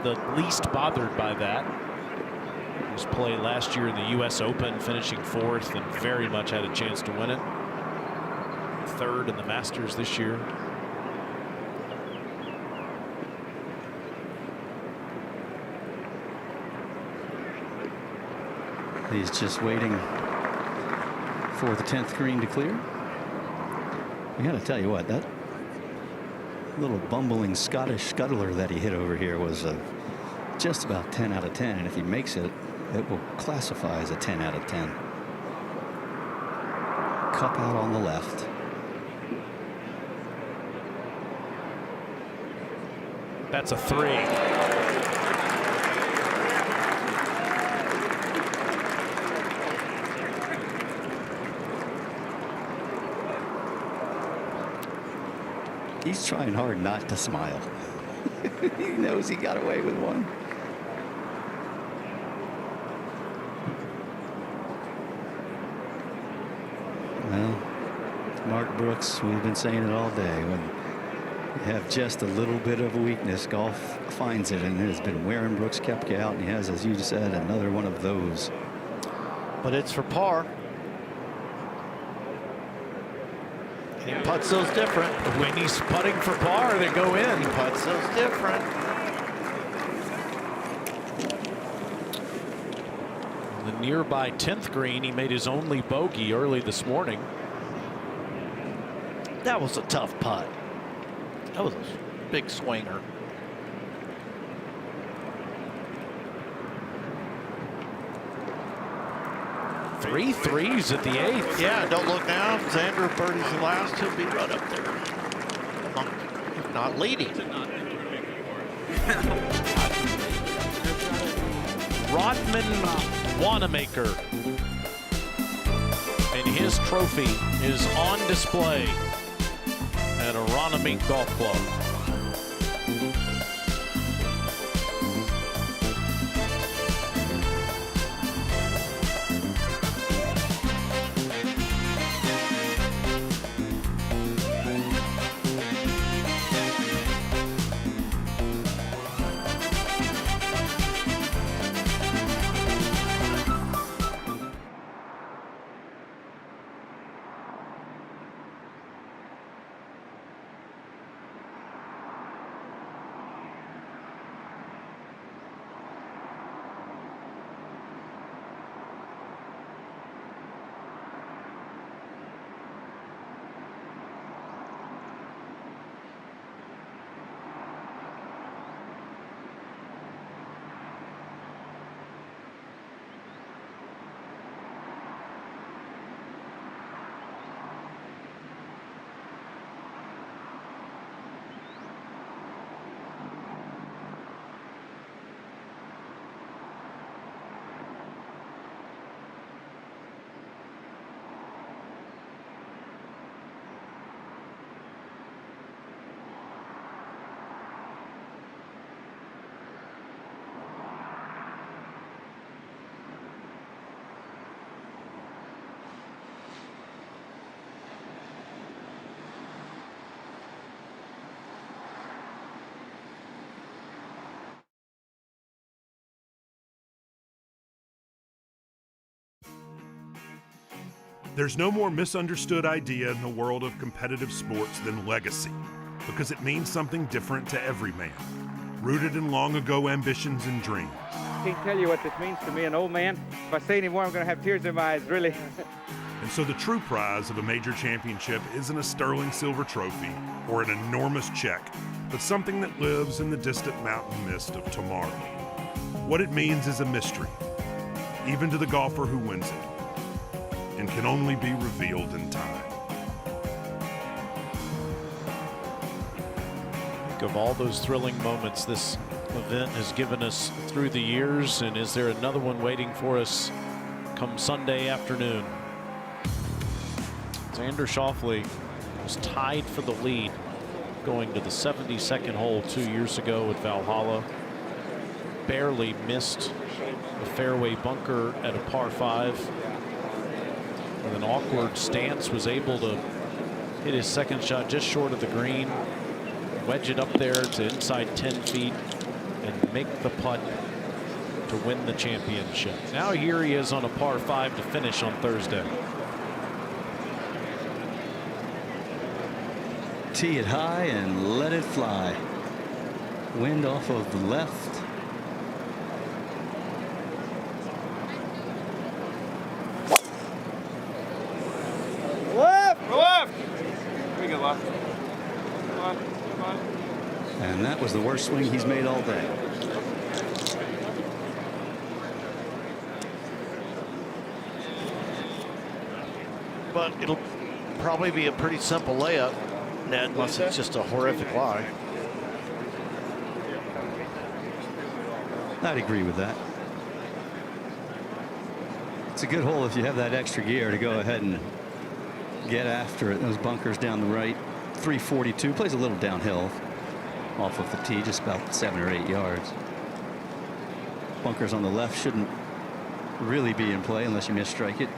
the least bothered by that. His play last year in the U.S. Open, finishing 4th, and very much had a chance to win it. 3rd in the Masters this year. He's just waiting for the 10th green to clear. I gotta tell you what, that little bumbling Scottish scuttler that he hit over here was just about 10 out of 10, and if he makes it, it will classify as a 10 out of 10. Cup out on the left. That's a 3. He's trying hard not to smile. He knows he got away with one. Well, Mark Brooks, we've been saying it all day. When you have just a little bit of a weakness, golf finds it, and it has been wearing Brooks Koepka out, and he has, as you said, another one of those. But it's for par. He putts those different. When he's putting for par, they go in. He putts those different. On the nearby 10th green, he made his only bogey early this morning. That was a tough putt. That was a big swinger. Three threes at the 8th. Yeah, don't look now. Xander birdies the last. He'll be right up there. If not leading. Rodman Wanamaker. And his trophy is on display at Aronimink Golf Club. There's no more misunderstood idea in the world of competitive sports than legacy, because it means something different to every man, rooted in long ago ambitions and dreams. I can't tell you what this means to me, an old man. If I say any more, I'm going to have tears in my eyes, really. And so the true prize of a major championship isn't a sterling silver trophy or an enormous check, but something that lives in the distant mountain mist of tomorrow. What it means is a mystery, even to the golfer who wins it, and can only be revealed in time. Think of all those thrilling moments this event has given us through the years, and is there another one waiting for us come Sunday afternoon? Xander Schauffele was tied for the lead going to the 72nd hole 2 years ago at Valhalla. Barely missed a fairway bunker at a par 5. With an awkward stance, was able to hit his second shot just short of the green, wedge it up there to inside 10 feet, and make the putt to win the championship. Now here he is on a par 5 to finish on Thursday. Tee it high and let it fly. Wind off of the left. Left! Left! We go left. Left. And that was the worst swing he's made all day. But it'll probably be a pretty simple layup, Ned, unless it's just a horrific lie. I'd agree with that. It's a good hole if you have that extra gear to go ahead and get after it. Those bunkers down the right, 342, plays a little downhill off of the tee, just about 7 or 8 yards. Bunkers on the left shouldn't really be in play unless you misstrike it.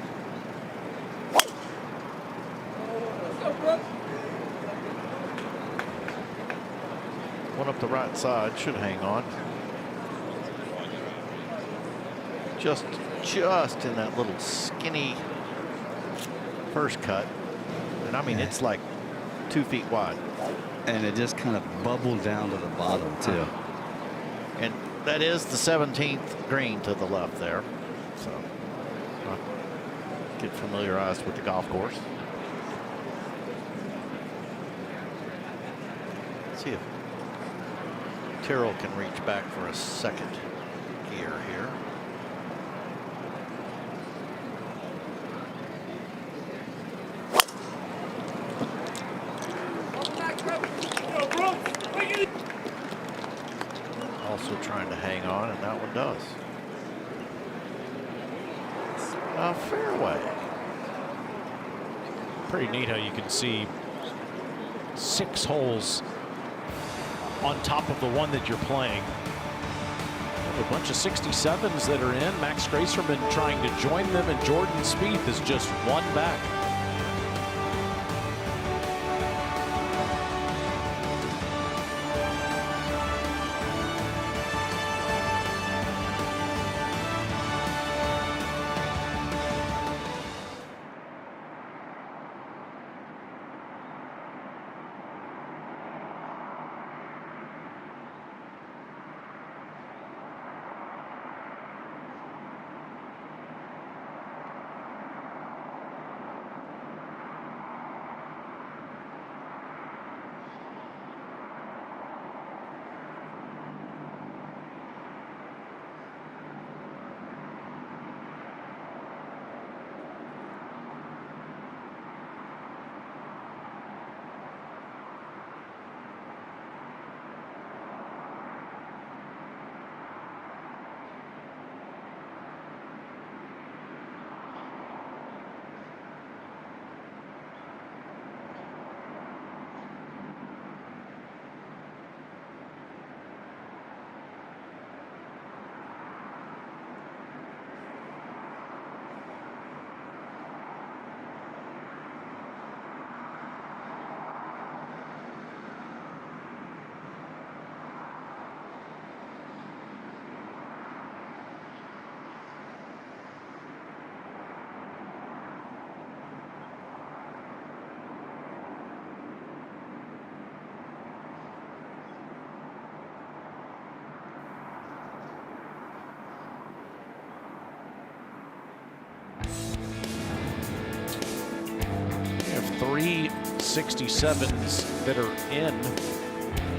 One up the right side, should hang on. Just in that little skinny first cut. And I mean, it's like 2 feet wide. And it just kind of bubbled down to the bottom, too. And that is the 17th green to the left there. So get familiarized with the golf course. Let's see if Tyrrell can reach back for a second gear here. Also trying to hang on, and that one does. Fairway. Pretty neat how you can see 6 holes on top of the one that you're playing. A bunch of 67s that are in. Max Gracerman trying to join them, and Jordan Spieth is just one back. Three 67s that are in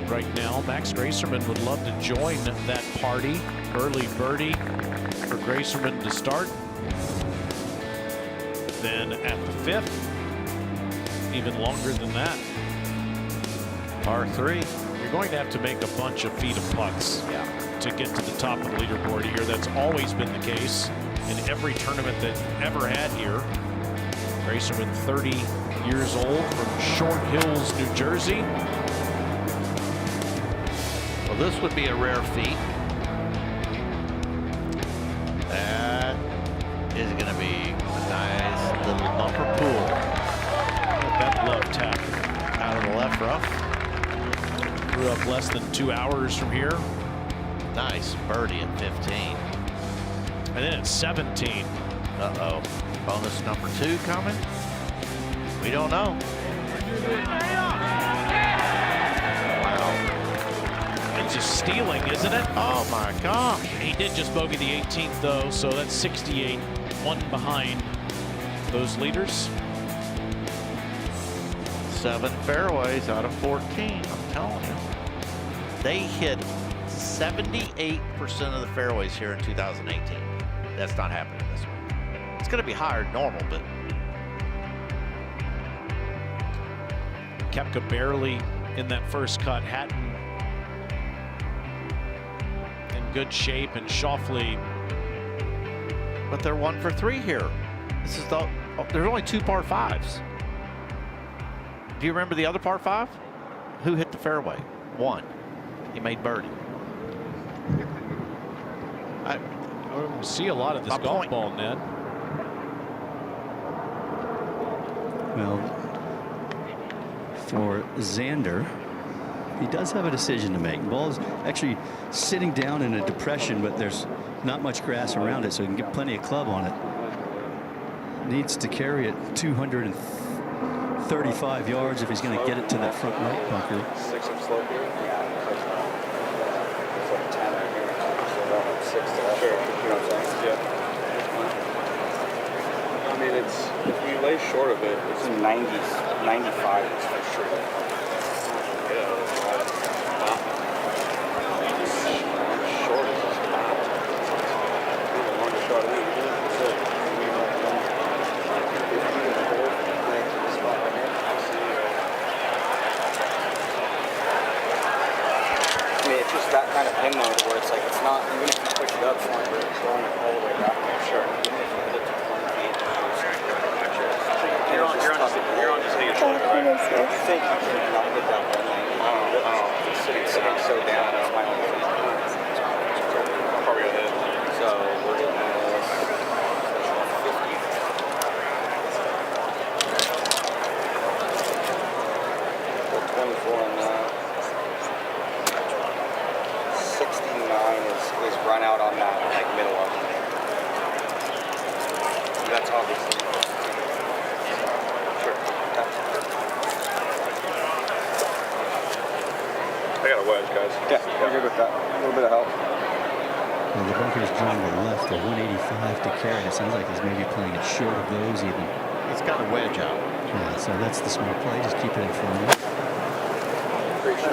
right now. Max Gracerman would love to join that party. Early birdie for Gracerman to start. Then at the 5th, even longer than that, par 3. You're going to have to make a bunch of feet of putts to get to the top of the leaderboard here. That's always been the case in every tournament that ever had here. Gracerman, 30 years old, from Short Hills, New Jersey. Well, this would be a rare feat. Copper Pool. That love tap out of the left rough. Grew up less than 2 hours from here. Nice birdie at 15. And then at 17. Uh-oh. Bonus number 2 coming? We don't know. Wow. It's just stealing, isn't it? Oh my gosh. He did just bogey the 18th though, so that's 68. One behind those leaders. 7 fairways out of 14, I'm telling you. They hit 78% of the fairways here in 2018. That's not happening this week. It's going to be higher than normal, but Koepka barely in that first cut. Hatton in good shape, and Schauffele. But they're 1 for 3 here. This is the. There's only 2 par 5s. Do you remember the other par 5? Who hit the fairway? 1. He made birdie. I see a lot of this golf ball, Ned. Well, for Xander, he does have a decision to make. Ball's actually sitting down in a depression, but there's not much grass around it, so he can get plenty of club on it. Needs to carry it 235 yards if he's going to get it to that front right bunker. 6 up slope here. It's like 10 right here. So that one's 6 to that. Sure. You know what I'm saying? Yeah. I mean, it's if we lay short of it, it's in 90s, 95 is for sure. Yeah. Short is just bad. The longer shot in, that's it. It's just that kind of pin mode where it's like, it's not, even if you push it up, it's not really throwing it all the way back. Sure. Even if you hit it to 20 feet, you're on just taking a shot, right? I think you should not hit that one lane. It's sitting so down, that's my only thing. Probably gonna hit. So we're hitting this 150. 24 on that. 69 is run out on that, like middle of it. That's obviously. Sure. I got a wedge, guys. Yeah, you're good with that. A little bit of help. Well, the bunker's drawn to the left, a 185 to carry. It sounds like he's maybe playing it short of those even. He's got a wedge out. Yeah, so that's the smart play. Just keep it in front of him. Great shot.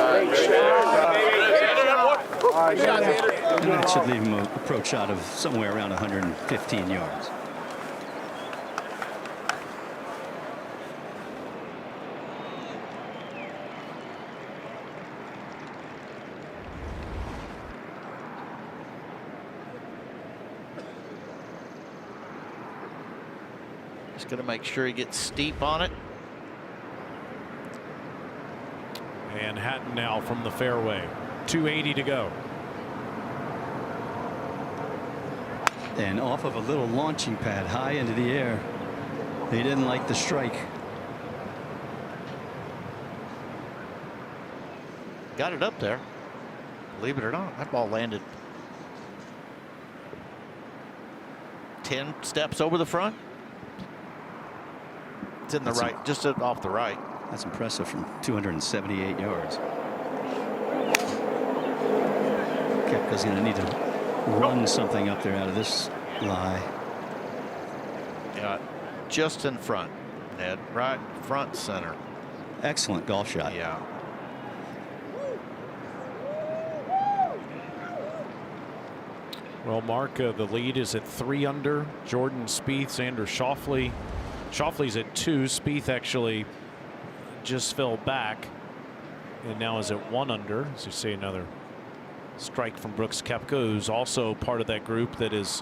And that should leave him an approach shot of somewhere around 115 yards. Just going to make sure he gets steep on it. And Hatton now from the fairway. 280 to go. And off of a little launching pad high into the air. He didn't like the strike. Got it up there. Believe it or not, that ball landed 10 steps over the front. It's in the right, just off the right. That's impressive from 278 yards. Koepka's going to need to run something up there out of this lie. Yeah, just in front, Ned. Right front center. Excellent golf shot. Yeah. Well, Mark, the lead is at 3 under. Jordan Spieth, Xander Schauffele. Schauffele's at 2. Spieth actually just fell back and now is at 1 under. As you see, another strike from Brooks Koepka, who's also part of that group that is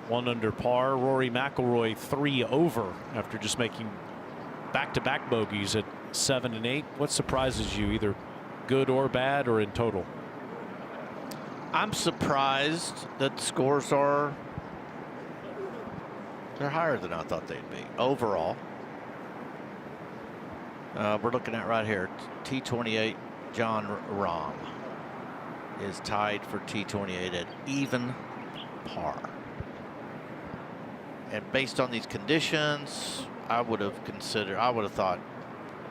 1 under par. Rory McIlroy 3 over after just making back-to-back bogeys at 7 and 8. What surprises you, either good or bad, or in total? I'm surprised that the scores are, they're higher than I thought they'd be overall. We're looking at right here. T28 John Rahm is tied for T28 at even par. And based on these conditions, I would have thought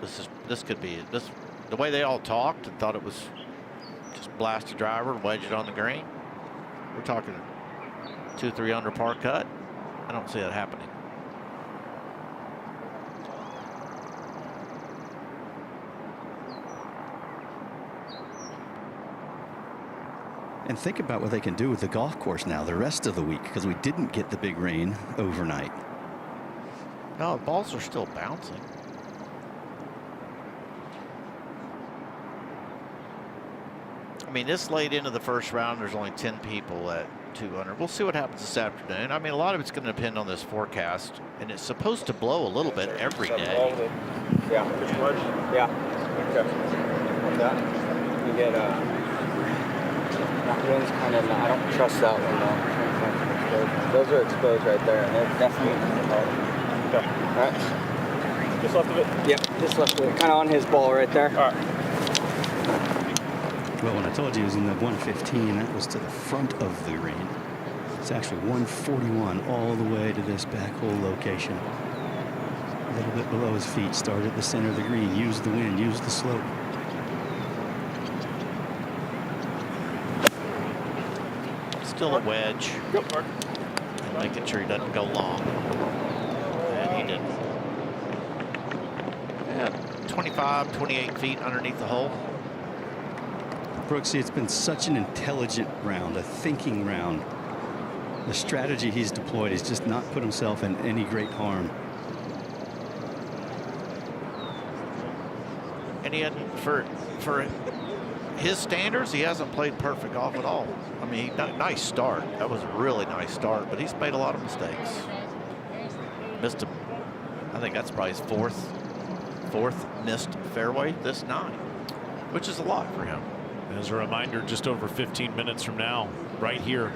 this could be this. The way they all talked and thought it was just blast a driver and wedge it on the green. We're talking 2-3 under par cut. I don't see that happening. And think about what they can do with the golf course now the rest of the week, because we didn't get the big rain overnight. No, the balls are still bouncing. I mean, this late into the first round, there's only 10 people at 200. We'll see what happens this afternoon. I mean, a lot of it's going to depend on this forecast, and it's supposed to blow a little bit every day. Yeah. Yeah. Okay. Like that. You get that one's kind of. I don't trust that one though. Those are exposed right there, and they're definitely. Okay. All right. Just left of it. Yep. Just left of it. Kind of on his ball right there. All right. Well, when I told you it was in the 115, that was to the front of the green. It's actually 141 all the way to this back hole location. A little bit below his feet. Start at the center of the green. Use the wind. Use the slope. Still a wedge. And making sure he doesn't go long. And he didn't. Yeah, 25, 28 feet underneath the hole. Brooksy, it's been such an intelligent round, a thinking round. The strategy he's deployed is just not put himself in any great harm. And he hadn't, for his standards, he hasn't played perfect golf at all. I mean, nice start. That was a really nice start, but he's made a lot of mistakes. Missed a, I think that's probably his fourth missed fairway this night, which is a lot for him. As a reminder, just over 15 minutes from now, right here,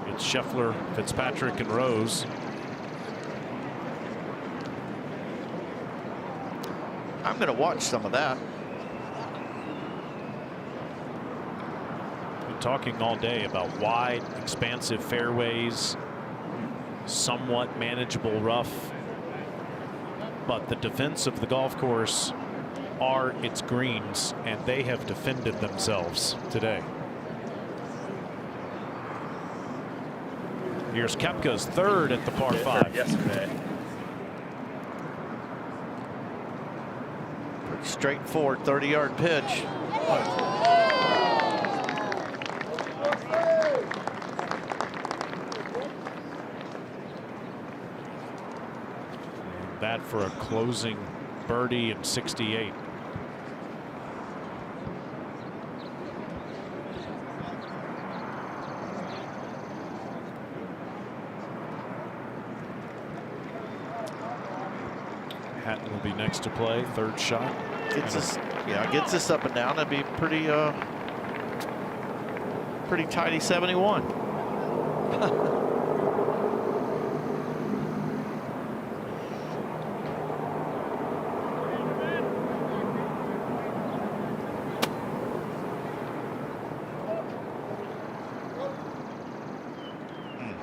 it's Schauffele, Fitzpatrick, and Rose. I'm going to watch some of that. Been talking all day about wide, expansive fairways, somewhat manageable rough, but the defense of the golf course are its greens, and they have defended themselves today. Here's Koepka's third at the par 5. Yesterday. Pretty straightforward 30-yard pitch. And that for a closing birdie in 68. Hatton will be next to play, third shot. Gets us up and down. That'd be pretty tidy 71.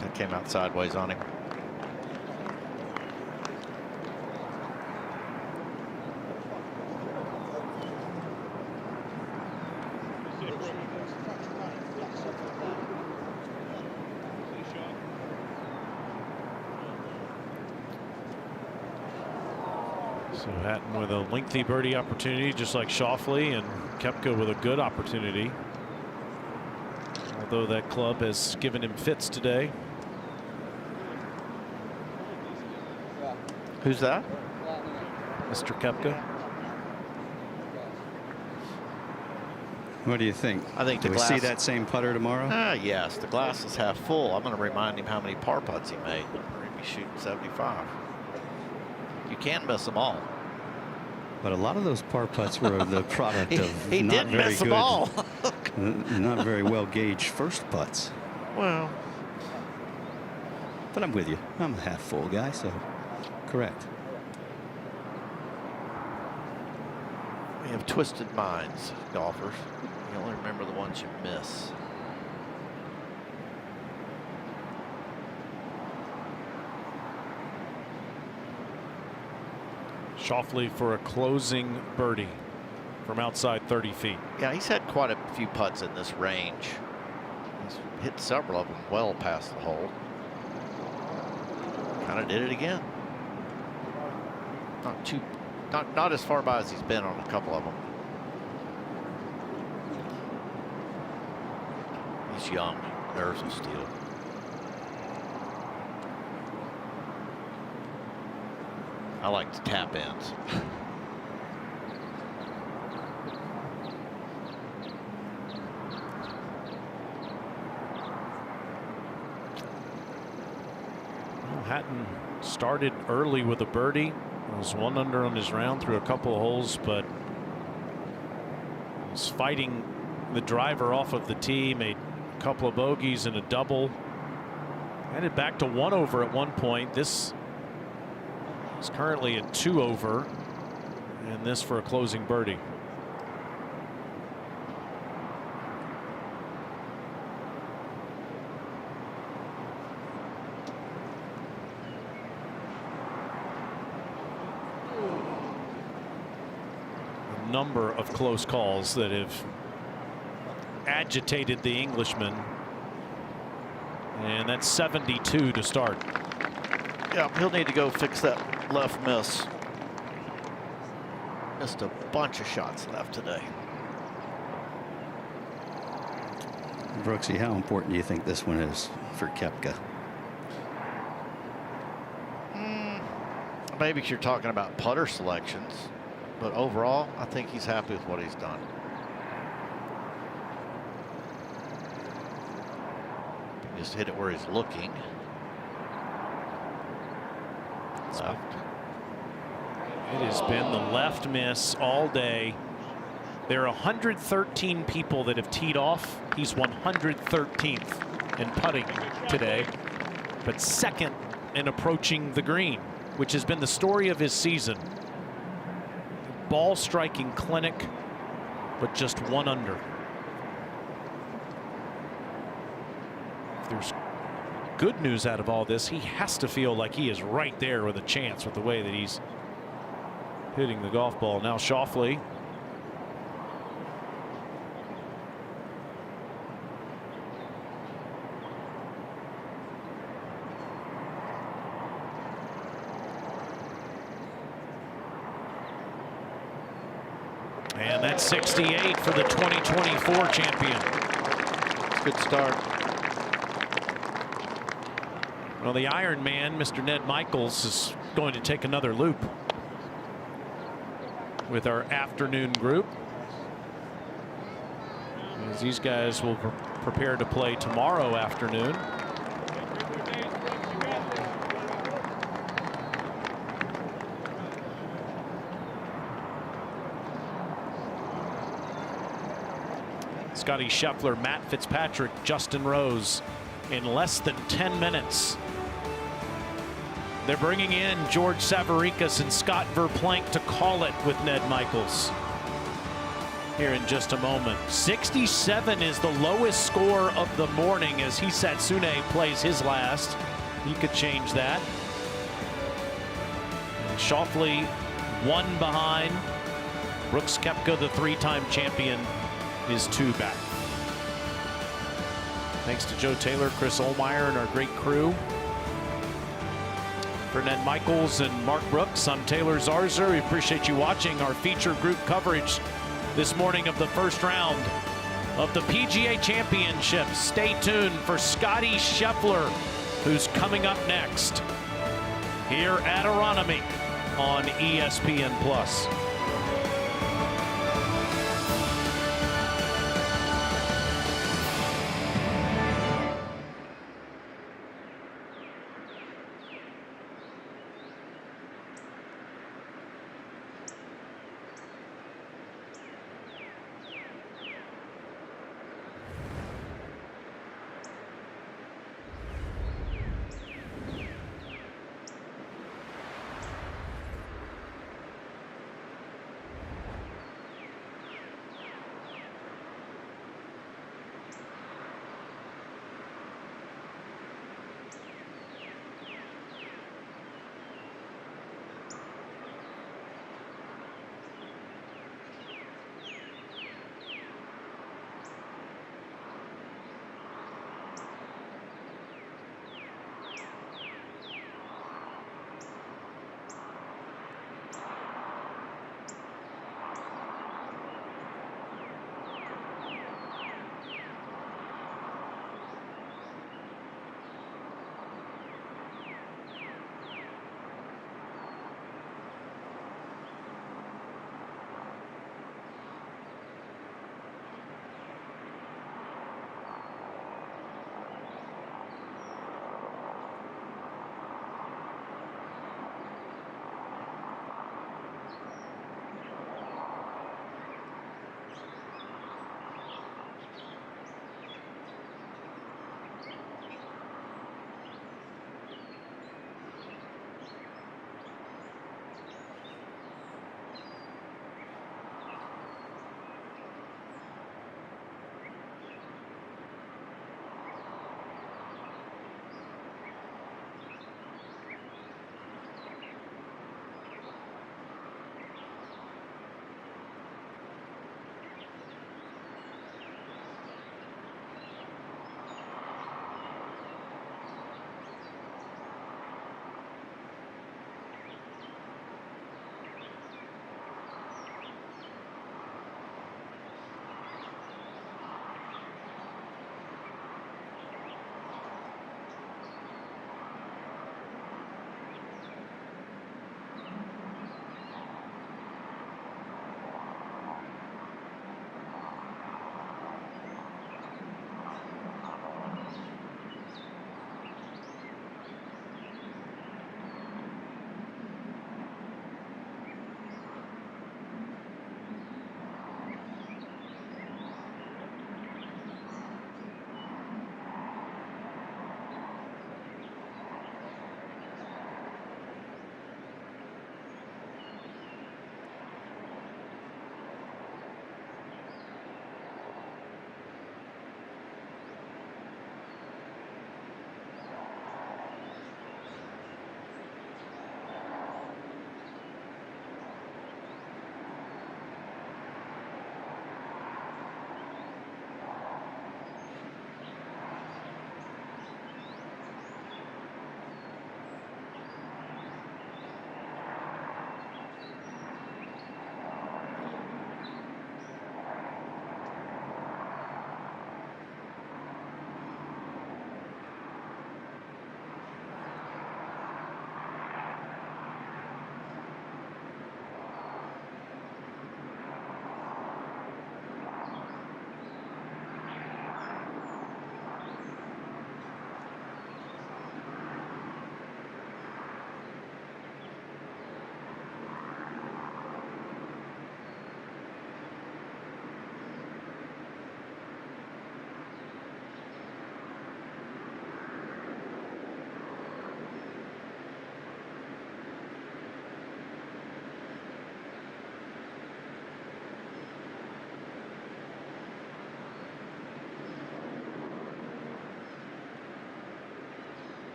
That came out sideways on him. So Hatton with a lengthy birdie opportunity, just like Schauffele, and Koepka with a good opportunity. Although that club has given him fits today. Who's that? Mr. Koepka. What do you think? I think do we see that same putter tomorrow? Yes, the glass is half full. I'm going to remind him how many par putts he made. We're going to be shooting 75. You can't miss them all. But a lot of those par putts were the product of he not did very miss good, them all. not very well gauged first putts. Well, but I'm with you. I'm a half full guy, so correct. We have twisted minds, golfers. You only remember the ones you miss. Schauffele for a closing birdie from outside 30 feet. Yeah, he's had quite a few putts in this range. He's hit several of them well past the hole. Kind of did it again. Not as far by as he's been on a couple of them. He's young. There's a steal. I like the tap ends. Hatton started early with a birdie. Was 1 under on his round through a couple of holes, but was fighting the driver off of the tee, made a couple of bogeys and a double. Headed back to 1 over at one point. This is currently at 2 over, and this for a closing birdie. Number of close calls that have agitated the Englishman, and that's 72 to start. Yeah, he'll need to go fix that left miss. Missed a bunch of shots left today. Brooksy, how important do you think this one is for Koepka? Maybe you're talking about putter selections. But overall, I think he's happy with what he's done. Just hit it where he's looking. Left. It has been the left miss all day. There are 113 people that have teed off. He's 113th in putting today, but second in approaching the green, which has been the story of his season. Ball striking clinic, but just 1 under. If there's good news out of all this, he has to feel like he is right there with a chance with the way that he's hitting the golf ball. Now Schauffele. And that's 68 for the 2024 champion. Good start. Well, the Iron Man, Mr. Ned Michaels, is going to take another loop with our afternoon group, as these guys will prepare to play tomorrow afternoon. Scotty Scheffler, Matt Fitzpatrick, Justin Rose in less than 10 minutes. They're bringing in George Savarikas and Scott Verplank to call it with Ned Michaels here in just a moment. 67 is the lowest score of the morning as Hisatsune plays his last. He could change that. And Schauffele 1 behind. Brooks Koepka, the 3-time champion, is 2 back. Thanks to Joe Taylor, Chris Ohlmeyer, and our great crew. For Ned Michaels and Mark Brooks, I'm Taylor Zarzer. We appreciate you watching our feature group coverage this morning of the first round of the PGA Championship. Stay tuned for Scotty Scheffler, who's coming up next here at Aronimink on ESPN+.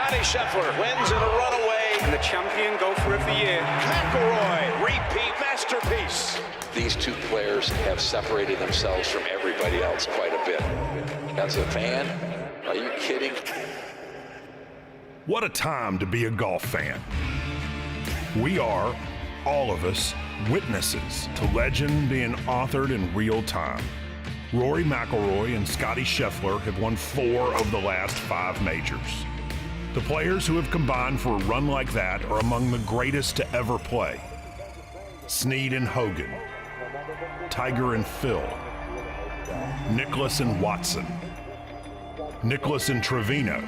Scotty Schauffele wins in a runaway. And the champion golfer of the year. McIlroy, repeat masterpiece. These two players have separated themselves from everybody else quite a bit. As a fan, are you kidding? What a time to be a golf fan. We are, all of us, witnesses to legend being authored in real time. Rory McIlroy and Scotty Schauffele have won 4 of the last 5 majors. The players who have combined for a run like that are among the greatest to ever play. Snead and Hogan, Tiger and Phil, Nicklaus and Watson, Nicklaus and Trevino,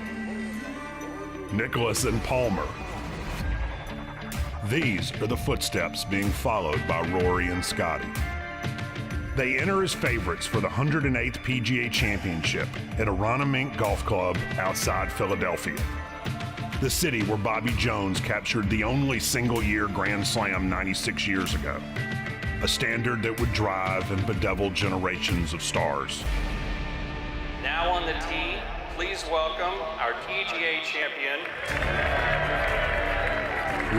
Nicklaus and Palmer. These are the footsteps being followed by Rory and Scotty. They enter as favorites for the 108th PGA Championship at Aronimink Golf Club outside Philadelphia, the city where Bobby Jones captured the only single-year Grand Slam 96 years ago, a standard that would drive and bedevil generations of stars. Now on the tee, please welcome our PGA champion.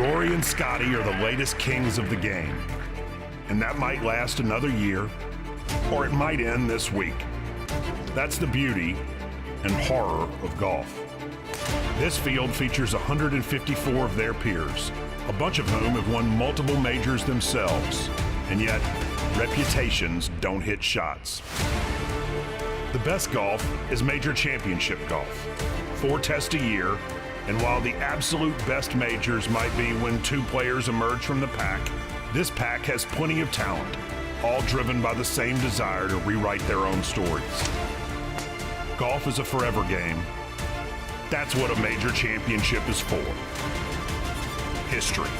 Rory and Scotty are the latest kings of the game, and that might last another year, or it might end this week. That's the beauty and horror of golf. This field features 154 of their peers, a bunch of whom have won multiple majors themselves, and yet reputations don't hit shots. The best golf is major championship golf. 4 tests a year, and while the absolute best majors might be when 2 players emerge from the pack, this pack has plenty of talent, all driven by the same desire to rewrite their own stories. Golf is a forever game. That's what a major championship is for. History.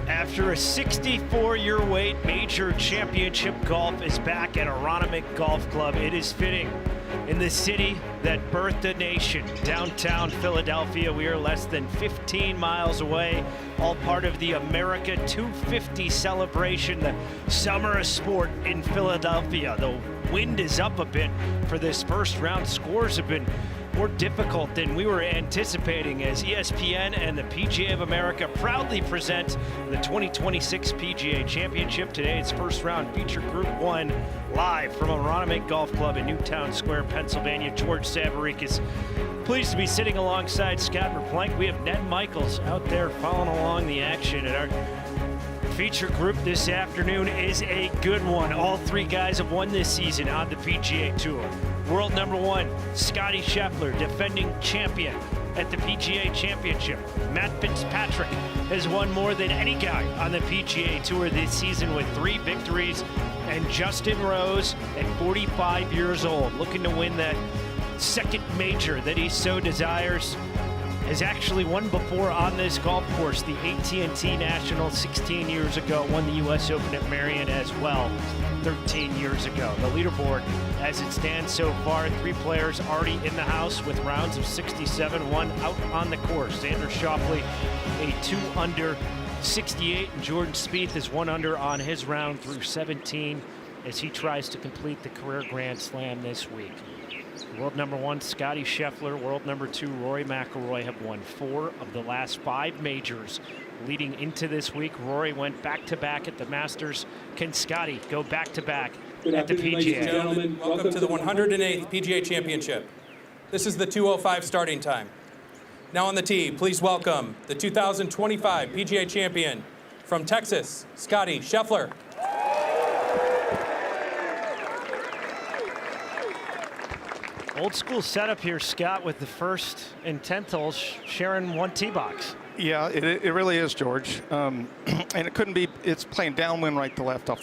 After a 64-year wait, major championship golf is back at Aronimink Golf Club. It is fitting. In the city that birthed a nation, downtown Philadelphia, we are less than 15 miles away, all part of the America 250 celebration, the summer of sport in Philadelphia. The wind is up a bit for this first round. Scores have been more difficult than we were anticipating as ESPN and the PGA of America proudly present the 2026 PGA Championship. Today it's first round feature group 1 live from Aronimink Golf Club in Newtown Square, Pennsylvania. George Savarick is pleased to be sitting alongside Scott Verplank. We have Ned Michaels out there following along the action, and our feature group this afternoon is a good one. All 3 guys have won this season on the PGA Tour. World number 1, Scotty Schauffele, defending champion at the PGA Championship. Matt Fitzpatrick has won more than any guy on the PGA Tour this season with 3 victories. And Justin Rose, at 45 years old, looking to win that second major that he so desires, has actually won before on this golf course. The AT&T National 16 years ago, won the U.S. Open at Marion as well 13 years ago. The leaderboard as it stands so far, 3 players already in the house with rounds of 67, 1 out on the course. Xander Schauffele, a 2 under 68, and Jordan Spieth is 1 under on his round through 17 as he tries to complete the career Grand Slam this week. World number 1, Scotty Schauffele. World number 2, Rory McIlroy, have won 4 of the last 5 majors leading into this week. Rory went back-to-back at the Masters. Can Scotty go back-to-back at the PGA? Ladies and gentlemen, welcome to the 108th PGA Championship. This is the 2:05 starting time. Now on the tee, please welcome the 2025 PGA Champion from Texas, Scotty Schauffele. Old school setup here, Scott, with the first and 10th holes sharing 1 tee box. Yeah, it really is, George. And it couldn't be, it's playing downwind right to left off the